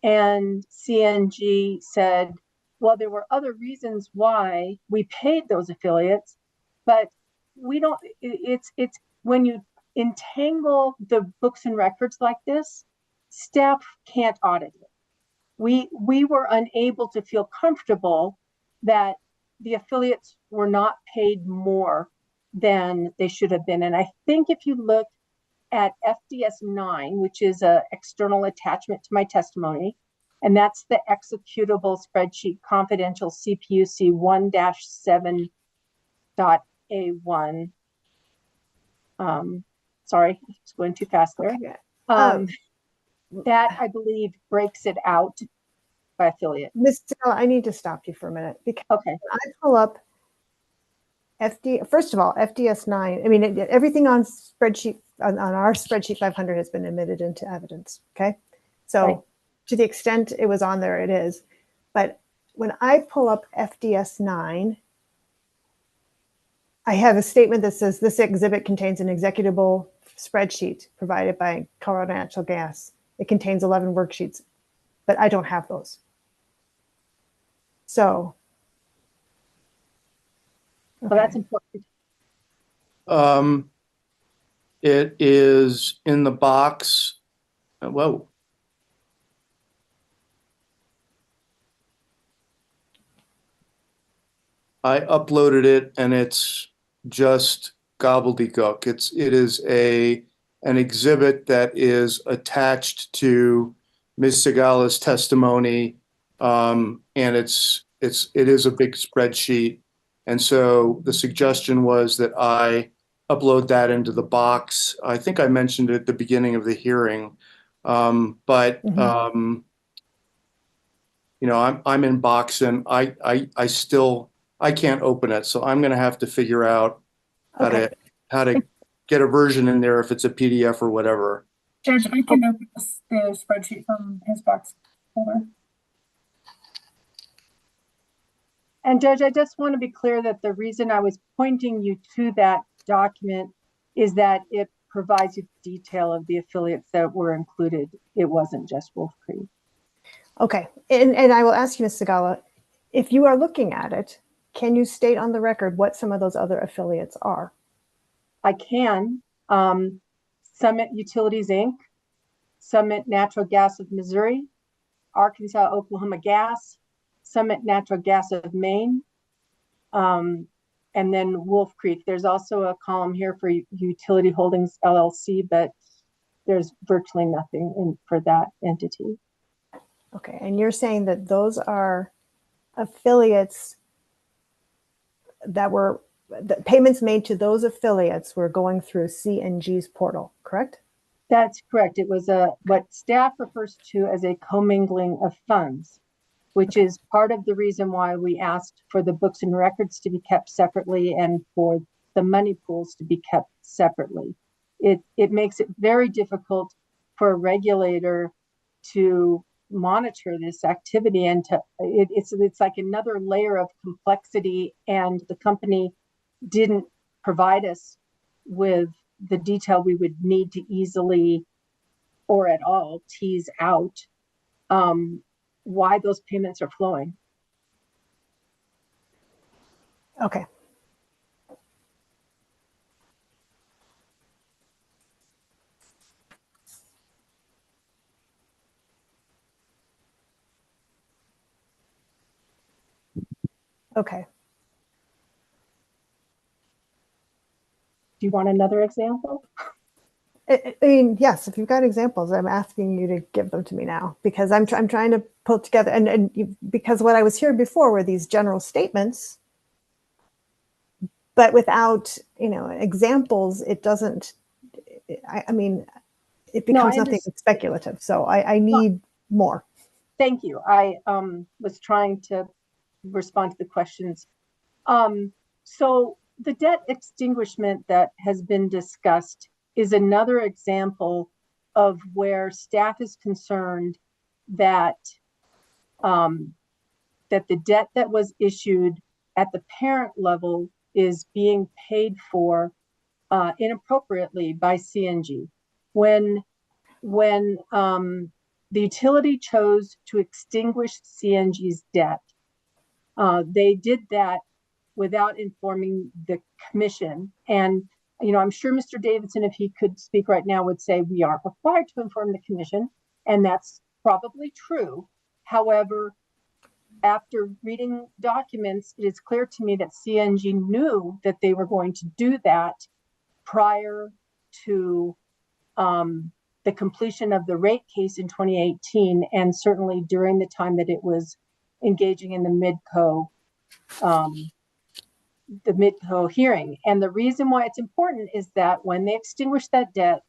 And CNG said, well, there were other reasons why we paid those affiliates, but we don't, it's when you entangle the books and records like this, staff can't audit it. We were unable to feel comfortable that the affiliates were not paid more than they should have been. And I think if you look at FDS9, which is an external attachment to my testimony, and that's the executable spreadsheet confidential CPUC 1-7.A1. Sorry, it's going too fast there. That, I believe, breaks it out by affiliate. Ms. Segala, I need to stop you for a minute because I pull up first of all, FDS9, I mean, everything on spreadsheet, on our spreadsheet 500 has been admitted into evidence, okay? So to the extent it was on there, it is. But when I pull up FDS9, I have a statement that says this exhibit contains an executable spreadsheet provided by Colorado Natural Gas. It contains 11 worksheets, but I don't have those. So. Well, that's important. It is in the box. Whoa. I uploaded it and it's just gobbledygook. It is an exhibit that is attached to Ms. Segala's testimony, and it is a big spreadsheet. And so the suggestion was that I upload that into the box. I think I mentioned it at the beginning of the hearing, you know, I'm in box and I can't open it, so I'm going to have to figure out how to get a version in there if it's a PDF or whatever. Judge, I can open the spreadsheet from his box folder. And Judge, I just want to be clear that the reason I was pointing you to that document is that it provides you detail of the affiliates that were included. It wasn't just Wolf Creek. Okay, and I will ask you, Ms. Segala, if you are looking at it, can you state on the record what some of those other affiliates are? I can. Summit Utilities, Inc., Summit Natural Gas of Missouri, Arkansas Oklahoma Gas, Summit Natural Gas of Maine, and then Wolf Creek. There's also a column here for Utility Holdings LLC, but there's virtually nothing for that entity. Okay, and you're saying that those are affiliates that were, the payments made to those affiliates were going through CNG's portal, correct? That's correct. It was what staff refers to as a commingling of funds, which is part of the reason why we asked for the books and records to be kept separately and for the money pools to be kept separately. It makes it very difficult for a regulator to monitor this activity, and it's like another layer of complexity, and the company didn't provide us with the detail we would need to easily or at all tease out why those payments are flowing. Okay. Okay. Do you want another example? I mean, yes, if you've got examples, I'm asking you to give them to me now, because I'm trying to pull together, because what I was hearing before were these general statements, but without, examples, it doesn't, I mean, it becomes nothing speculative. So I need more. Thank you. I was trying to respond to the questions. So the debt extinguishment that has been discussed is another example of where staff is concerned that that the debt that was issued at the parent level is being paid for inappropriately by CNG. When the utility chose to extinguish CNG's debt, they did that without informing the commission. And I'm sure Mr. Davidson, if he could speak right now, would say we aren't required to inform the commission, and that's probably true. However, after reading documents, it is clear to me that CNG knew that they were going to do that prior to the completion of the rate case in 2018, and certainly during the time that it was engaging in the midco hearing. And the reason why it's important is that when they extinguished that debt,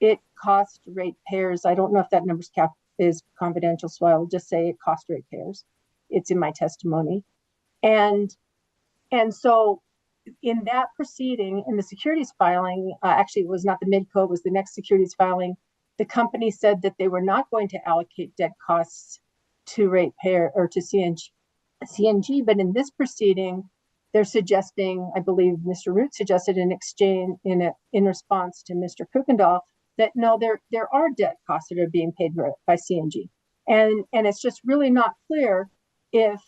it cost ratepayers, I don't know if that number's is confidential, so I'll just say it cost ratepayers. It's in my testimony. And so in that proceeding, in the securities filing, actually it was not the midco, it was the next securities filing, the company said that they were not going to allocate debt costs to ratepayer or to CNG, but in this proceeding, they're suggesting, I believe Mr. Root suggested in exchange in response to Mr. Kuykendall, that no, there are debt costs that are being paid by CNG. And it's just really not clear if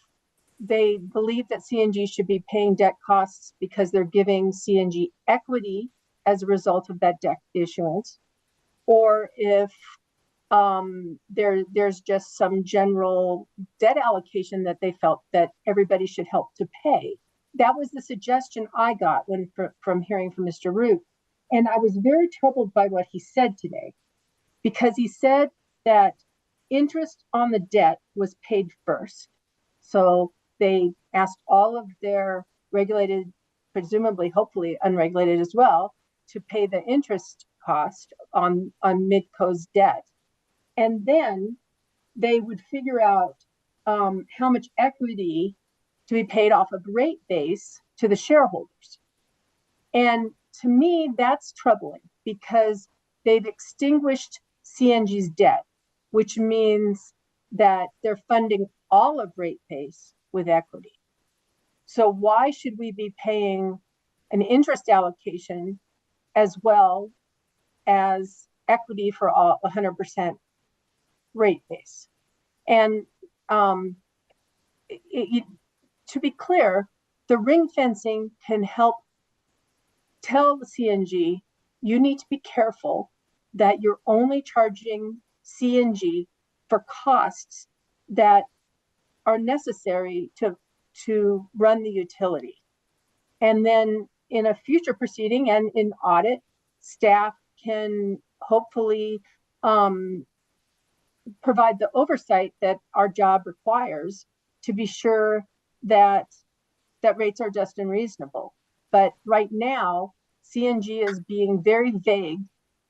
they believe that CNG should be paying debt costs because they're giving CNG equity as a result of that debt issuance, or if there's just some general debt allocation that they felt that everybody should help to pay. That was the suggestion I got from hearing from Mr. Root. And I was very troubled by what he said today, because he said that interest on the debt was paid first. So they asked all of their regulated, presumably, hopefully unregulated as well, to pay the interest cost on Midco's debt. And then they would figure out how much equity to be paid off of rate base to the shareholders. And to me, that's troubling, because they've extinguished CNG's debt, which means that they're funding all of rate base with equity. So why should we be paying an interest allocation as well as equity for all 100% rate base? And to be clear, the ring fencing can help tell the CNG, you need to be careful that you're only charging CNG for costs that are necessary to run the utility. And then in a future proceeding and in audit, staff can hopefully provide the oversight that our job requires to be sure that rates are just and reasonable. But right now, CNG is being very vague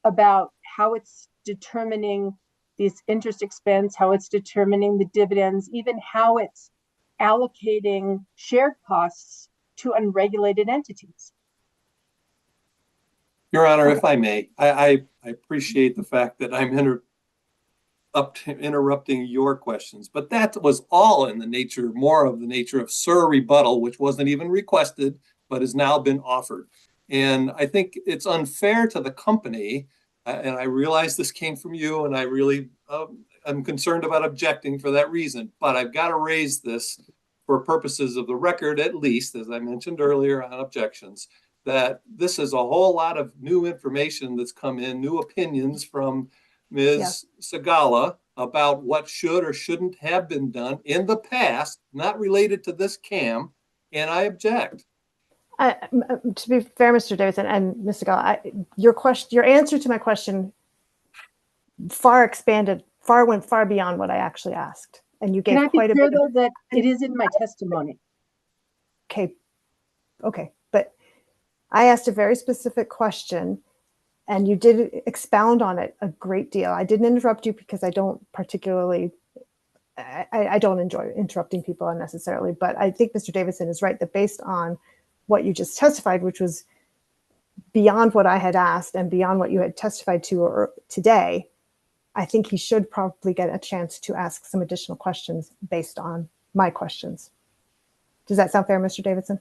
about how it's determining this interest expense, how it's determining the dividends, even how it's allocating shared costs to unregulated entities. Your Honor, if I may, I appreciate the fact that I'm interrupting your questions, but that was all in the nature, more of the nature of Sir rebuttal, which wasn't even requested, but has now been offered. And I think it's unfair to the company, and I realize this came from you, and I really am concerned about objecting for that reason, but I've got to raise this for purposes of the record, at least, as I mentioned earlier on objections, that this is a whole lot of new information that's come in, new opinions from Ms. Segala about what should or shouldn't have been done in the past, not related to this CAAM, and I object. To be fair, Mr. Davidson and Ms. Segala, your answer to my question went far beyond what I actually asked, and you gave quite a bit. Though that it is in my testimony. Okay, but I asked a very specific question, and you did expound on it a great deal. I didn't interrupt you because I don't particularly, I don't enjoy interrupting people unnecessarily, but I think Mr. Davidson is right that based on what you just testified, which was beyond what I had asked and beyond what you had testified to today, I think he should probably get a chance to ask some additional questions based on my questions. Does that sound fair, Mr. Davidson?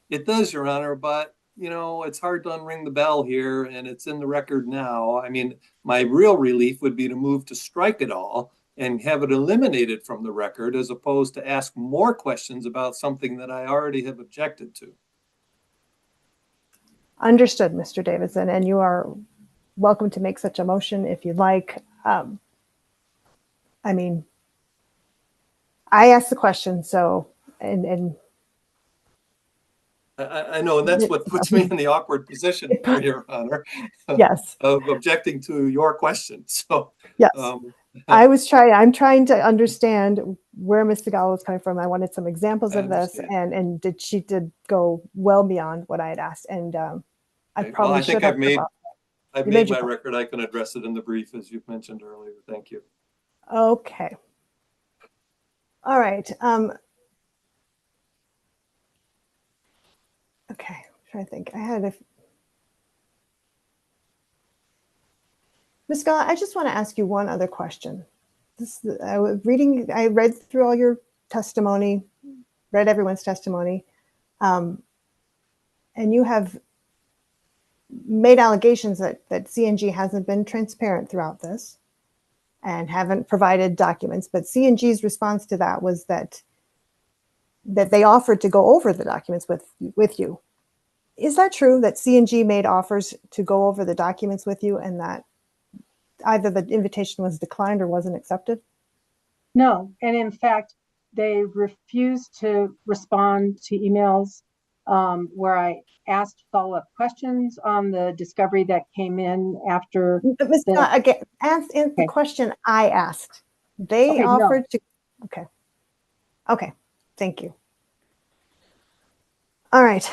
It does, Your Honor, but you know, it's hard to unring the bell here, and it's in the record now. I mean, my real relief would be to move to strike it all and have it eliminated from the record, as opposed to ask more questions about something that I already have objected to. Understood, Mr. Davidson, and you are welcome to make such a motion if you'd like. I mean, I asked the question, so, and I know, and that's what puts me in the awkward position, Your Honor, yes, of objecting to your question. So yes, I'm trying to understand where Ms. Segala was coming from. I wanted some examples of this, and she did go well beyond what I had asked, and I probably should have. I've made my record. I can address it in the brief, as you've mentioned earlier. Thank you. Okay. All right. Okay, I'm trying to think. I had Ms. Segala, I just want to ask you one other question. I read through all your testimony, read everyone's testimony, and you have made allegations that CNG hasn't been transparent throughout this and haven't provided documents, but CNG's response to that was that they offered to go over the documents with you. Is that true, that CNG made offers to go over the documents with you and that either the invitation was declined or wasn't accepted? No, and in fact, they refused to respond to emails where I asked follow-up questions on the discovery that came in after. But Ms. Segala, again, answer the question I asked. They offered to. Okay, thank you. All right.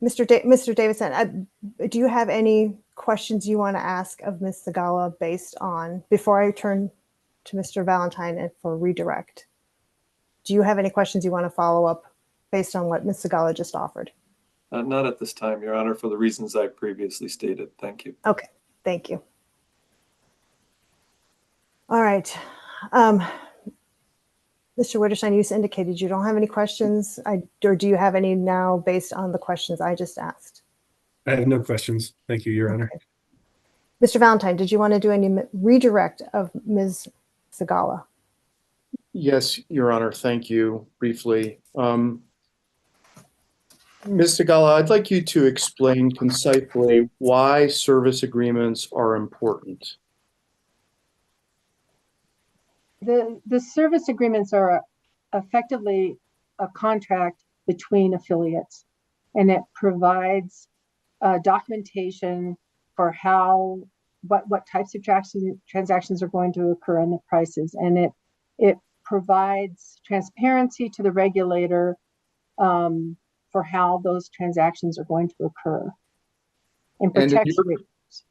Mr. Davidson, do you have any questions you want to ask of Ms. Segala based on, before I turn to Mr. Valentine and for redirect? Do you have any questions you want to follow up based on what Ms. Segala just offered? Not at this time, Your Honor, for the reasons I previously stated. Thank you. Okay, thank you. All right. Mr. Witterstein, you indicated you don't have any questions, or do you have any now based on the questions I just asked? I have no questions. Thank you, Your Honor. Mr. Valentine, did you want to do any redirect of Ms. Segala? Yes, Your Honor, thank you. Briefly. Ms. Segala, I'd like you to explain concisely why service agreements are important. The service agreements are effectively a contract between affiliates, and it provides documentation for what types of transactions are going to occur and the prices, and it provides transparency to the regulator for how those transactions are going to occur, and protects rates.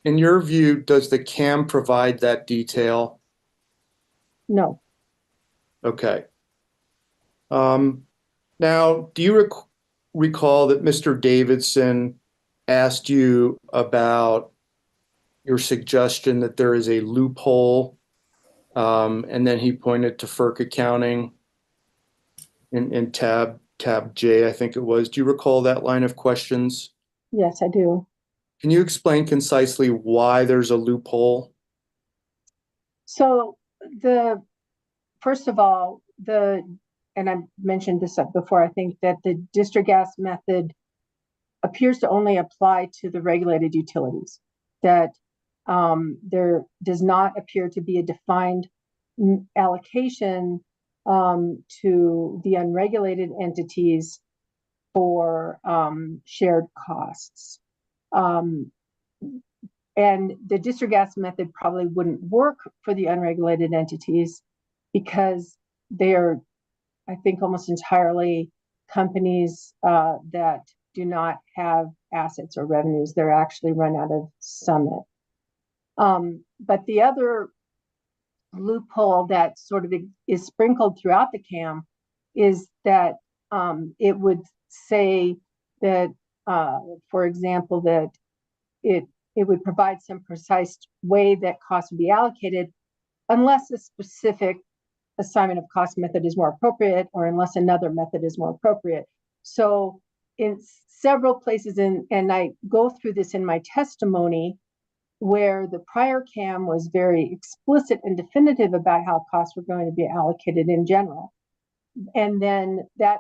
In your view, does the CAAM provide that detail? No. Okay. Now, do you recall that Mr. Davidson asked you about your suggestion that there is a loophole, and then he pointed to FERC accounting in tab J, I think it was. Do you recall that line of questions? Yes, I do. Can you explain concisely why there's a loophole? So first of all, and I mentioned this before, I think that the district gas method appears to only apply to the regulated utilities, that there does not appear to be a defined allocation to the unregulated entities for shared costs. And the district gas method probably wouldn't work for the unregulated entities because they are, I think, almost entirely companies that do not have assets or revenues. They're actually run out of Summit. But the other loophole that sort of is sprinkled throughout the CAAM is that it would say that, for example, that it would provide some precise way that costs would be allocated unless a specific assignment of cost method is more appropriate or unless another method is more appropriate. So in several places, and I go through this in my testimony, where the prior CAAM was very explicit and definitive about how costs were going to be allocated in general. And then that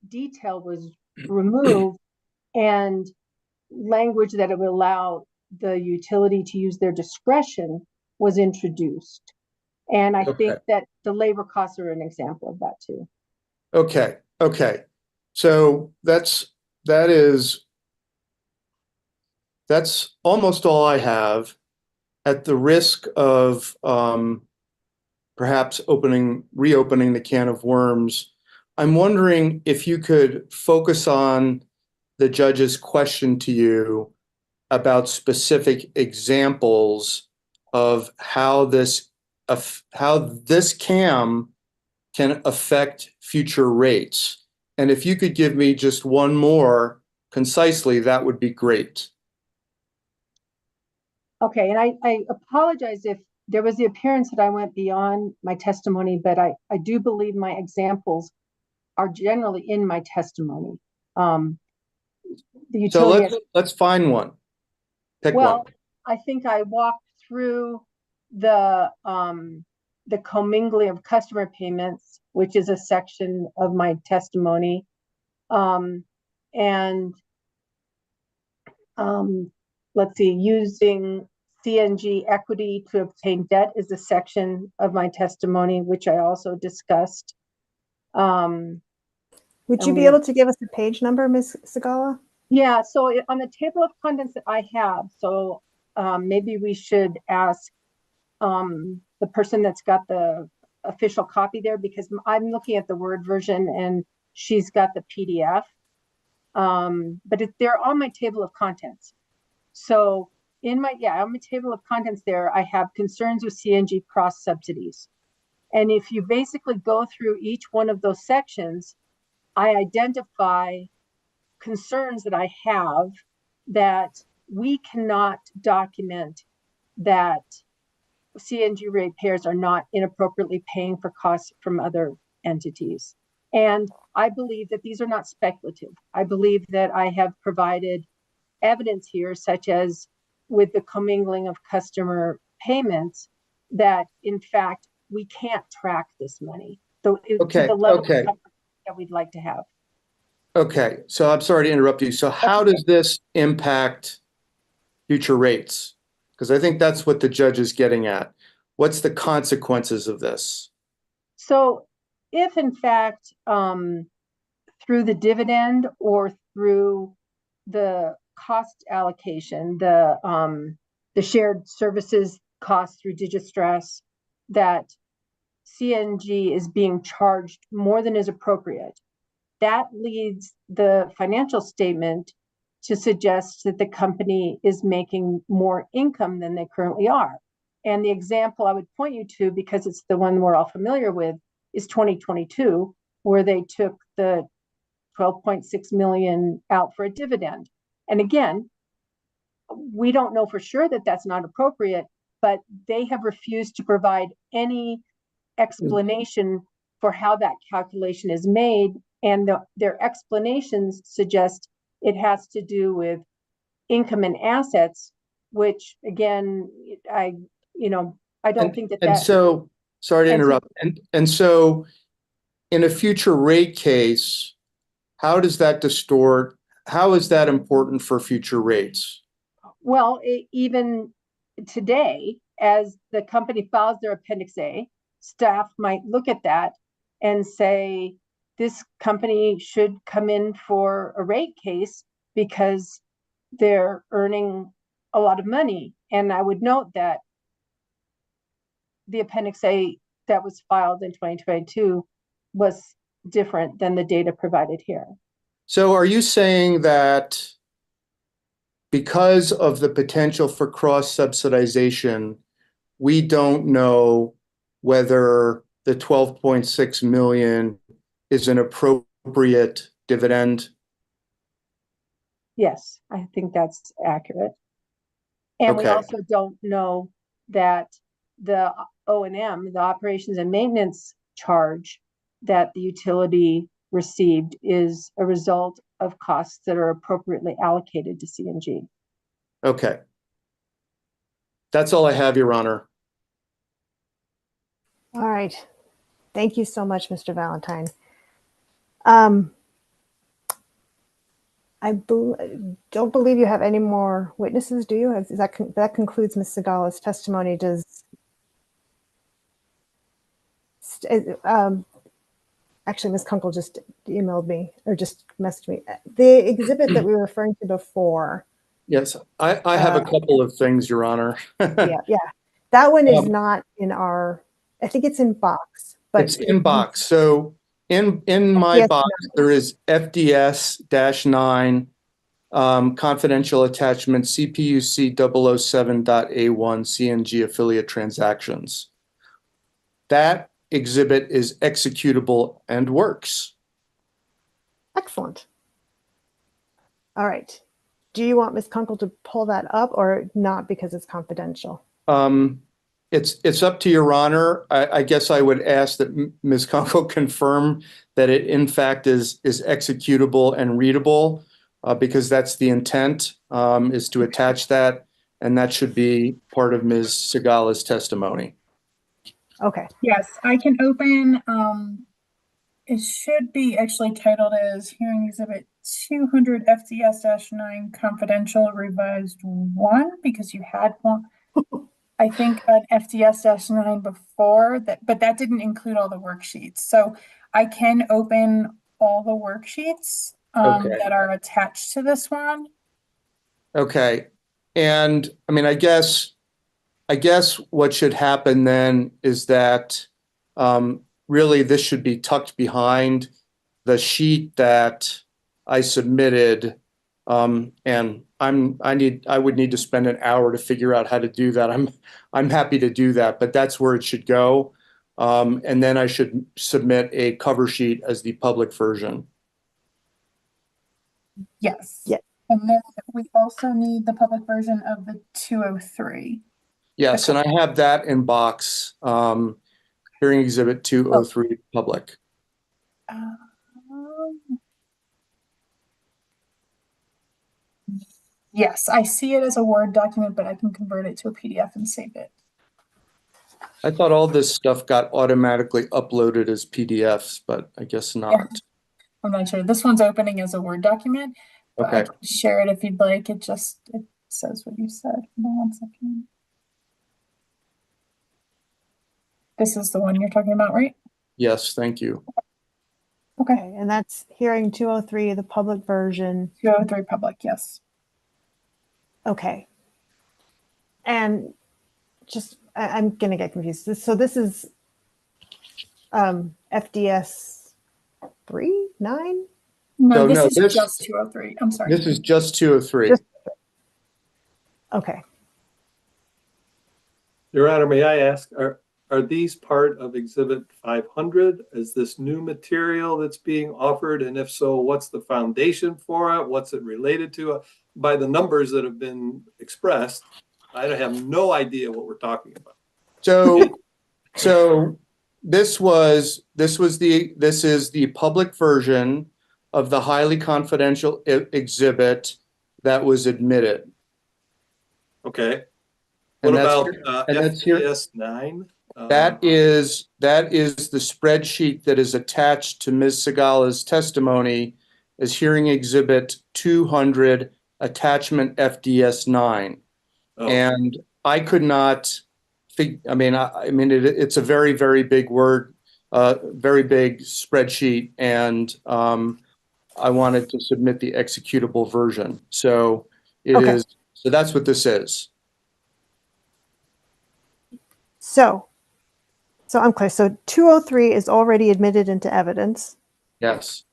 detail was removed and language that it would allow the utility to use their discretion was introduced. And I think that the labor costs are an example of that too. Okay. So that's almost all I have. At the risk of perhaps reopening the can of worms, I'm wondering if you could focus on the judge's question to you about specific examples of how this CAAM can affect future rates. And if you could give me just one more concisely, that would be great. Okay, and I apologize if there was the appearance that I went beyond my testimony, but I do believe my examples are generally in my testimony. So let's find one. Pick one. I think I walked through the commingling of customer payments, which is a section of my testimony, let's see, using CNG equity to obtain debt is a section of my testimony, which I also discussed. Would you be able to give us a page number, Ms. Segala? Yeah, so on the table of contents that I have, so maybe we should ask the person that's got the official copy there, because I'm looking at the Word version and she's got the PDF. But they're on my table of contents. So on my table of contents there, I have concerns with CNG cross subsidies. And if you basically go through each one of those sections, I identify concerns that I have that we cannot document that CNG ratepayers are not inappropriately paying for costs from other entities. And I believe that these are not speculative. I believe that I have provided evidence here, such as with the commingling of customer payments, that in fact we can't track this money to Okay, the level okay. of comfort that we'd like to have. Okay, so I'm sorry to interrupt you. So how does this impact future rates? Because I think that's what the judge is getting at. What's the consequences of this? So if in fact, through the dividend or through the cost allocation, the shared services cost through Digistress, that CNG is being charged more than is appropriate, that leads the financial statement to suggest that the company is making more income than they currently are. And the example I would point you to, because it's the one we're all familiar with, is 2022, where they took the 12.6 million out for a dividend. And again, we don't know for sure that that's not appropriate, but they have refused to provide any explanation for how that calculation is made. And their explanations suggest it has to do with income and assets, which again, I don't think that. And so, sorry to interrupt. And so in a future rate case, how does that distort? How is that important for future rates? Well, even today, as the company files their Appendix A, staff might look at that and say, this company should come in for a rate case because they're earning a lot of money. And I would note that the Appendix A that was filed in 2022 was different than the data provided here. So are you saying that because of the potential for cross-subsidization, we don't know whether the 12.6 million is an appropriate dividend? Yes, I think that's accurate. And we also don't know that the O&M, the operations and maintenance charge that the utility received is a result of costs that are appropriately allocated to CNG. Okay. That's all I have, Your Honor. All right. Thank you so much, Mr. Valentine. I don't believe you have any more witnesses, do you? That concludes Ms. Segala's testimony. Actually, Ms. Kunkel just emailed me or just messaged me. The exhibit that we were referring to before. Yes, I have a couple of things, Your Honor. yeah. That one is not in our, I think it's in box. But it's in box. So in my FDS box, there is FDS-9 confidential attachment CPUC 007.A1 CNG affiliate transactions. That exhibit is executable and works. Excellent. All right. Do you want Ms. Kunkel to pull that up or not because it's confidential? It's up to Your Honor. I guess I would ask that Ms. Kunkel confirm that it in fact is executable and readable, because that's the intent, is to attach that, and that should be part of Ms. Segala's testimony. Okay. Yes, I can open, it should be actually titled as Hearing Exhibit 200 FDS-9 Confidential Revised 1, because you had one. I think an FDS-9 before that, but that didn't include all the worksheets. So I can open all the worksheets that are attached to this one. Okay. And I mean, I guess what should happen then is that really this should be tucked behind the sheet that I submitted. And I would need to spend an hour to figure out how to do that. I'm happy to do that, but that's where it should go. And then I should submit a cover sheet as the public version. Yes. Yeah. And then we also need the public version of the 203. Yes, and I have that in box. Hearing Exhibit 203 public. Yes, I see it as a Word document, but I can convert it to a PDF and save it. I thought all this stuff got automatically uploaded as PDFs, but I guess not. I'm not sure. This one's opening as a Word document, but I Okay. can share it if you'd like. It says what you said. Hold on 1 second. This is the one you're talking about, right? Yes, thank you. Okay. And that's hearing 203, the public version. 203 public, yes. Okay. And just, I'm going to get confused. So this is FDS 3, 9? No, No, this is just 203. I'm sorry. This is just 203. Okay. Your Honor, may I ask, are these part of Exhibit 500? Is this new material that's being offered? And if so, what's the foundation for it? What's it related to? By the numbers that have been expressed, I have no idea what we're talking about. So this is the public version of the highly confidential exhibit that was admitted. Okay. What about FDS 9? That is the spreadsheet that is attached to Ms. Segala's testimony as hearing exhibit 200, attachment FDS 9. Oh. And I could not think, it's a very, very big word, very big spreadsheet, and I wanted to submit the executable version. So it Okay. is, so that's what this is. So I'm clear. So 203 is already admitted into evidence. Yes.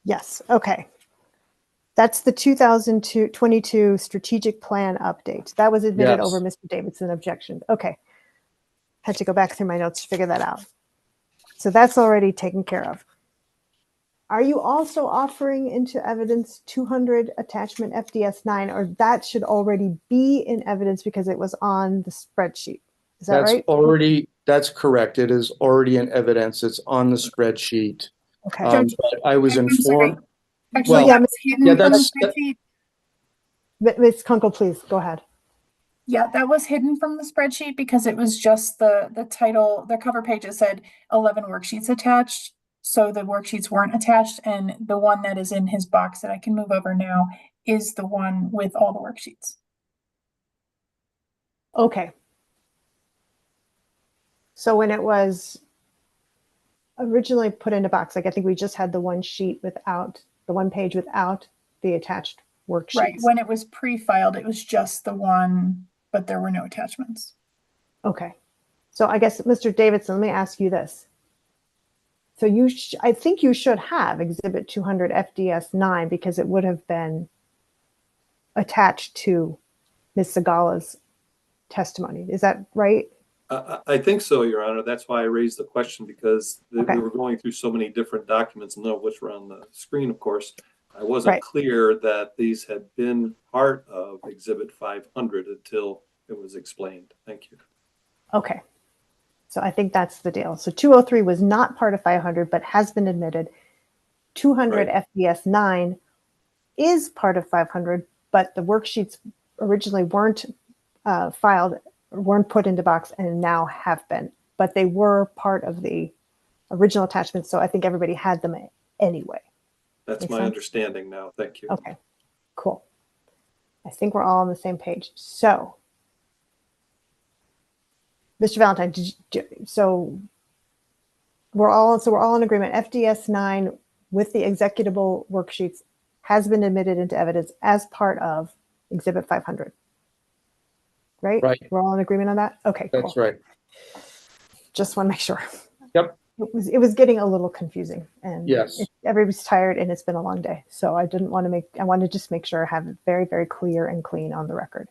Yes. Okay. That's the 2022 strategic plan update. That was admitted over Mr. Davidson's objection. Okay. Had to go back through my notes to figure that out. So that's already taken care of. Are you also offering into evidence 200 attachment FDS 9, or that should already be in evidence because it was on the spreadsheet? Is that right? That's correct. It is already in evidence. It's on the spreadsheet. Okay. But I was informed. Actually, that was hidden from the spreadsheet. Ms. Kunkel, please go ahead. Yeah, that was hidden from the spreadsheet because it was just the title, the cover page. It said 11 worksheets attached. So the worksheets weren't attached, and the one that is in his box that I can move over now is the one with all the worksheets. Okay. So when it was originally put in a box, like I think we just had the one sheet without, the one page without the attached worksheets. Right. When it was pre-filed, it was just the one, but there were no attachments. Okay. So I guess, Mr. Davidson, let me ask you this. So I think you should have Exhibit 200 FDS 9 because it would have been attached to Ms. Segala's testimony. Is that right? I think so, Your Honor. That's why I raised the question, because we were going through so many different documents, none of which were on the screen, of course. I wasn't clear that these had been part of Exhibit 500 until it was explained. Thank you. Okay. So I think that's the deal. So 203 was not part of 500, but has been admitted. 200 FDS 9 is part of 500, but the worksheets originally weren't filed, weren't put into box, and now have been. But they were part of the original attachments, so I think everybody had them anyway. That's my understanding now. Thank you. Okay, cool. I think we're all on the same page. So, Mr. Valentine, so we're all in agreement. FDS 9 with the executable worksheets has been admitted into evidence as part of Exhibit 500. Right? Right. We're all in agreement on that? Okay, cool. That's right. Just want to make sure. Yep. It was getting a little confusing, and yes, everybody's tired and it's been a long day. So I wanted to just make sure I have it very, very clear and clean on the record.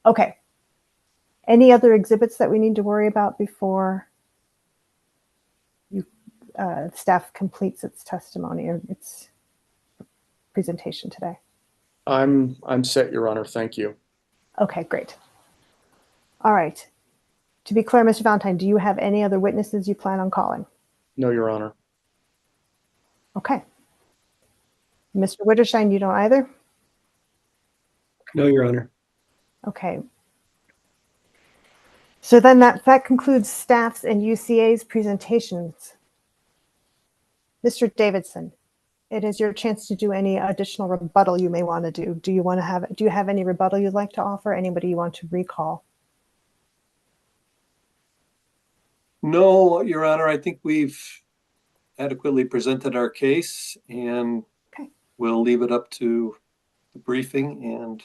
Okay. Any other exhibits that we need to worry about before staff completes its testimony or its presentation today? I'm set, Your Honor. Thank you. Okay, great. All right. To be clear, Mr. Valentine, do you have any other witnesses you plan on calling? No, Your Honor. Okay. Mr. Witterstein, you don't either? No, Your Honor. Okay. So then that concludes staff's and UCA's presentations. Mr. Davidson, it is your chance to do any additional rebuttal you may want to do. Do you have any rebuttal you'd like to offer? Anybody you want to recall? No, Your Honor, I think we've adequately presented our case, and okay, we'll leave it up to the briefing and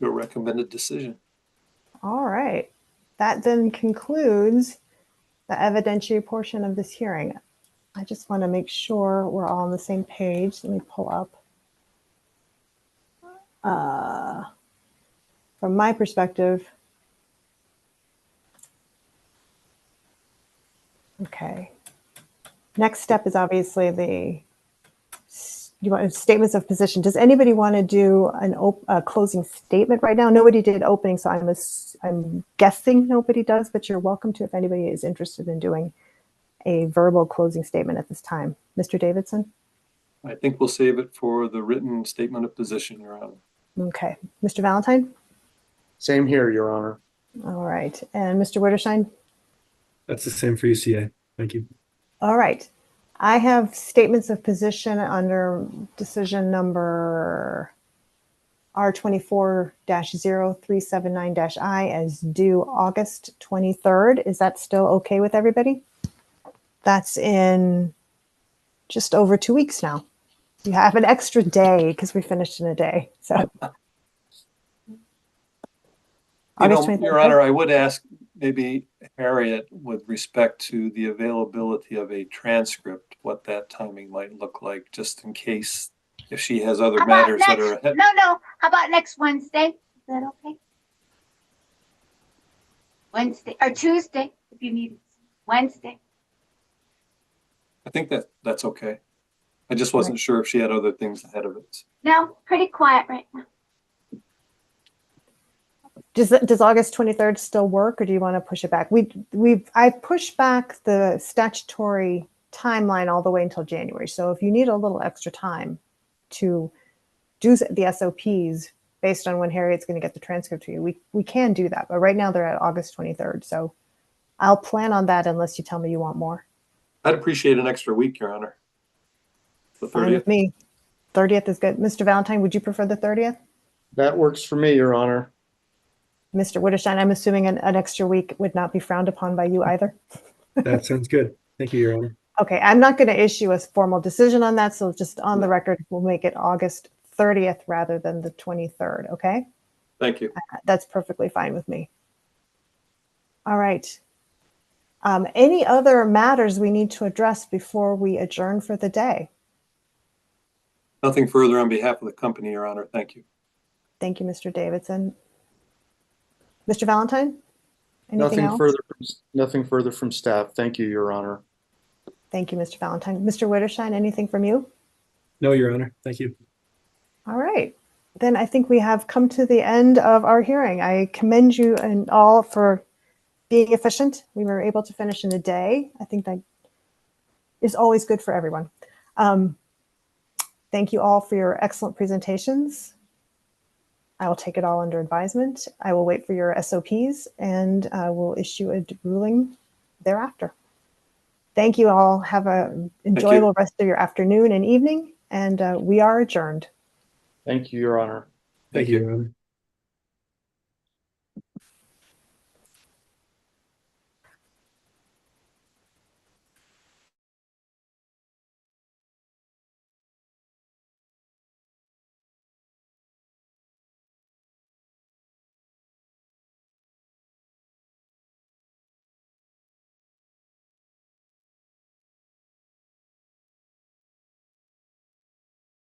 your recommended decision. All right. That then concludes the evidentiary portion of this hearing. I just want to make sure we're all on the same page. Let me pull up. From my perspective, okay. Next step is obviously statements of position. Does anybody want to do a closing statement right now? Nobody did opening, so I'm guessing nobody does, but you're welcome to if anybody is interested in doing a verbal closing statement at this time. Mr. Davidson? I think we'll save it for the written statement of position, Your Honor. Okay. Mr. Valentine? Same here, Your Honor. All right. And Mr. Witterstein? That's the same for UCA. Thank you. All right. I have statements of position under decision number R24-0379-I as due August 23rd. Is that still okay with everybody? That's in just over 2 weeks now. You have an extra day because we finished in a day. So, Your Honor, I would ask maybe Harriet with respect to the availability of a transcript, what that timing might look like, just in case if she has other matters that are ahead. No. How about next Wednesday? Is that okay? Wednesday or Tuesday, if you need it. Wednesday. I think that's okay. I just wasn't sure if she had other things ahead of it. No, pretty quiet right now. Does August 23rd still work, or do you want to push it back? I pushed back the statutory timeline all the way until January. So if you need a little extra time to do the SOPs based on when Harriet's going to get the transcript to you, we can do that. But right now they're at August 23rd. So I'll plan on that unless you tell me you want more. I'd appreciate an extra week, Your Honor. The 30th. Fine with me. 30th is good. Mr. Valentine, would you prefer the 30th? That works for me, Your Honor. Mr. Witterstein, I'm assuming an extra week would not be frowned upon by you either. That sounds good. Thank you, Your Honor. Okay, I'm not going to issue a formal decision on that, so just on the record, we'll make it August 30th rather than the 23rd, okay? Thank you. That's perfectly fine with me. All right. Any other matters we need to address before we adjourn for the day? Nothing further on behalf of the company, Your Honor. Thank you. Thank you, Mr. Davidson. Mr. Valentine? Anything else? Nothing further from staff. Thank you, Your Honor. Thank you, Mr. Valentine. Mr. Witterstein, anything from you? No, Your Honor. Thank you. All right. Then I think we have come to the end of our hearing. I commend you and all for being efficient. We were able to finish in a day. I think that is always good for everyone. Thank you all for your excellent presentations. I will take it all under advisement. I will wait for your SOPs and I will issue a ruling thereafter. Thank you all. Have an enjoyable rest of your afternoon and evening, and we are adjourned. Thank you, Your Honor. Thank you, Your Honor.